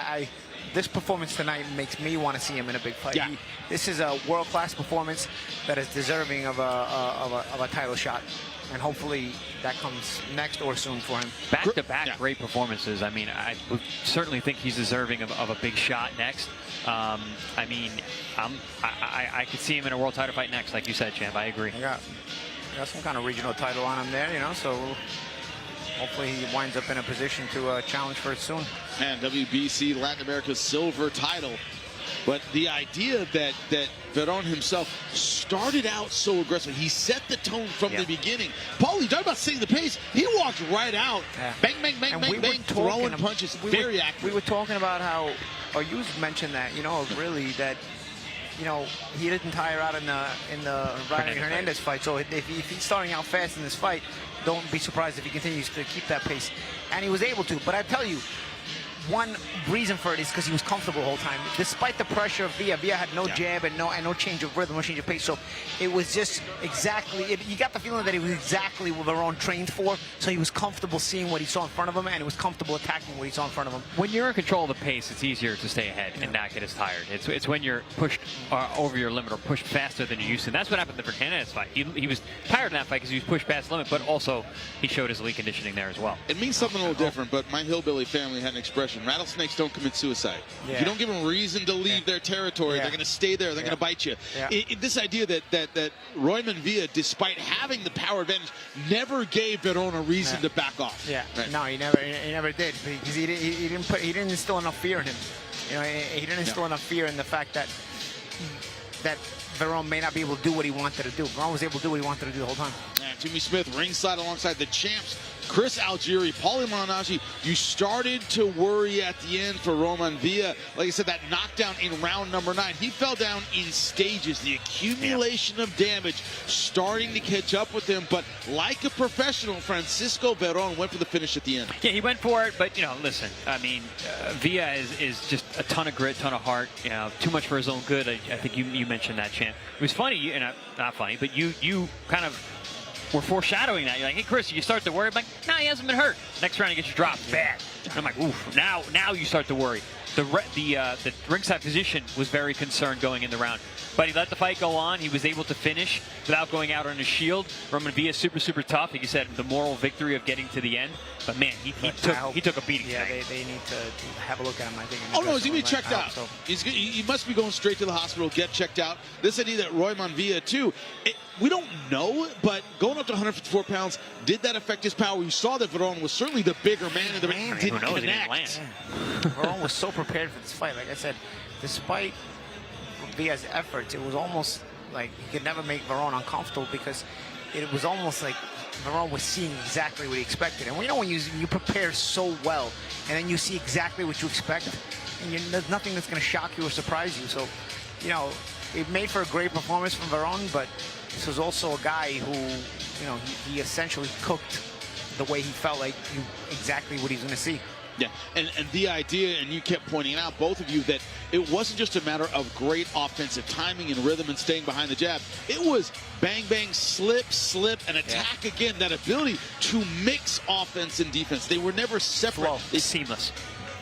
this performance tonight makes me want to see him in a big fight. Yeah. This is a world-class performance that is deserving of a title shot. And hopefully that comes next or soon for him. Back-to-back great performances. I mean, I certainly think he's deserving of a big shot next. I mean, I could see him in a world title fight next, like you said, champ. I agree. He got some kind of regional title on him there, so hopefully he winds up in a position to challenge for it soon. And WBC Latin America's silver title. But the idea that Veron himself started out so aggressive, he set the tone from the beginning. Paulie, you talk about setting the pace. He walked right out. Bang, bang, bang, bang, bang, throwing punches. Very accurate. We were talking about how, or you mentioned that, really that, he didn't tire out in the Hernandez fight. So if he's starting out fast in this fight, don't be surprised if he continues to keep that pace. And he was able to. But I tell you, one reason for it is because he was comfortable the whole time. Despite the pressure of Villa had no jab and no change of rhythm, no change of pace. So it was just exactly, you got the feeling that it was exactly what Veron trained for. So he was comfortable seeing what he saw in front of him, and he was comfortable attacking what he saw in front of him. When you're in control of the pace, it's easier to stay ahead and not get as tired. It's when you're pushed over your limit or pushed faster than you used to. And that's what happened in the Hernandez fight. He was tired in that fight because he was pushed past the limit, but also he showed his elite conditioning there as well. It means something a little different, but my hillbilly family had an expression: rattlesnakes don't commit suicide. If you don't give them reason to leave their territory, they're going to stay there. They're going to bite you. This idea that Royman Villa, despite having the power advantage, never gave Veron a reason to back off. No, he never did, because he didn't instill enough fear in him. You know, he didn't instill enough fear in the fact that Veron may not be able to do what he wanted to do. Veron was able to do what he wanted to do the whole time. Jimmy Smith ringside alongside the champs, Chris Algieri, Paulie Malignaggi. You started to worry at the end for Roman Villa. Like I said, that knockdown in round number 9. He fell down in stages. The accumulation of damage starting to catch up with him. But like a professional, Francisco Veron went for the finish at the end. Yeah, he went for it, but, you know, listen, I mean, Villa is just a ton of grit, ton of heart, you know, too much for his own good. I think you mentioned that, Champ. It was funny, and not funny, but you kind of were foreshadowing that. You're like, hey, Chris, you start to worry. I'm like, no, he hasn't been hurt. Next round, he gets you dropped. Bad. And I'm like, oof, now you start to worry. The ringside position was very concerned going in the round. But he let the fight go on. He was able to finish without going out on his shield. Roman Villa is super, super tough. Like you said, the moral victory of getting to the end. But, man, he took a beating. Yeah, they need to have a look at him, I think. Oh, no, he's going to be checked out. So. He must be going straight to the hospital, get checked out. This idea that Royman Villa, too, we don't know, but going up to 154 pounds, did that affect his power? You saw that Veron was certainly the bigger man in the ring. Didn't connect. Veron was so prepared for this fight. Like I said, despite Villa's efforts, it was almost like he could never make Veron uncomfortable, because it was almost like Veron was seeing exactly what he expected. And you know, when you prepare so well and then you see exactly what you expect, and there's nothing that's going to shock you or surprise you. So, you know, it made for a great performance from Veron, but this was also a guy who, you know, he essentially cooked the way he felt like exactly what he's going to see. Yeah, and the idea, and you kept pointing out, both of you, that it wasn't just a matter of great offensive timing and rhythm and staying behind the jab. It was bang, bang, slip, and attack again. That ability to mix offense and defense. They were never separate. It's seamless.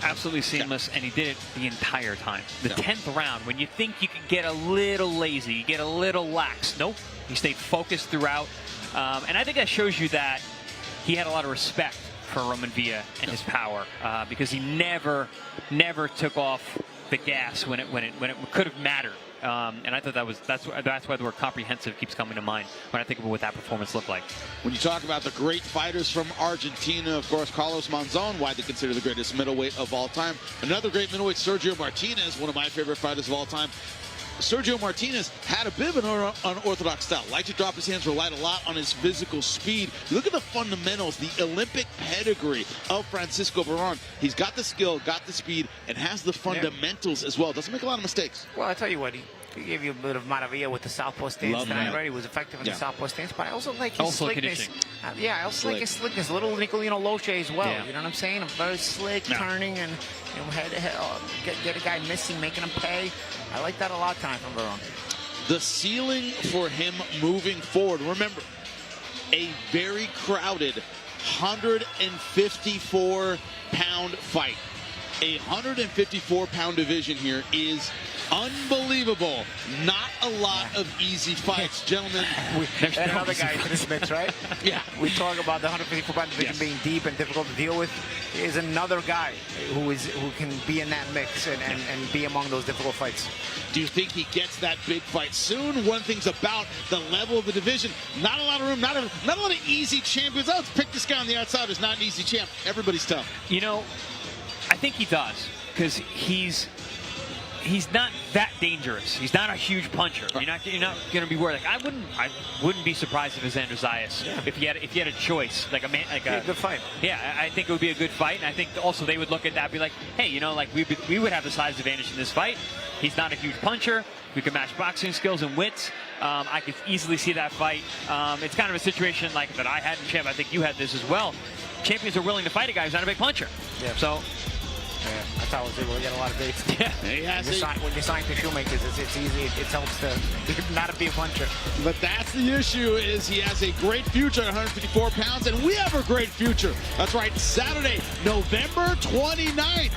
Absolutely seamless, and he did it the entire time. The 10th round, when you think you can get a little lazy, you get a little lax. Nope, he stayed focused throughout. And I think that shows you that he had a lot of respect for Roman Villa and his power, because he never took off the gas when it could have mattered. And I thought that's why the word comprehensive keeps coming to mind when I think about what that performance looked like. When you talk about the great fighters from Argentina, of course, Carlos Monzon, widely considered the greatest middleweight of all time. Another great middleweight, Sergio Martinez, one of my favorite fighters of all time. Sergio Martinez had a bit of an unorthodox style. Liked to drop his hands, relied a lot on his physical speed. You look at the fundamentals, the Olympic pedigree of Francisco Veron. He's got the skill, got the speed, and has the fundamentals as well. Doesn't make a lot of mistakes. Well, I tell you what, he gave you a bit of maravilla with the southpaw stance tonight, right? He was effective in the southpaw stance, but I also like his slickness. I also like his slickness. A little Nicolino Loche as well. You know what I'm saying? Very slick, turning, and get a guy missing, making him pay. I like that a lot time from Veron. The ceiling for him moving forward, remember, a very crowded 154-pound fight. A 154-pound division here is unbelievable. Not a lot of easy fights, gentlemen. And another guy in this mix, right? Yeah. We talk about the 154-pound division being deep and difficult to deal with. Is another guy who can be in that mix and be among those difficult fights. Do you think he gets that big fight soon? One thing's about the level of the division. Not a lot of room, not a lot of easy champions. Oh, let's pick this guy on the outside who's not an easy champ. Everybody's tough. You know, I think he does, because he's not that dangerous. He's not a huge puncher. You're not going to be worried. Like, I wouldn't be surprised if it was Andrew Zayas if he had a choice, like a good fight. Yeah, I think it would be a good fight, and I think also they would look at that and be like, hey, you know, like we would have the size advantage in this fight. He's not a huge puncher. We can match boxing skills and wits. I could easily see that fight. It's kind of a situation like that I had in champ. I think you had this as well. Champions are willing to fight a guy who's not a big puncher. Yeah. So. hairstyle was able to get a lot of dates. He has When you sign to shoemakers, it's easy. It helps to not be a puncher. But that's the issue, is he has a great future at 154 pounds, and we have a great future. That's right, Saturday, November 29th.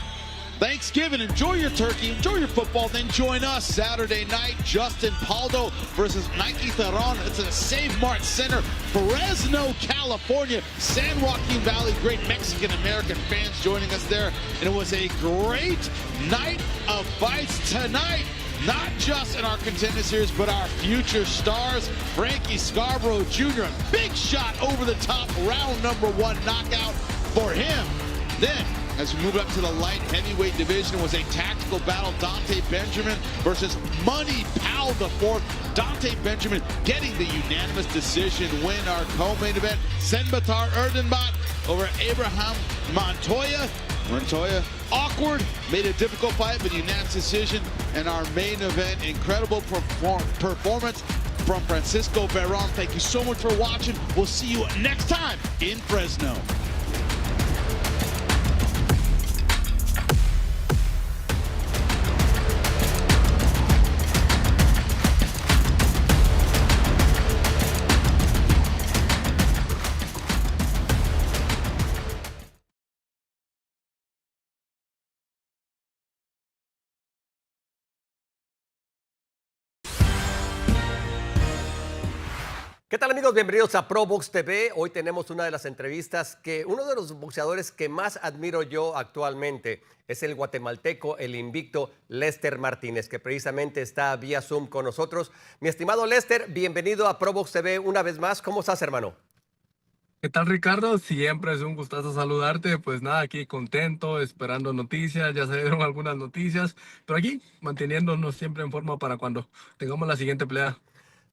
Thanksgiving, enjoy your turkey, enjoy your football, then join us Saturday night. Justin Paldo versus Nike Veron. It's at the Save Mart Center, Fresno, California. San Joaquin Valley, great Mexican-American fans joining us there. And it was a great night of fights tonight. Not just in our Contender Series, but our future stars. Frankie Scarboro Jr., a big shot over the top, round number 1 knockout for him. Then, as we move up to the light heavyweight division, was a tactical battle. Dante Benjamin versus Money Powell IV. Dante Benjamin getting the unanimous decision win. Our co-main event, Senbatar Erdenebat over Abraham Montoya. Montoya, awkward, made a difficult fight, but unanimous decision. And our main event, incredible performance from Francisco Veron. Thank you so much for watching. We'll see you next time in Fresno. ¿Qué tal, amigos? Bienvenidos a ProBox TV. Hoy tenemos una de las entrevistas que uno de los boxeadores que más admiro yo actualmente es el guatemalteco, el invicto Lester Martínez, que precisamente está vía Zoom con nosotros. Mi estimado Lester, bienvenido a ProBox TV una vez más. ¿Cómo estás, hermano? ¿Qué tal, Ricardo? Siempre es un gustazo saludarte. Pues nada, aquí contento, esperando noticias. Ya se dieron algunas noticias, pero aquí manteniéndonos siempre en forma para cuando tengamos la siguiente pelea.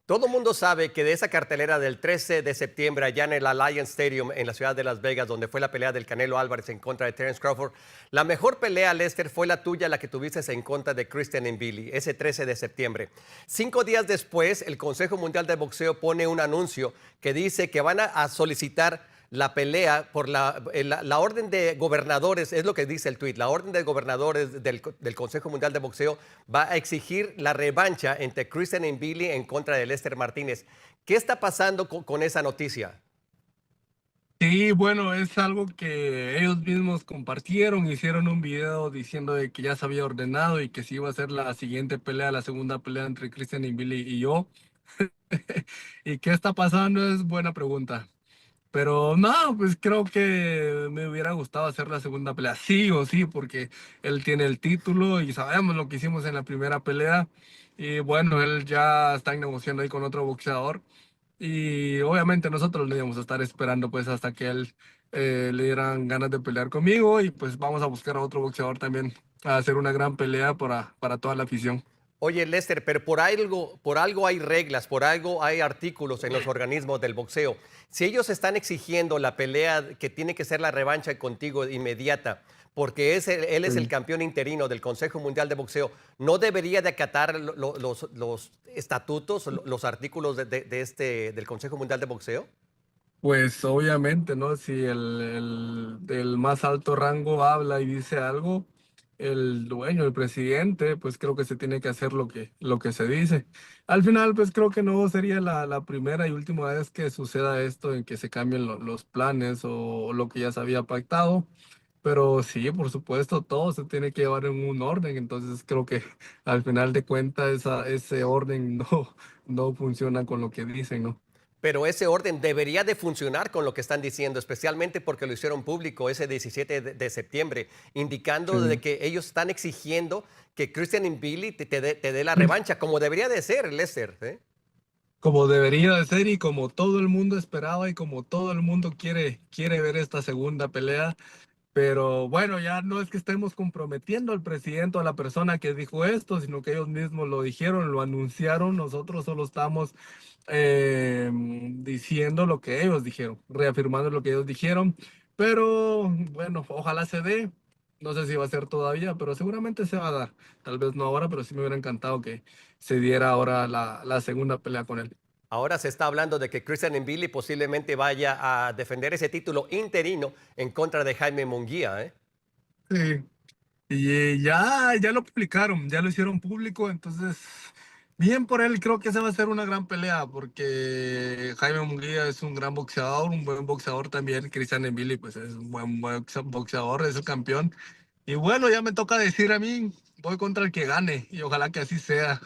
Todo el mundo sabe que de esa cartelera del 13 de septiembre allá en el Alliance Stadium en la ciudad de Las Vegas, donde fue la pelea del Canelo Álvarez en contra de Terence Crawford, la mejor pelea, Lester, fue la tuya, la que tuviste en contra de Christian Mbili, ese 13 de septiembre. 5 días después, el Consejo Mundial de Boxeo pone un anuncio que dice que van a solicitar la pelea por la orden de gobernadores, es lo que dice el tuit, la orden de gobernadores del Consejo Mundial de Boxeo va a exigir la revancha entre Christian Mbili en contra de Lester Martínez. ¿Qué está pasando con esa noticia? Sí, bueno, es algo que ellos mismos compartieron, hicieron un video diciendo de que ya se había ordenado y que sí iba a ser la siguiente pelea, la segunda pelea entre Christian Mbili y yo. ¿Y qué está pasando? Es buena pregunta. Pero no, pues creo que me hubiera gustado hacer la segunda pelea, sí o sí, porque él tiene el título y sabemos lo que hicimos en la primera pelea. Y bueno, él ya está negociando ahí con otro boxeador. Y obviamente nosotros no íbamos a estar esperando pues hasta que él le dieran ganas de pelear conmigo. Y pues vamos a buscar a otro boxeador también a hacer una gran pelea para toda la afición. Oye, Lester, pero por algo hay reglas, por algo hay artículos en los organismos del boxeo. Si ellos están exigiendo la pelea que tiene que ser la revancha contigo inmediata, porque él es el campeón interino del Consejo Mundial de Boxeo, ¿no debería de acatar los estatutos, los artículos del Consejo Mundial de Boxeo? Pues obviamente, ¿no? Si el más alto rango habla y dice algo, el dueño, el presidente, pues creo que se tiene que hacer lo que se dice. Al final, pues creo que no sería la primera y última vez que suceda esto, en que se cambien los planes o lo que ya se había pactado. Pero sí, por supuesto, todo se tiene que llevar en un orden. Entonces creo que al final de cuentas ese orden no funciona con lo que dicen, ¿no? Pero ese orden debería de funcionar con lo que están diciendo, especialmente porque lo hicieron público ese 17 de septiembre, indicando de que ellos están exigiendo que Christian Mbili te dé la revancha, como debería de ser, Lester, ¿eh? Como debería de ser y como todo el mundo esperaba y como todo el mundo quiere ver esta segunda pelea. Pero bueno, ya no es que estemos comprometiendo al presidente o a la persona que dijo esto, sino que ellos mismos lo dijeron, lo anunciaron. Nosotros solo estamos diciendo lo que ellos dijeron, reafirmando lo que ellos dijeron. Pero bueno, ojalá se dé. No sé si va a ser todavía, pero seguramente se va a dar. Tal vez no ahora, pero sí me hubiera encantado que se diera ahora la segunda pelea con él. Ahora se está hablando de que Christian Mbili posiblemente vaya a defender ese título interino en contra de Jaime Munguía, ¿eh? Sí. Y ya lo publicaron, ya lo hicieron público, entonces bien por él, creo que esa va a ser una gran pelea porque Jaime Munguía es un gran boxeador, un buen boxeador también. Christian Emili pues es un buen boxeador, es el campeón. Y bueno, ya me toca decir a mí, voy contra el que gane y ojalá que así sea.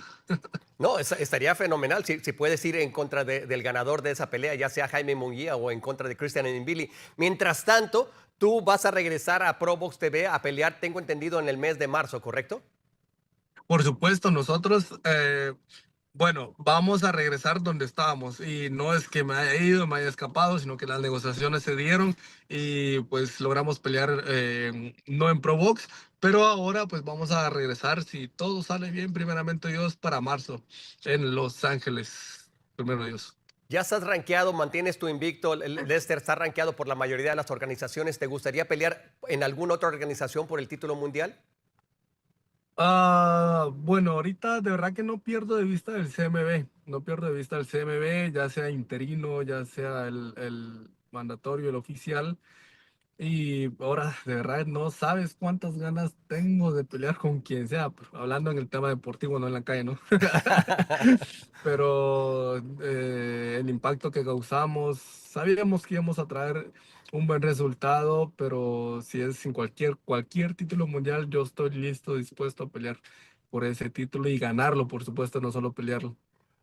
No, estaría fenomenal si puedes ir en contra del ganador de esa pelea, ya sea Jaime Munguía o en contra de Christian Nviili. Mientras tanto, tú vas a regresar a ProBox TV a pelear, tengo entendido, en el mes de marzo, ¿correcto? Por supuesto, nosotros, bueno, vamos a regresar donde estábamos y no es que me haya ido, me haya escapado, sino que las negociaciones se dieron y pues logramos pelear no en Pro Box, pero ahora pues vamos a regresar, si todo sale bien, primeramente Dios, para marzo en Los Ángeles, primero Dios. Ya estás rankeado, mantienes tu invicto, Lester está rankeado por la mayoría de las organizaciones. ¿Te gustaría pelear en alguna otra organización por el título mundial? Bueno, ahorita de verdad que no pierdo de vista el CMB, no pierdo de vista el CMB, ya sea interino, ya sea el mandatorio, el oficial. Y ahora, de verdad, no sabes cuántas ganas tengo de pelear con quien sea, pero hablando en el tema deportivo, no en la calle, ¿no? Pero el impacto que causamos, sabíamos que íbamos a traer un buen resultado, pero si es en cualquier título mundial, yo estoy listo, dispuesto a pelear por ese título y ganarlo, por supuesto, no solo pelearlo.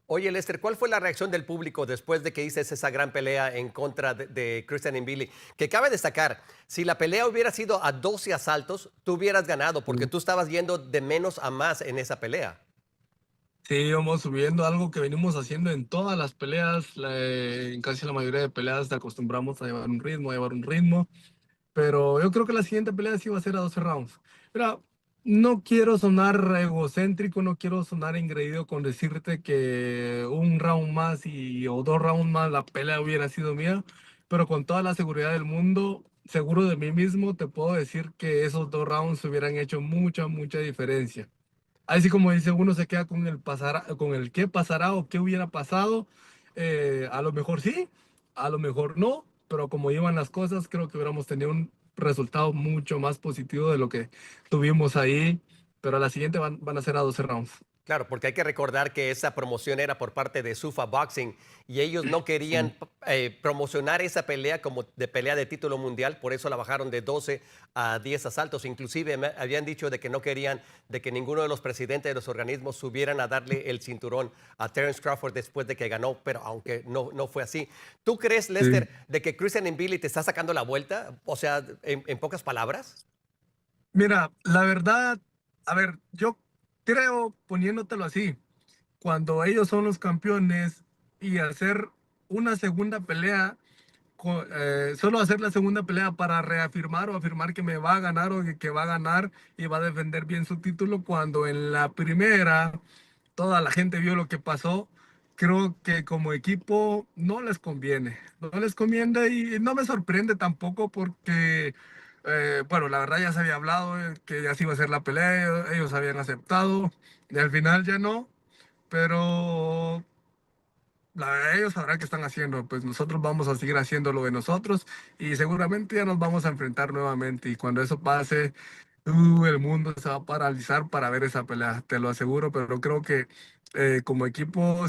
Oye, Lester, ¿cuál fue la reacción del público después de que hiciste esa gran pelea en contra de Christian Nviili? Que cabe destacar, si la pelea hubiera sido a 12 asaltos, tú hubieras ganado porque tú estabas yendo de menos a más en esa pelea. Sí, vamos subiendo algo que venimos haciendo en todas las peleas, en casi la mayoría de peleas te acostumbramos a llevar un ritmo, pero yo creo que la siguiente pelea sí va a ser a 12 rounds. Pero no quiero sonar egocéntrico, no quiero sonar engreído con decirte que un round más o 2 rounds más la pelea hubiera sido mía, pero con toda la seguridad del mundo, seguro de mí mismo, te puedo decir que esos 2 rounds hubieran hecho mucha diferencia. Así como dice, uno se queda con con el qué pasará o qué hubiera pasado. A lo mejor sí, a lo mejor no, pero como iban las cosas, creo que hubiéramos tenido un resultado mucho más positivo de lo que tuvimos ahí. Pero a la siguiente van a ser a 12 rounds. Claro, porque hay que recordar que esa promoción era por parte de Sufa Boxing y ellos no querían promocionar esa pelea como de pelea de título mundial, por eso la bajaron de 12 a 10 asaltos. Inclusive me habían dicho de que no querían de que ninguno de los presidentes de los organismos subieran a darle el cinturón a Terence Crawford después de que ganó, pero aunque no fue así. ¿Tú crees, Lester, de que Christian Nviili te está sacando la vuelta? O sea, en pocas palabras. Mira, la verdad, a ver, yo creo, poniéndotelo así, cuando ellos son los campeones y hacer una segunda pelea, solo hacer la segunda pelea para reafirmar o afirmar que me va a ganar o que va a ganar y va a defender bien su título, cuando en la primera toda la gente vio lo que pasó, creo que como equipo no les conviene, no les conviene y no me sorprende tampoco porque, bueno, la verdad ya se había hablado que ya se iba a hacer la pelea, ellos habían aceptado y al final ya no, pero ellos sabrán qué están haciendo, pues nosotros vamos a seguir haciendo lo de nosotros y seguramente ya nos vamos a enfrentar nuevamente y cuando eso pase, el mundo se va a paralizar para ver esa pelea, te lo aseguro, pero creo que como equipo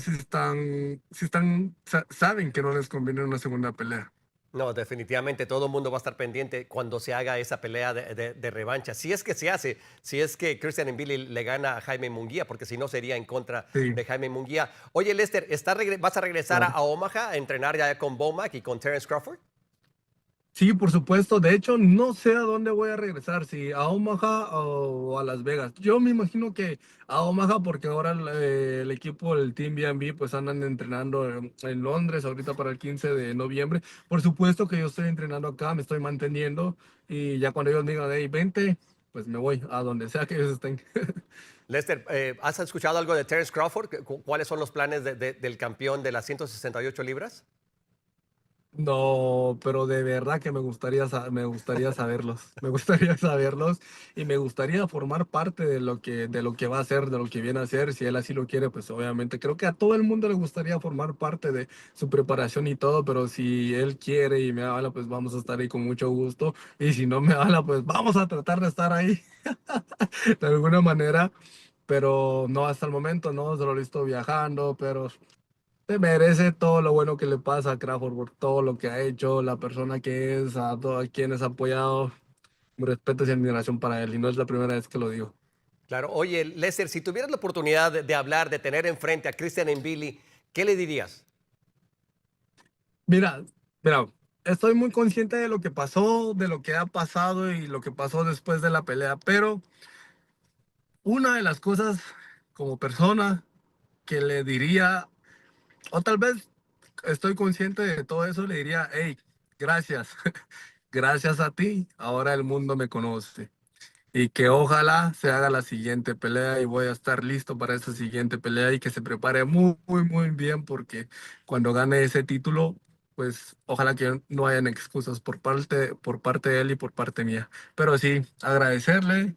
saben que no les conviene una segunda pelea. No, definitivamente todo el mundo va a estar pendiente cuando se haga esa pelea de revancha. Si es que se hace, si es que Christian Nviili le gana a Jaime Munguía, porque si no sería en contra de Jaime Munguía. Oye, Lester, ¿vas a regresar a Omaha a entrenar ya con Bomac y con Terence Crawford? Sí, por supuesto. De hecho, no sé a dónde voy a regresar, si a Omaha o a Las Vegas. Yo me imagino que a Omaha porque ahora el equipo, el Team B&B, pues andan entrenando en Londres ahorita para el 15 de noviembre. Por supuesto que yo estoy entrenando acá, me estoy manteniendo y ya cuando ellos me digan, hey, 20, pues me voy a donde sea que ellos estén. Lester, ¿has escuchado algo de Terence Crawford? ¿Cuáles son los planes del campeón de las 168 libras? No, pero de verdad que me gustaría saberlos, me gustaría saberlos y me gustaría formar parte de lo que va a hacer, de lo que viene a hacer, si él así lo quiere, pues obviamente creo que a todo el mundo le gustaría formar parte de su preparación y todo, pero si él quiere y me habla, pues vamos a estar ahí con mucho gusto y si no me habla, pues vamos a tratar de estar ahí de alguna manera, pero no hasta el momento, no, solo lo he visto viajando, pero se merece todo lo bueno que le pasa a Crawford por todo lo que ha hecho, la persona que es, a todos quienes ha apoyado. Mi respeto y admiración para él, y no es la primera vez que lo digo. Claro, oye, Lester, si tuvieras la oportunidad de hablar, de tener enfrente a Christian Mbili, ¿qué le dirías? Mira, mira, estoy muy consciente de lo que pasó, de lo que ha pasado y lo que pasó después de la pelea, pero una de las cosas como persona que le diría, o tal vez estoy consciente de todo eso, le diría, hey, gracias, gracias a ti, ahora el mundo me conoce. Y que ojalá se haga la siguiente pelea y voy a estar listo para esa siguiente pelea y que se prepare muy, muy, muy bien porque cuando gane ese título, pues ojalá que no hayan excusas por parte de él y por parte mía. Pero sí, agradecerle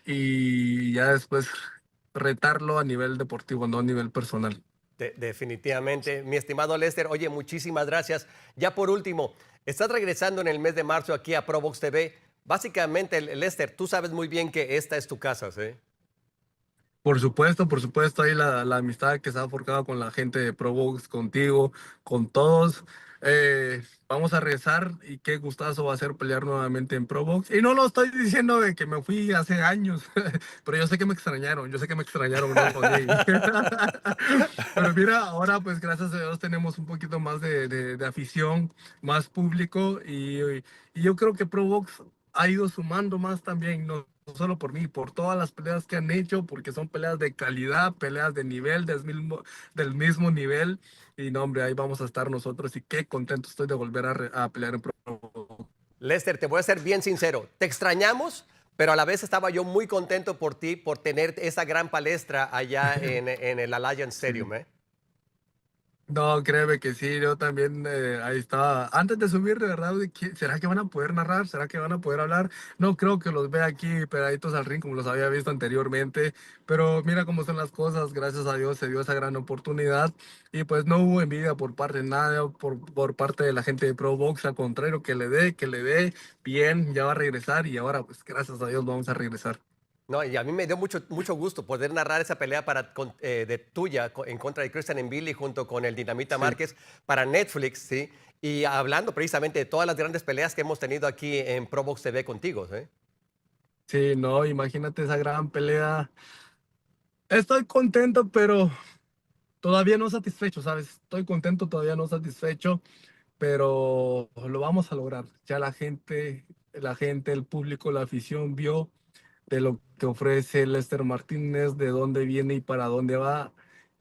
y ya después retarlo a nivel deportivo, no a nivel personal. Definitivamente, mi estimado Lester, oye, muchísimas gracias. Ya por último, estás regresando en el mes de marzo aquí a ProBox TV. Básicamente, Lester, tú sabes muy bien que esta es tu casa, ¿sí? Por supuesto, ahí la amistad que se ha forjado con la gente de ProBox, contigo, con todos. Vamos a rezar y qué gustazo va a ser pelear nuevamente en ProBox. Y no lo estoy diciendo de que me fui hace años, pero yo sé que me extrañaron, no lo nieguen. Pero mira, ahora pues gracias a Dios tenemos un poquito más de afición, más público y yo creo que ProBox ha ido sumando más también, no solo por mí, por todas las peleas que han hecho, porque son peleas de calidad, peleas de nivel, del mismo nivel. Y no, hombre, ahí vamos a estar nosotros y qué contento estoy de volver a pelear en Pro. Lester, te voy a ser bien sincero, te extrañamos, pero a la vez estaba yo muy contento por ti, por tener esa gran palestra allá en el Alliance Stadium, ¿eh? No, créeme que sí, yo también ahí estaba. Antes de subir, de verdad, ¿será que van a poder narrar? ¿Será que van a poder hablar? No creo que los vea aquí pegaditos al ring como los había visto anteriormente, pero mira cómo son las cosas, gracias a Dios se dio esa gran oportunidad y pues no hubo envidia por parte de nadie, por parte de la gente de Pro Box, al contrario, que le dé bien, ya va a regresar y ahora pues gracias a Dios vamos a regresar. No, y a mí me dio mucho gusto poder narrar esa pelea de tuya en contra de Christian Mbili junto con el Dinamita Márquez para Netflix, ¿sí? Y hablando precisamente de todas las grandes peleas que hemos tenido aquí en ProBox TV contigo, ¿sí? Sí, no, imagínate esa gran pelea. Estoy contento, pero todavía no satisfecho, ¿sabes? Estoy contento, todavía no satisfecho, pero lo vamos a lograr. Ya la gente, el público, la afición vio de lo que ofrece Lester Martínez, de dónde viene y para dónde va.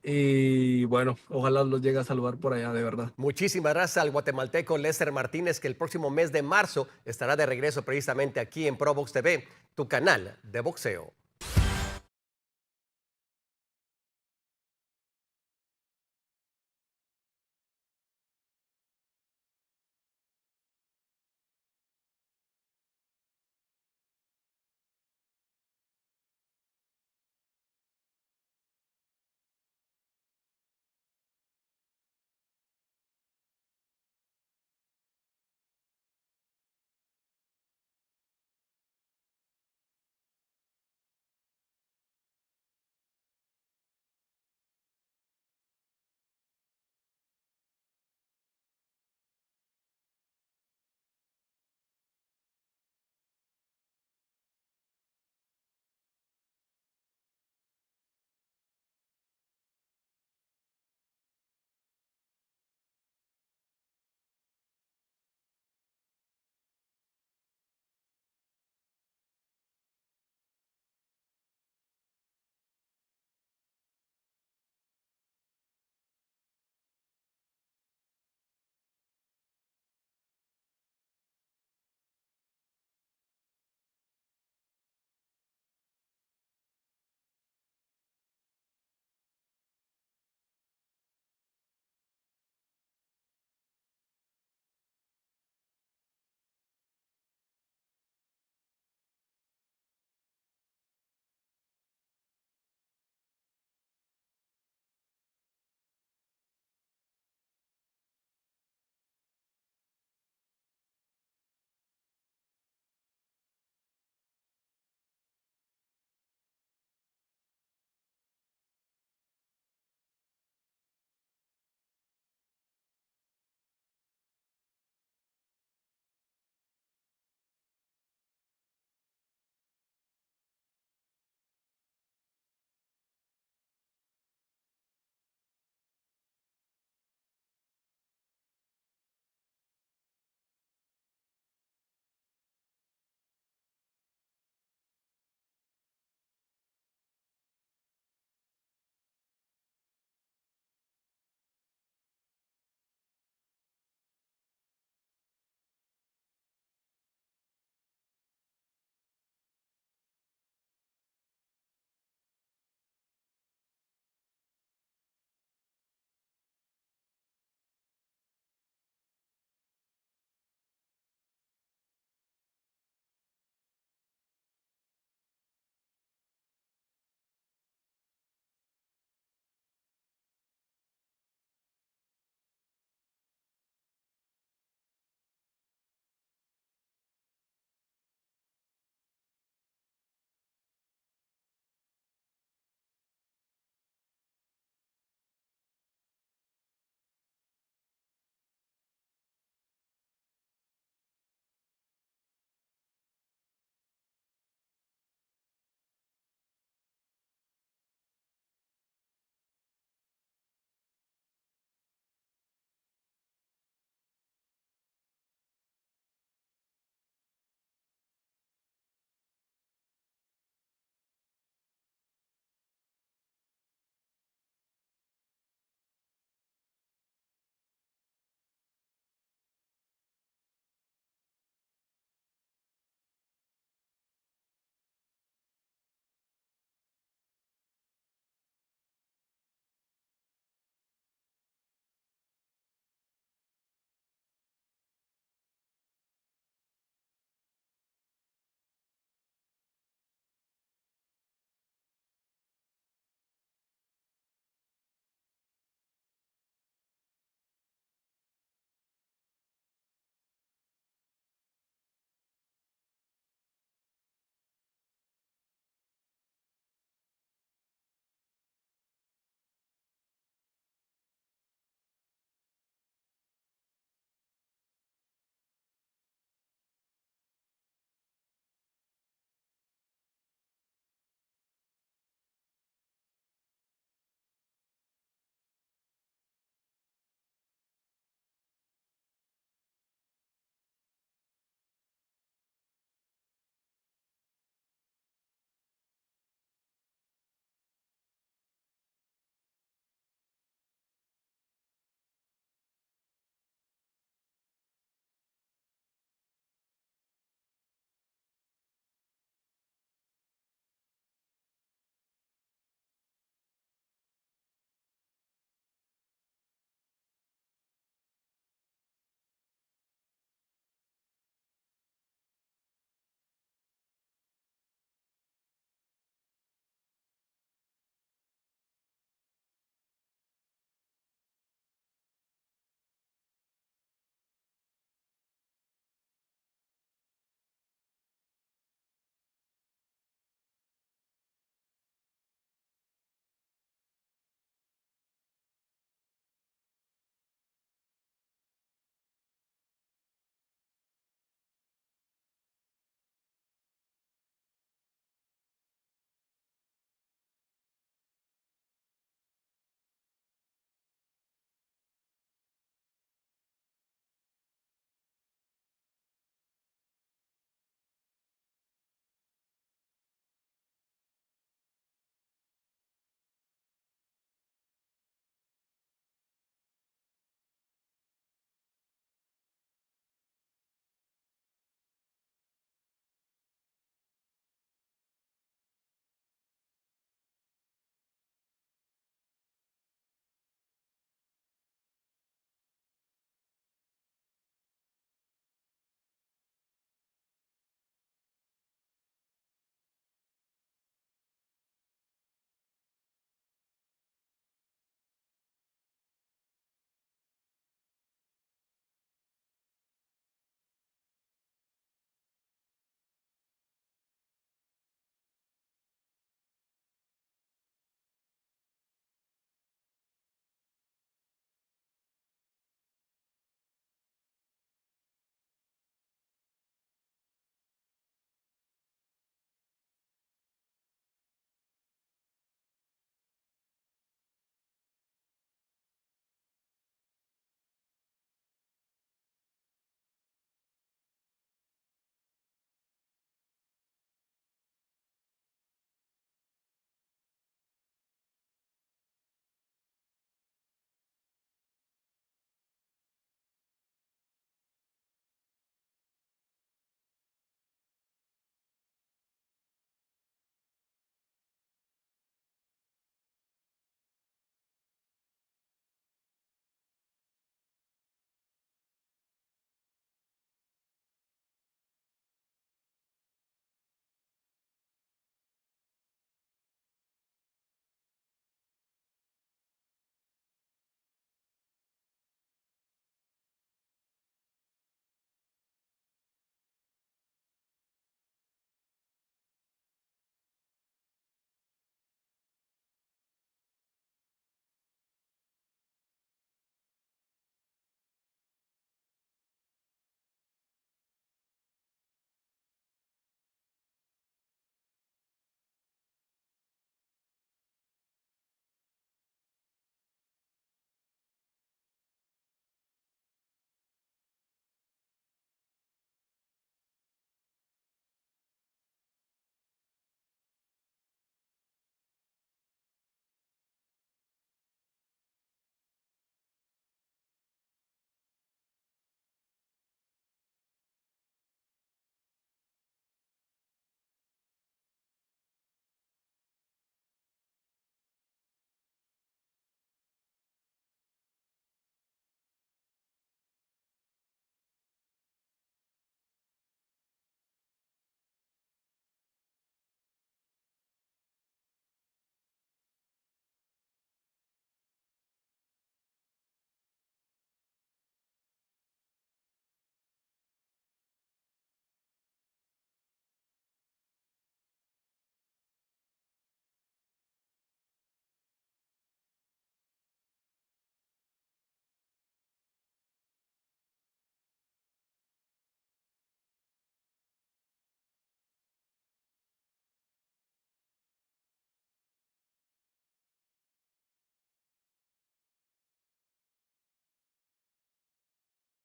Y bueno, ojalá los llegue a salvar por allá, de verdad. Muchísimas gracias al guatemalteco Lester Martínez, que el próximo mes de marzo estará de regreso precisamente aquí en ProBox TV, tu canal de boxeo.